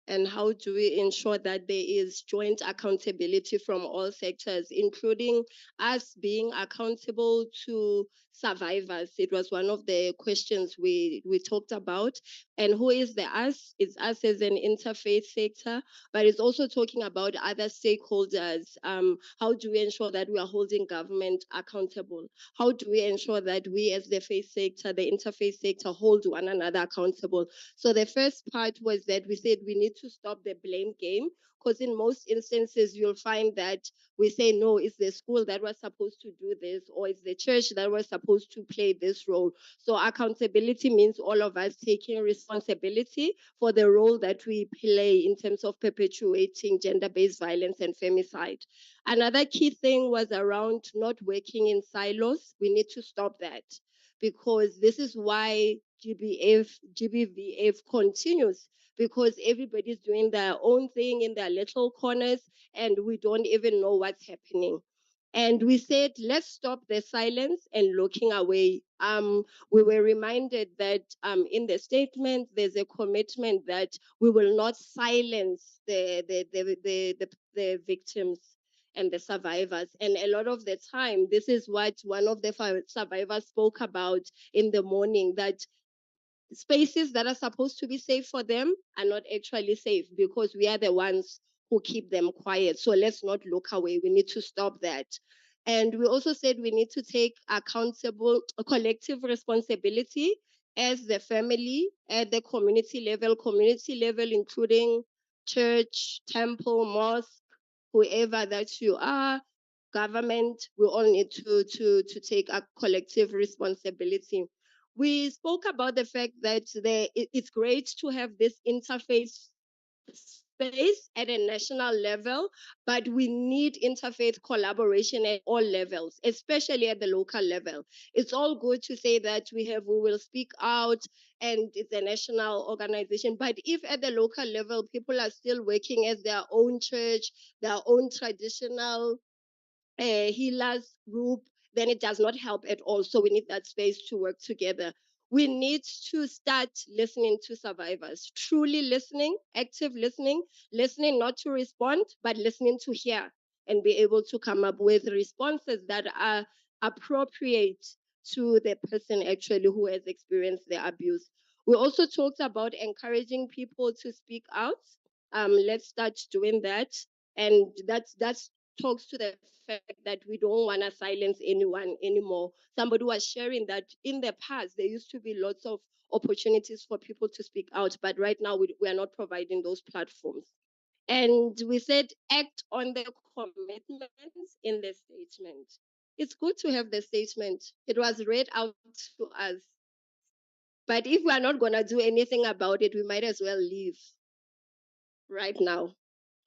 S: and how do we ensure that there is joint accountability from all sectors, including us being accountable to survivors. It was one of the questions we talked about. And who is the us? It's us as an interfaith sector, but it's also talking about other stakeholders. How do we ensure that we are holding government accountable? How do we ensure that we as the faith sector, the interfaith sector, hold one another accountable? So the first part was that we said we need to stop the blame game, because in most instances you'll find that we say, no, it's the school that was supposed to do this, or it's the church that was supposed to play this role. So accountability means all of us taking responsibility for the role that we play in terms of perpetuating gender-based violence and femicide. Another key thing was around not working in silos. We need to stop that, because this is why GBVF continues, because everybody's doing their own thing in their little corners and we don't even know what's happening. And we said, let's stop the silence and looking away. We were reminded that in the statement, there's a commitment that we will not silence the victims. and the survivors. And a lot of the time, this is what one of the survivors spoke about in the morning, that spaces that are supposed to be safe for them are not actually safe because we are the ones who keep them quiet. So let's not look away. We need to stop that. And we also said we need to take accountable, collective responsibility as the family at the community level, including church, temple, mosque, whoever that you are, government. We all need to take a collective responsibility. We spoke about the fact that it's great to have this interfaith space at a national level, but we need interfaith collaboration at all levels, especially at the local level. It's all good to say that we will speak out and it's a national organization, but if at the local level people are still working as their own church, their own traditional healers group, then it does not help at all. So we need that space to work together. We need to start listening to survivors, truly listening, active listening, listening not to respond, but listening to hear and be able to come up with responses that are appropriate to the person actually who has experienced the abuse. We also talked about encouraging people to speak out. Let's start doing that. And that's talks to the fact that we don't want to silence anyone anymore. Somebody was sharing that in the past, there used to be lots of opportunities for people to speak out, but right now we are not providing those platforms. And we said act on the commitments in the statement. It's good to have the statement. It was read out to us. But if we are not going to do anything about it, we might as well leave right now.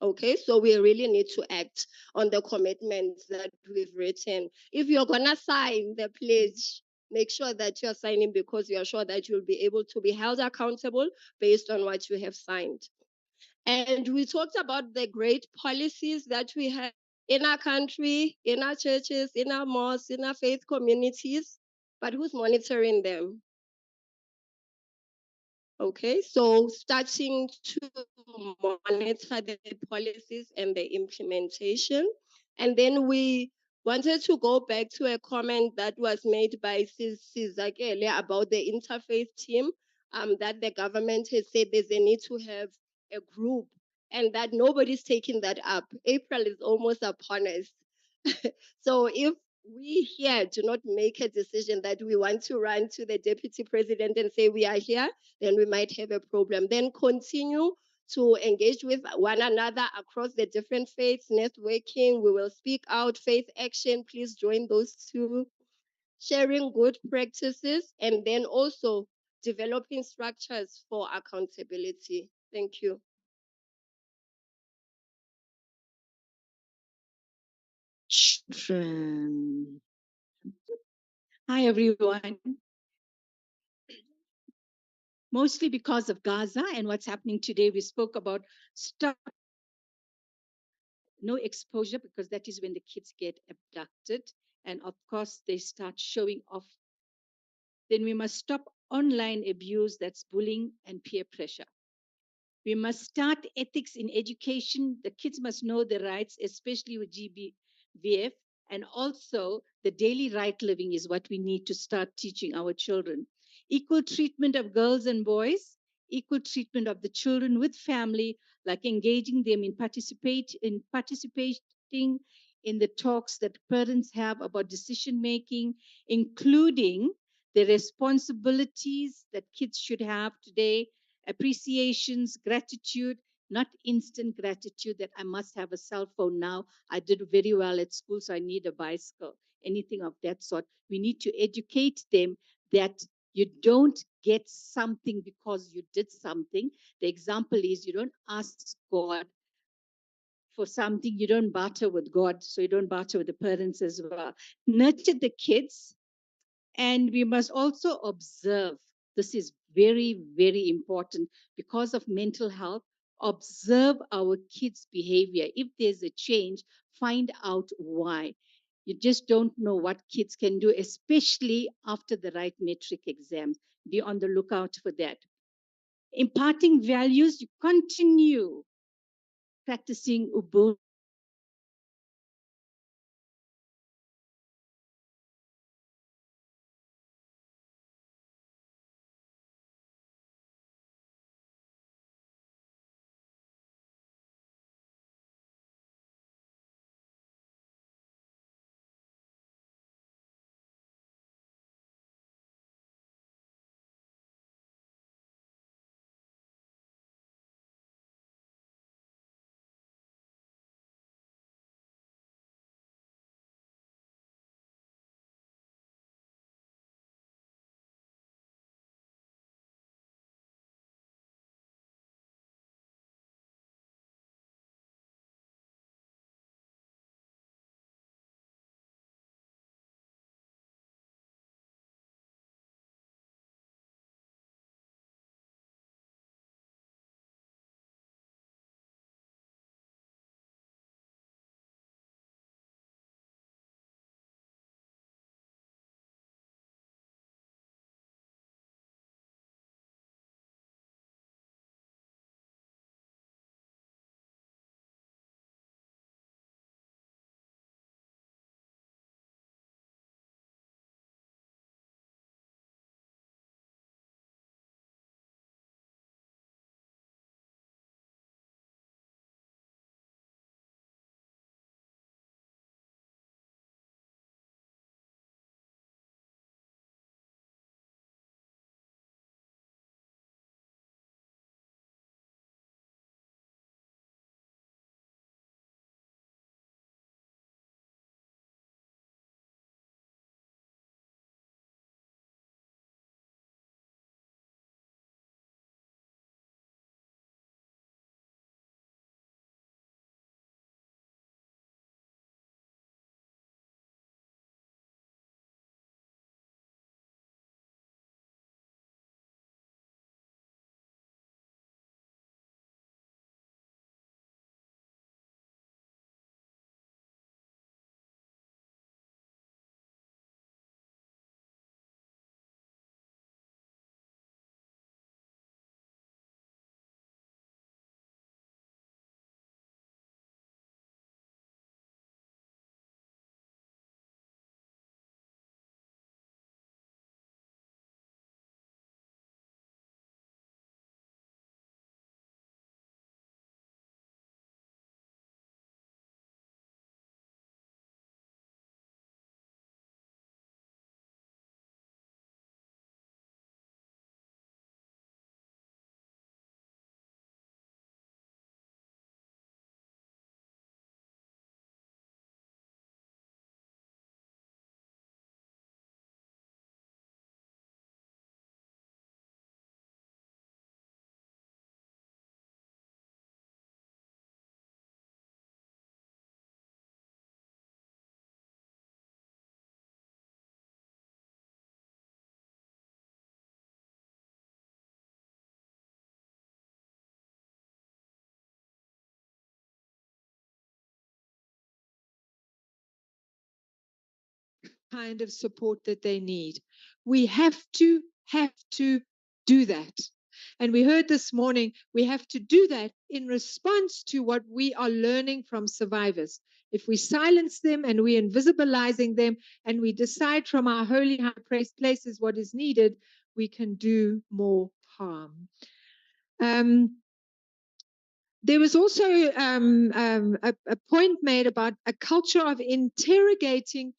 S: Okay, so we really need to act on the commitments that we've written. If you're gonna sign the pledge, make sure that you're signing because you're sure that you'll be able to be held accountable based on what you have signed. And we talked about the great policies that we have in our country, in our churches, in our mosques, in our faith communities, but who's monitoring them? Okay, so starting to monitor the policies and the implementation. And then we wanted to go back to a comment that was made by Sizakele about the interfaith team, that the government has said there's a need to have a group and that nobody's taking that up. April is almost upon us. So if we here do not make a decision that we want to run to the deputy president and say we are here, then we might have a problem. Then continue to engage with one another across the different faiths, networking. We will speak out, faith action. Please join those two. Sharing good practices and then also developing structures for accountability. Thank you.
G: Children. Hi, everyone. Mostly because of Gaza and what's happening today, we spoke about stop, no exposure, because that is when the kids get abducted. And of course, they start showing off. Then we must stop online abuse, that's bullying and peer pressure. We must start ethics in education. The kids must know the rights, especially with GBVF. And also, the daily right living is what we need to start teaching our children. Equal treatment of girls and boys, equal treatment of the children with family, like engaging them in participating in the talks that parents have about decision making, including the responsibilities that kids should have today, appreciations, gratitude, not instant gratitude that I must have a cell phone now. I did very well at school, so I need a bicycle, anything of that sort. We need to educate them that you don't get something because you did something. The example is you don't ask God for something, you don't barter with God, so you don't barter with the parents as well. Nurture the kids, and we must also observe. This is very, very important because of mental health. Observe our kids' behavior. If there's a change, find out why. You just don't know what kids can do, especially after the right metric exams. Be on the lookout for that. Imparting values, you continue practicing Ubuntu
D: kind of support that they need. We have to do that. And we heard this morning, we have to do that in response to what we are learning from survivors. If we silence them and we're invisibilizing them and we decide from our holy high places what is needed, we can do more harm. There was also a point made about a culture of interrogating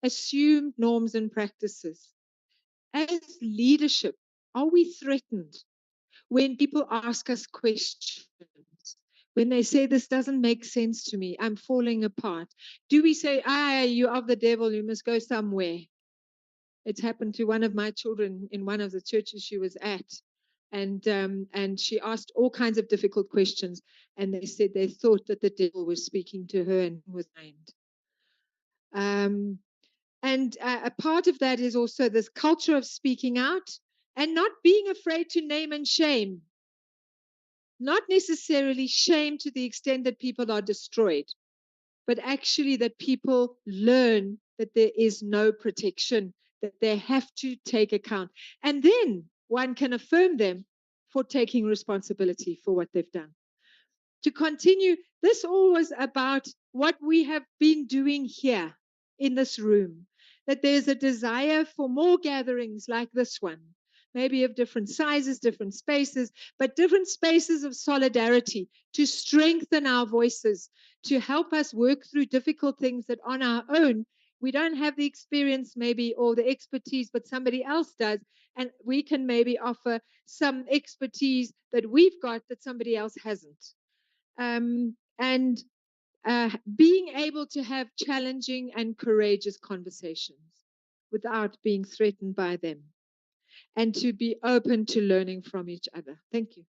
D: assumed norms and practices. As leadership, are we threatened when people ask us questions? When they say, this doesn't make sense to me, I'm falling apart. Do we say, you're of the devil, you must go somewhere? It's happened to one of my children in one of the churches she was at. And she asked all kinds of difficult questions. And they said they thought that the devil was speaking to her and was blind. And a part of that is also this culture of speaking out and not being afraid to name and shame. Not necessarily shame to the extent that people are destroyed, but actually that people learn that there is no protection, that they have to take account. And then one can affirm them for taking responsibility for what they've done. To continue, this all was about what we have been doing here in this room, that there's a desire for more gatherings like this one, maybe of different sizes, different spaces, but different spaces of solidarity to strengthen our voices, to help us work through difficult things that on our own, we don't have the experience maybe or the expertise, but somebody else does. And we can maybe offer some expertise that we've got that somebody else hasn't. And being able to have challenging and courageous conversations without being threatened by them, and to be open to learning from each other. Thank you.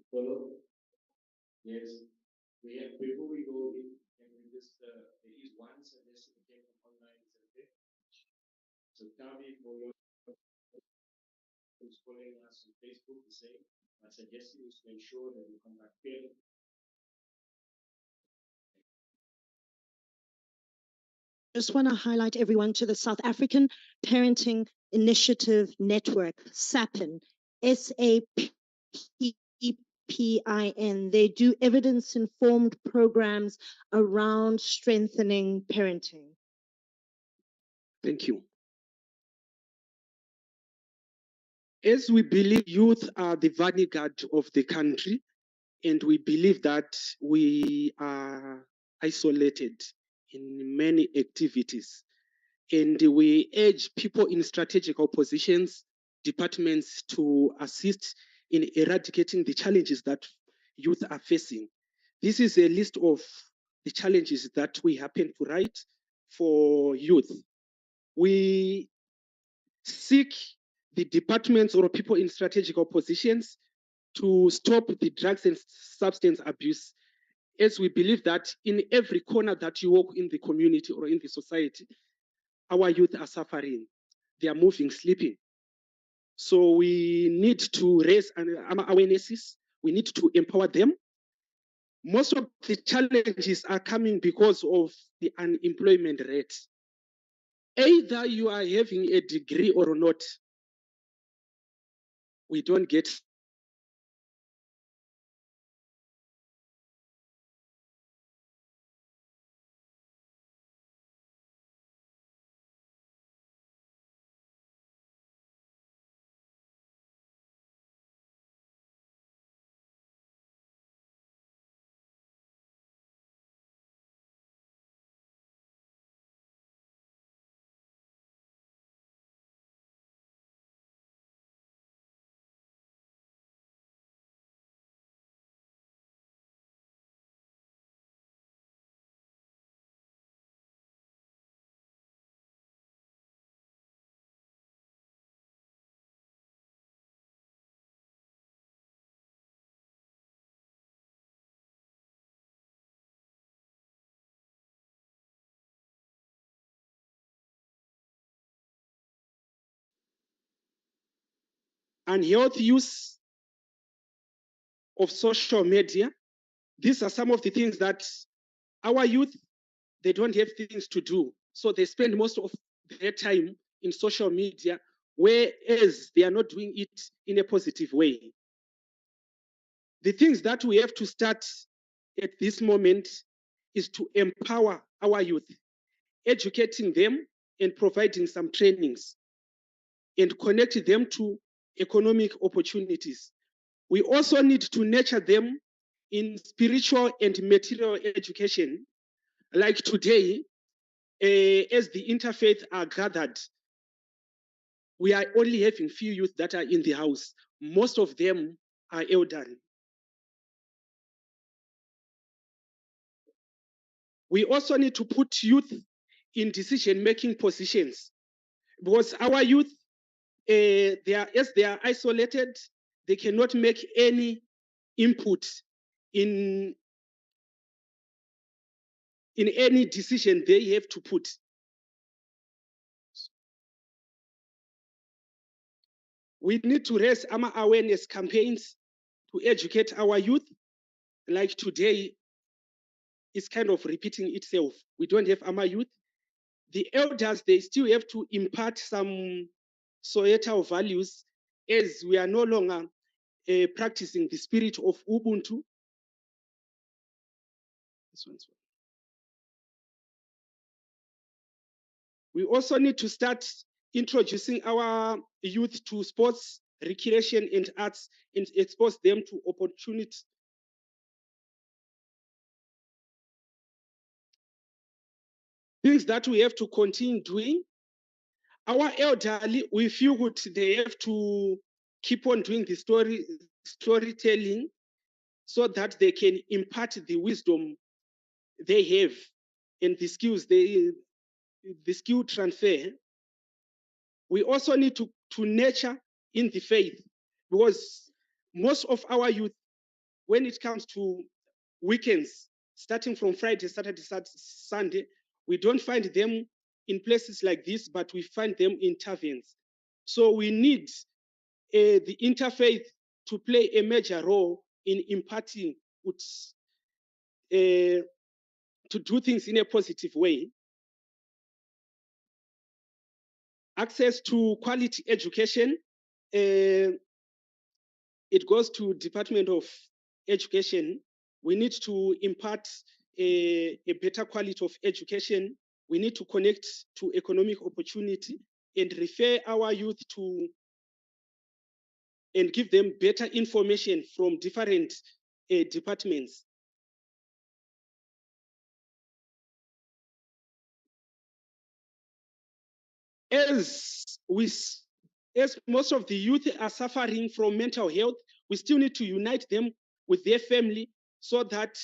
C: Follow. Yes. Before we go in, can we just, there is one suggestion came from online, is okay? So Tavi, for your who's following us on Facebook, the same. My suggestion is to ensure that you come back fairly.
K: Just want to highlight everyone to the South African Parenting Initiative Network, SAPIN, SAPPIN. They do evidence-informed programs around strengthening parenting.
T: Thank you. As we believe youth are the vanguard of the country, and we believe that we are isolated in many activities, and we urge people in strategic oppositions departments to assist in eradicating the challenges that youth are facing. This is a list of the challenges that we happen to write for youth. We seek the departments or people in strategic oppositions to stop the drugs and substance abuse, as we believe that in every corner that you walk in the community or in the society, our youth are suffering. They are moving, sleeping. So we need to raise awarenesses. We need to empower them. Most of the challenges are coming because of the unemployment rate. Either you are having a degree or not, we don't get unhealthy use of social media. These are some of the things that our youth, they don't have things to do. So they spend most of their time in social media, whereas they are not doing it in a positive way. The things that we have to start at this moment is to empower our youth, educating them and providing some trainings and connect them to economic opportunities. We also need to nurture them in spiritual and material education. Like today, as the interfaith are gathered, we are only having few youth that are in the house. Most of them are elderly. We also need to put youth in decision-making positions, because our youth, as they are isolated, they cannot make any input in any decision they have to put. We need to raise our awareness campaigns to educate our youth. Like today, it's kind of repeating itself. We don't have our youth. The elders, they still have to impart some societal values, as we are no longer practicing the spirit of Ubuntu. This one's one. We also need to start introducing our youth to sports, recreation, and arts, and expose them to opportunities. Things that we have to continue doing. Our elderly, we feel good, they have to keep on doing the storytelling, so that they can impart the wisdom they have and the skills, the skill transfer. We also need to nurture in the faith, because most of our youth, when it comes to weekends, starting from Friday, Saturday, Sunday, we don't find them in places like this, but we find them in taverns. So we need the interfaith to play a major role in imparting to do things in a positive way. Access to quality education, it goes to Department of Education. We need to impart a better quality of education. We need to connect to economic opportunity and refer our youth to and give them better information from different departments. As most of the youth are suffering from mental health, we still need to unite them with their family, so that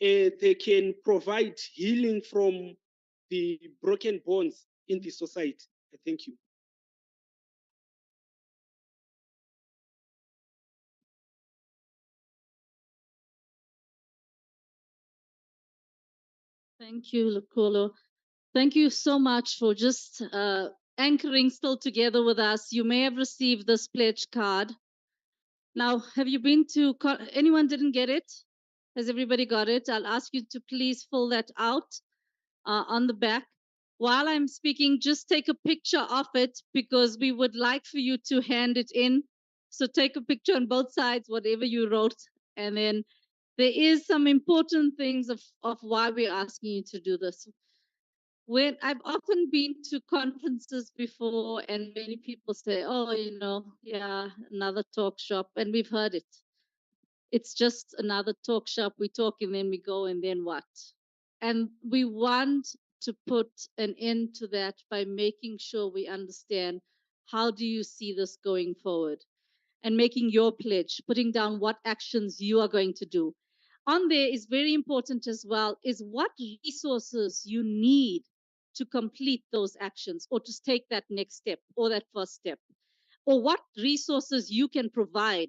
T: they can provide healing from the broken bonds in the society. Thank you.
J: Thank you, Lukolo. Thank you so much for just anchoring still together with us. You may have received this pledge card. Now, have you been to, anyone didn't get it? Has everybody got it? I'll ask you to please fill that out on the back. While I'm speaking, just take a picture of it, because we would like for you to hand it in. So take a picture on both sides, whatever you wrote. And then there is some important things of why we're asking you to do this. When I've often been to conferences before, and many people say, oh, yeah, another talk shop. And we've heard it. It's just another talk shop. We talk and then we go, and then what? And we want to put an end to that by making sure we understand, how do you see this going forward? And making your pledge, putting down what actions you are going to do. On there is very important as well, is what resources you need to complete those actions, or to take that next step or that first step, or what resources you can provide.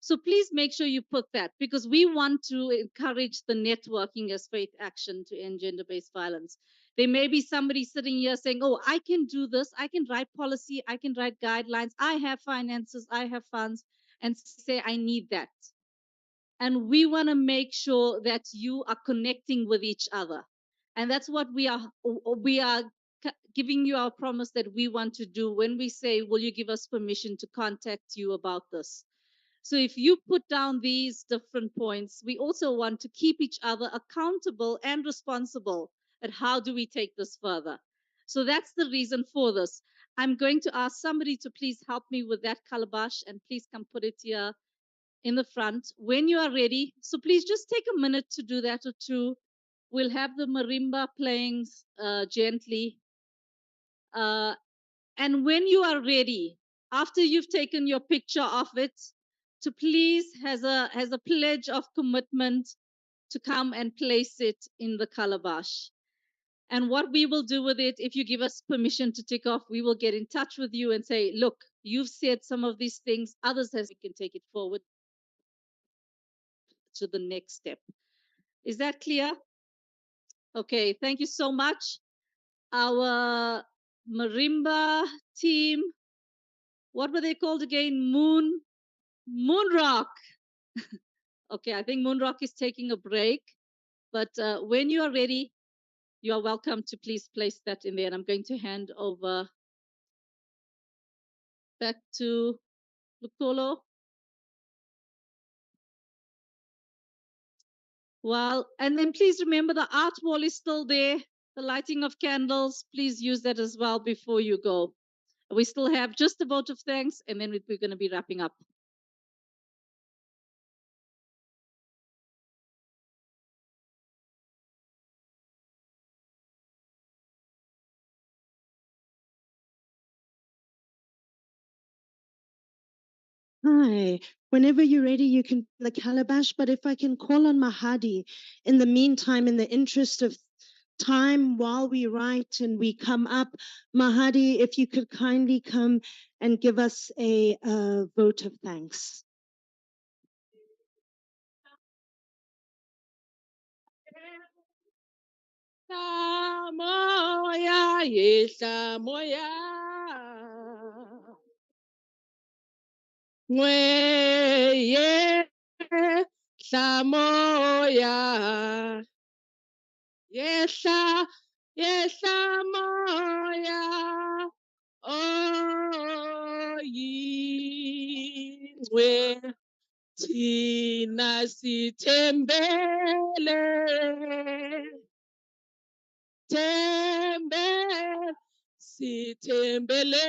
J: So please make sure you put that, because we want to encourage the networking as Faith Action to end gender-based violence. There may be somebody sitting here saying, oh, I can do this. I can write policy. I can write guidelines. I have finances. I have funds. And say, I need that. And we want to make sure that you are connecting with each other. And that's what we are giving you our promise that we want to do when we say, will you give us permission to contact you about this? So if you put down these different points, we also want to keep each other accountable and responsible at how do we take this further. So that's the reason for this. I'm going to ask somebody to please help me with that calabash, and please come put it here in the front when you are ready. So please just take a minute to do that or two. We'll have the marimba playing gently. And when you are ready, after you've taken your picture of it, to please has a pledge of commitment to come and place it in the calabash. And what we will do with it, if you give us permission to tick off, we will get in touch with you and say, look, you've said some of these things, others we can take it forward to the next step. Is that clear? Okay, thank you so much. Our marimba team, what were they called again? Moonrock. Okay, I think Moonrock is taking a break, but when you are ready, you are welcome to please place that in there. And I'm going to hand over back to Lukolo. Well, and then please remember the art wall is still there. The lighting of candles, please use that as well before you go. We still have just a vote of thanks, and then we're going to be wrapping up.
K: Hi. Whenever you're ready, you can the calabash, but if I can call on Mahadi in the meantime, in the interest of time while we write and we come up, Mahadi, if you could kindly come and give us a vote of thanks.
R: Moya, yesa moya. Ye, moya. Yesa, yesa moya. Oh, yingwe. Tina sithembele. Tembe, sithembele.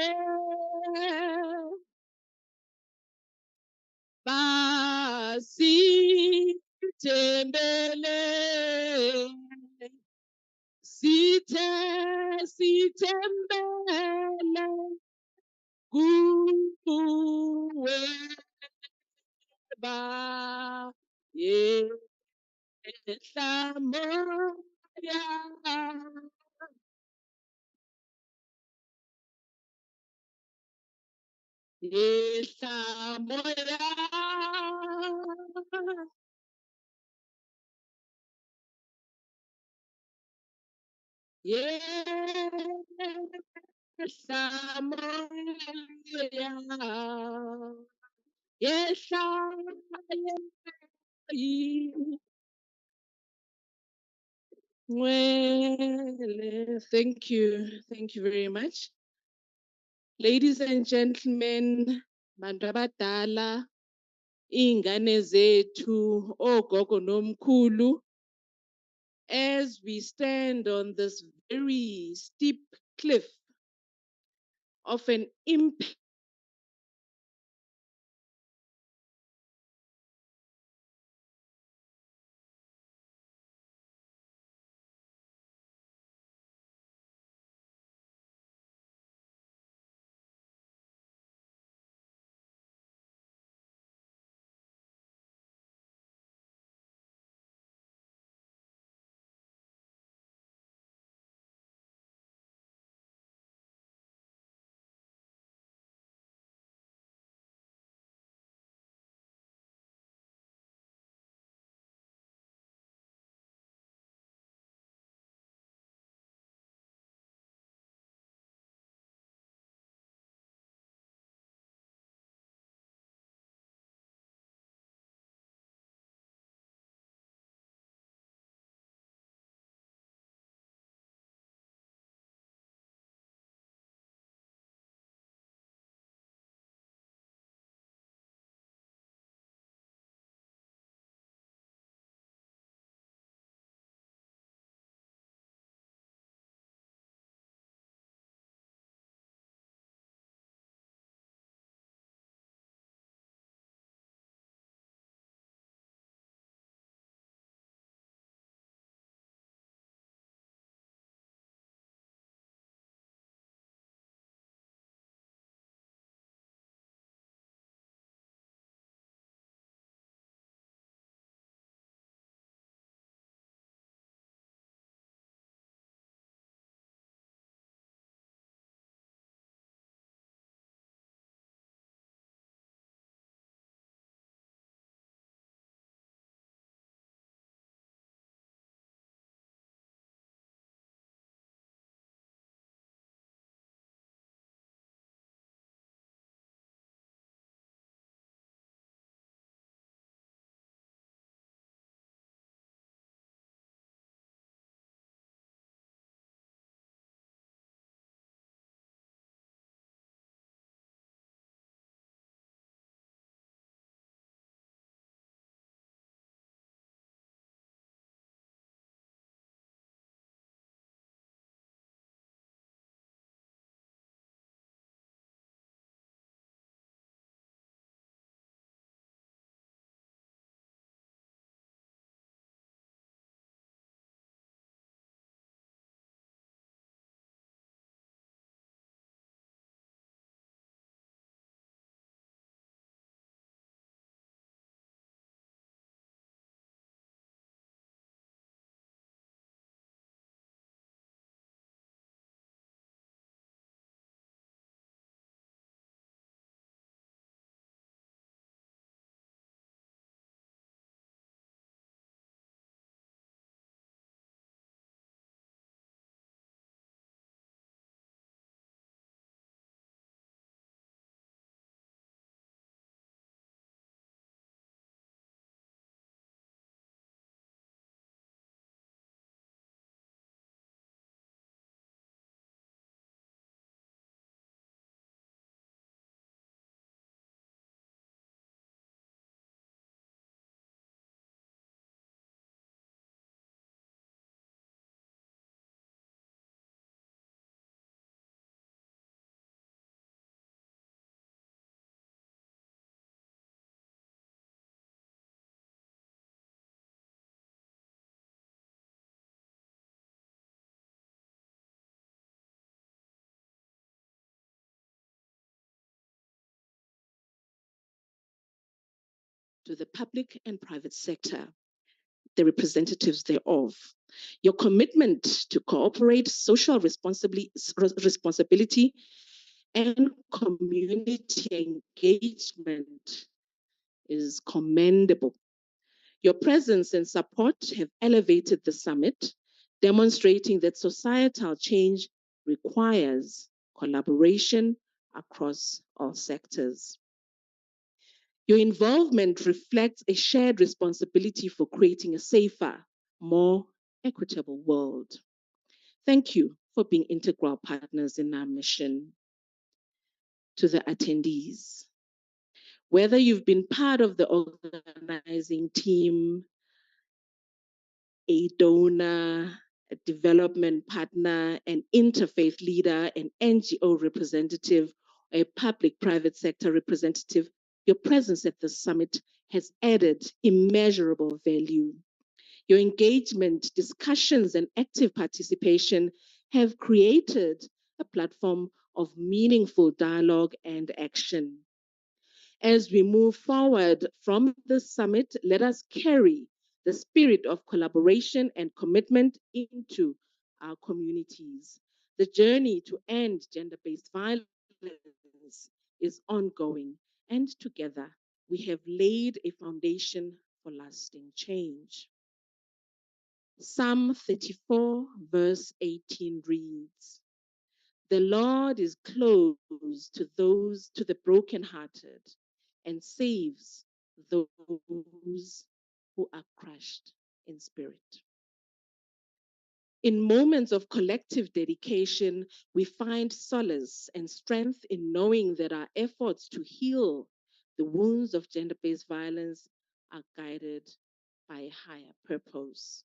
R: Sithembele. Sithembele. Kuwe ba yehla moya. Yehla moya. Yehla moya. Yehla Well, thank you. Thank you very much. Ladies and gentlemen, bantu abadala, ingane zethu, ogogo nomkhulu, as we stand on this very steep cliff of an impact to the public and private sector, the representatives thereof. Your commitment to cooperate, social responsibility, and community engagement is commendable. Your presence and support have elevated the summit, demonstrating that societal change requires collaboration across all sectors. Your involvement reflects a shared responsibility for creating a safer, more equitable world. Thank you for being integral partners in our mission. To the attendees, whether you've been part of the organizing team, a donor, a development partner, an interfaith leader, an NGO representative, a public-private sector representative, your presence at the summit has added immeasurable value. Your engagement, discussions, and active participation have created a platform of meaningful dialogue and action. As we move forward from the summit, let us carry the spirit of collaboration and commitment into our communities. The journey to end gender-based violence is ongoing, and together we have laid a foundation for lasting change. Psalm 34, verse 18 reads, "The Lord is close to the brokenhearted, and saves those who are crushed in spirit." In moments of collective dedication, we find solace and strength in knowing that our efforts to heal the wounds of gender-based violence are guided by a higher purpose.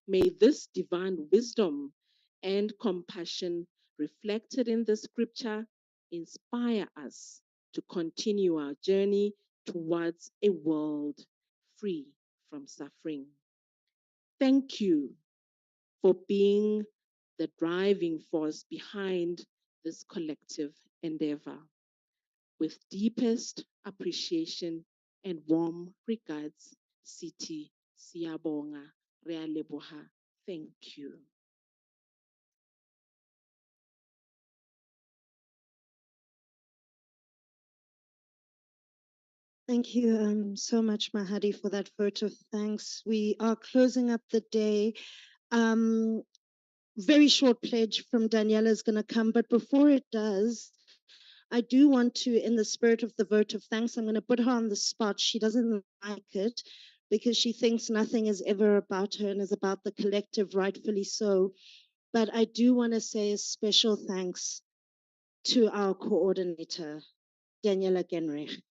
R: May this divine wisdom and compassion reflected in the scripture inspire us to continue our journey towards a world free from suffering. Thank you for being the driving force behind this collective endeavor. With deepest appreciation and warm regards, Siti Siyabonga Rea Leboha. Thank you.
K: Thank you so much, Mahadi, for that vote of thanks. We are closing up the day. Very short pledge from Daniela is going to come, but before it does, I do want to, in the spirit of the vote of thanks, I'm going to put her on the spot. She doesn't like it because she thinks nothing is ever about her and is about the collective, rightfully so. But I do want to say a special thanks to our coordinator, Daniela Genrich.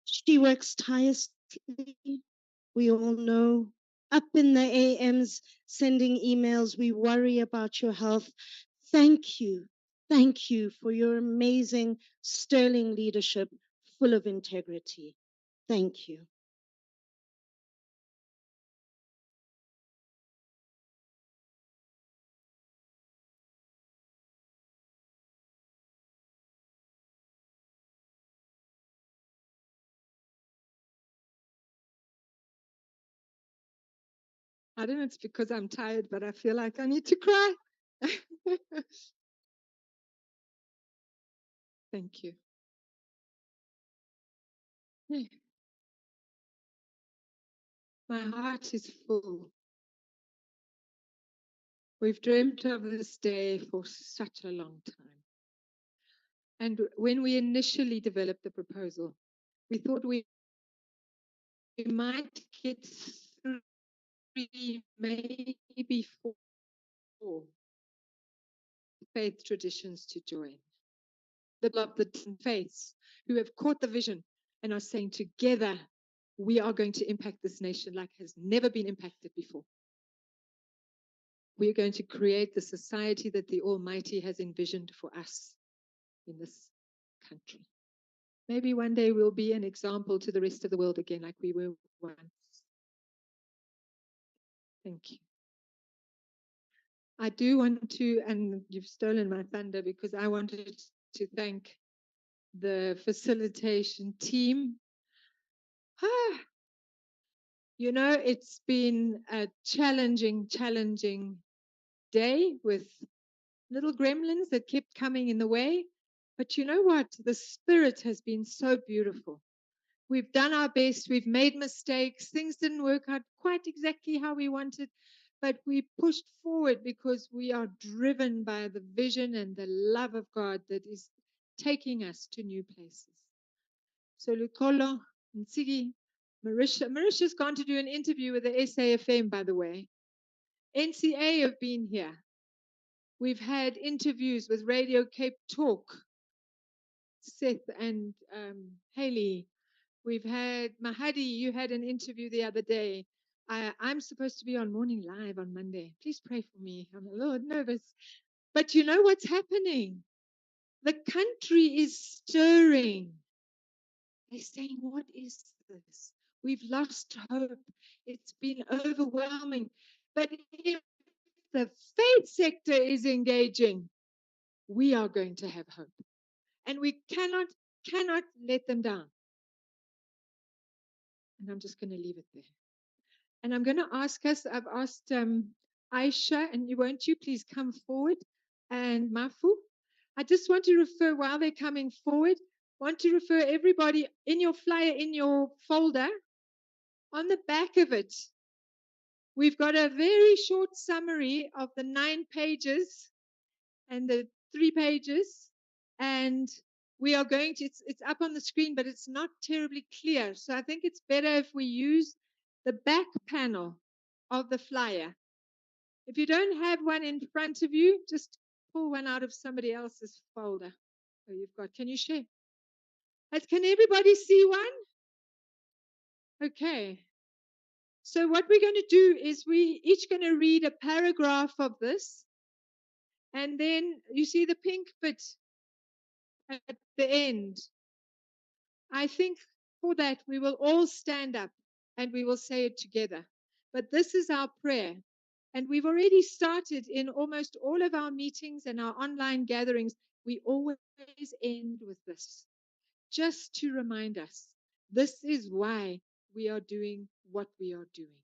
K: She works tirelessly. We all know. Up in the AMs, sending emails. We worry about your health. Thank you. Thank you for your amazing, sterling leadership, full of integrity. Thank you.
D: I don't know, it's because I'm tired, but I feel like I need to cry. Thank you. My heart is full. We've dreamt of this day for such a long time. And when we initially developed the proposal, we thought we might get 3, maybe 4 faith traditions to join. The different faiths who have caught the vision and are saying together, we are going to impact this nation like has never been impacted before. We are going to create the society that the Almighty has envisioned for us in this country. Maybe one day we'll be an example to the rest of the world again, like we were once. Thank you. I do want to, and you've stolen my thunder because I wanted to thank the facilitation team. Ah, you know, it's been a challenging day with little gremlins that kept coming in the way. But you know what? The spirit has been so beautiful. We've done our best. We've made mistakes. Things didn't work out quite exactly how we wanted, but we pushed forward because we are driven by the vision and the love of God that is taking us to new places. So Lukolo, Nsigi, Marisha's gone to do an interview with the SAFM, by the way. NCA have been here. We've had interviews with Radio Cape Talk, Seth and Haley. We've had Mahadi, you had an interview the other day. I'm supposed to be on Morning Live on Monday. Please pray for me. I'm a little nervous. But you know what's happening? The country is stirring. They're saying, what is this? We've lost hope. It's been overwhelming. But if the faith sector is engaging, we are going to have hope. And we cannot let them down. And I'm just going to leave it there. And I'm going to ask us, I've asked Aisha, and won't you please come forward? And Mafu, I just want to refer, while they're coming forward, want to refer everybody in your flyer, in your folder, on the back of it, we've got a very short summary of the 9 pages and the 3 pages. And we are going to, it's up on the screen, but it's not terribly clear. So I think it's better if we use the back panel of the flyer. If you don't have one in front of you, just pull one out of somebody else's folder. Oh, you've got, can you share? Can everybody see one? Okay. So what we're going to do is we each going to read a paragraph of this. And then you see the pink bit at the end. I think for that we will all stand up and we will say it together. But this is our prayer. And we've already started in almost all of our meetings and our online gatherings. We always end with this, just to remind us, this is why we are doing what we are doing.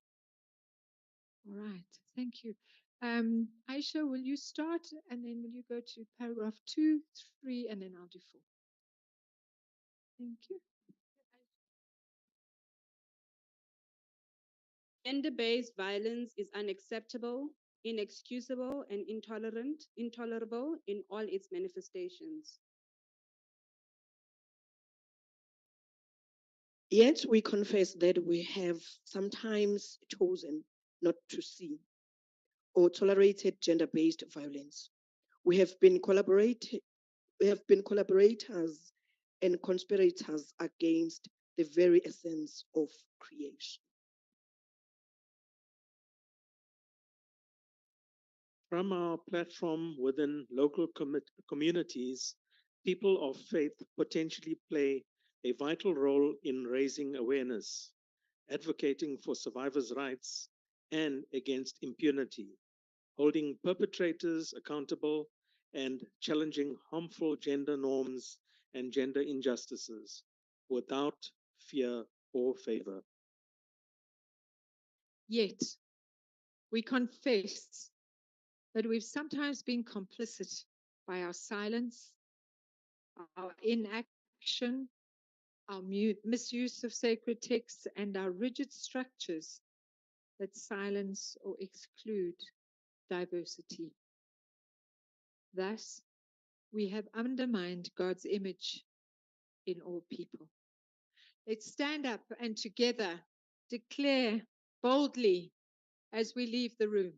D: All right, thank you. Aisha, will you start? And then will you go to paragraph 2, 3, and then I'll do 4. Thank you.
H: Gender-based violence is unacceptable, inexcusable, and intolerable in all its manifestations.
K: Yet we confess that we have sometimes chosen not to see or tolerated gender-based violence. We have been collaborators and conspirators against the very essence of creation.
I: From our platform within local communities, people of faith potentially play a vital role in raising awareness, advocating for survivors' rights, and against impunity, holding perpetrators accountable, and challenging harmful gender norms and gender injustices without fear or favor.
D: Yet we confess that we've sometimes been complicit by our silence, our inaction, our misuse of sacred texts, and our rigid structures that silence or exclude diversity. Thus, we have undermined God's image in all people. Let's stand up and together declare boldly as we leave the room.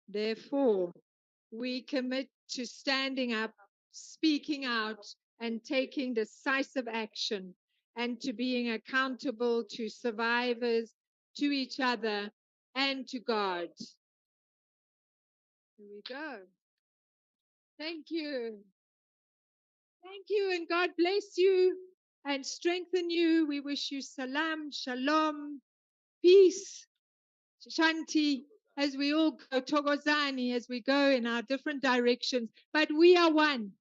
D: Therefore, we commit to standing up, speaking out, and taking decisive action, and to being accountable to survivors, to each other, and to God. Here we go. Thank you. Thank you, and God bless you and strengthen you. We wish you salam, shalom, peace, shanti, as we all go Togozani, as we go in our different directions, but we are one.